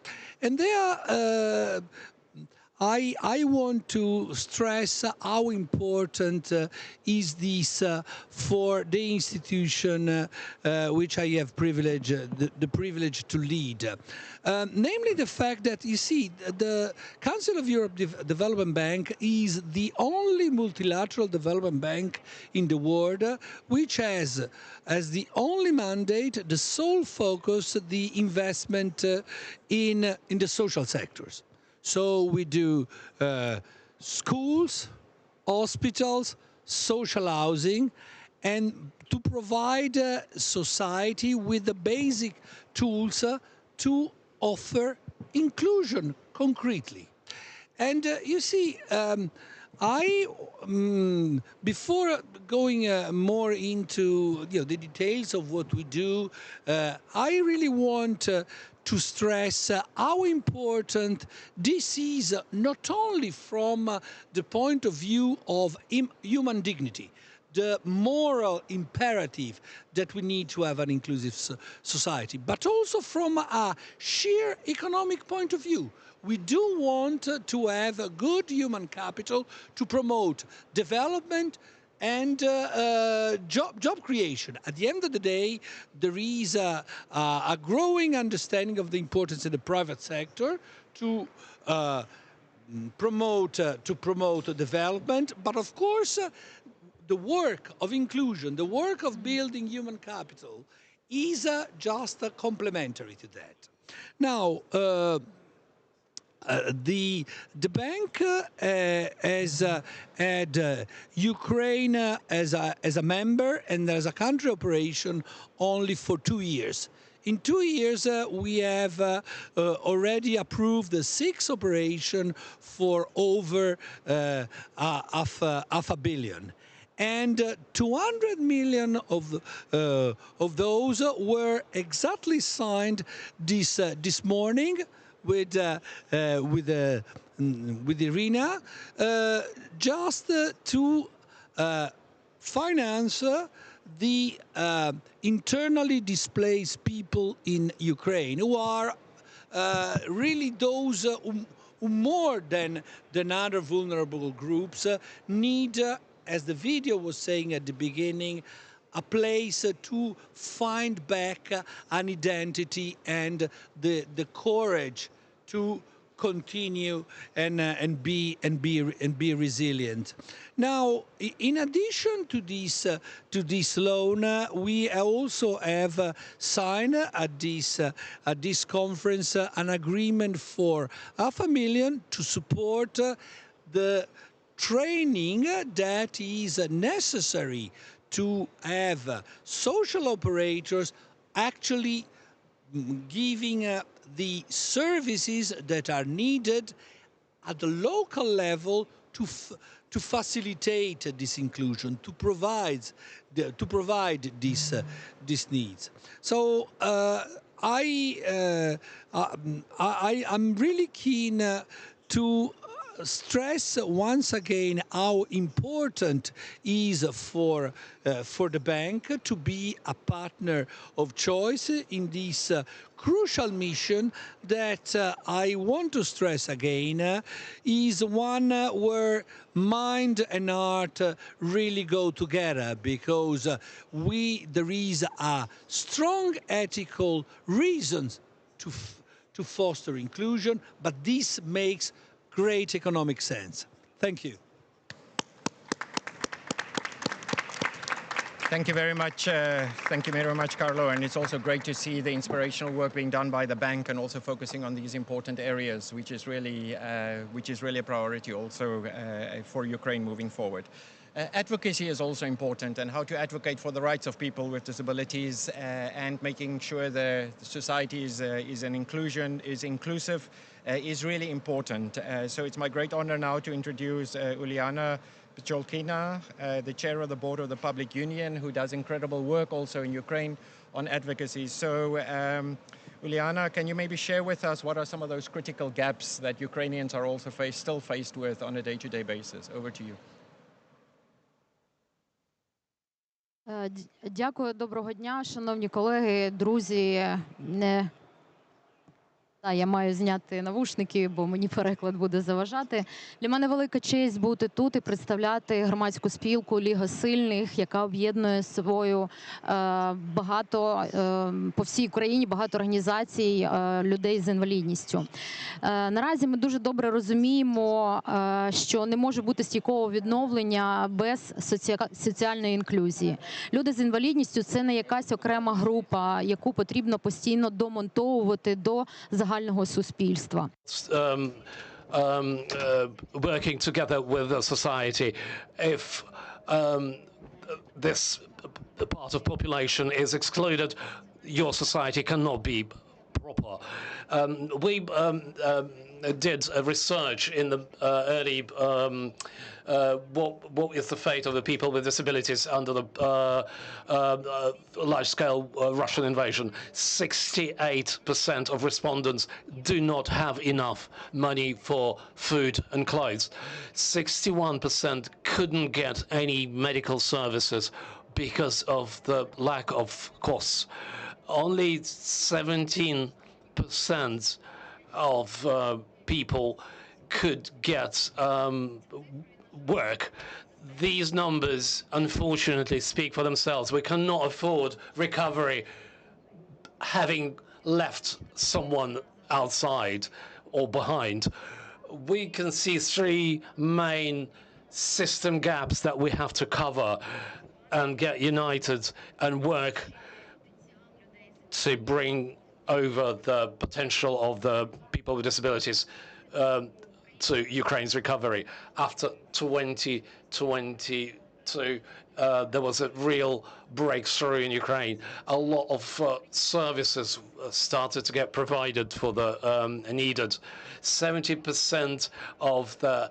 and there I want to stress how important is this for the institution which I have the privilege to lead. Namely the fact that, you see, the Council of Europe Development Bank is the only multilateral development bank in the world which has as the only mandate, the sole focus, the investment in the social sectors. So we do schools, hospitals, social housing, and to provide society with the basic tools to offer inclusion concretely. And you see, before going more into the details of what we do, I really want to stress how important this is, not only from the point of view of human dignity, the moral imperative that we need to have an inclusive society, but also from a sheer economic point of view. We do want to have a good human capital to promote development and job creation. At the end of the day, there is a growing understanding of the importance of the private sector to promote development, but of course the work of inclusion, the work of building human capital is just complementary to that. Now, the bank has had Ukraine as a member and as a country operation only for 2 years. In 2 years, we have already approved the 6 operations for over half a billion. And 200 million of those were exactly signed this morning with Irina, just to finance the internally displaced people in Ukraine, who are really those who more than other vulnerable groups need, as the video was saying at the beginning, a place to find back an identity and the courage to continue and be resilient. Now, in addition to this loan, we also have signed at this conference an agreement for $500,000 to support the training that is necessary to have social operators actually giving the services that are needed at the local level to facilitate this inclusion, to provide these needs. So I'm really keen to stress once again how important is for the bank to be a partner of choice in this crucial mission that I want to stress again is one where mind and heart really go together, because there is a strong ethical reasons to foster inclusion, but this makes great economic sense. Thank you. Thank you very much. Thank you very much, Carlo. And it's also great to see the inspirational work being done by the bank and also focusing on these important areas, which is really a priority also for Ukraine moving forward. Advocacy is also important, and how to advocate for the rights of people with disabilities and making sure the society is inclusive is really important. So it's my great honor now to introduce Uliana Picholkina, the chair of the board of the Public Union, who does incredible work also in Ukraine on advocacy. So Uliana, can you maybe share with us what are some of those critical gaps that Ukrainians are also still faced with on a day-to-day basis? Over to you. Дякую, доброго дня, шановні колеги, друзі. Я маю зняти навушники, бо мені переклад буде заважати. Для мене велика честь бути тут і представляти громадську спілку «Ліга сильних», яка об'єднує собою багато по всій Україні багато організацій людей з інвалідністю. Наразі ми дуже добре розуміємо, що не може бути стійкого відновлення без соціальної інклюзії. Люди з інвалідністю – це не якась окрема група, яку потрібно постійно домонтовувати до загального суспільства. Working together with the society, if this part of population is excluded, your society cannot be proper. We did a research in the early what is the fate of the people with disabilities under the large-scale Russian invasion. 68% of respondents do not have enough money for food and clothes. 61% couldn't get any medical services because of the lack of costs. Only 17% of people could get work. These numbers, unfortunately, speak for themselves. We cannot afford recovery having left someone outside or behind. We can see three main system gaps that we have to cover and get united and work to bring over the potential of the people with disabilities to Ukraine's recovery. After 2022, there was a real breakthrough in Ukraine. A lot of services started to get provided for the needed. 70% of the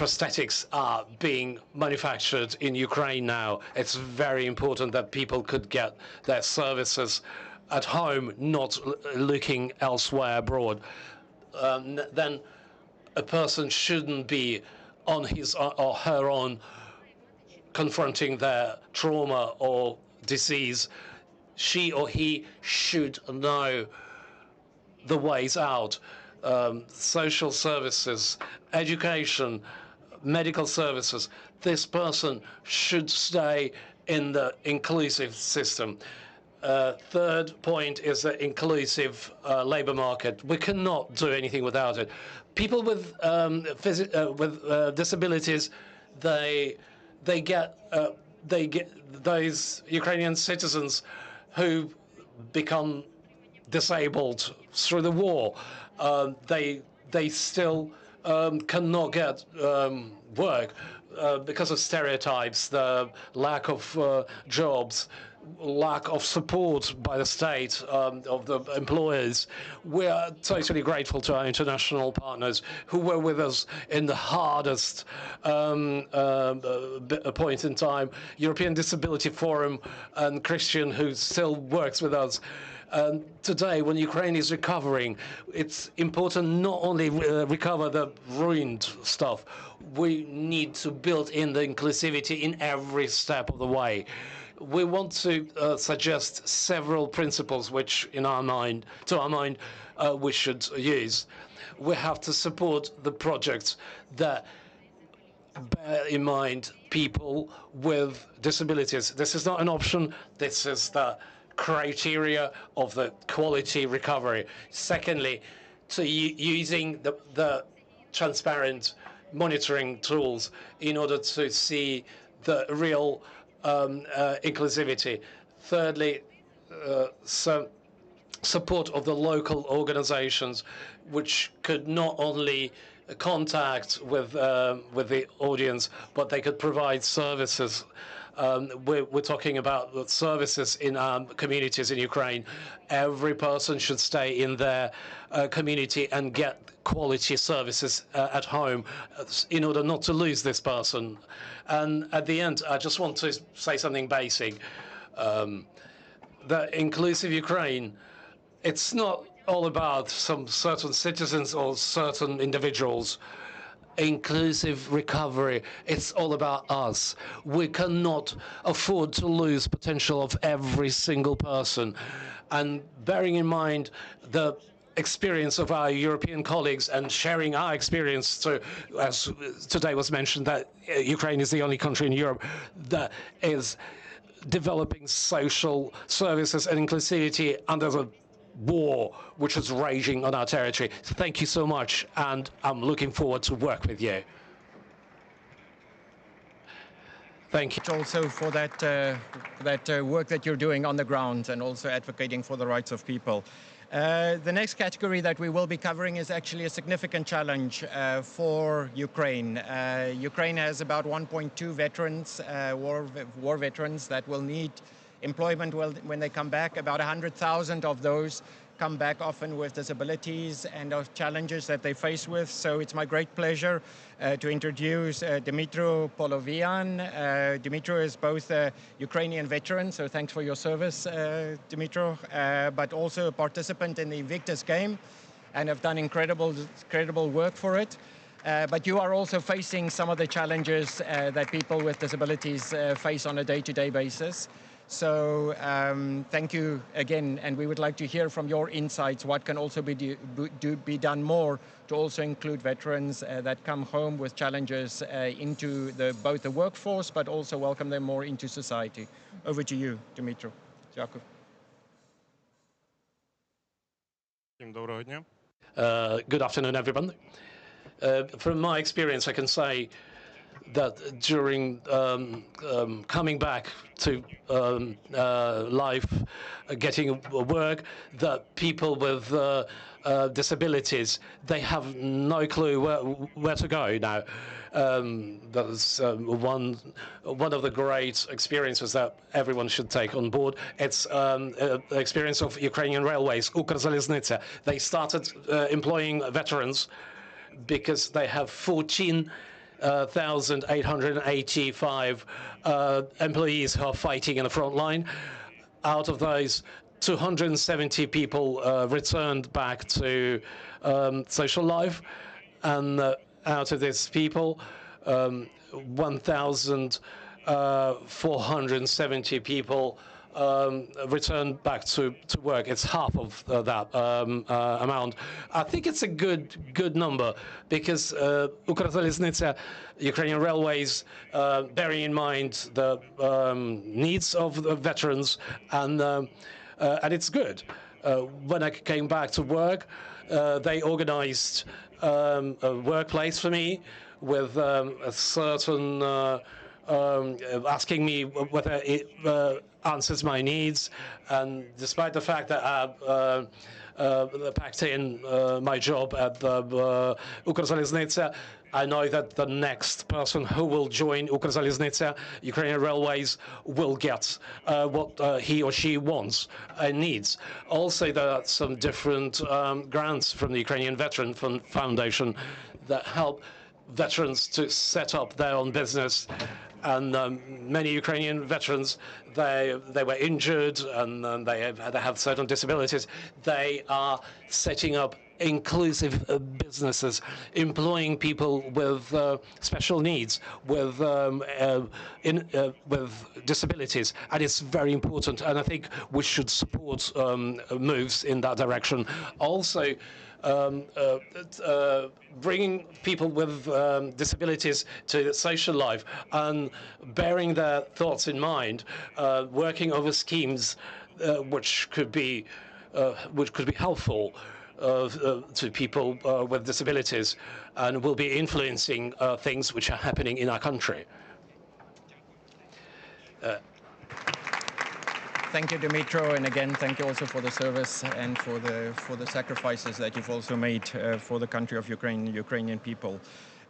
prosthetics are being manufactured in Ukraine now. It's very important that people could get their services at home, not looking elsewhere abroad. Then a person shouldn't be on his or her own confronting their trauma or disease. She or he should know the ways out. Social services, education, medical services. This person should stay in the inclusive system. Third point is the inclusive labor market. We cannot do anything without it. People with disabilities, they get those Ukrainian citizens who become disabled through the war. They still cannot get work because of stereotypes, the lack of jobs, lack of support by the state of the employers. We are totally grateful to our international partners who were with us in the hardest point in time. European Disability Forum and Christian, who still works with us. Today, when Ukraine is recovering, it's important not only recover the ruined stuff, we need to build in the inclusivity in every step of the way. We want to suggest several principles which, to our mind, we should use. We have to support the projects that bear in mind people with disabilities. This is not an option. This is the criteria of the quality recovery. Secondly, to using the transparent monitoring tools in order to see the real inclusivity. Thirdly, support of the local organizations which could not only contact with the audience, but they could provide services. We're talking about services in our communities in Ukraine. Every person should stay in their community and get quality services at home in order not to lose this person. And at the end, I just want to say something basic. The inclusive Ukraine, it's not all about some certain citizens or certain individuals. inclusive recovery. It's all about us. We cannot afford to lose potential of every single person. And bearing in mind the experience of our European colleagues and sharing our experience, to, as today was mentioned, that Ukraine is the only country in Europe that is developing social services and inclusivity under the war which is raging on our territory. Thank you so much, and I'm looking forward to work with you. Thank you. Also for that work that you're doing on the ground and also advocating for the rights of people. The next category that we will be covering is actually a significant challenge for Ukraine. Ukraine has about 1.2 veterans, war veterans that will need employment when they come back. About 100,000 of those come back often with disabilities and of challenges that they face with. So it's my great pleasure to introduce Dmytro Polovian. Dmytro is both a Ukrainian veteran, so thanks for your service, Dmytro, but also a participant in the Invictus game and have done incredible work for it. But you are also facing some of the challenges that people with disabilities face on a day-to-day basis. So thank you again, and we would like to hear from your insights what can also be done more to also include veterans that come home with challenges into both the workforce, but also welcome them more into society. Over to you, Dmytro. Дякую. Good afternoon, everyone. From my experience, I can say that during coming back to life, getting work, that people with disabilities, they have no clue where to go now. That's one of the great experiences that everyone should take on board. It's the experience of Ukrainian railways, Ukrzaliznytsia. They started employing veterans because they have 14,885 employees who are fighting in the front line. Out of those, 270 people returned back to social life, and out of these people, 1,470 people returned back to work. It's half of that amount. I think it's a good number because Ukrzaliznytsia, Ukrainian railways, bearing in mind the needs of the veterans, and it's good. When I came back to work, they organized a workplace for me with a certain asking me whether it answers my needs, and despite the fact that I packed in my job at the Ukrzaliznytsia, I know that the next person who will join Ukrzaliznytsia, Ukrainian Railways, will get what he or she wants and needs. Also, there are some different grants from the Ukrainian Veteran Foundation that help veterans to set up their own business. And many Ukrainian veterans, they were injured and they have certain disabilities. They are setting up inclusive businesses, employing people with special needs, with disabilities, and it's very important. And I think we should support moves in that direction. Also, bringing people with disabilities to social life and bearing their thoughts in mind, working over schemes which could be helpful to people with disabilities and will be influencing things which are happening in our country. Thank you, Dmytro, and again, thank you also for the service and for the sacrifices that you've also made for the country of Ukraine, Ukrainian people.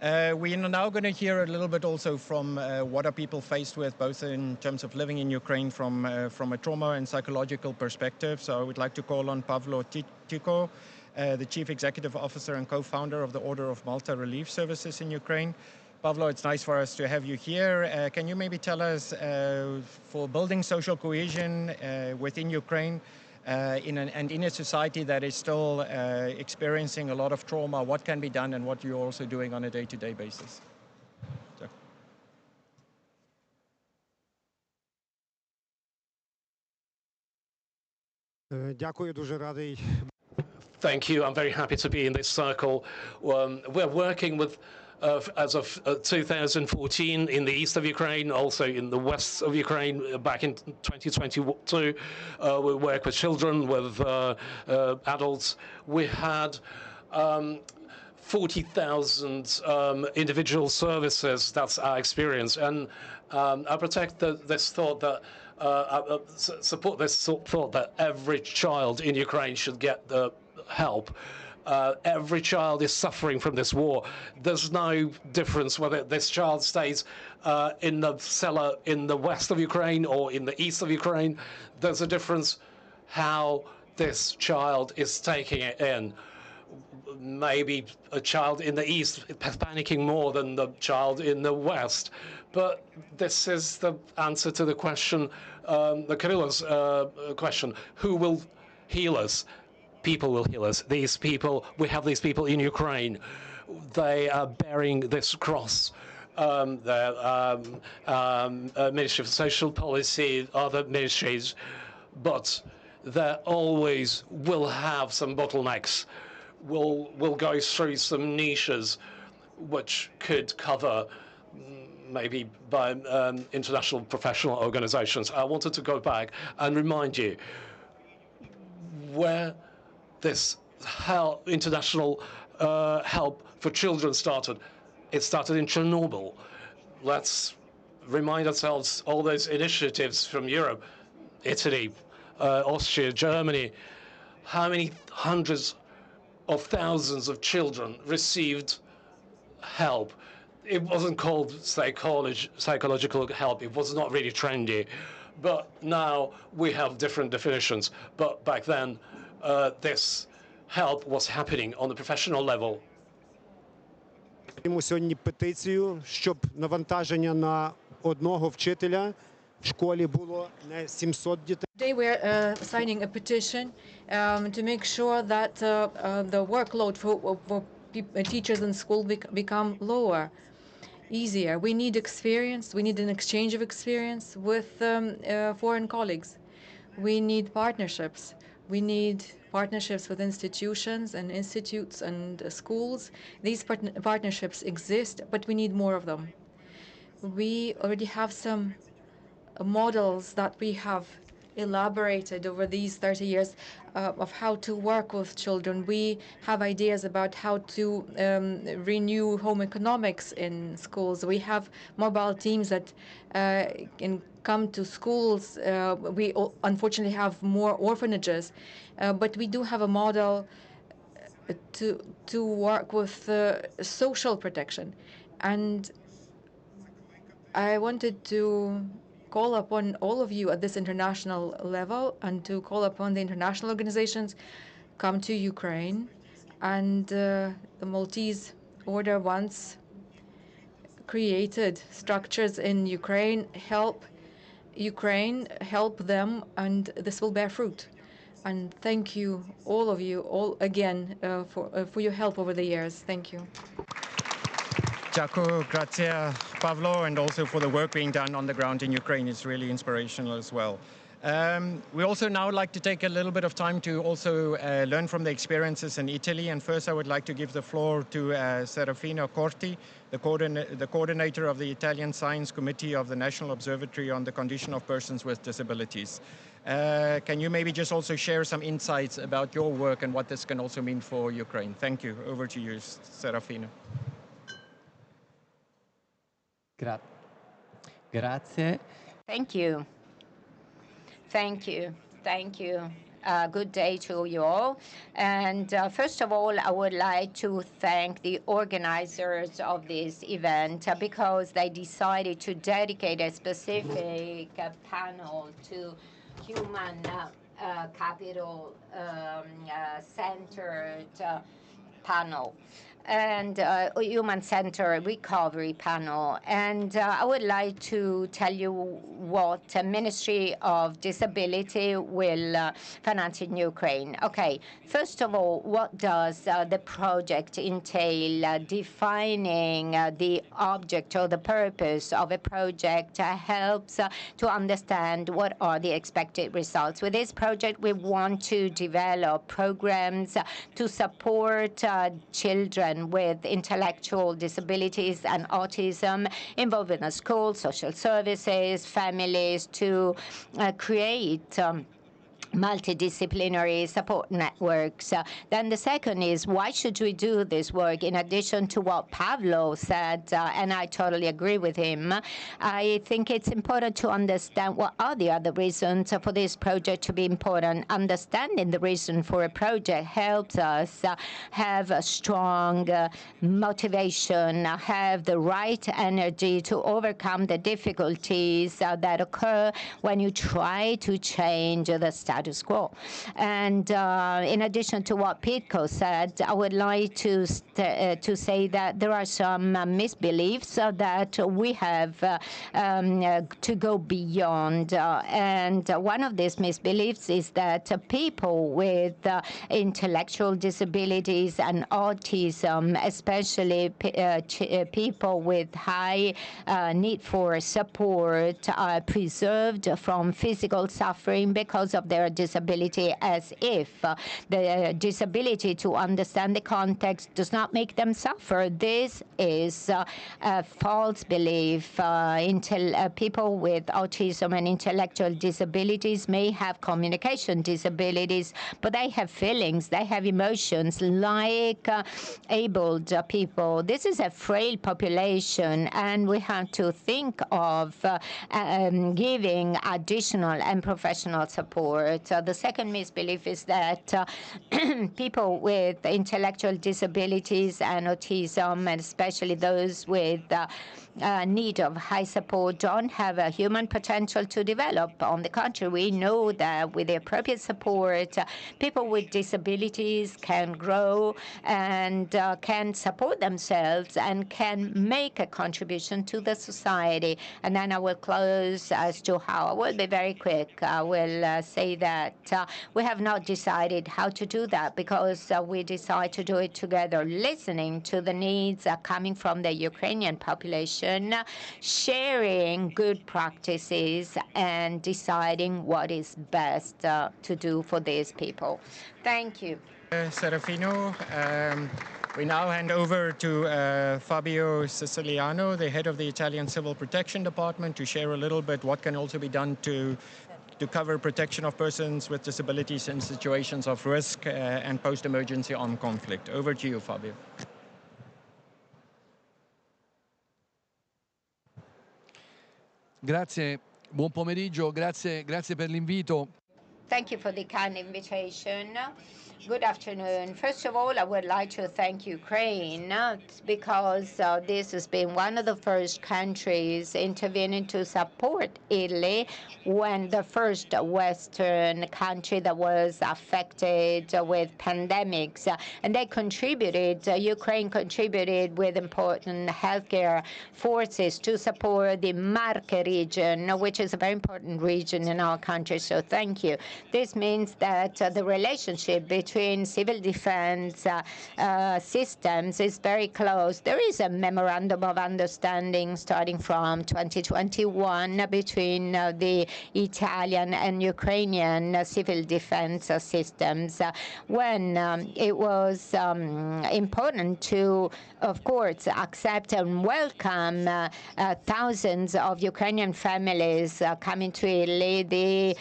We are now going to hear a little bit also from what are people faced with, both in terms of living in Ukraine from a trauma and psychological perspective. So I would like to call on Pavlo Tiko, the Chief Executive Officer and co-founder of the Order of Malta Relief Services in Ukraine. Pavlo, it's nice for us to have you here. Can you maybe tell us, for building social cohesion within Ukraine, and in a society that is still experiencing a lot of trauma, what can be done and what you're also doing on a day-to-day basis. So. Дякую, дуже радий. Thank you. I'm very happy to be in this circle. We're working with, as of 2014, in the east of Ukraine, also in the west of Ukraine. Back in 2022, we work with children, with adults. We had 40,000 individual services. That's our experience. And I protect this thought that support this thought that every child in Ukraine should get the help. Every child is suffering from this war. There's no difference whether this child stays in the cellar in the west of Ukraine or in the east of Ukraine. There's a difference how this child is taking it in. Maybe a child in the east panicking more than the child in the west. But this is the answer to the question, the Kyrilla's question, who will heal us? People will heal us. These people, we have these people in Ukraine. They are bearing this cross. The Ministry of Social Policy, other ministries, but there always will have some bottlenecks. We'll go through some niches which could cover maybe by international professional organizations. I wanted to go back and remind you where this international help for children started. It started in Chernobyl. Let's remind ourselves all those initiatives from Europe, Italy, Austria, Germany. How many hundreds of thousands of children received help? It wasn't called psychological help. It was not really trendy. But now we have different definitions. But back then, this help was happening on the professional level. Ми сьогодні петицію, щоб навантаження на одного вчителя в школі було не 700 дітей. Today we're signing a petition to make sure that the workload for teachers in school become lower, easier. We need experience. We need an exchange of experience with foreign colleagues. We need partnerships. We need partnerships with institutions and institutes and schools. These partnerships exist, but we need more of them. We already have some models that we have elaborated over these 30 years of how to work with children. We have ideas about how to renew home economics in schools. We have mobile teams that can come to schools. We unfortunately have more orphanages, but we do have a model to work with social protection. And I wanted to call upon all of you at this international level and to call upon the international organizations come to Ukraine. And the Maltese order once created structures in Ukraine, help Ukraine, help them, and this will bear fruit. And thank you, all of you, all again, for your help over the years. Thank you. Jaco, grazie, Pavlo, and also for the work being done on the ground in Ukraine. It's really inspirational as well. We also now like to take a little bit of time to also learn from the experiences in Italy. And first I would like to give the floor to Serafina Corti, the coordinator of the Italian Science Committee of the National Observatory on the Condition of Persons with Disabilities. Can you maybe just also share some insights about your work and what this can also mean for Ukraine? Thank you. Over to you, Serafina. Grazie. Thank you. Thank you. Thank you. Good day to you all. And first of all, I would like to thank the organizers of this event because they decided to dedicate a specific panel to human capital centered panel. and human-centered recovery panel. And I would like to tell you what the Ministry of Disability will finance in Ukraine. Okay, first of all, what does the project entail? Defining the object or the purpose of a project helps to understand what are the expected results. With this project, we want to develop programs to support children with intellectual disabilities and autism involved in the school, social services, families, to create multidisciplinary support networks. Then the second is, why should we do this work? In addition to what Pavlo said, and I totally agree with him, I think it's important to understand what are the other reasons for this project to be important. Understanding the reason for a project helps us have a strong motivation, have the right energy to overcome the difficulties that occur when you try to change the status quo. And in addition to what Pitko said, I would like to say that there are some misbeliefs that we have to go beyond. And one of these misbeliefs is that people with intellectual disabilities and autism, especially people with high need for support, are preserved from physical suffering because of their disability, as if the disability to understand the context does not make them suffer. This is a false belief. People with autism and intellectual disabilities may have communication disabilities, but they have feelings, they have emotions like abled people. This is a frail population, and we have to think of giving additional and professional support. The second misbelief is that people with intellectual disabilities and autism, and especially those with need of high support, don't have a human potential to develop. On the contrary, we know that with the appropriate support, people with disabilities can grow and can support themselves and can make a contribution to the society. And then I will close as to how. I will be very quick. I will say that we have not decided how to do that, because we decide to do it together, listening to the needs coming from the Ukrainian population, sharing good practices, and deciding what is best to do for these people. Thank you. Serafino. We now hand over to Fabio Siciliano, the head of the Italian Civil Protection Department, to share a little bit what can also be done to cover protection of persons with disabilities in situations of risk and post-emergency armed conflict. Over to you, Fabio. Grazie, buon pomeriggio, grazie per l'invito. Thank you for the kind invitation. Good afternoon. First of all, I would like to thank Ukraine because this has been one of the first countries intervening to support Italy when the first Western country that was affected with pandemics. And they contributed, Ukraine contributed with important healthcare forces to support the Marche region, which is a very important region in our country. So thank you. This means that the relationship between civil defense systems is very close. There is a memorandum of understanding starting from 2021 between the Italian and Ukrainian civil defense systems when it was important to, of course, accept and welcome thousands of Ukrainian families coming to Italy. The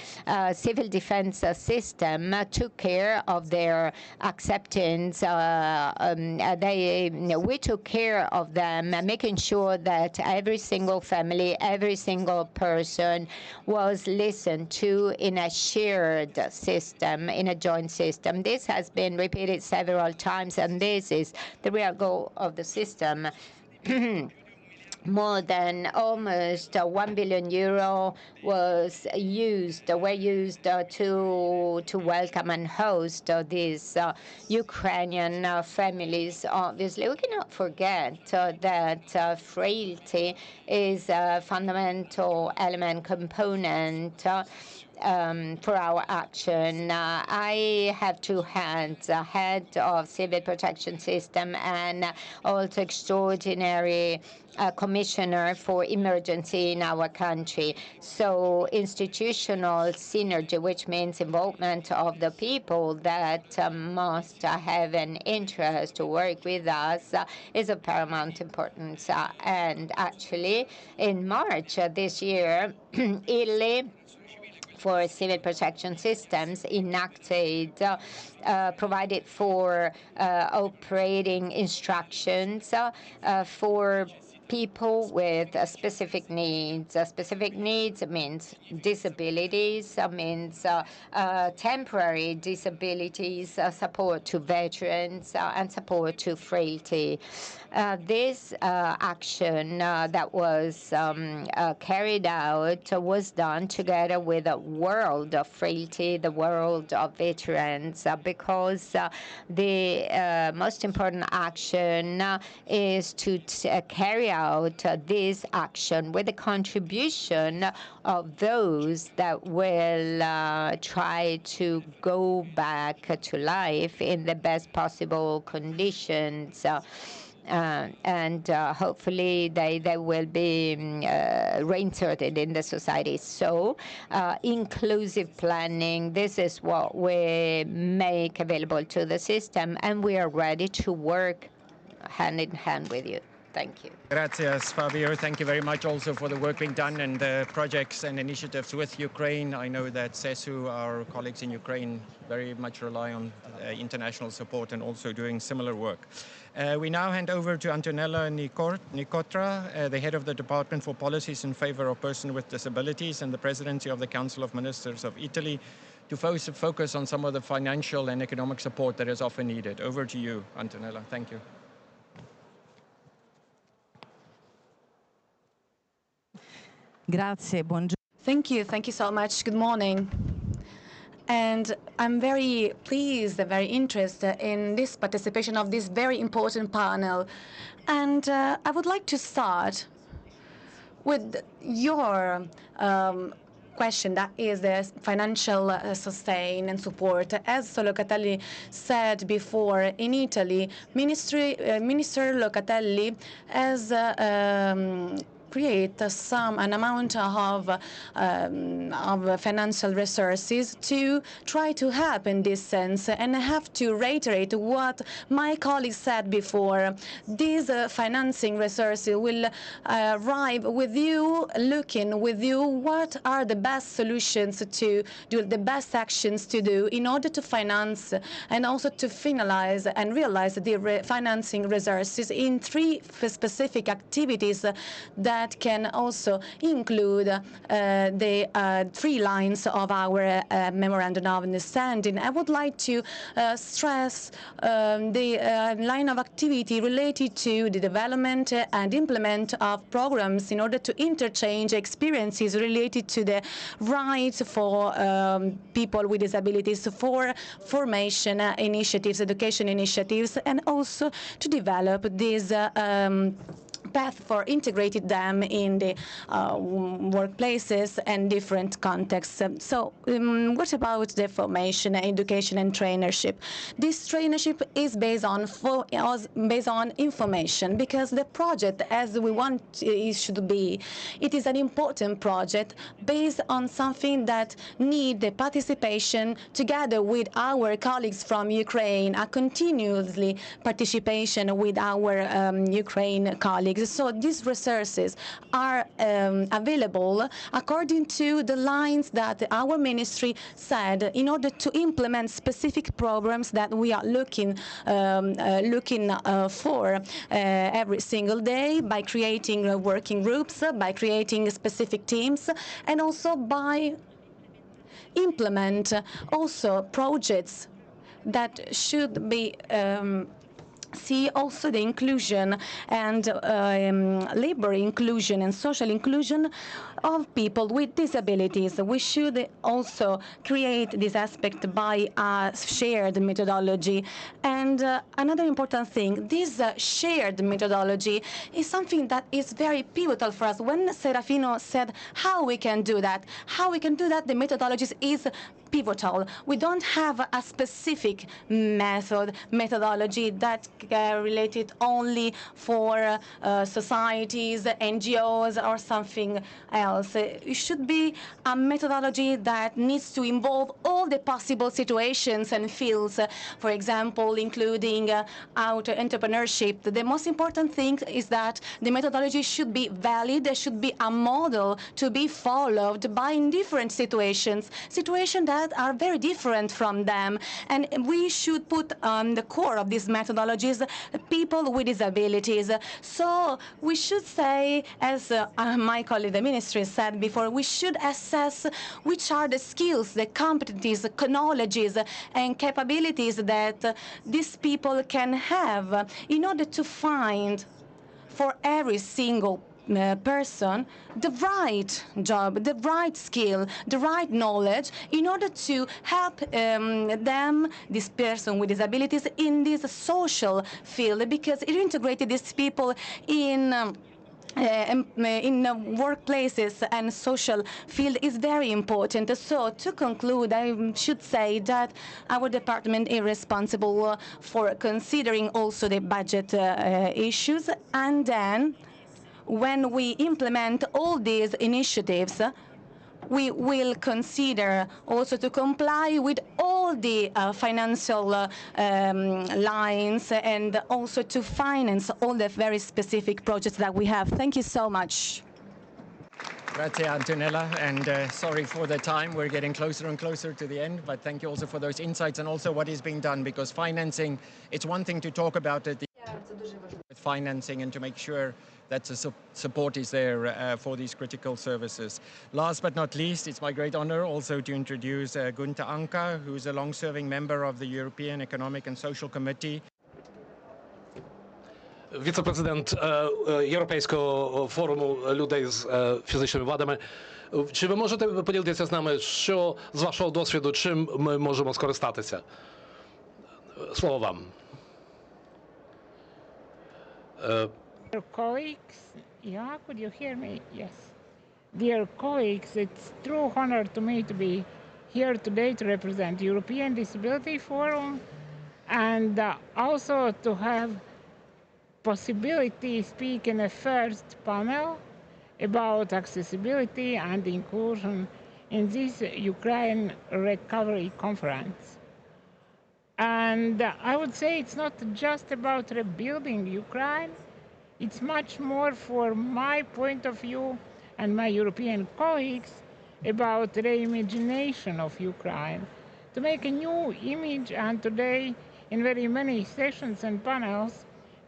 civil defense system took care of their acceptance. We took care of them, making sure that every single family, every single person was listened to in a shared system, in a joint system. This has been repeated several times, and this is the real goal of the system. more than almost 1 billion euro were used to welcome and host these Ukrainian families. Obviously, we cannot forget that frailty is a fundamental element component for our action. I have two hands, head of civil protection system and also extraordinary commissioner for emergency in our country. So institutional synergy, which means involvement of the people that must have an interest to work with us, is of paramount importance. And actually, in March this year, Italy for civil protection systems enacted, provided for operating instructions for people with specific needs. Specific needs means disabilities, means temporary disabilities, support to veterans, and support to frailty. This action that was carried out was done together with the world of frailty, the world of veterans, because the most important action is to carry out this action with the contribution of those that will try to go back to life in the best possible conditions. And hopefully they will be reinserted in the society. So inclusive planning, this is what we make available to the system, and we are ready to work hand in hand with you. Thank you. Gracias, Fabio. Thank you very much also for the work being done and the projects and initiatives with Ukraine. I know that CESU, our colleagues in Ukraine, very much rely on international support and also doing similar work. We now hand over to Antonella Nicotra, the head of the Department for Policies in Favor of Persons with Disabilities and the Presidency of the Council of Ministers of Italy, to focus on some of the financial and economic support that is often needed. Over to you, Antonella. Thank you. Grazie, buongiorno. Thank you so much. Good morning. And I'm very pleased and very interested in this participation of this very important panel. And I would like to start with your question, that is the financial sustain and support. As Locatelli said before, in Italy, Minister Locatelli has create an amount of financial resources to try to help in this sense. And I have to reiterate what my colleague said before. These financing resources will arrive with you, looking with you what are the best solutions to do, the best actions to do in order to finance and also to finalize and realize the financing resources in three specific activities that can also include the three lines of our memorandum of understanding. I would like to stress the line of activity related to the development and implement of programs in order to interchange experiences related to the rights for people with disabilities, for formation initiatives, education initiatives, and also to develop these path for integrating them in the workplaces and different contexts. So what about the formation, education, and trainership? This trainership is based on information, because the project, as we want it should be, it is an important project based on something that need the participation together with our colleagues from Ukraine, a continuously participation with our Ukraine colleagues. So these resources are available according to the lines that our ministry said in order to implement specific programs that we are looking for every single day, by creating working groups, by creating specific teams, and also by implement also projects that should be see also the inclusion and labor inclusion and social inclusion of people with disabilities. We should also create this aspect by a shared methodology. And another important thing, this shared methodology is something that is very pivotal for us. When Serafino said how we can do that, the methodology is pivotal. We don't have a specific methodology that related only for societies, NGOs, or something else. It should be a methodology that needs to involve all the possible situations and fields, for example, including entrepreneurship. The most important thing is that the methodology should be valid, there should be a model to be followed by in different situations that are very different from them. And we should put on the core of these methodologies people with disabilities. So we should say, as my colleague, the ministry, said before, we should assess which are the skills, the competencies, knowledges, and capabilities that these people can have in order to find for every single person the right job, the right skill, the right knowledge in order to help them, this person with disabilities, in this social field, because it integrated these people in workplaces and social field is very important. So to conclude, I should say that our department is responsible for considering also the budget issues, and then when we implement all these initiatives, we will consider also to comply with all the financial lines and also to finance all the very specific projects that we have. Thank you so much. Grazie, Antonella, and sorry for the time. We're getting closer and closer to the end, but thank you also for those insights and also what is being done, because financing, it's one thing to talk about it, with financing and to make sure that the support is there for these critical services. Last but not least, it's my great honor also to introduce Gunther Anker, who's a long-serving member of the European Economic and Social Committee. Віце-президент Європейського форуму людей з фізичними вадами. Чи ви можете поділитися з нами, що з вашого досвіду, чим ми можемо скористатися? Слово вам. Dear colleagues, yeah, could you hear me? Yes. Dear colleagues, it's true honor to me to be here today to represent European Disability Forum and also to have possibility to speak in a first panel about accessibility and inclusion in this Ukraine Recovery Conference. And I would say it's not just about rebuilding Ukraine, it's much more, for my point of view and my European colleagues, about reimagination of Ukraine, to make a new image. And today, in very many sessions and panels,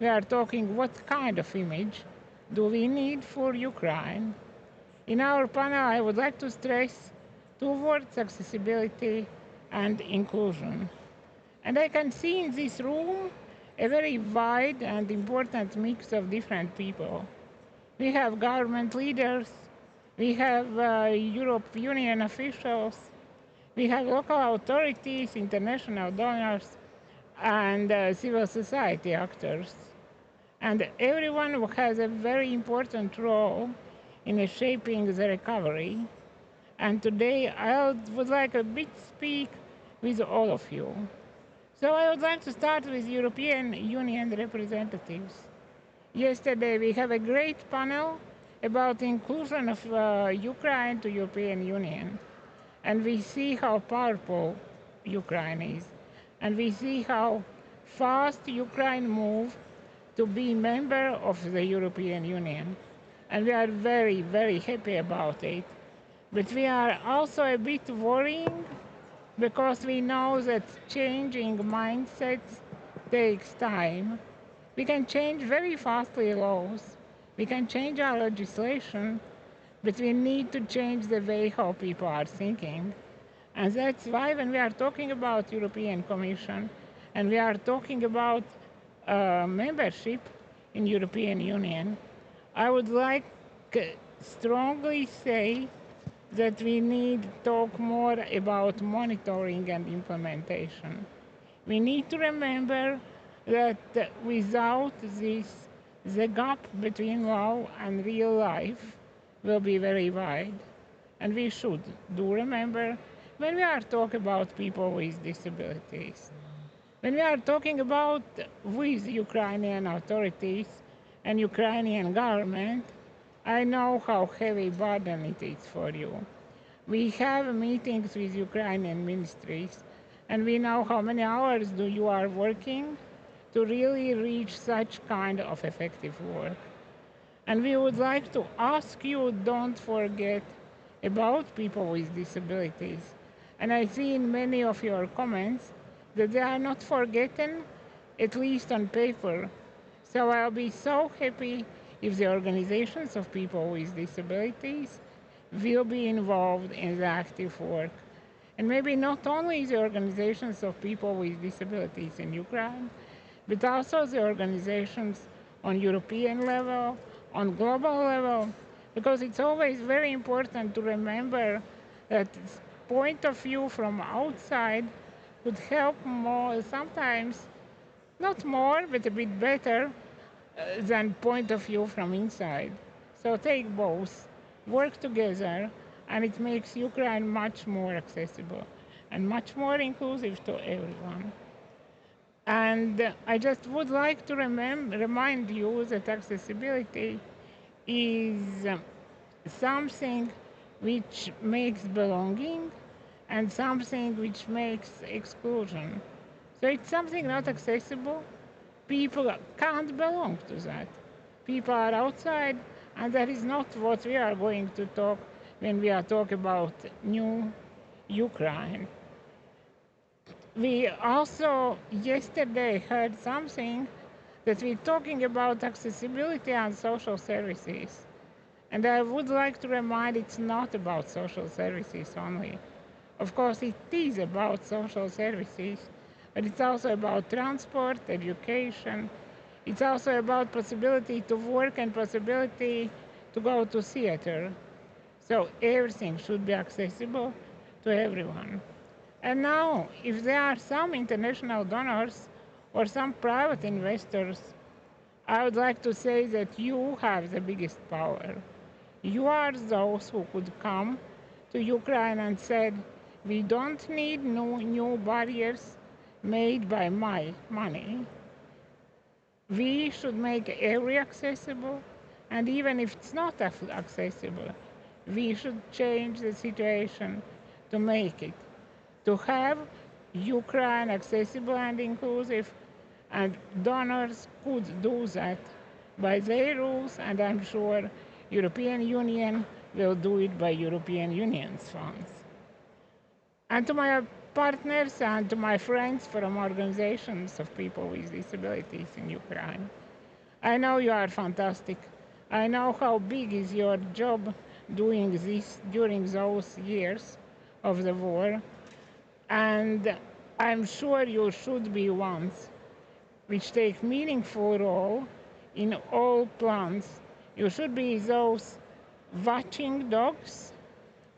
we are talking what kind of image do we need for Ukraine. In our panel, I would like to stress two words: accessibility and inclusion. And I can see in this room a very wide and important mix of different people. We have government leaders, we have European Union officials, we have local authorities, international donors, and civil society actors. And everyone has a very important role in shaping the recovery. And today I would like a bit speak with all of you. So I would like to start with European Union representatives. Yesterday we have a great panel about inclusion of Ukraine to European Union. And we see how powerful Ukraine is. And we see how fast Ukraine moved to be member of the European Union. And we are very, very happy about it. But we are also a bit worrying because we know that changing mindsets takes time. We can change very fastly laws, we can change our legislation, but we need to change the way how people are thinking. And that's why when we are talking about European Commission and we are talking about membership in European Union, I would like strongly say that we need to talk more about monitoring and implementation. We need to remember that without this, the gap between law and real life will be very wide. And we should do remember when we are talking about people with disabilities. When we are talking about with Ukrainian authorities and Ukrainian government, I know how heavy burden it is for you. We have meetings with Ukrainian ministries, and we know how many hours you are working to really reach such kind of effective work. And we would like to ask you, don't forget about people with disabilities. And I see in many of your comments that they are not forgotten, at least on paper. So I'll be so happy if the organizations of people with disabilities will be involved in the active work. And maybe not only the organizations of people with disabilities in Ukraine, but also the organizations on European level, on global level, because it's always very important to remember that point of view from outside would help more, sometimes not more, but a bit better than point of view from inside. So take both, work together, and it makes Ukraine much more accessible and much more inclusive to everyone. And I just would like to remind you that accessibility is something which makes belonging and something which makes exclusion. So it's something not accessible. People can't belong to that. People are outside, and that is not what we are going to talk when we are talking about new Ukraine. We also yesterday heard something that we're talking about accessibility and social services. And I would like to remind it's not about social services only. Of course, it is about social services, but it's also about transport, education. It's also about possibility to work and possibility to go to theater. So everything should be accessible to everyone. And now, if there are some international donors or some private investors, I would like to say that you have the biggest power. You are those who could come to Ukraine and said, we don't need new barriers made by my money. We should make every accessible, and even if it's not accessible, we should change the situation to make it, to have Ukraine accessible and inclusive, and donors could do that by their rules, and I'm sure European Union will do it by European Union's funds. And to my partners and to my friends from organizations of people with disabilities in Ukraine, I know you are fantastic. I know how big is your job doing this during those years of the war, and I'm sure you should be ones which take meaningful role in all plans. You should be those watching dogs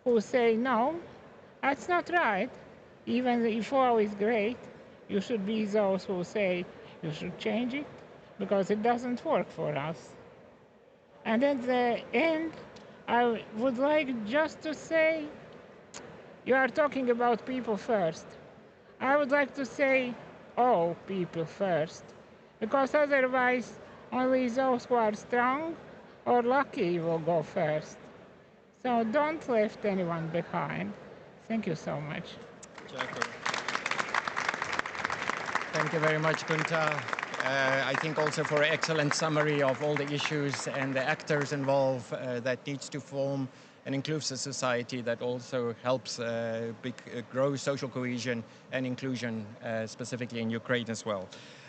who say, no, that's not right. Even if all is great, you should be those who say, you should change it because it doesn't work for us. And at the end, I would like just to say, you are talking about people first. I would like to say all people first, because otherwise only those who are strong or lucky will go first. So don't leave anyone behind. Thank you so much. Thank you very much, Gunta. I think also for an excellent summary of all the issues and the actors involved that needs to form an inclusive society that also helps grow social cohesion and inclusion, specifically in Ukraine as well.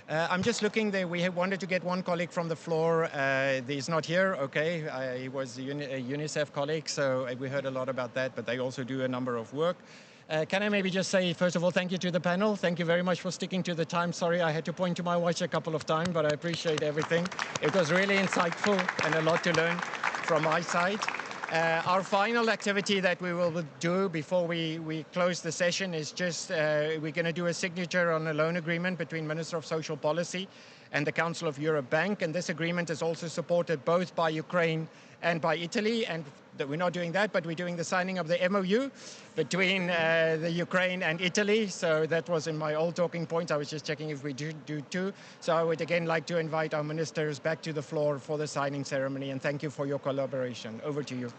I'm just looking there. We wanted to get one colleague from the floor. He's not here, okay. He was a UNICEF colleague, so we heard a lot about that, but they also do a number of work. Can I maybe just say, first of all, thank you to the panel. Thank you very much for sticking to the time. Sorry, I had to point to my watch a couple of times, but I appreciate everything. It was really insightful and a lot to learn from my side. Our final activity that we will do before we close the session is just we're going to do a signature on a loan agreement between Minister of Social Policy and the Council of Europe Bank. And this agreement is also supported both by Ukraine and by Italy. And we're not doing that, but we're doing the signing of the MOU between the Ukraine and Italy. So that was in my old talking points. I was just checking if we do too. So I would again like to invite our ministers back to the floor for the signing ceremony. And thank you for your collaboration. Over to you.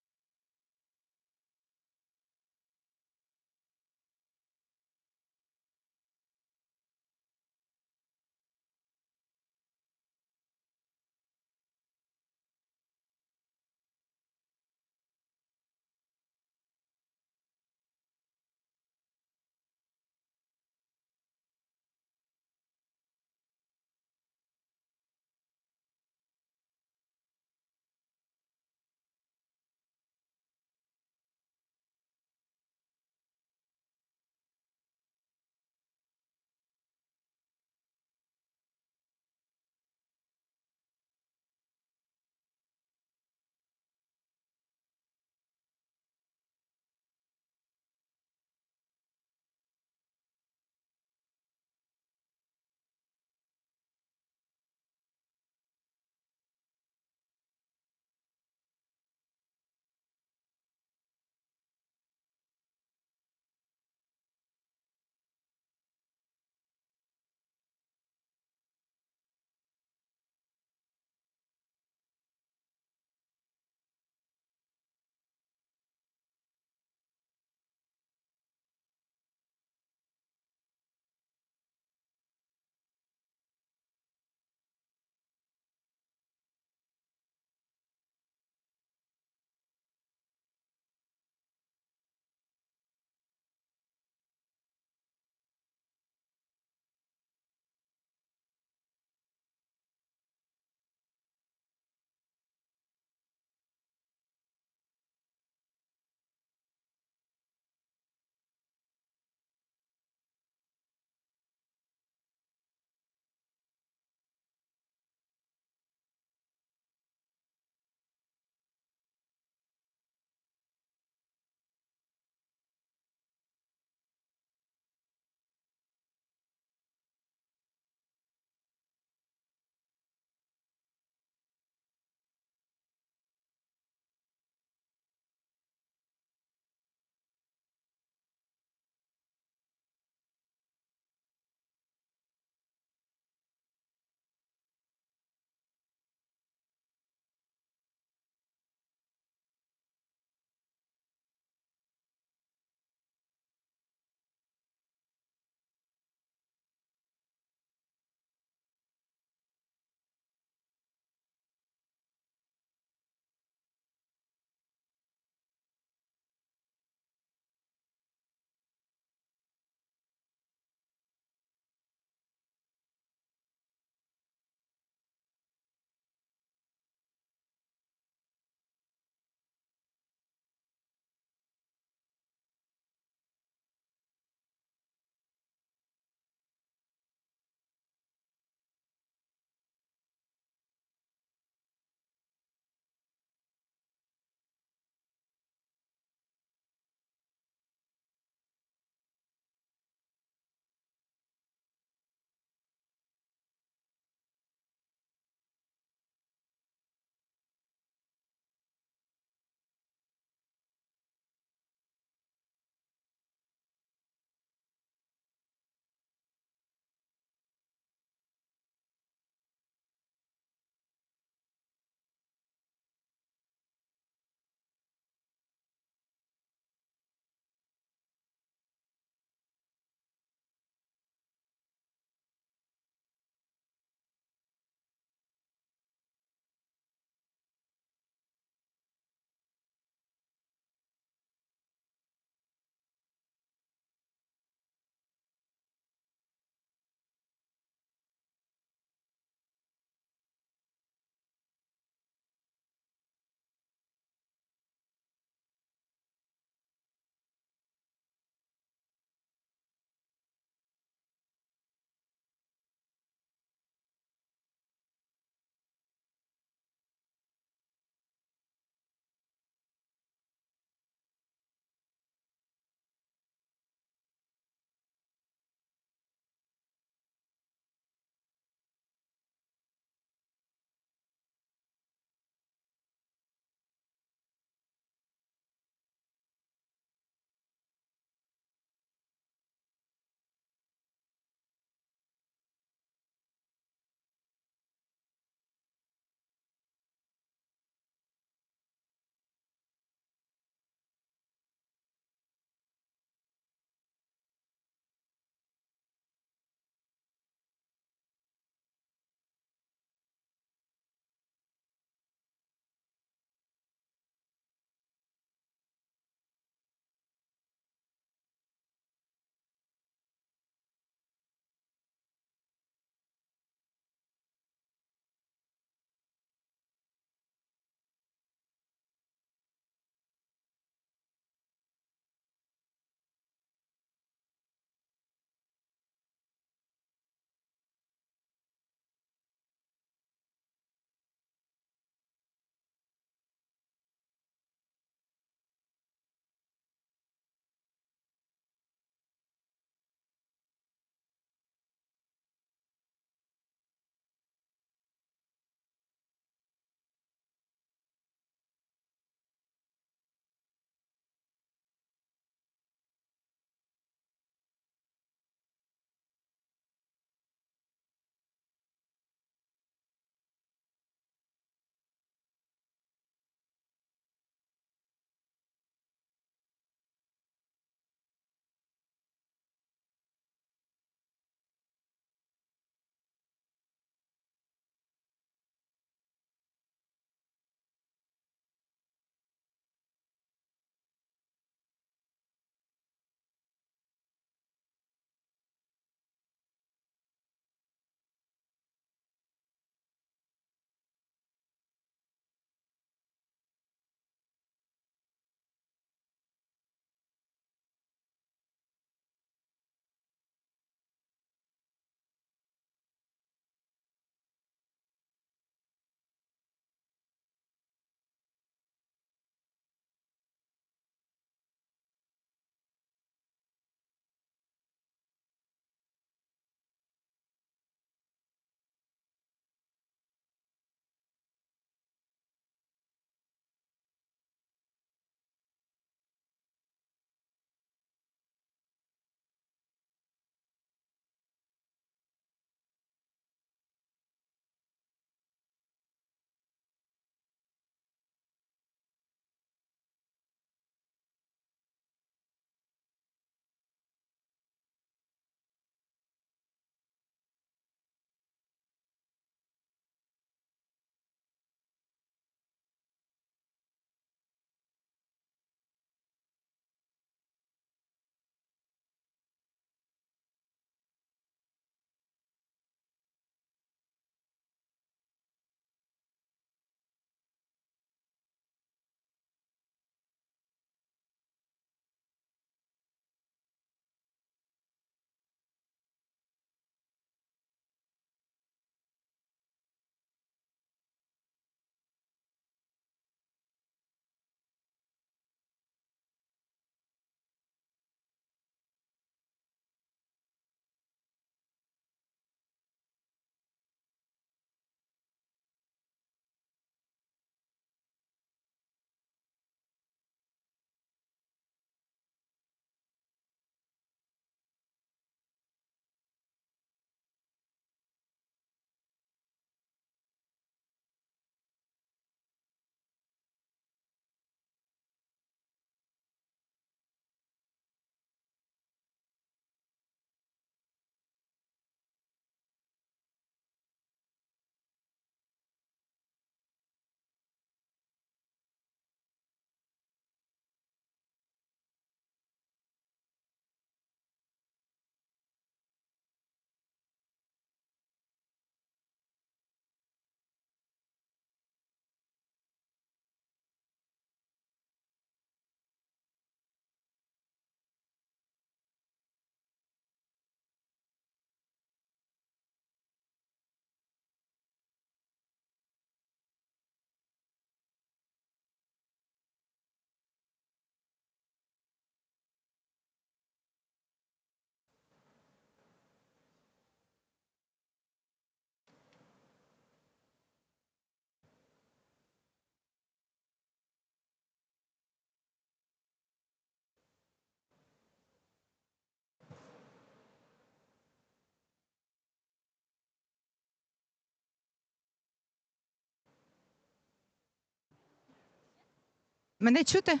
Мене чути?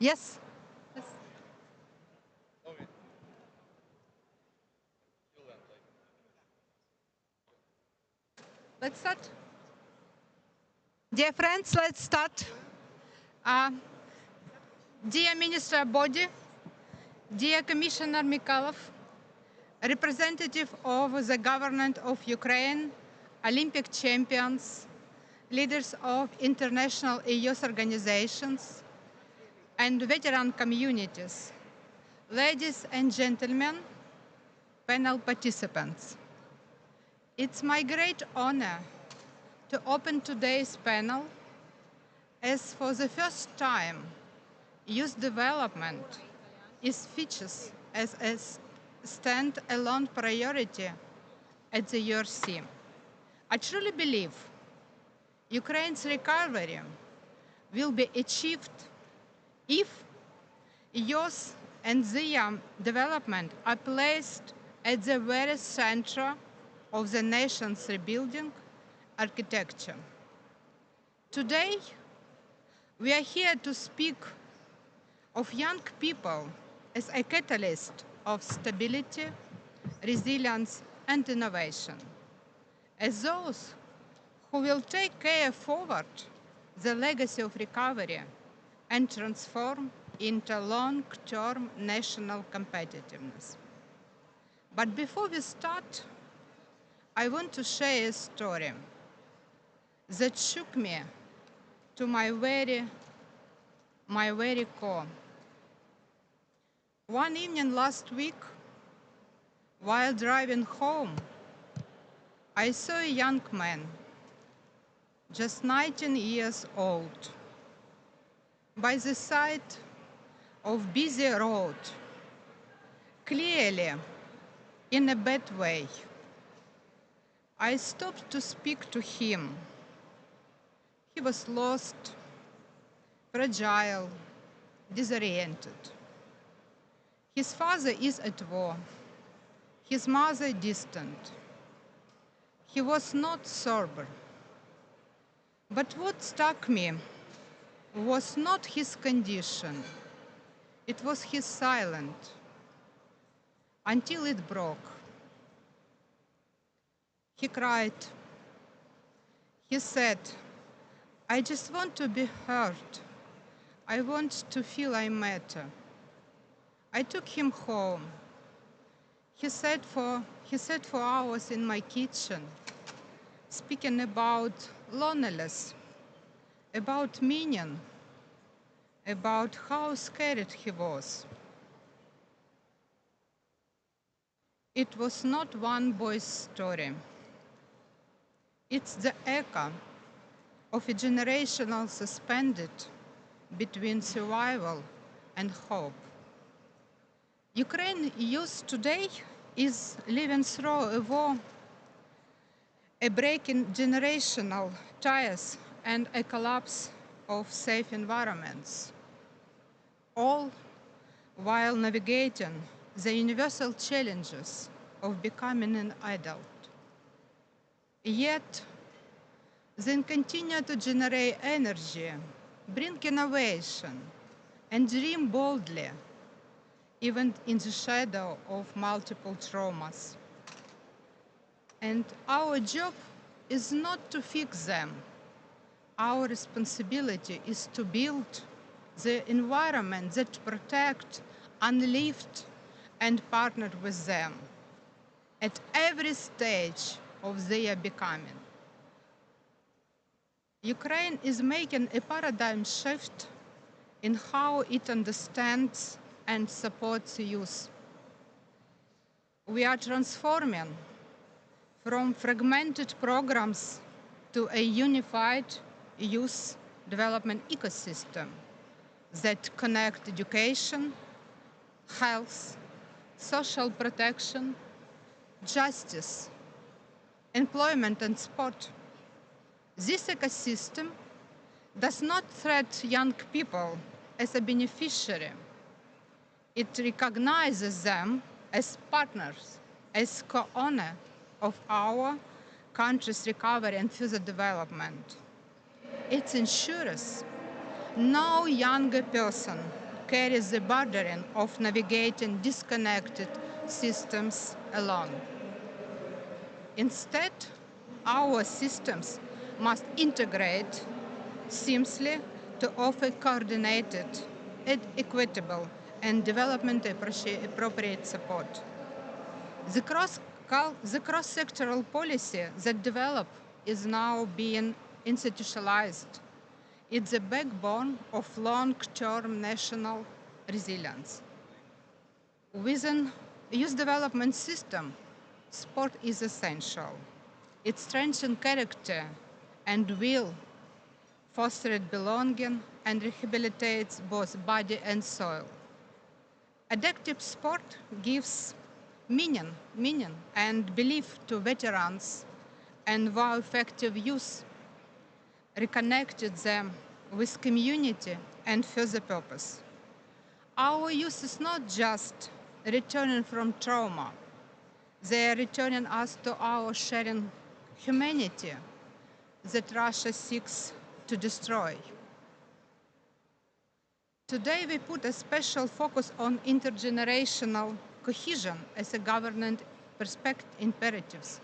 Yes? Let's start. Dear friends, let's start. Dear Minister Body, dear Commissioner Mikhailov, representative of the government of Ukraine, Olympic champions, leaders of international youth organizations, and veteran communities, ladies and gentlemen, panel participants. It's my great honor to open today's panel as for the first time, youth development is featured as a stand-alone priority at the URC. I truly believe Ukraine's recovery will be achieved if youth and their development are placed at the very center of the nation's rebuilding architecture. Today, we are here to speak of young people as a catalyst of stability, resilience, and innovation, as those who will take care forward the legacy of recovery and transform into long-term national competitiveness. But before we start, I want to share a story that shook me to my very core. One evening last week, while driving home, I saw a young man, just 19 years old, by the side of busy road, clearly in a bad way. I stopped to speak to him. He was lost, fragile, disoriented. His father is at war, his mother distant. He was not sober. But what struck me was not his condition, it was his silence, until it broke. He cried. He said, "I just want to be heard. I want to feel I matter." I took him home. He sat for hours in my kitchen, speaking about loneliness, about meaning, about how scared he was. It was not one boy's story. It's the echo of a generation suspended between survival and hope. Ukraine youth today is living through a war, a break in generational ties, and a collapse of safe environments, all while navigating the universal challenges of becoming an adult. Yet, they continue to generate energy, bring innovation, and dream boldly, even in the shadow of multiple traumas. And our job is not to fix them. Our responsibility is to build the environment that protect, uplift, and partner with them at every stage of their becoming. Ukraine is making a paradigm shift in how it understands and supports youth. We are transforming from fragmented programs to a unified youth development ecosystem that connect education, health, social protection, justice, employment, and sport. This ecosystem does not treat young people as a beneficiary. It recognizes them as partners, as co-owner of our country's recovery and further development. It ensures No younger person carries the burden of navigating disconnected systems alone. Instead, our systems must integrate seamlessly to offer coordinated, equitable, and development appropriate support. The cross-sectoral policy that developed is now being institutionalized. It's the backbone of long-term national resilience. Within youth development system, sport is essential. It strengthens character and will, fosters belonging, and rehabilitates both body and soul. Adaptive sport gives meaning and belief to veterans, and while effective use reconnected them with community and further purpose. Our youth is not just returning from trauma. They are returning us to our sharing humanity that Russia seeks to destroy. Today, we put a special focus on intergenerational cohesion as a government imperatives.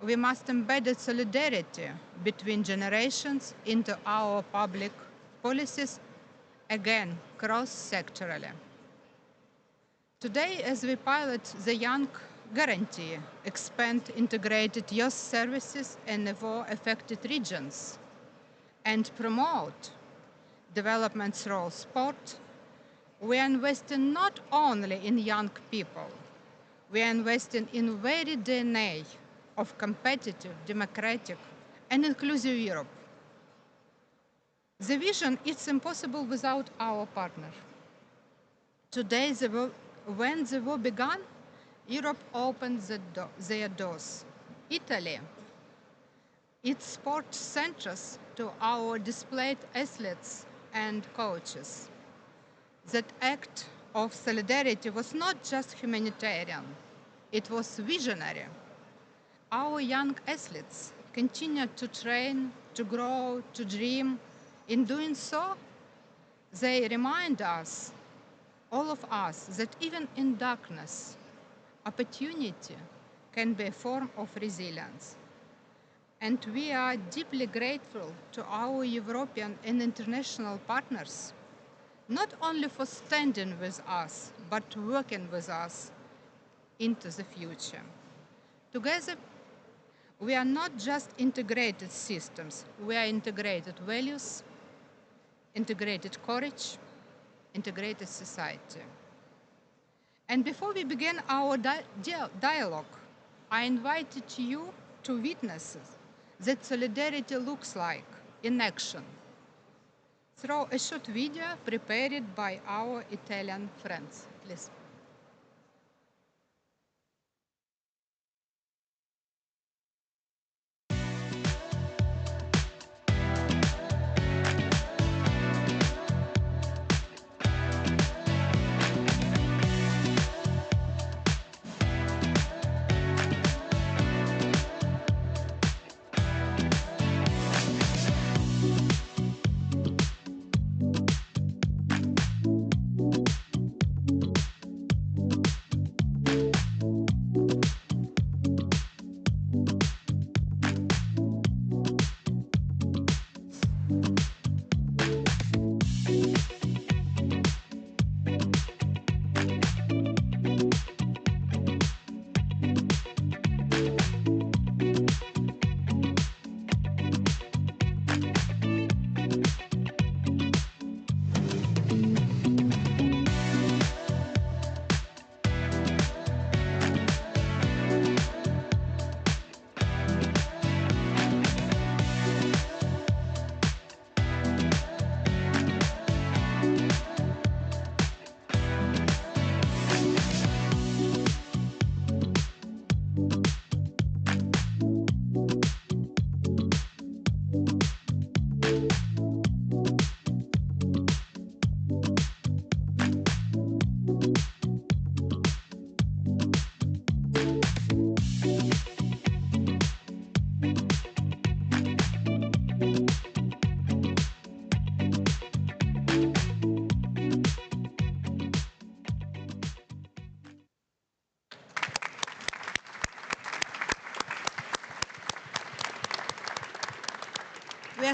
We must embed solidarity between generations into our public policies, again, cross-sectorally. Today, as we pilot the Young Guarantee, expand integrated youth services in the war-affected regions, and promote development through sport, we are investing not only in young people, we are investing in very DNA of competitive, democratic, and inclusive Europe. The vision is impossible without our partner. Today, when the war began, Europe opened their doors. Italy, its sport centers to our displayed athletes and coaches. That act of solidarity was not just humanitarian, it was visionary. Our young athletes continued to train, to grow, to dream. In doing so, they remind us, all of us, that even in darkness, opportunity can be a form of resilience. And we are deeply grateful to our European and international partners, not only for standing with us, but working with us into the future. Together, we are not just integrated systems, we are integrated values, integrated courage, integrated society. And before we begin our dialogue, I invited you to witness that solidarity looks like in action through a short video prepared by our Italian friends. Please.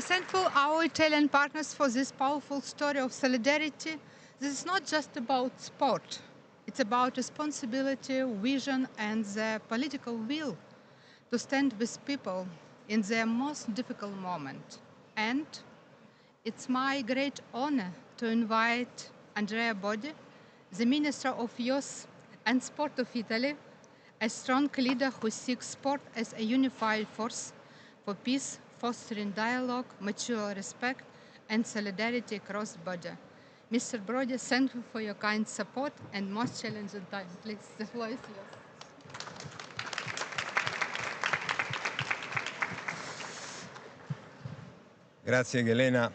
thankful our Italian partners for this powerful story of solidarity. This is not just about sport. It's about responsibility, vision, and the political will to stand with people in their most difficult moment. And it's my great honor to invite Andrea Bodi, the Minister of Youth and Sport of Italy, a strong leader who seeks sport as a unified force for peace, fostering dialogue, mutual respect, and solidarity across the border. Mr. Brody, thank you for your kind support and most challenging time. Please, the floor is yours. Grazie, Elena.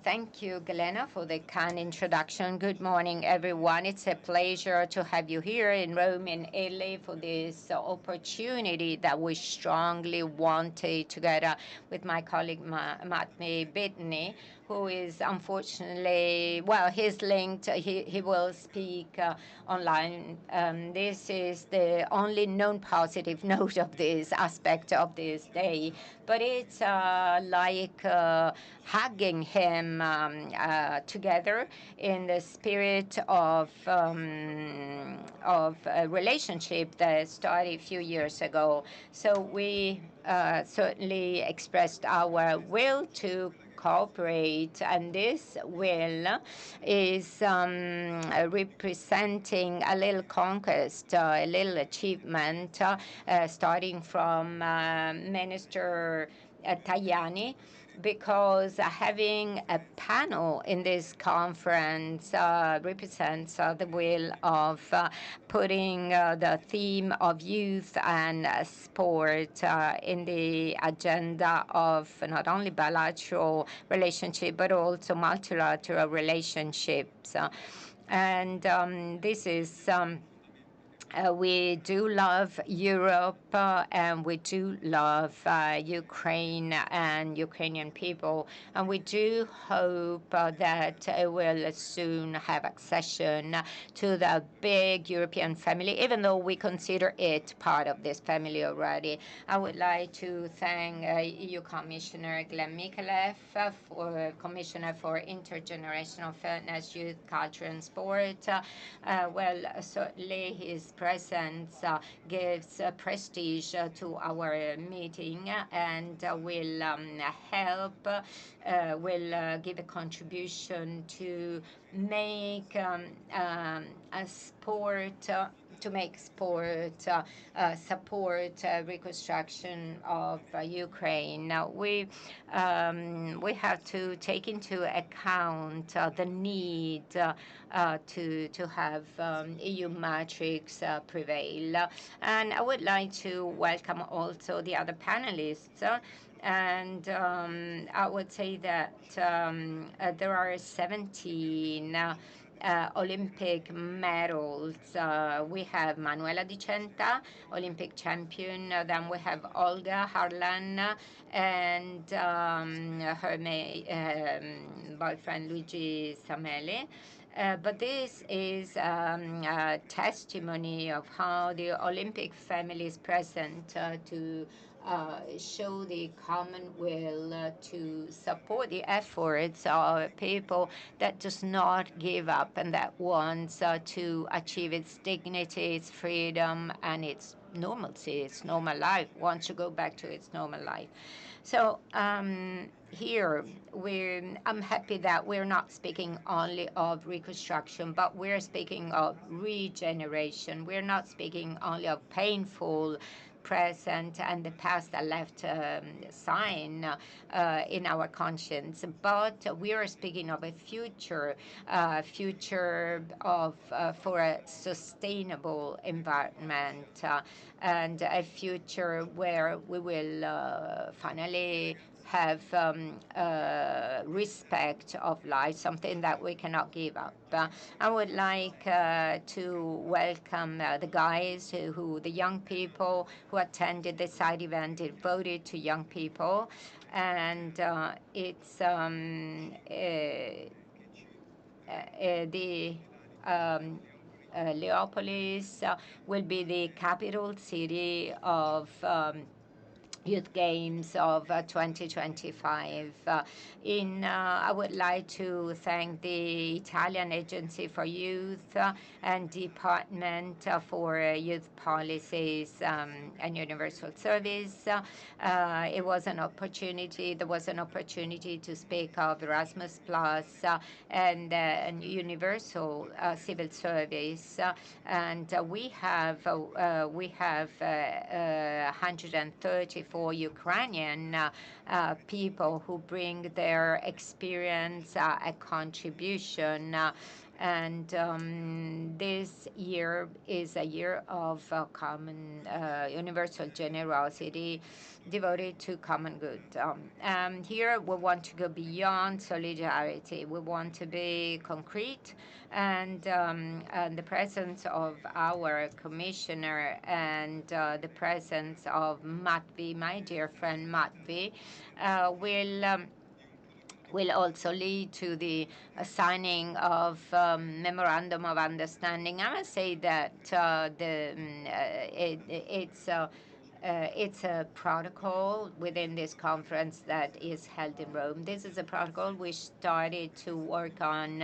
Thank you, Galena, for the kind introduction. Good morning, everyone. It's a pleasure to have you here in Rome, in Italy, for this opportunity that we strongly wanted together with my colleague, Matmi Bitney, who is unfortunately, well, he's linked. He will speak online. This is the only known positive note of this aspect of this day. But it's like hugging him together in the spirit of a relationship that started a few years ago. So we certainly expressed our will to cooperate, and this will is representing a little conquest, a little achievement, starting from Minister Tajani, because having a panel in this conference represents the will of putting the theme of youth and sport in the agenda of not only bilateral relationship but also multilateral relationships. And this is we do love Europe and we do love Ukraine and Ukrainian people. And we do hope that it will soon have accession to the big European family, even though we consider it part of this family already. I would like to thank EU Commissioner Glenn Mikalev, Commissioner for Intergenerational Fairness, Youth, Culture and Sport. Well, certainly his presence gives prestige to our meeting and will help, will give a contribution to make a sport to make sport support reconstruction of Ukraine. Now, we have to take into account the need to have EU matrix prevail. And I would like to welcome also the other panelists. And I would say that there are 17 Olympic medals. We have Manuela Di Centa, Olympic champion. Then we have Olga Harlan and her boyfriend Luigi Sameli. But this is a testimony of how the Olympic family is present to show the common will to support the efforts of people that does not give up and that wants to achieve its dignity, its freedom, and its normalcy, its normal life, wants to go back to its normal life. So here, I'm happy that we're not speaking only of reconstruction, but we're speaking of regeneration. We're not speaking only of painful present and the past that left sign in our conscience, but we are speaking of a future, future of for a sustainable environment and a future where we will finally have respect of life, something that we cannot give up. I would like to welcome the guys, the young people who attended the side event devoted to young people. And it's Leopolis will be the capital city of Youth Games of 2025. I would like to thank the Italian Agency for Youth and Department for Youth Policies and Universal Service. It was an opportunity. There was an opportunity to speak of Erasmus Plus and universal civil service, and we have 134 Ukrainian people who bring their experience, a contribution. And this year is a year of common universal generosity devoted to common good. Here we want to go beyond solidarity. We want to be concrete, and the presence of our commissioner and the presence of Matvi, my dear friend Matvi, will also lead to the signing of memorandum of understanding. I must say that it's a protocol within this conference that is held in Rome. This is a protocol we started to work on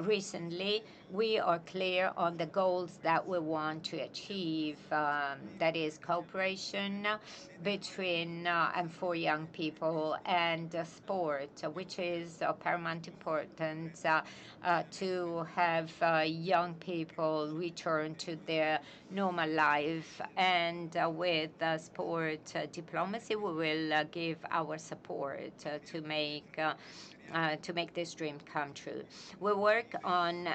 recently. We are clear on the goals that we want to achieve, that is cooperation between and for young people, and sport, which is of paramount importance to have young people return to their normal life. And with sport diplomacy, we will give our support to make this dream come true. We work on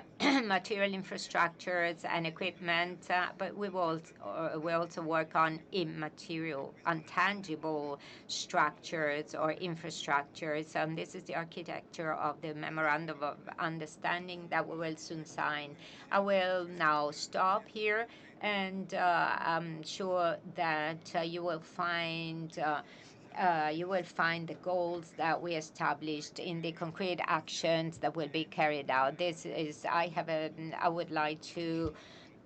material infrastructures and equipment, but we also work on immaterial, intangible structures or infrastructures. And this is the architecture of the Memorandum of Understanding that we will soon sign. I will now stop here, and I'm sure that you will find the goals that we established in the concrete actions that will be carried out. I would like to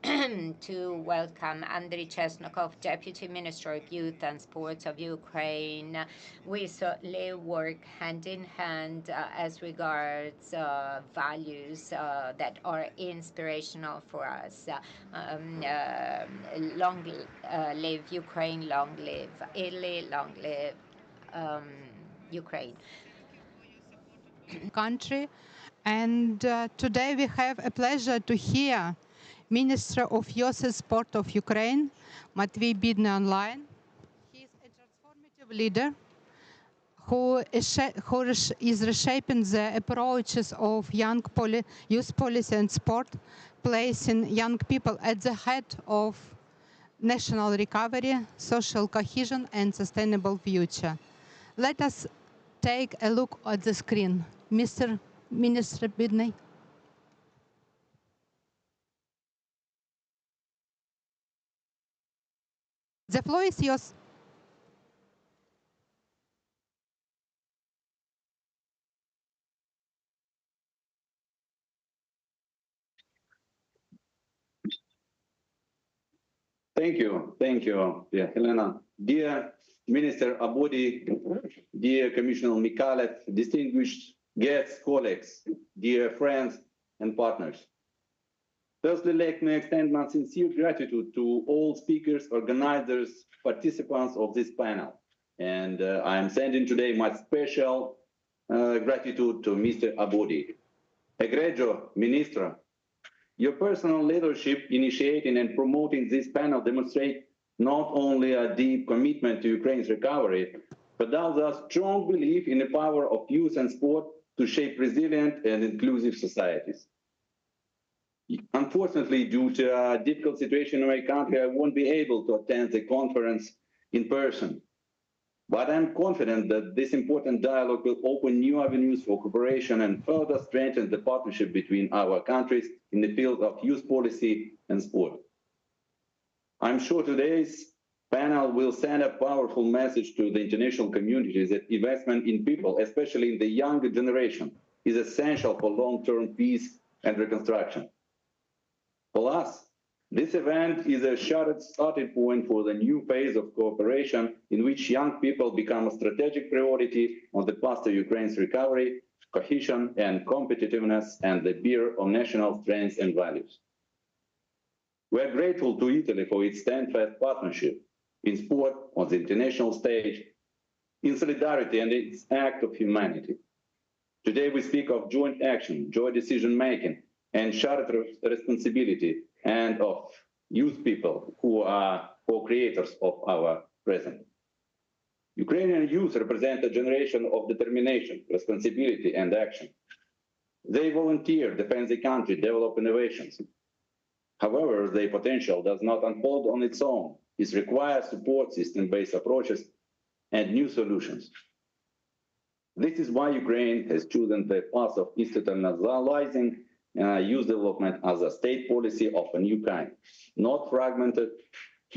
to welcome Andriy Chesnokov, Deputy Minister of Youth and Sports of Ukraine. We certainly work hand in hand as regards values that are inspirational for us. Long live Ukraine, long live Italy, long live Ukraine. Country. And today we have a pleasure to hear Minister of Youth and Sport of Ukraine, Matvey Bidny online. He is a transformative leader who is reshaping the approaches of youth policy and sport, placing young people at the head of national recovery, social cohesion, and sustainable future. Let us take a look at the screen. Mr. Minister Bidny. The floor is yours. Thank you, dear Helena. Dear Minister Abodi, dear Commissioner Mikalev, distinguished guests, colleagues, dear friends and partners. Firstly, let me extend my sincere gratitude to all speakers, organizers, participants of this panel. And I am sending today my special gratitude to Mr. Abodi. Egregio Ministro, your personal leadership initiating and promoting this panel demonstrate not only a deep commitment to Ukraine's recovery, but also a strong belief in the power of youth and sport to shape resilient and inclusive societies. Unfortunately, due to a difficult situation in my country, I won't be able to attend the conference in person. But I'm confident that this important dialogue will open new avenues for cooperation and further strengthen the partnership between our countries in the field of youth policy and sport. I'm sure today's panel will send a powerful message to the international community that investment in people, especially in the younger generation, is essential for long-term peace and reconstruction. For us, This event is a shattered starting point for the new phase of cooperation in which young people become a strategic priority on the path to Ukraine's recovery, cohesion and competitiveness, and the beer of national strengths and values. We are grateful to Italy for its steadfast partnership in sport, on the international stage, in solidarity and its act of humanity. Today we speak of joint action, joint decision-making, and shared responsibility, and of youth people who are co-creators of our present. Ukrainian youth represent a generation of determination, responsibility, and action. They volunteer, defend the country, develop innovations. However, their potential does not unfold on its own. It requires support, system-based approaches, and new solutions. This is why Ukraine has chosen the path of institutionalizing youth development as a state policy of a new kind, not fragmented,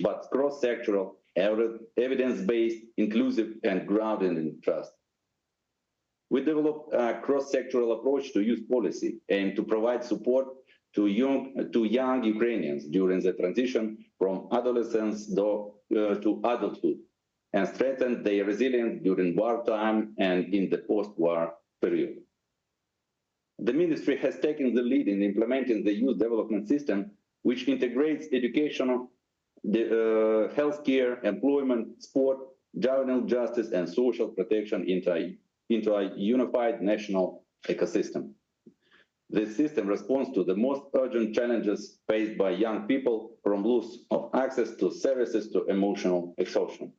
but cross-sectoral, evidence-based, inclusive, and grounded in trust. We developed a cross-sectoral approach to youth policy aimed to provide support to young Ukrainians during the transition from adolescence to adulthood, and strengthen their resilience during wartime and in the post-war period. The ministry has taken the lead in implementing the youth development system, which integrates educational, healthcare, employment, sport, juvenile justice, and social protection into a unified national ecosystem. This system responds to the most urgent challenges faced by young people, from loss of access to services to emotional exhaustion.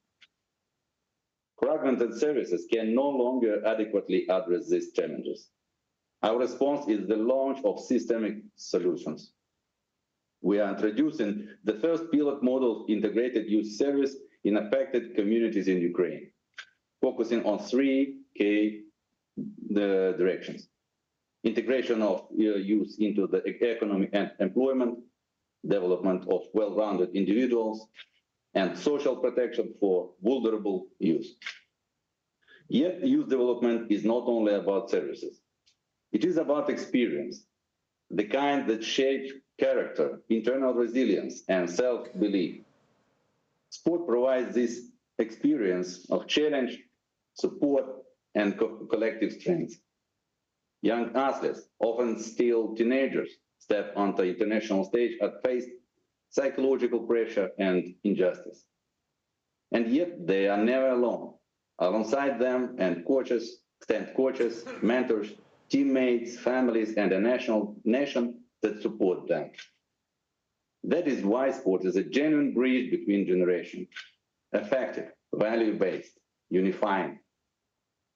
Fragmented services can no longer adequately address these challenges. Our response is the launch of systemic solutions. We are introducing the first pilot model of integrated youth service in affected communities in Ukraine, focusing on 3 key directions: integration of youth into the economy and employment, development of well-rounded individuals, and social protection for vulnerable youth. Yet youth development is not only about services. It is about experience, the kind that shapes character, internal resilience, and self-belief. Sport provides this experience of challenge, support, and collective strength. Young athletes, often still teenagers, step onto the international stage and face psychological pressure and injustice. And yet they are never alone. Alongside them and stand coaches, mentors, teammates, families, and a nation that support them. That is why sport is a genuine bridge between generations, effective, value-based, unifying.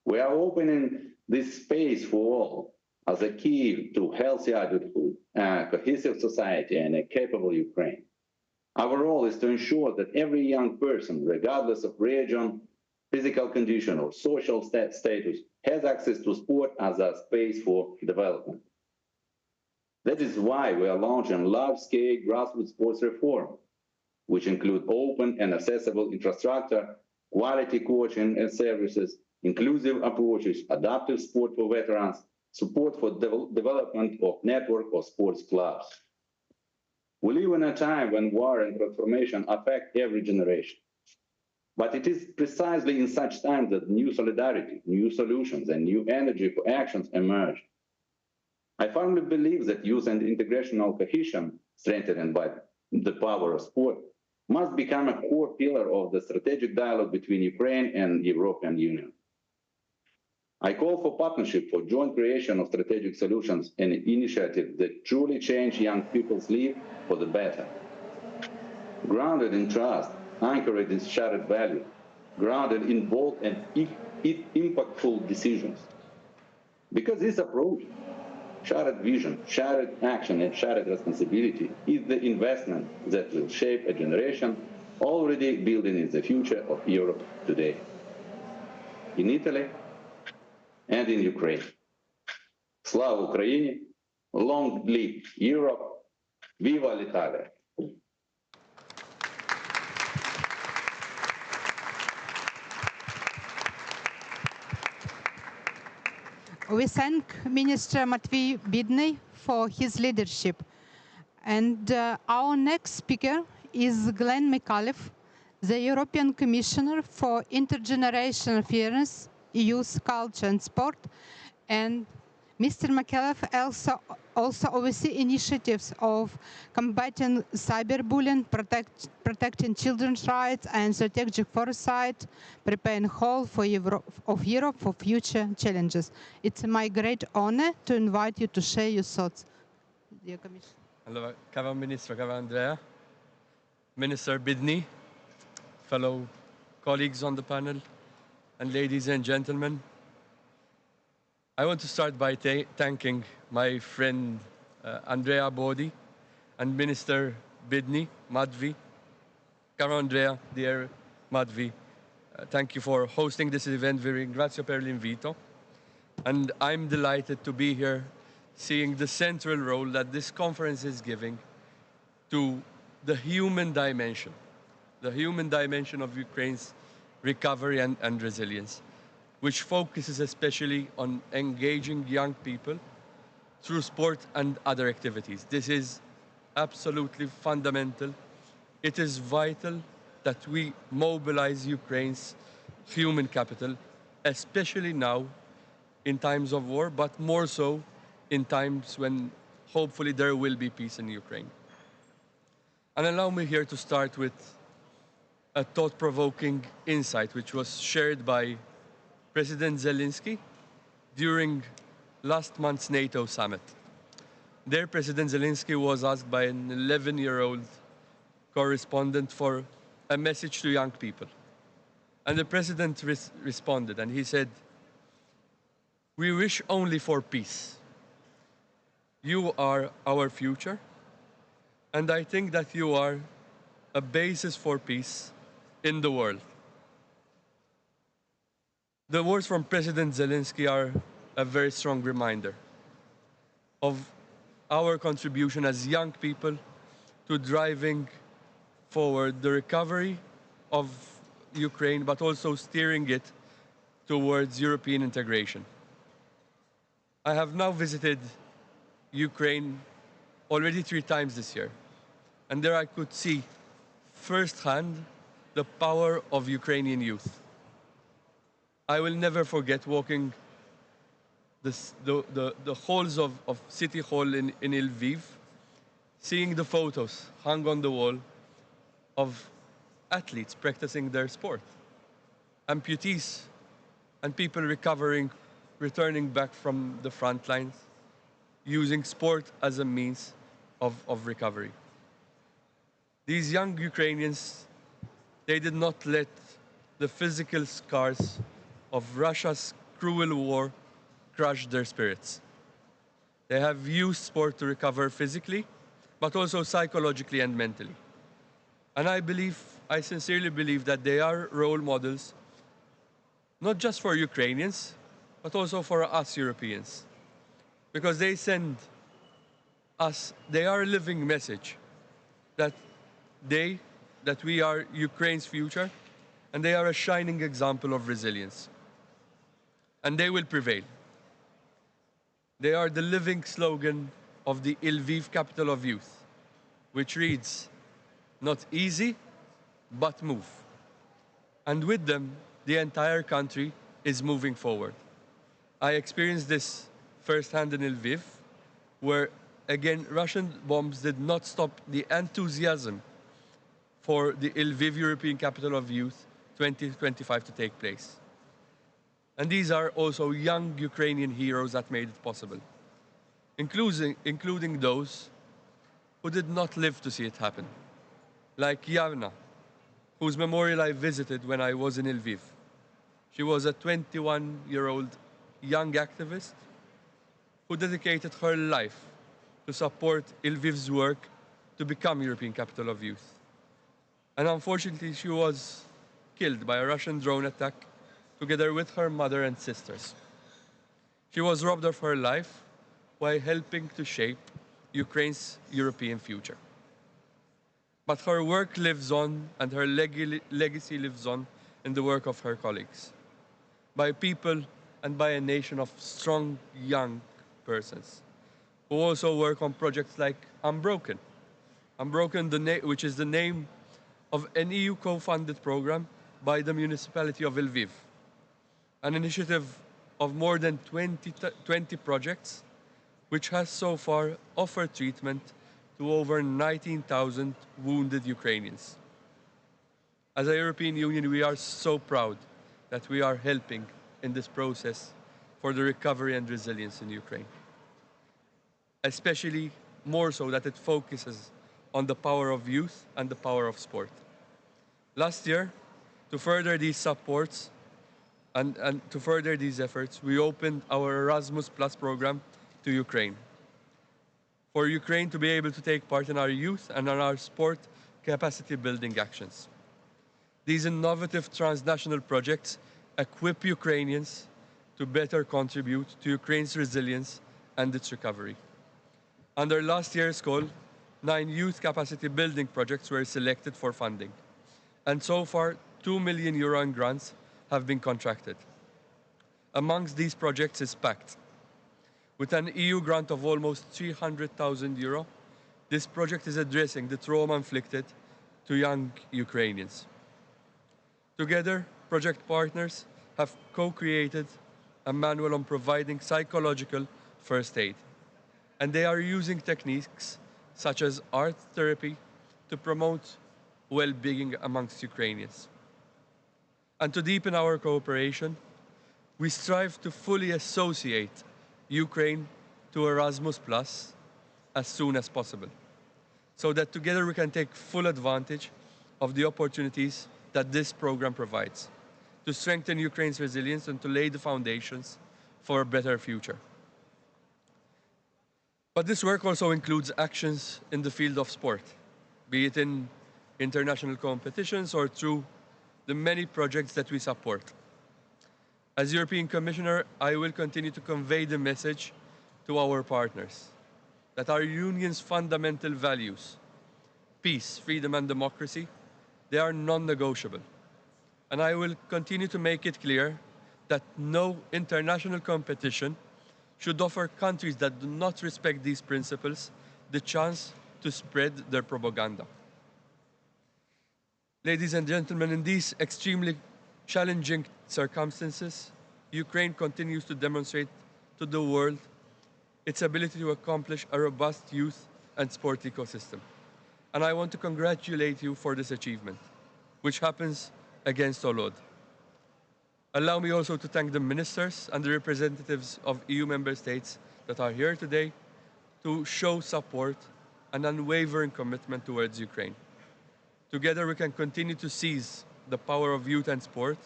We are opening this space for all as a key to healthy adulthood, a cohesive society, and a capable Ukraine. Our role is to ensure that every young person, regardless of region, physical condition, or social status, has access to sport as a space for development. That is why we are launching large-scale grassroots sports reform, which include open and accessible infrastructure, quality coaching and services, inclusive approaches, adaptive sport for veterans, support for development of network of sports clubs. We live in a time when war and transformation affect every generation. But it is precisely in such times that new solidarity, new solutions, and new energy for actions emerge. I firmly believe that youth and integrational cohesion, strengthened by the power of sport, must become a core pillar of the strategic dialogue between Ukraine and the European Union. I call for partnership for joint creation of strategic solutions and initiatives that truly change young people's lives for the better. Grounded in trust, anchored in shared value, grounded in bold and impactful decisions. Because this approach, shared vision, shared action, and shared responsibility is the investment that will shape a generation already building the future of Europe today. In Italy and in Ukraine. Slava Ukraini, long live Europe, viva l'Italia. We thank Minister Matvey Bidny for his leadership And our next speaker is Glenn McAuliffe, the European Commissioner for Intergenerational Fairness, Youth, Culture and Sport. And Mr. McAuliffe also oversees initiatives of combating cyberbullying, protecting children's rights and strategic foresight, preparing whole for Europe for future challenges. It's my great honor to invite you to share your thoughts. Dear Commissioner. Allora, caro Ministro, caro Andrea, Minister Bidney, fellow colleagues on the panel, and ladies and gentlemen, I want to start by thanking my friend Andrea Bodi and Minister Bidney, Madhvi. Caro Andrea, dear Madhvi, thank you for hosting this event. Vi ringrazio per l'invito. And I'm delighted to be here seeing the central role that this conference is giving to the human dimension of Ukraine's recovery and resilience, which focuses especially on engaging young people through sport and other activities. This is absolutely fundamental. It is vital that we mobilize Ukraine's human capital, especially now in times of war, but more so in times when hopefully there will be peace in Ukraine. And allow me here to start with a thought-provoking insight which was shared by President Zelensky during last month's NATO summit. There, President Zelensky was asked by an 11-year-old correspondent for a message to young people. And the president responded, and he said, "We wish only for peace. You are our future, and I think that you are a basis for peace in the world." The words from President Zelensky are a very strong reminder of our contribution as young people to driving forward the recovery of Ukraine, but also steering it towards European integration. I have now visited Ukraine already 3 times this year, and there I could see firsthand the power of Ukrainian youth. I will never forget walking the halls of City Hall in Lviv, seeing the photos hung on the wall of athletes practicing their sport, amputees and people returning back from the front lines, using sport as a means of recovery. These young Ukrainians, they did not let the physical scars of Russia's cruel war crush their spirits. They have used sport to recover physically, but also psychologically and mentally. And I sincerely believe that they are role models, not just for Ukrainians, but also for us Europeans. Because they send us, they are a living message that we are Ukraine's future, and they are a shining example of resilience. And they will prevail. They are the living slogan of the Lviv capital of youth, which reads, "Not easy, but move." And with them, the entire country is moving forward. I experienced this firsthand in Lviv, where, again, Russian bombs did not stop the enthusiasm for the Lviv European Capital of Youth 2025 to take place. And these are also young Ukrainian heroes that made it possible, including those who did not live to see it happen, like Yavna, whose memorial I visited when I was in Lviv. She was a 21-year-old young activist who dedicated her life to support Lviv's work to become European Capital of Youth. And unfortunately, she was killed by a Russian drone attack together with her mother and sisters. She was robbed of her life while helping to shape Ukraine's European future. But her work lives on, and her legacy lives on in the work of her colleagues, by people and by a nation of strong young persons who also work on projects like Unbroken, which is the name of an EU co-funded program by the municipality of Lviv, an initiative of more than 20 projects, which has so far offered treatment to over 19,000 wounded Ukrainians. As a European Union, we are so proud that we are helping in this process for the recovery and resilience in Ukraine, especially more so that it focuses on the power of youth and the power of sport. Last year, to further these supports and to further these efforts, we opened our Erasmus Plus program to Ukraine, for Ukraine to be able to take part in our youth and in our sport capacity building actions. These innovative transnational projects equip Ukrainians to better contribute to Ukraine's resilience and its recovery. Under last year's call, 9 youth capacity building projects were selected for funding, and so far 2 million euro in grants have been contracted. Amongst these projects is PACT. With an EU grant of almost 300,000 euro, this project is addressing the trauma inflicted to young Ukrainians. Together, project partners have co-created a manual on providing psychological first aid, and they are using techniques such as art therapy to promote well-being amongst Ukrainians. And to deepen our cooperation, we strive to fully associate Ukraine to Erasmus Plus as soon as possible, so that together we can take full advantage of the opportunities that this program provides to strengthen Ukraine's resilience and to lay the foundations for a better future. But this work also includes actions in the field of sport, be it in international competitions or through the many projects that we support. As European Commissioner, I will continue to convey the message to our partners that our union's fundamental values, peace, freedom, and democracy, they are non-negotiable. And I will continue to make it clear that no international competition should offer countries that do not respect these principles the chance to spread their propaganda. Ladies and gentlemen, in these extremely challenging circumstances, Ukraine continues to demonstrate to the world its ability to accomplish a robust youth and sport ecosystem. And I want to congratulate you for this achievement, which happens against all odds. Allow me also to thank the ministers and the representatives of EU member states that are here today to show support and unwavering commitment towards Ukraine. Together we can continue to seize the power of youth and sport,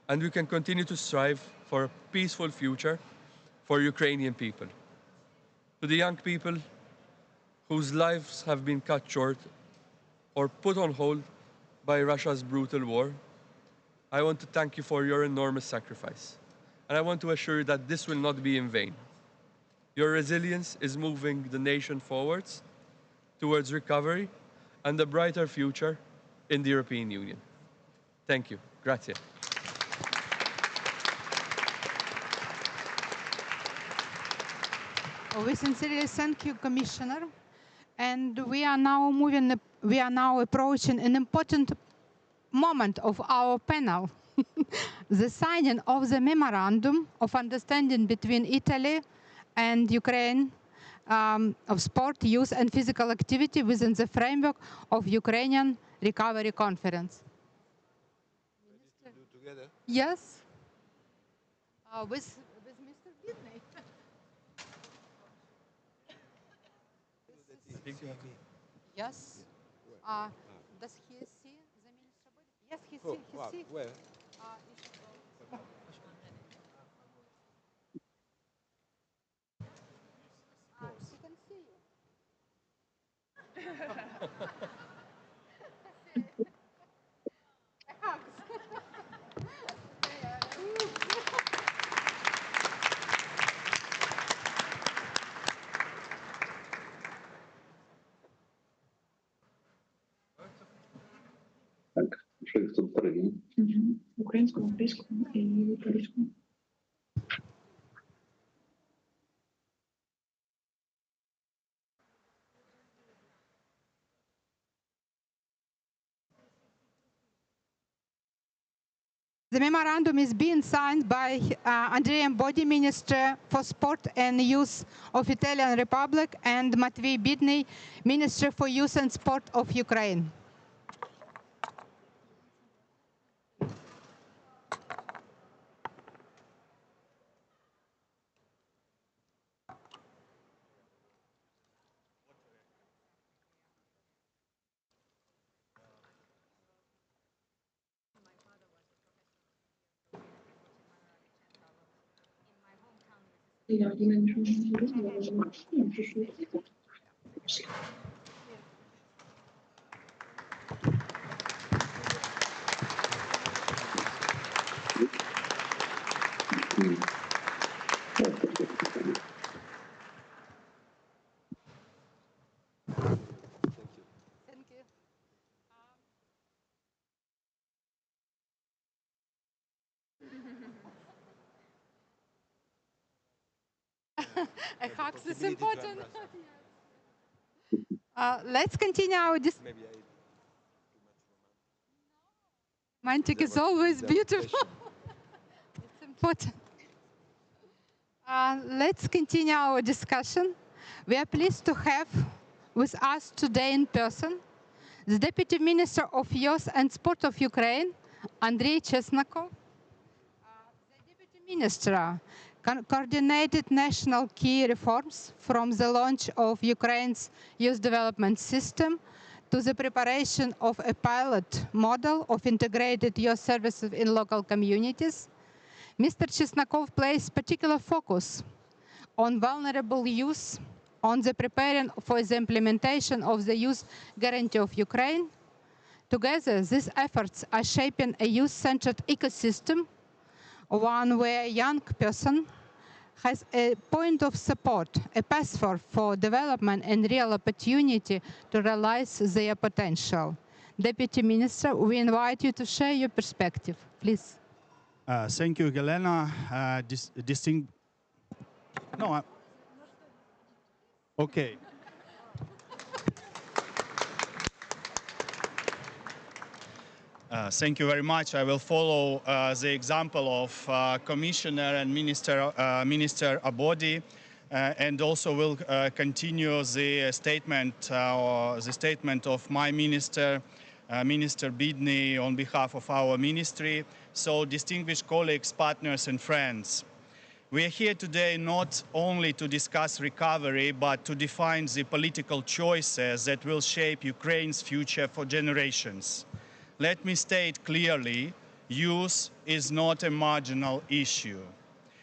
and we can continue to strive for a peaceful future for Ukrainian people. To the young people whose lives have been cut short or put on hold by Russia's brutal war, I want to thank you for your enormous sacrifice. And I want to assure you that this will not be in vain. Your resilience is moving the nation forwards towards recovery and a brighter future in the European Union. Thank you. Grazie. We sincerely thank you, Commissioner. And we are now approaching an important moment of our panel, the signing of the Memorandum of Understanding between Italy and Ukraine of sport, youth and physical activity within the framework of Ukrainian Recovery Conference. Together? Yes. With Mr. Bidney. Yes. Does he see the minister? Yes, he sees. Where? He can see Так, що їх тут три? Українську, англійську і польську. The memorandum is being signed by Andrea Body, Minister for Sport and Youth of Italian Republic, and Matvey Bidny, Minister for Youth and Sport of Ukraine. A hug is important. Let's continue our romantic is always beautiful. It's important. Let's continue our discussion. We are pleased to have with us today in person the Deputy Minister of Youth and Sport of Ukraine, Andrei Chesnakov. The Deputy Minister coordinated national key reforms from the launch of Ukraine's youth development system to the preparation of a pilot model of integrated youth services in local communities. Mr. Chesnakov placed particular focus on vulnerable youth, on the preparing for the implementation of the Youth Guarantee of Ukraine. Together, these efforts are shaping a youth-centered ecosystem, one where a young person has a point of support, a passport for development and real opportunity to realize their potential. Deputy Minister, we invite you to share your perspective, please. Thank you, Helena. Okay. Thank you very much. I will follow the example of Commissioner and Minister Abodi, and also will continue the statement of my minister, Minister Bidny, on behalf of our ministry. So, distinguished colleagues, partners, and friends, we are here today not only to discuss recovery, but to define the political choices that will shape Ukraine's future for generations. Let me state clearly, youth is not a marginal issue.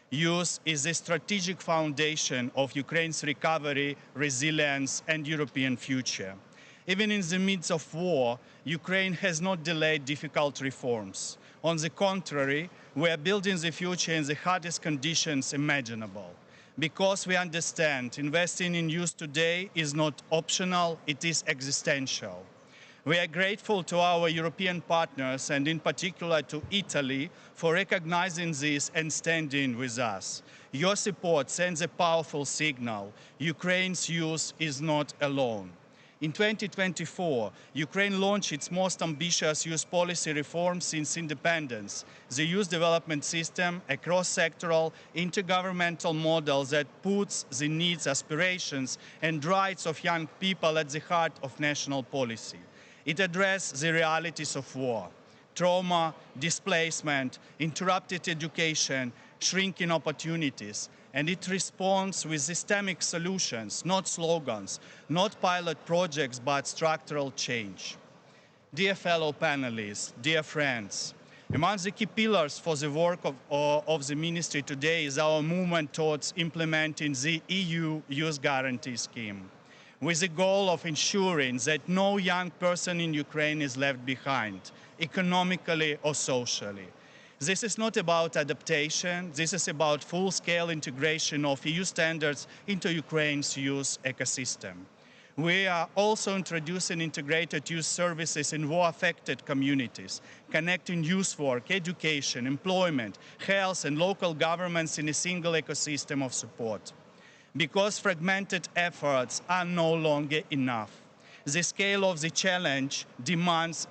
Youth is a strategic foundation of Ukraine's recovery, resilience, and European future. Even in the midst of war, Ukraine has not delayed difficult reforms. On the contrary, we are building the future in the hardest conditions imaginable. Because we understand investing in youth today is not optional, it is existential. We are grateful to our European partners, and in particular to Italy, for recognizing this and standing with us. Your support sends a powerful signal. Ukraine's youth is not alone. In 2024, Ukraine launched its most ambitious youth policy reform since independence, the Youth Development System, a cross-sectoral, intergovernmental model that puts the needs, aspirations, and rights of young people at the heart of national policy. It addresses the realities of war, trauma, displacement, interrupted education, shrinking opportunities, and it responds with systemic solutions, not slogans, not pilot projects, but structural change. Dear fellow panelists, dear friends, among the key pillars for the work of the ministry today is our movement towards implementing the EU Youth Guarantee Scheme, with the goal of ensuring that no young person in Ukraine is left behind, economically or socially. This is not about adaptation, this is about full-scale integration of EU standards into Ukraine's youth ecosystem. We are also introducing integrated youth services in war-affected communities, connecting youth work, education, employment, health, and local governments in a single ecosystem of support. Because fragmented efforts are no longer enough. The scale of the challenge demands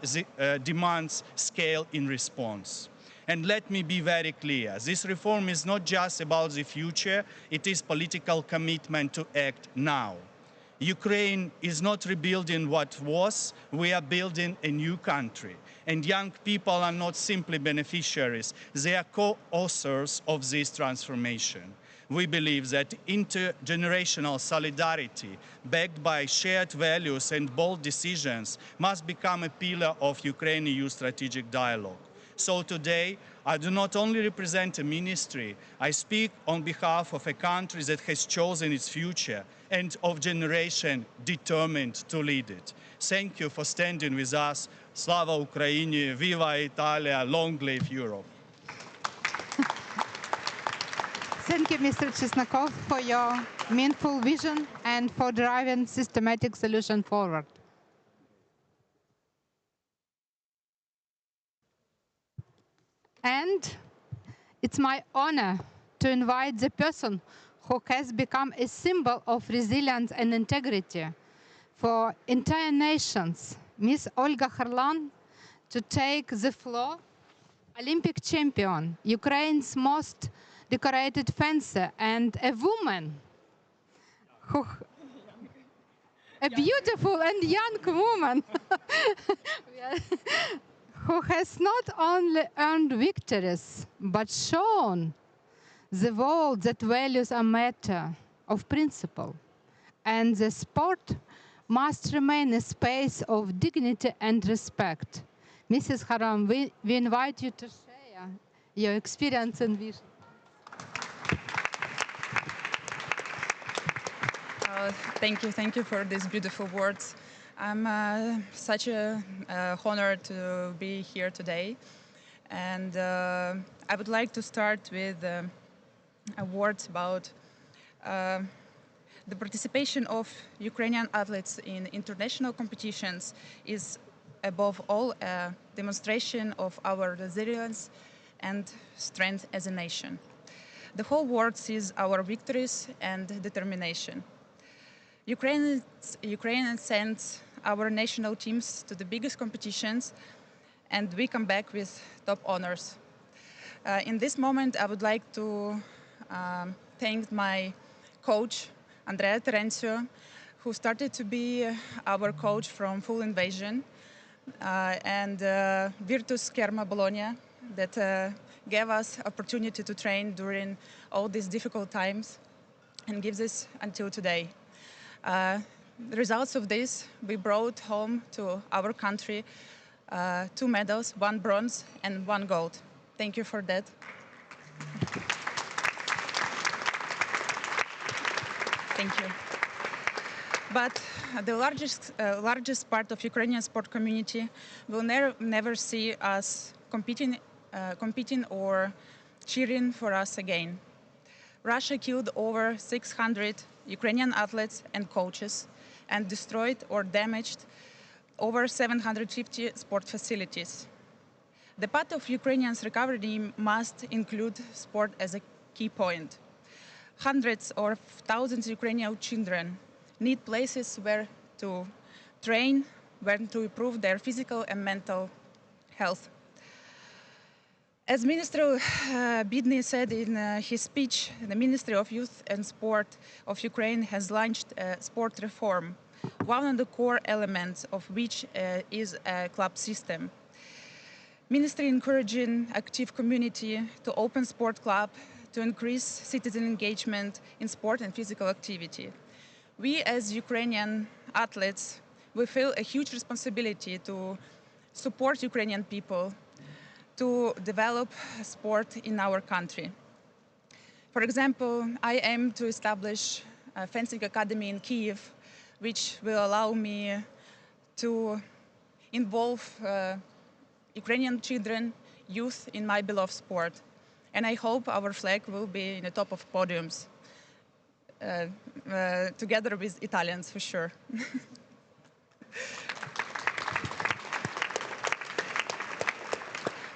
scale in response. And let me be very clear, this reform is not just about the future, it is political commitment to act now. Ukraine is not rebuilding what was, we are building a new country. And young people are not simply beneficiaries, they are co-authors of this transformation. We believe that intergenerational solidarity, backed by shared values and bold decisions, must become a pillar of Ukraine-EU strategic dialogue. So today, I do not only represent a ministry, I speak on behalf of a country that has chosen its future and of generation determined to lead it. Thank you for standing with us. Slava Ukraini, Viva Italia, long live Europe. Thank you, Mr. Chesnakov, for your meaningful vision and for driving systematic solution forward. And it's my honor to invite the person who has become a symbol of resilience and integrity for entire nations, Ms. Olga Harlan, to take the floor. Olympic champion, Ukraine's most decorated fencer, and a woman, a beautiful and young woman, who has not only earned victories, but shown the world that values a matter of principle. And the sport must remain a space of dignity and respect. Mrs. Haram, we invite you to share your experience and vision. Thank you for these beautiful words. I'm such a honor to be here today, and I would like to start with a word about the participation of Ukrainian athletes in international competitions is above all a demonstration of our resilience and strength as a nation. The whole world sees our victories and determination. Ukraine sends our national teams to the biggest competitions, and we come back with top honors. In this moment, I would like to thank my coach, Andrea Terencio, who started to be our coach from Full Invasion, and Virtus Kerma Bologna, that gave us opportunity to train during all these difficult times and gives us until today. The results of this, we brought home to our country 2 medals, 1 bronze and 1 gold. Thank you for that. Thank you. But the largest part of Ukrainian sport community will never see us competing or cheering for us again. Russia killed over 600 Ukrainian athletes and coaches and destroyed or damaged over 750 sport facilities. The path of Ukrainians' recovery must include sport as a key point. Hundreds or thousands of Ukrainian children need places where to train, where to improve their physical and mental health. As Minister Bidny said in his speech, the Ministry of Youth and Sport of Ukraine has launched a sport reform, one of the core elements of which is a club system. Ministry encouraging active community to open sport club to increase citizen engagement in sport and physical activity. We as Ukrainian athletes, we feel a huge responsibility to support Ukrainian people to develop sport in our country. For example, I aim to establish a fencing academy in Kyiv, which will allow me to involve Ukrainian children, youth in my beloved sport. And I hope our flag will be in the top of podiums, together with Italians for sure.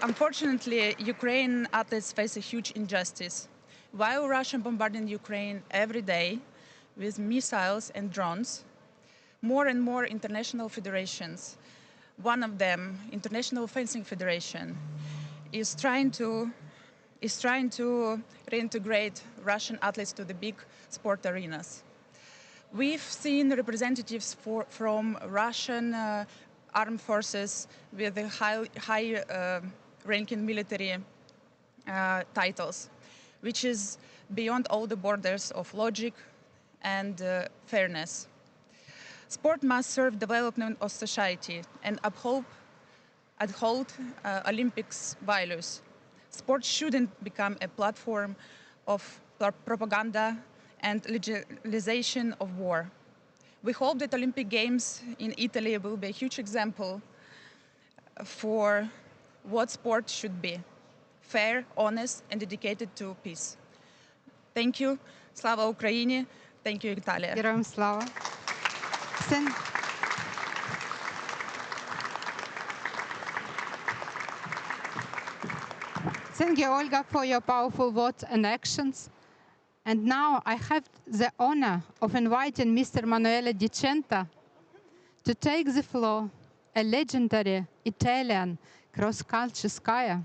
Unfortunately, Ukrainian athletes face a huge injustice. While Russia bombarding Ukraine every day with missiles and drones, more and more international federations, one of them, International Fencing Federation, is trying to reintegrate Russian athletes to the big sport arenas. We've seen representatives from Russian armed forces with the high-ranking military titles, which is beyond all the borders of logic and fairness. Sport must serve development of society and uphold Olympics values. Sport shouldn't become a platform of propaganda and legalization of war. We hope that Olympic Games in Italy will be a huge example for what sport should be: fair, honest, and dedicated to peace. Thank you. Slava Ukraini. Thank you, Italia. Героям слава. Thank you, Olga, for your powerful words and actions. And now I have the honor of inviting Mr. Emanuele Di Centa to take the floor, a legendary Italian cross-country skier,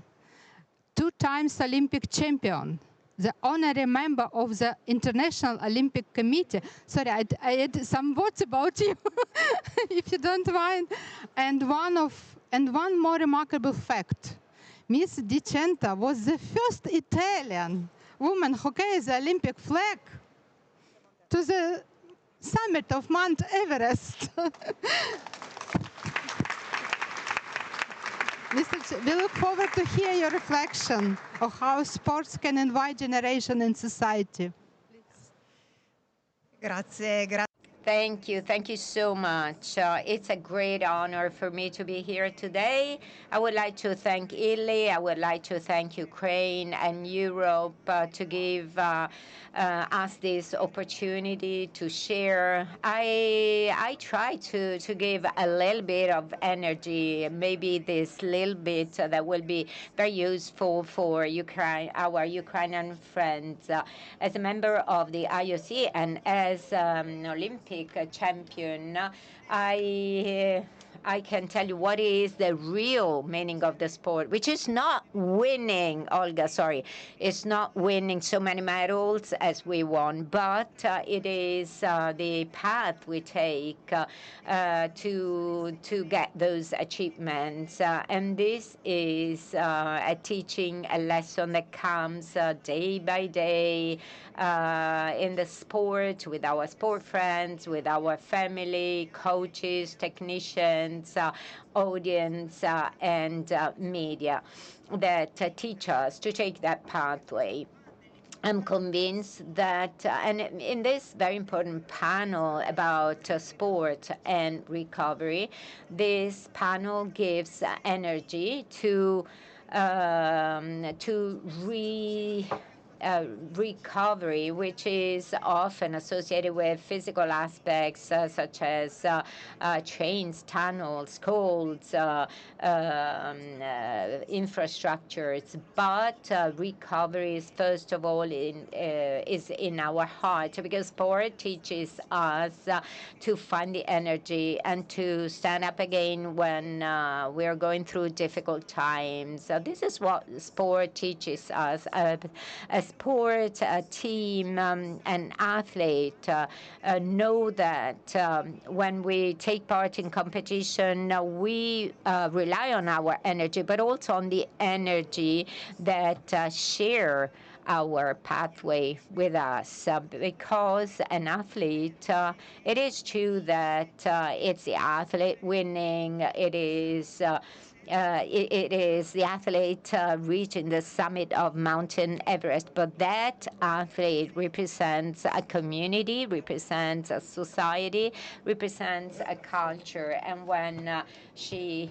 2 times Olympic champion, the honorary member of the International Olympic Committee. Sorry, I add some words about you, if you don't mind. And one more remarkable fact. Miss Di Centa was the first Italian woman who carried the Olympic flag to the summit of Mount Everest. We look forward to hear your reflection of how sports can invite generation in society. Grazie. Thank you so much. It's a great honor for me to be here today. I would like to thank Italy, I would like to thank Ukraine and Europe to give us this opportunity to share. I try to give a little bit of energy, maybe this little bit that will be very useful for Ukraine, our Ukrainian friends. As a member of the IOC and as an Olympic champion, I can tell you what is the real meaning of the sport, which is not winning, Olga, sorry. It's not winning so many medals as we won, but it is the path we take to get those achievements. And this is a teaching, a lesson that comes day by day in the sport, with our sport friends, with our family, coaches, technicians, audience, and media that teach us to take that pathway. I'm convinced that, and in this very important panel about sport and recovery, this panel gives energy to recovery, which is often associated with physical aspects such as trains, tunnels, colds, infrastructures. But recovery is first of all is in our heart, because sport teaches us to find the energy and to stand up again when we are going through difficult times. This is what sport teaches us. A sport, a team, an athlete know that when we take part in competition, we rely on our energy, but also on the energy that share our pathway with us, because an athlete, it is true that it's the athlete winning, it is the athlete reaching the summit of Mountain Everest, but that athlete represents a community, represents a society, represents a culture. And when she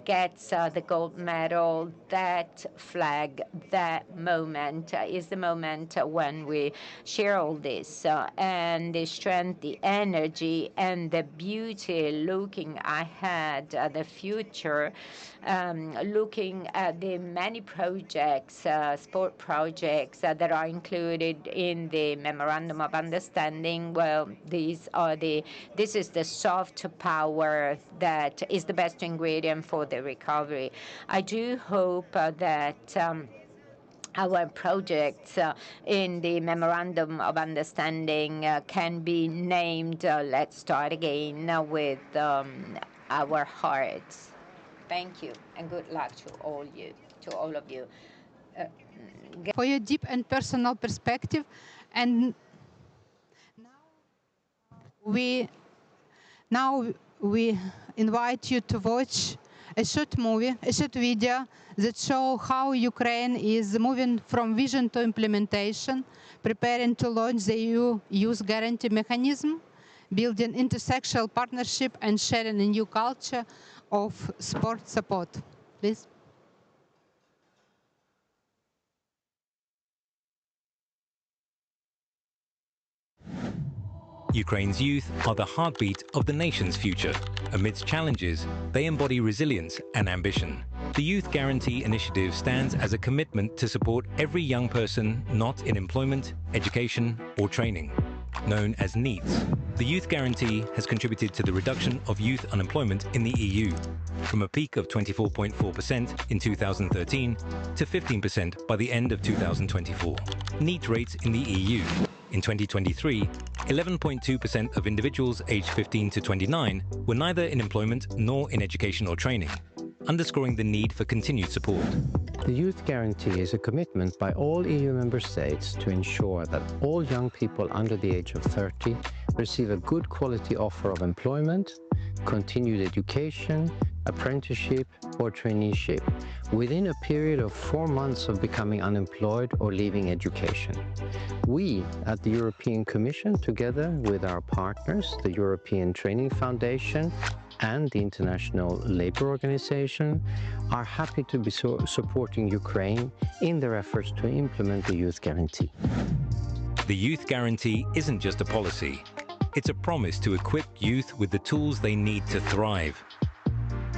gets the gold medal, that flag, that moment is the moment when we share all this, and the strength, the energy, and the beauty looking ahead, the future, looking at the many projects, sport projects that are included in the Memorandum of Understanding. Well, this is the soft power that is the best ingredient and for the recovery. I do hope that our projects in the Memorandum of Understanding can be named Let's Start Again with our hearts. Thank you, and good luck to all of you. For your deep and personal perspective, and now we invite you to watch a short movie, a short video that show how Ukraine is moving from vision to implementation, preparing to launch the EU Youth Guarantee Mechanism, building intersectional partnership and sharing a new culture of sport support. Please. Ukraine's youth are the heartbeat of the nation's future. Amidst challenges, they embody resilience and ambition. The Youth Guarantee Initiative stands as a commitment to support every young person not in employment, education, or training. Known as NEETs, the Youth Guarantee has contributed to the reduction of youth unemployment in the EU, from a peak of 24.4% in 2013 to 15% by the end of 2024. NEET rates in the EU. In 2023, 11.2% of individuals aged 15 to 29 were neither in employment nor in education or training, underscoring the need for continued support. The Youth Guarantee is a commitment by all EU member states to ensure that all young people under the age of 30 receive a good quality offer of employment, continued education, apprenticeship or traineeship within a period of 4 months of becoming unemployed or leaving education. We at the European Commission, together with our partners, the European Training Foundation and the International Labour Organization, are happy to be supporting Ukraine in their efforts to implement the Youth Guarantee. The Youth Guarantee isn't just a policy. It's a promise to equip youth with the tools they need to thrive.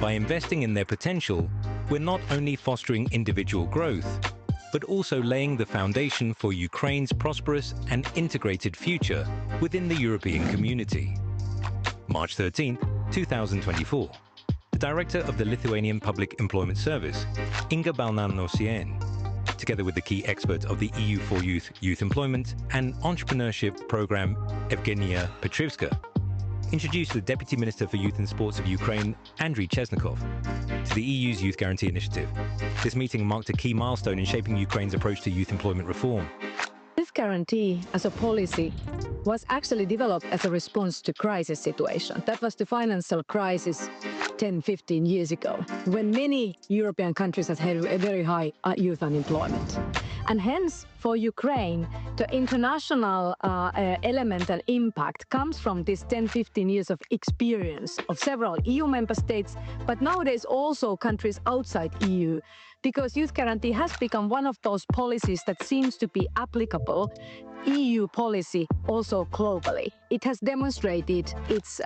By investing in their potential, we're not only fostering individual growth, but also laying the foundation for Ukraine's prosperous and integrated future within the European community. March 13, 2024. The director of the Lithuanian Public Employment Service, Inga Balnanosian, together with the key expert of the EU for Youth, Youth Employment and Entrepreneurship Program, Evgenia Petrivska, introduced the Deputy Minister for Youth and Sports of Ukraine, Andriy Chesnikov, to the EU's Youth Guarantee Initiative. This meeting marked a key milestone in shaping Ukraine's approach to youth employment reform. This guarantee as a policy was actually developed as a response to crisis situation. That was the financial crisis 10-15 years ago, when many European countries had a very high youth unemployment. And hence, for Ukraine, the international element and impact comes from this 10-15 years of experience of several EU member states, but nowadays also countries outside EU, because Youth Guarantee has become one of those policies that seems to be applicable EU policy also globally. It has demonstrated its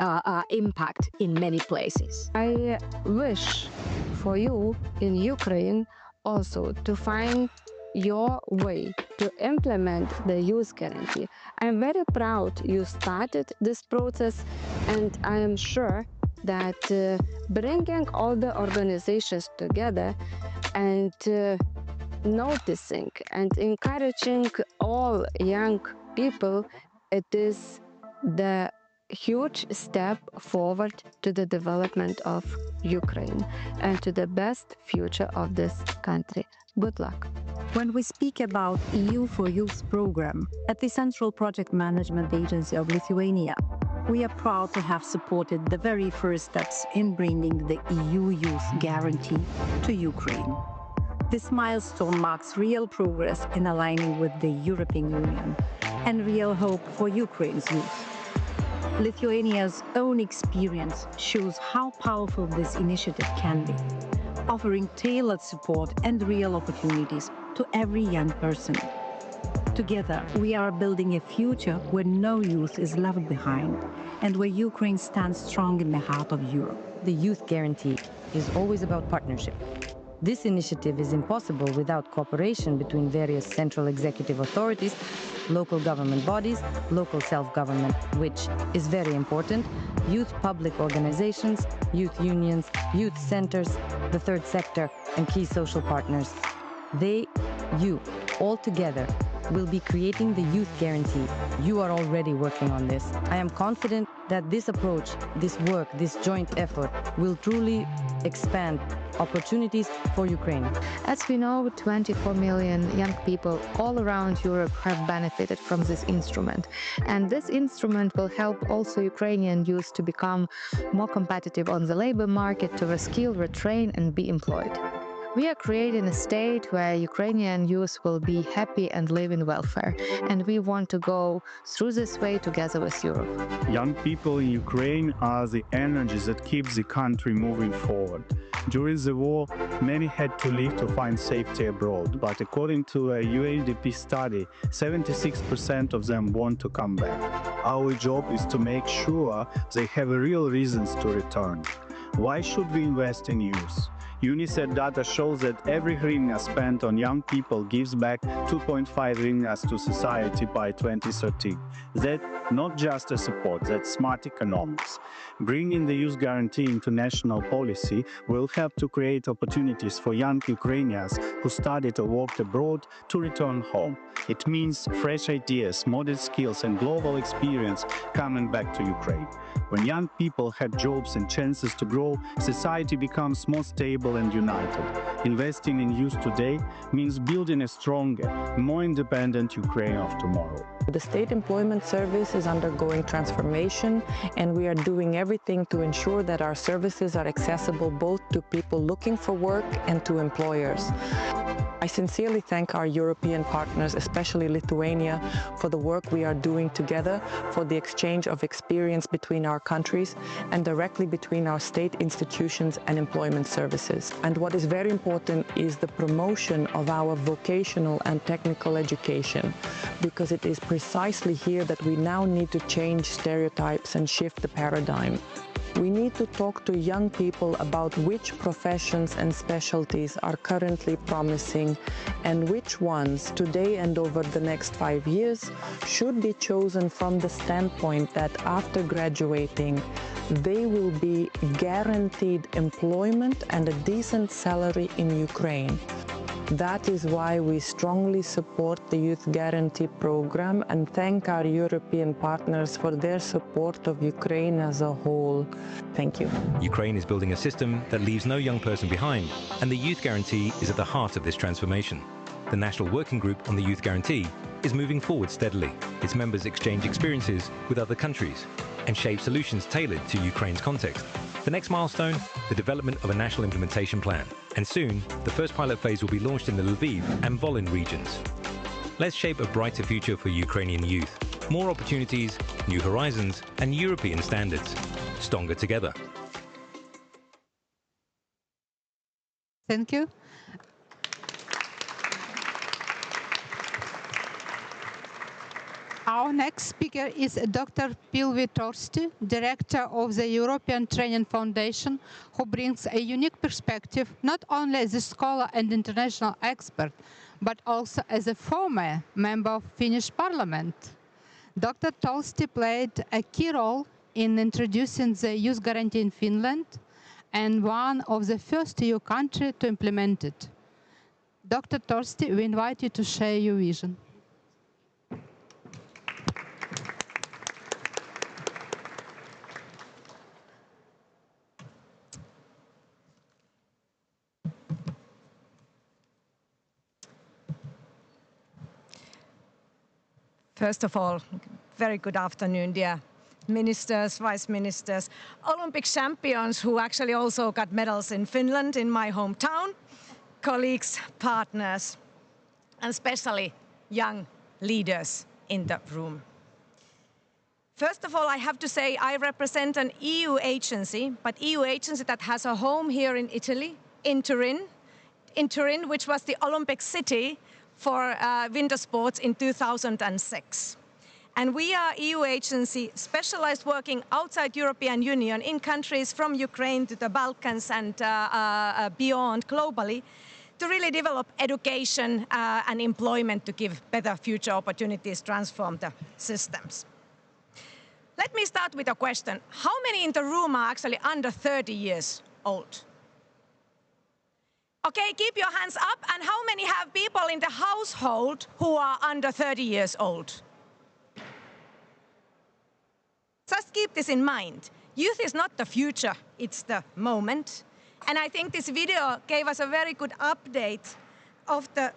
impact in many places. I wish for you in Ukraine also to find your way to implement the Youth Guarantee. I'm very proud you started this process, and I am sure that bringing all the organizations together and noticing and encouraging all young people, it is the huge step forward to the development of Ukraine and to the best future of this country. Good luck. When we speak about EU for Youth program at the Central Project Management Agency of Lithuania, we are proud to have supported the very first steps in bringing the EU Youth Guarantee to Ukraine. This milestone marks real progress in aligning with the European Union and real hope for Ukraine's youth. Lithuania's own experience shows how powerful this initiative can be, offering tailored support and real opportunities to every young person. Together, we are building a future where no youth is left behind and where Ukraine stands strong in the heart of Europe. The Youth Guarantee is always about partnership. This initiative is impossible without cooperation between various central executive authorities, local government bodies, local self-government, which is very important, youth public organizations, youth unions, youth centers, the third sector, and key social partners. You, all together, will be creating the Youth Guarantee. You are already working on this. I am confident that this approach, this work, this joint effort will truly expand opportunities for Ukraine. As we know, 24 million young people all around Europe have benefited from this instrument. And this instrument will help also Ukrainian youth to become more competitive on the labor market, to reskill, retrain, and be employed. We are creating a state where Ukrainian youth will be happy and live in welfare, and we want to go through this way together with Europe. Young people in Ukraine are the energy that keeps the country moving forward. During the war, many had to leave to find safety abroad, but according to a UNDP study, 76% of them want to come back. Our job is to make sure they have real reasons to return. Why should we invest in youth? UNICEF data shows that every hryvnia spent on young people gives back 2.5 hryvnias to society by 2030. That's not just a support, that's smart economics. Bringing the Youth Guarantee into national policy will help to create opportunities for young Ukrainians who studied or worked abroad to return home. It means fresh ideas, modern skills, and global experience coming back to Ukraine. When young people have jobs and chances to grow, society becomes more stable and united. Investing in youth today means building a stronger, more independent Ukraine of tomorrow. The State Employment Service is undergoing transformation, and we are doing everything to ensure that our services are accessible both to people looking for work and to employers. I sincerely thank our European partners, especially Lithuania, for the work we are doing together, for the exchange of experience between our countries and directly between our state institutions and employment services. And what is very important is the promotion of our vocational and technical education, because it is precisely here that we now need to change stereotypes and shift the paradigm. We need to talk to young people about which professions and specialties are currently promising and which ones, today and over the next 5 years, should be chosen from the standpoint that after graduating, they will be guaranteed employment and a decent salary in Ukraine. That is why we strongly support the Youth Guarantee program and thank our European partners for their support of Ukraine as a whole. Thank you. Ukraine is building a system that leaves no young person behind, and the Youth Guarantee is at the heart of this transformation. The National Working Group on the Youth Guarantee is moving forward steadily. Its members exchange experiences with other countries and shape solutions tailored to Ukraine's context. The next milestone, the development of a national implementation plan. And soon, the first pilot phase will be launched in the Lviv and Volyn regions. Let's shape a brighter future for Ukrainian youth. More opportunities, new horizons, and European standards. Stronger together. Thank you. Our next speaker is Dr. Pilvi Torsti, Director of the European Training Foundation, who brings a unique perspective, not only as a scholar and international expert, but also as a former member of Finnish Parliament. Dr. Torsti played a key role in introducing the Youth Guarantee in Finland and one of the first EU countries to implement it. Dr. Torsti, we invite you to share your vision. First of all, very good afternoon, dear ministers, vice ministers, Olympic champions who actually also got medals in Finland, in my hometown, colleagues, partners, and especially young leaders in the room. First of all, I have to say I represent an EU agency, but EU agency that has a home here in Italy, in Turin, which was the Olympic city for winter sports in 2006. And we are EU agency specialized working outside European Union in countries from Ukraine to the Balkans and beyond globally to really develop education and employment to give better future opportunities, transform the systems. Let me start with a question. How many in the room are actually under 30 years old? Okay, keep your hands up. And how many have people in the household who are under 30 years old? Just keep this in mind. Youth is not the future, it's the moment. And I think this video gave us a very good update of the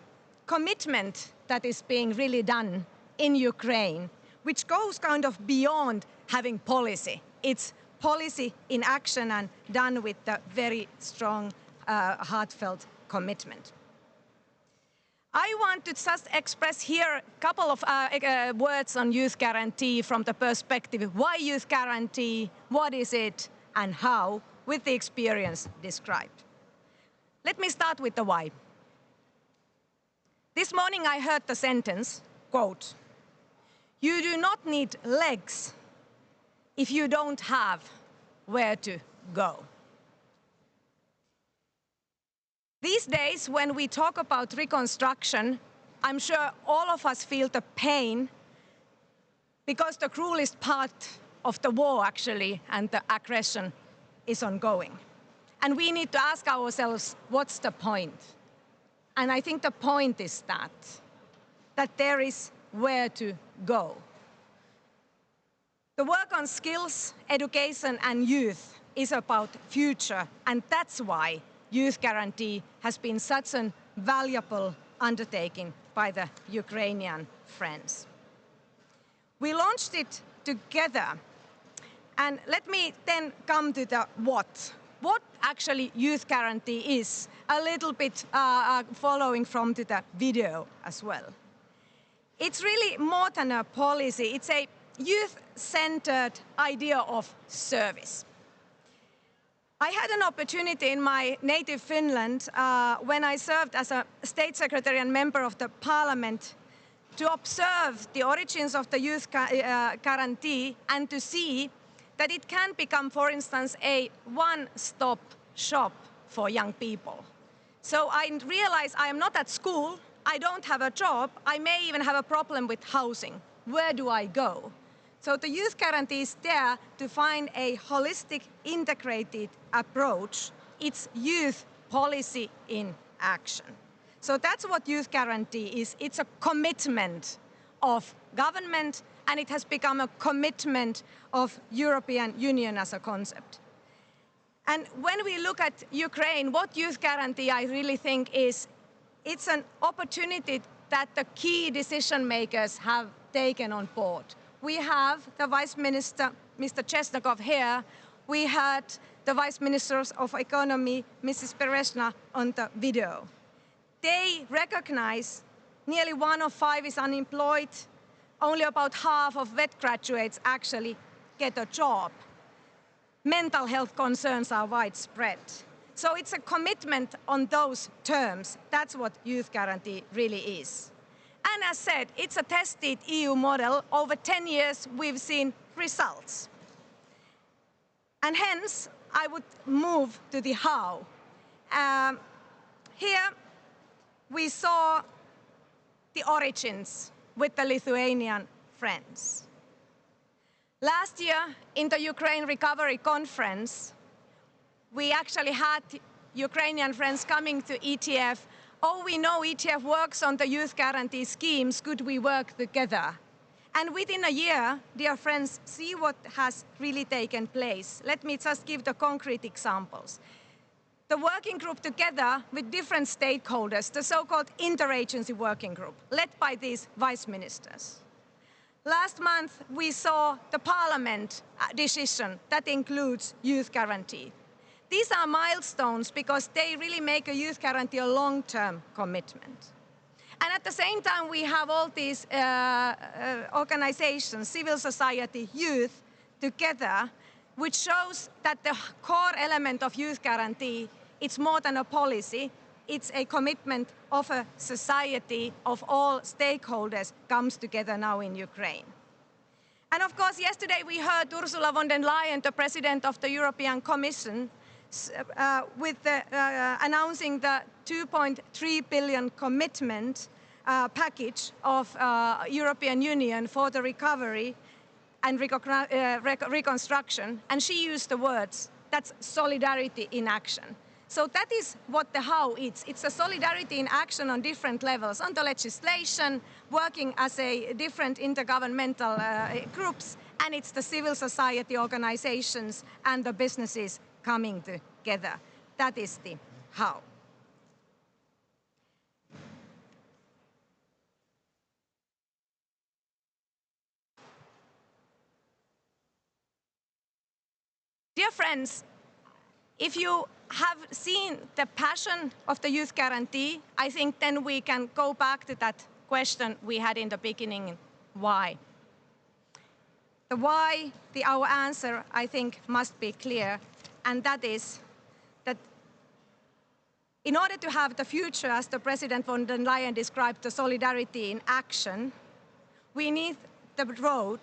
commitment that is being really done in Ukraine, which goes kind of beyond having policy. It's policy in action and done with a very strong, heartfelt commitment. I want to just express here a couple of words on Youth Guarantee from the perspective of why Youth Guarantee, what is it, and how, with the experience described. Let me start with the why. This morning I heard the sentence, quote, "You do not need legs if you don't have where to go." These days, when we talk about reconstruction, I'm sure all of us feel the pain because the cruelest part of the war, actually, and the aggression is ongoing. And we need to ask ourselves, what's the point? And I think the point is that there is where to go. The work on skills, education, and youth is about future, and that's why Youth Guarantee has been such a valuable undertaking by the Ukrainian friends. We launched it together. And let me then come to the what. What actually Youth Guarantee is, a little bit following from to the video as well. It's really more than a policy. It's a youth-centered idea of service. I had an opportunity in my native Finland when I served as a state secretary and member of the parliament to observe the origins of the Youth Guarantee and to see that it can become, for instance, a one-stop shop for young people. So I realized I am not at school, I don't have a job, I may even have a problem with housing. Where do I go? So the Youth Guarantee is there to find a holistic, integrated approach. It's youth policy in action. So that's what Youth Guarantee is. It's a commitment of government, and it has become a commitment of European Union as a concept. And when we look at Ukraine, what Youth Guarantee I really think is, it's an opportunity that the key decision makers have taken on board. We have the Vice Minister, Mr. Chesnakov here. We had the Vice Ministers of Economy, Mrs. Pereshna, on the video. They recognize nearly 1 of 5 is unemployed. Only about half of vet graduates actually get a job. Mental health concerns are widespread. So it's a commitment on those terms. That's what Youth Guarantee really is. And as said, it's a tested EU model. Over 10 years, we've seen results. And hence, I would move to the how. Here, we saw the origins with the Lithuanian friends. Last year, in the Ukraine Recovery Conference, we actually had Ukrainian friends coming to ETF. Oh, we know ETF works on the Youth Guarantee schemes. Could we work together? And within a year, dear friends, see what has really taken place. Let me just give the concrete examples. The working group together with different stakeholders, the so-called interagency working group, led by these vice ministers. Last month, we saw the parliament decision that includes Youth Guarantee. These are milestones because they really make a Youth Guarantee a long-term commitment. And at the same time, we have all these organizations, civil society, youth, together, which shows that the core element of Youth Guarantee, it's more than a policy, it's a commitment of a society of all stakeholders comes together now in Ukraine. And of course, yesterday we heard Ursula von der Leyen, the President of the European Commission, announcing the 2.3 billion commitment package of European Union for the recovery and reconstruction. And she used the words, that's solidarity in action. So that is what the how is. It's a solidarity in action on different levels, on the legislation, working as a different intergovernmental groups, and it's the civil society organizations and the businesses coming together. That is the how. Dear friends, if you have seen the passion of the Youth Guarantee, I think then we can go back to that question we had in the beginning, why? The why, our answer, I think, must be clear, and that is that in order to have the future, as the President von der Leyen described, the solidarity in action, we need the road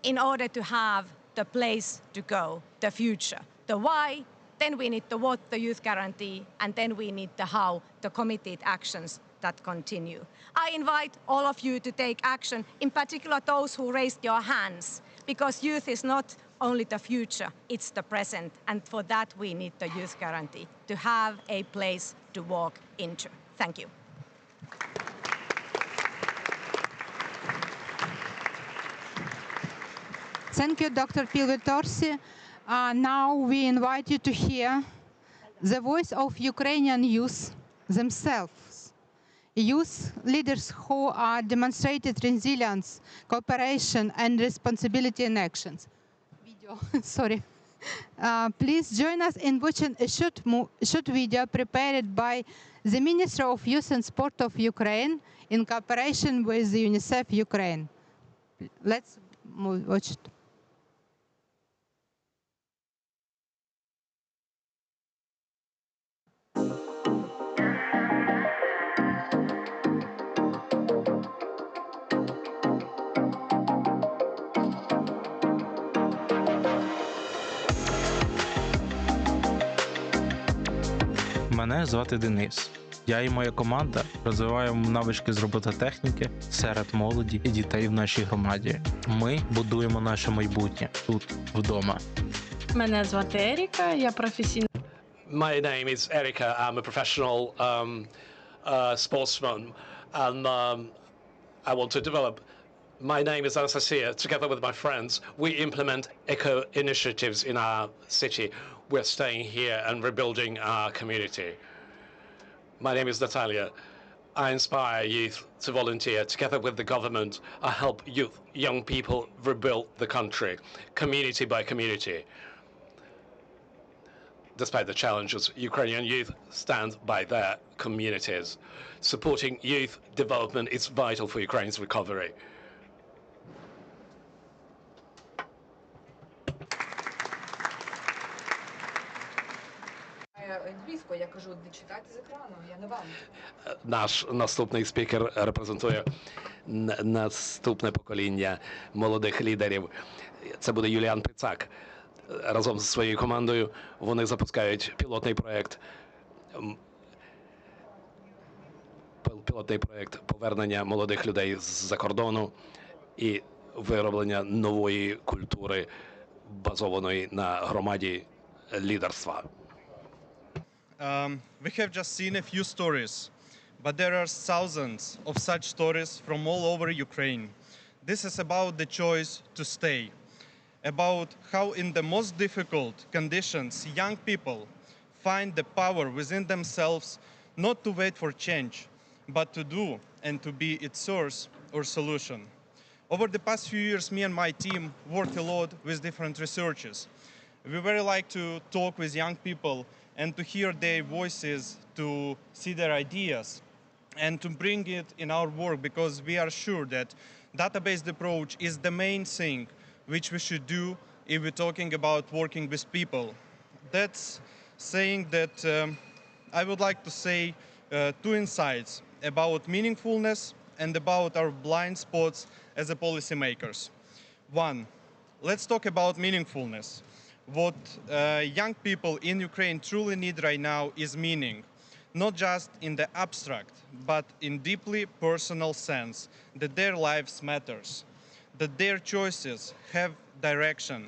in order to have the place to go, the future. The why, then we need the what, the Youth Guarantee, and then we need the how, the committed actions that continue. I invite all of you to take action, in particular those who raised your hands, because youth is not only the future, it's the present, and for that we need the Youth Guarantee, to have a place to walk into. Thank you. Thank you, Dr. Pilvi-Torsi. Now we invite you to hear the voice of Ukrainian youth themselves. Youth leaders who are demonstrated resilience, cooperation, and responsibility in actions. Video, sorry. Please join us in watching a short video prepared by the Minister of Youth and Sport of Ukraine in cooperation with UNICEF Ukraine. Let's watch it. Мене звати Денис. Я і моя команда розвиваємо навички з робототехніки серед молоді і дітей в нашій громаді. Ми будуємо наше майбутнє тут, вдома. Мене звати Еріка, я професійна. My name is Erika. I'm a professional sportsman, and I want to develop. My name is Anastasia. Together with my friends, we implement eco initiatives in our city. We're staying here and rebuilding our community. My name is Natalia. I inspire youth to volunteer. Together with the government, I help youth, young people rebuild the country, community by community. Despite the challenges, Ukrainian youth stand by their communities. Supporting youth development is vital for Ukraine's recovery. Наш наступний спікер репрезентує наступне покоління молодих лідерів. Це буде Юліан Прицак. Разом зі своєю командою вони запускають пілотний проєкт повернення молодих людей з-за кордону і вироблення нової культури, базованої на громаді лідерства. We have just seen a few stories, but there are thousands of such stories from all over Ukraine. This is about the choice to stay, about how in the most difficult conditions young people find the power within themselves not to wait for change, but to do and to be its source or solution. Over the past few years, me and my team worked a lot with different researchers. We very like to talk with young people and to hear their voices, to see their ideas, and to bring it in our work, because we are sure that database approach is the main thing which we should do if we're talking about working with people. That's saying that I would like to say two insights about meaningfulness and about our blind spots as a policymakers. One, let's talk about meaningfulness. What young people in Ukraine truly need right now is meaning, not just in the abstract, but in deeply personal sense, that their lives matters, that their choices have direction,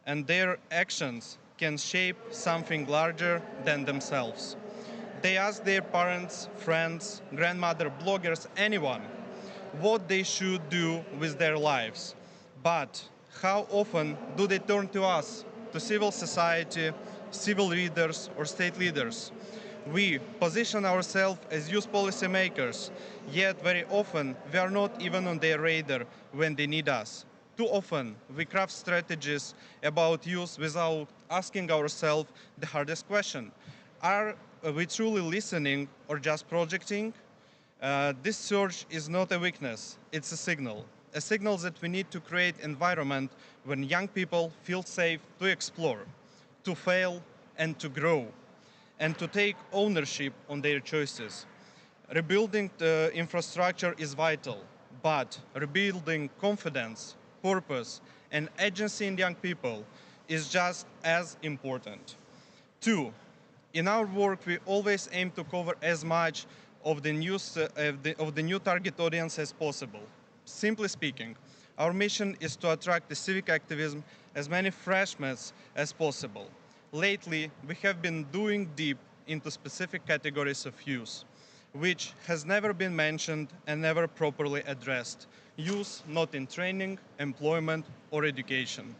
and their actions can shape something larger than themselves. They ask their parents, friends, grandmother, bloggers, anyone, what they should do with their lives. But how often do they turn to us, to civil society, civil leaders, or state leaders? We position ourselves as youth policy makers, yet very often we are not even on their radar when they need us. Too often we craft strategies about youth without asking ourselves the hardest question. Are we truly listening or just projecting? This surge is not a weakness, it's a signal that we need to create an environment when young people feel safe to explore, to fail, and to grow, and to take ownership on their choices. Rebuilding the infrastructure is vital, but rebuilding confidence, purpose, and agency in young people is just as important. Two, in our work, we always aim to cover as much of the new target audience as possible. Simply speaking, our mission is to attract the civic activism as many freshmen as possible. Lately, we have been doing deep into specific categories of youth, which has never been mentioned and never properly addressed. Youth not in training, employment, or education.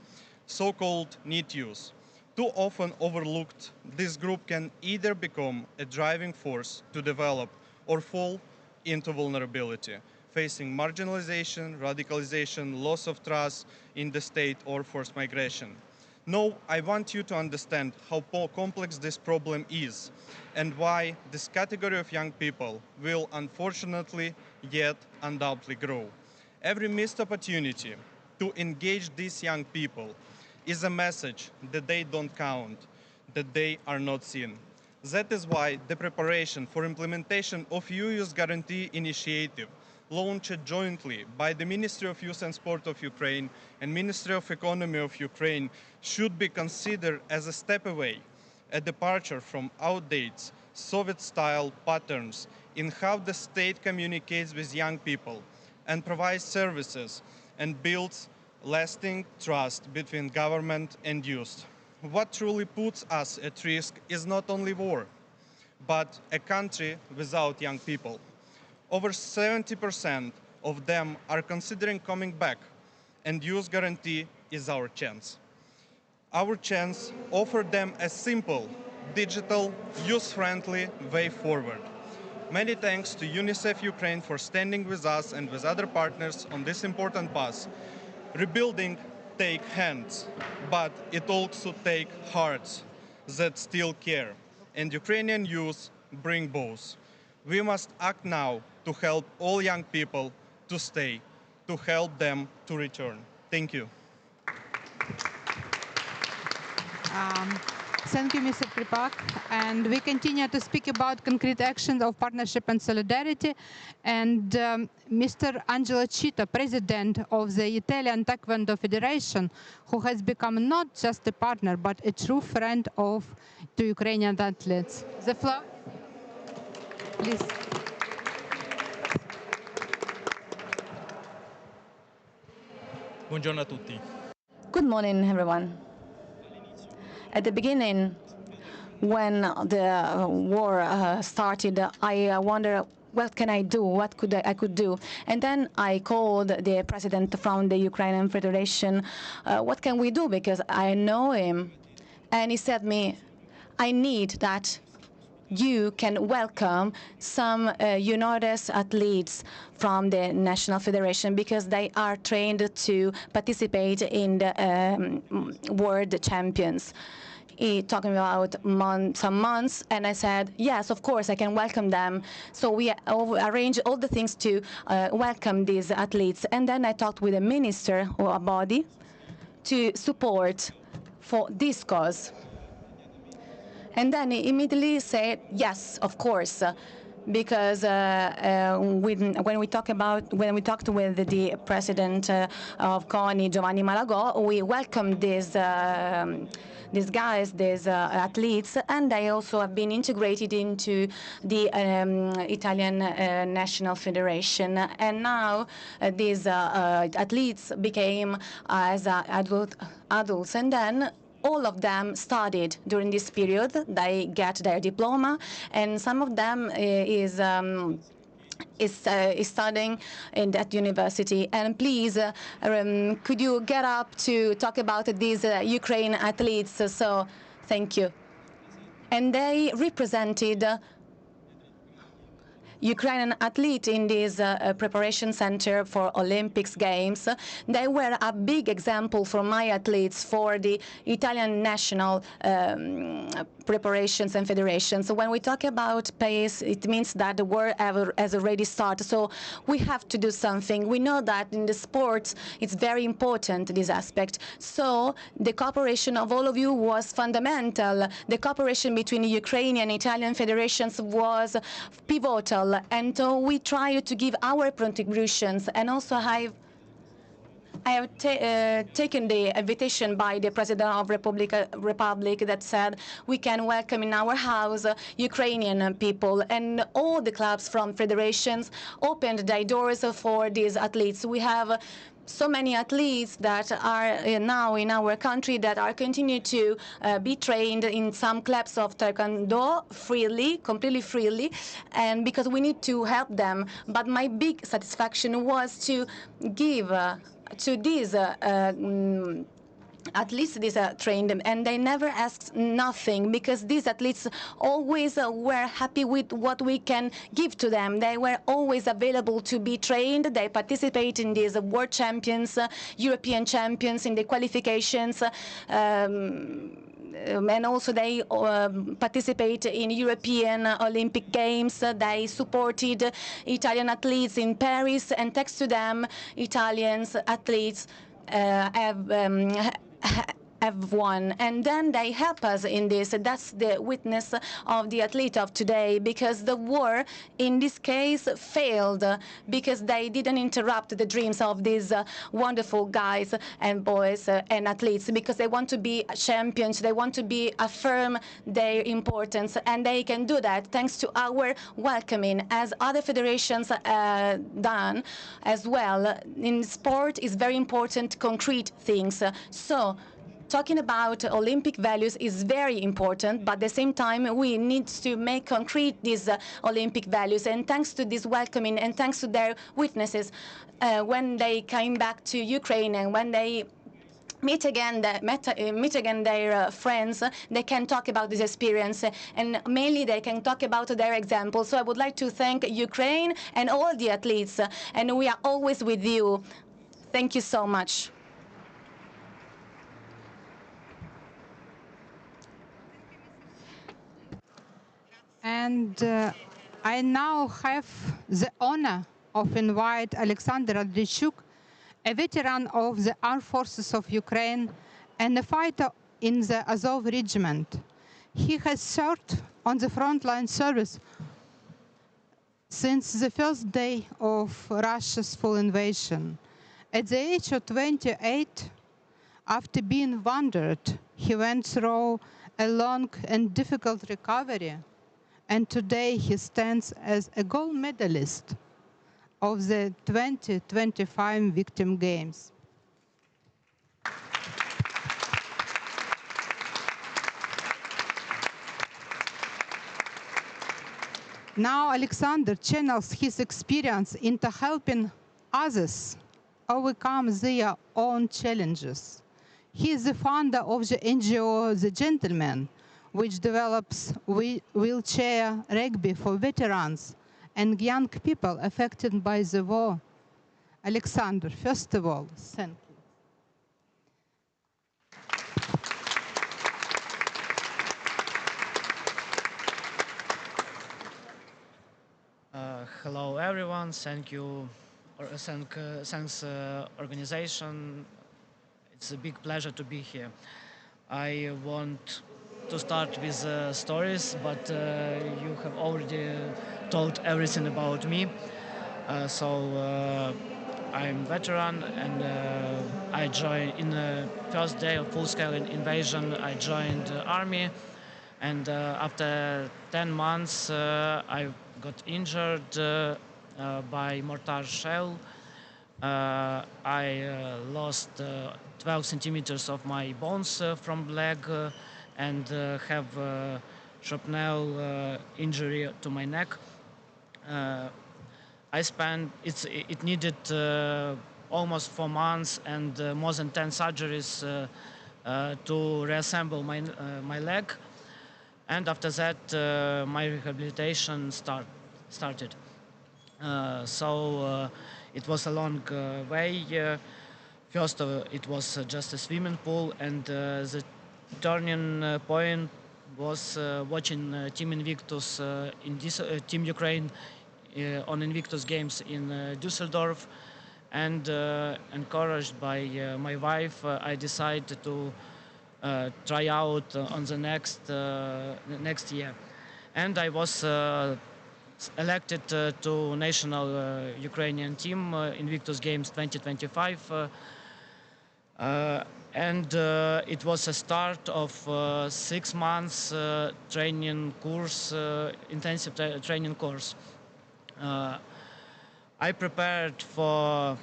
So-called NEET youth. Too often overlooked, this group can either become a driving force to develop or fall into vulnerability, facing marginalization, radicalization, loss of trust in the state, or forced migration. No, I want you to understand how complex this problem is and why this category of young people will unfortunately yet undoubtedly grow. Every missed opportunity to engage these young people is a message that they don't count, that they are not seen. That is why the preparation for implementation of Youth Guarantee Initiative, launched jointly by the Ministry of Youth and Sport of Ukraine and Ministry of Economy of Ukraine, should be considered as a step away, a departure from outdated Soviet-style patterns in how the state communicates with young people and provides services and builds lasting trust between government and youth. What truly puts us at risk is not only war, but a country without young people. Over 70% of them are considering coming back, and Youth Guarantee is our chance. Our chance offered them a simple, digital, youth-friendly way forward. Many thanks to UNICEF Ukraine for standing with us and with other partners on this important path. Rebuilding takes hands, but it also takes hearts that still care, and Ukrainian youth bring both. We must act now to help all young people to stay, to help them to return. Thank you. Thank you, Mr. Kripak. And we continue to speak about concrete actions of partnership and solidarity. And Mr. Angelo Cito, president of the Italian Taekwondo Federation, who has become not just a partner, but a true friend of the Ukrainian athletes. The floor, please. Buongiorno a tutti. Good morning, everyone. At the beginning, when the war started, I wondered, what can I do? What could I could do? And then I called the president from the Ukrainian Federation. What can we do? Because I know him. And he said me, I need that you can welcome some United athletes from the National Federation because they are trained to participate in the World Champions. He talking about some months, and I said, yes, of course, I can welcome them. So we arranged all the things to welcome these athletes. And then I talked with the minister or a body to support for this cause. And then he immediately said, yes, of course, because when we talked with the president of CONI, Giovanni Malagò, we welcomed these guys, these athletes, and they also have been integrated into the Italian National Federation. And now these athletes became as adults, and then all of them studied during this period. They get their diploma, and some of them is studying in that university. And please, could you get up to talk about these Ukraine athletes? So, thank you. And they represented Ukrainian athlete in this preparation center for Olympics Games. They were a big example for my athletes for the Italian national preparations and federations. So when we talk about pace, it means that the war has already started. So we have to do something. We know that in the sports, it's very important, this aspect. So the cooperation of all of you was fundamental. The cooperation between the Ukrainian and Italian federations was pivotal. And so we try to give our contributions. And also I have taken the invitation by the President of Republic that said we can welcome in our house Ukrainian people, and all the clubs from federations opened their doors for these athletes. We have so many athletes that are now in our country that are continuing to be trained in some clubs of Taekwondo freely, completely freely, and because we need to help them. But my big satisfaction was to give to these athletes, these are trained, and they never asked nothing, because these athletes always were happy with what we can give to them. They were always available to be trained. They participate in these world champions, European champions, in the qualifications, and also they participate in European Olympic Games. They supported Italian athletes in Paris, and thanks to them, Italians athletes have won. And then they help us in this. That's the witness of the athlete of today, because the war in this case failed, because they didn't interrupt the dreams of these wonderful guys and boys and athletes, because they want to be champions, they want to affirm their importance, and they can do that thanks to our welcoming, as other federations done as well. In sport is very important, concrete things. So talking about Olympic values is very important, but at the same time, we need to make concrete these Olympic values. And thanks to this welcoming, and thanks to their witnesses, when they came back to Ukraine, and when they meet again their friends, they can talk about this experience, and mainly they can talk about their example. So I would like to thank Ukraine and all the athletes, and we are always with you. Thank you so much. And I now have the honor of invite Alexander Andreychuk, a veteran of the Armed Forces of Ukraine and a fighter in the Azov Regiment. He has served on the frontline service since the first day of Russia's full invasion. At the age of 28, after being wounded, he went through a long and difficult recovery, and today he stands as a gold medalist of the 2025 Victim Games. Now Alexander channels his experience into helping others overcome their own challenges. He is the founder of the NGO The Gentleman, which develops wheelchair rugby for veterans and young people affected by the war. Alexander, first of all, thank you. Hello everyone, thank you, thanks organization. It's a big pleasure to be here. I want to start with stories, but you have already told everything about me. I'm veteran, and I joined in the first day of full-scale invasion. I joined the army, and after 10 months, I got injured by mortar shell. I lost 12 centimeters of my bones from leg and have shrapnel injury to my neck. It needed almost 4 months and more than 10 surgeries to reassemble my leg. And after that, my rehabilitation started. It was a long way. First, it was just a swimming pool, and the turning point was watching Team Invictus in this Team Ukraine on Invictus Games in Düsseldorf, and encouraged by my wife, I decided to try out on the next year, and I was elected to national Ukrainian team Invictus Games 2025, and it was a start of 6 months training course, intensive training course. I prepared for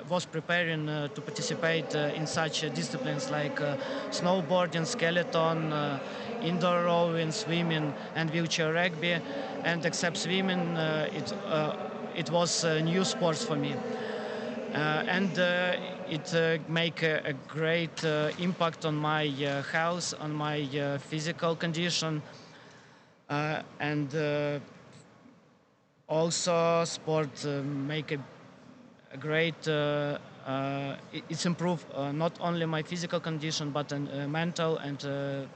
was preparing to participate in such disciplines like snowboarding, skeleton, indoor rowing, swimming, and wheelchair rugby. And except swimming, it was new sports for me. It make a great impact on my health, on my physical condition, and also sport make a great. It's improved not only my physical condition but mental and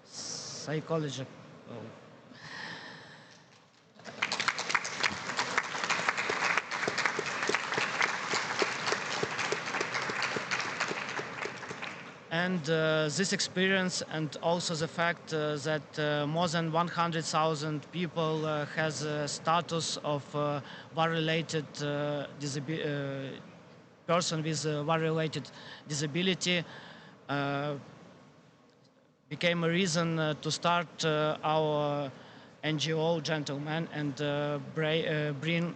psychological. And this experience, and also the fact that more than 100,000 people has a status of war-related person with war-related disability, became a reason to start our NGO, Gentlemen, and bring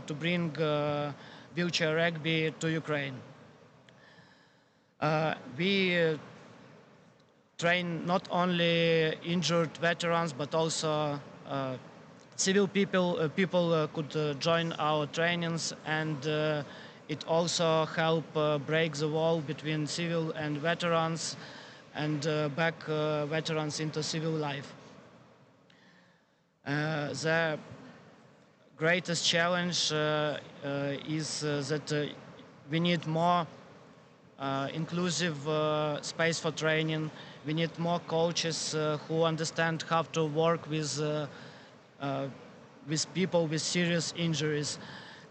to bring wheelchair rugby to Ukraine. We train not only injured veterans but also civil people. People could join our trainings, and it also help break the wall between civil and veterans, and back veterans into civil life. The greatest challenge is that we need more inclusive space for training. We need more coaches who understand how to work with people with serious injuries.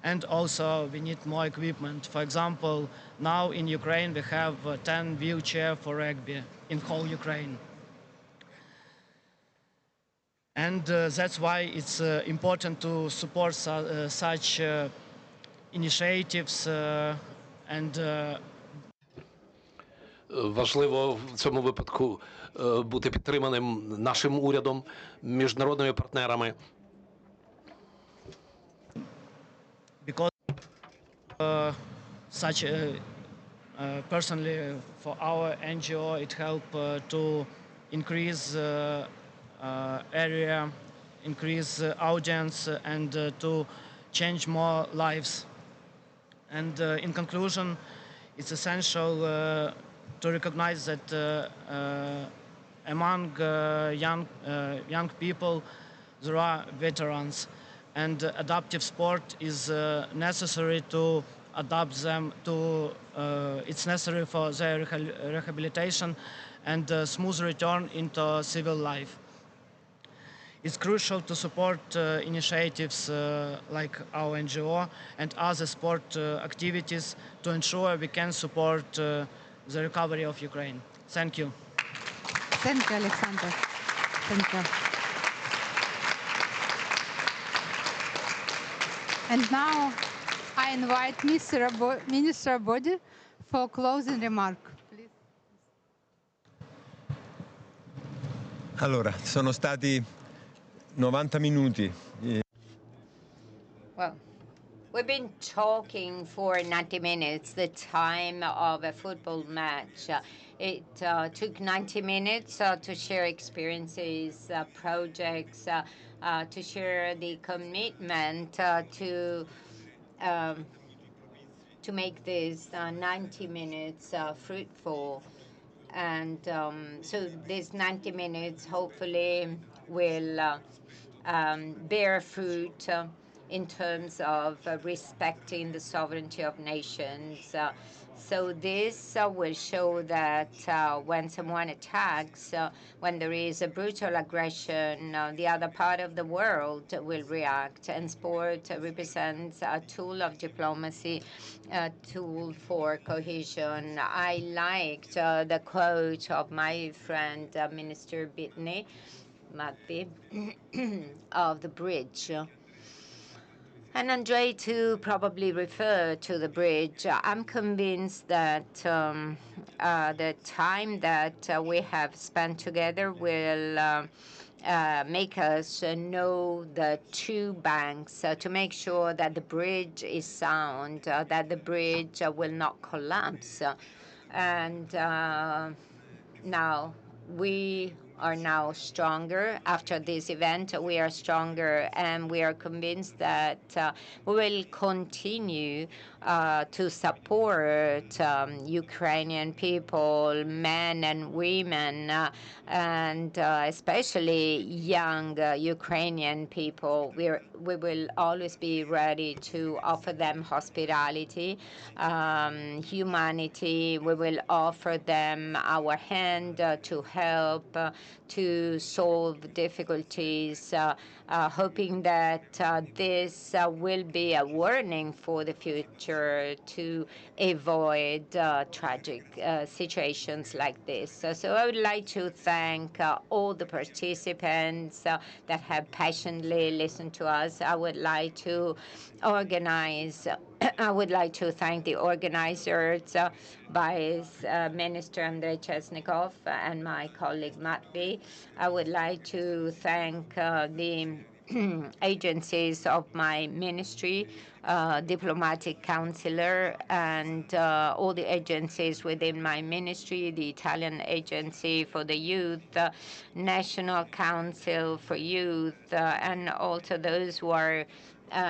And also we need more equipment. For example, now in Ukraine we have 10 wheelchairs for rugby in whole Ukraine. And that's why it's important to support such initiatives and Важливо в цьому випадку бути підтриманим нашим урядом, міжнародними партнерами. Because personally for our NGO it helped to increase area, increase audience, and to change more lives. And in conclusion, it's essential to recognize that among young people there are veterans, and adaptive sport is necessary to adapt them to it's necessary for their rehabilitation and smooth return into civil life. It's crucial to support initiatives like our NGO and other sport activities to ensure we can support the recovery of Ukraine. Thank you. Thank you, Alexander. Thank you. And now I invite Minister Abodi for closing remark. Please. Allora, sono stati 90 minuti. Well, we've been talking for 90 minutes, the time of a football match. It took 90 minutes to share experiences, projects, to share the commitment to make this 90 minutes fruitful. And so these 90 minutes hopefully will bear fruit in terms of respecting the sovereignty of nations. So this will show that when someone attacks, when there is a brutal aggression, the other part of the world will react. And sport represents a tool of diplomacy, a tool for cohesion. I liked the quote of my friend, Minister Bitney, Matvi, of the bridge. And Andrei too probably referred to the bridge. I'm convinced that the time that we have spent together will make us know the two banks to make sure that the bridge is sound, that the bridge will not collapse. And now we are now stronger. After this event, we are stronger, and we are convinced that we will continue to support Ukrainian people, men and women, and especially young Ukrainian people. We will always be ready to offer them hospitality, humanity. We will offer them our hand to help, to solve difficulties, hoping that this will be a warning for the future to avoid tragic situations like this. So I would like to thank all the participants that have passionately listened to us. I would like to thank the organizers, Vice Minister Andrei Chesnikov and my colleague Matvi. I would like to thank the agencies of my ministry, diplomatic counselor, and all the agencies within my ministry, the Italian Agency for the Youth, National Council for Youth, and also those who are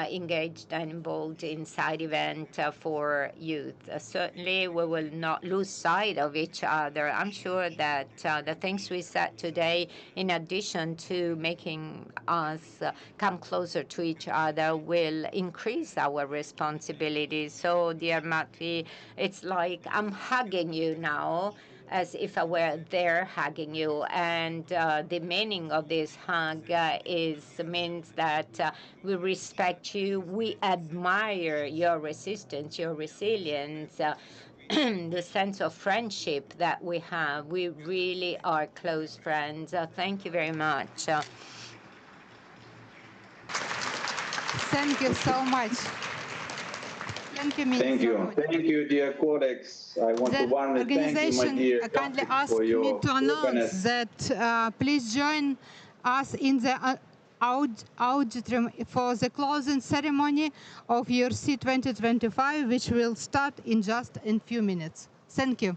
engaged and involved in side event for youth. Certainly, we will not lose sight of each other. I'm sure that the things we said today, in addition to making us come closer to each other, will increase our responsibilities. So, dear Matvi, it's like I'm hugging you now, as if I were there hugging you. And the meaning of this hug means that we respect you, we admire your resistance, your resilience, the sense of friendship that we have. We really are close friends. Thank you very much. Thank you so much. Thank you, Minister. Thank you. Thank you, dear colleagues. I want to warmly thank you, my dear kindly colleagues, asked for me your to openness. announce that please join us in the auditorium for the closing ceremony of URC 2025, which will start in just a few minutes. Thank you.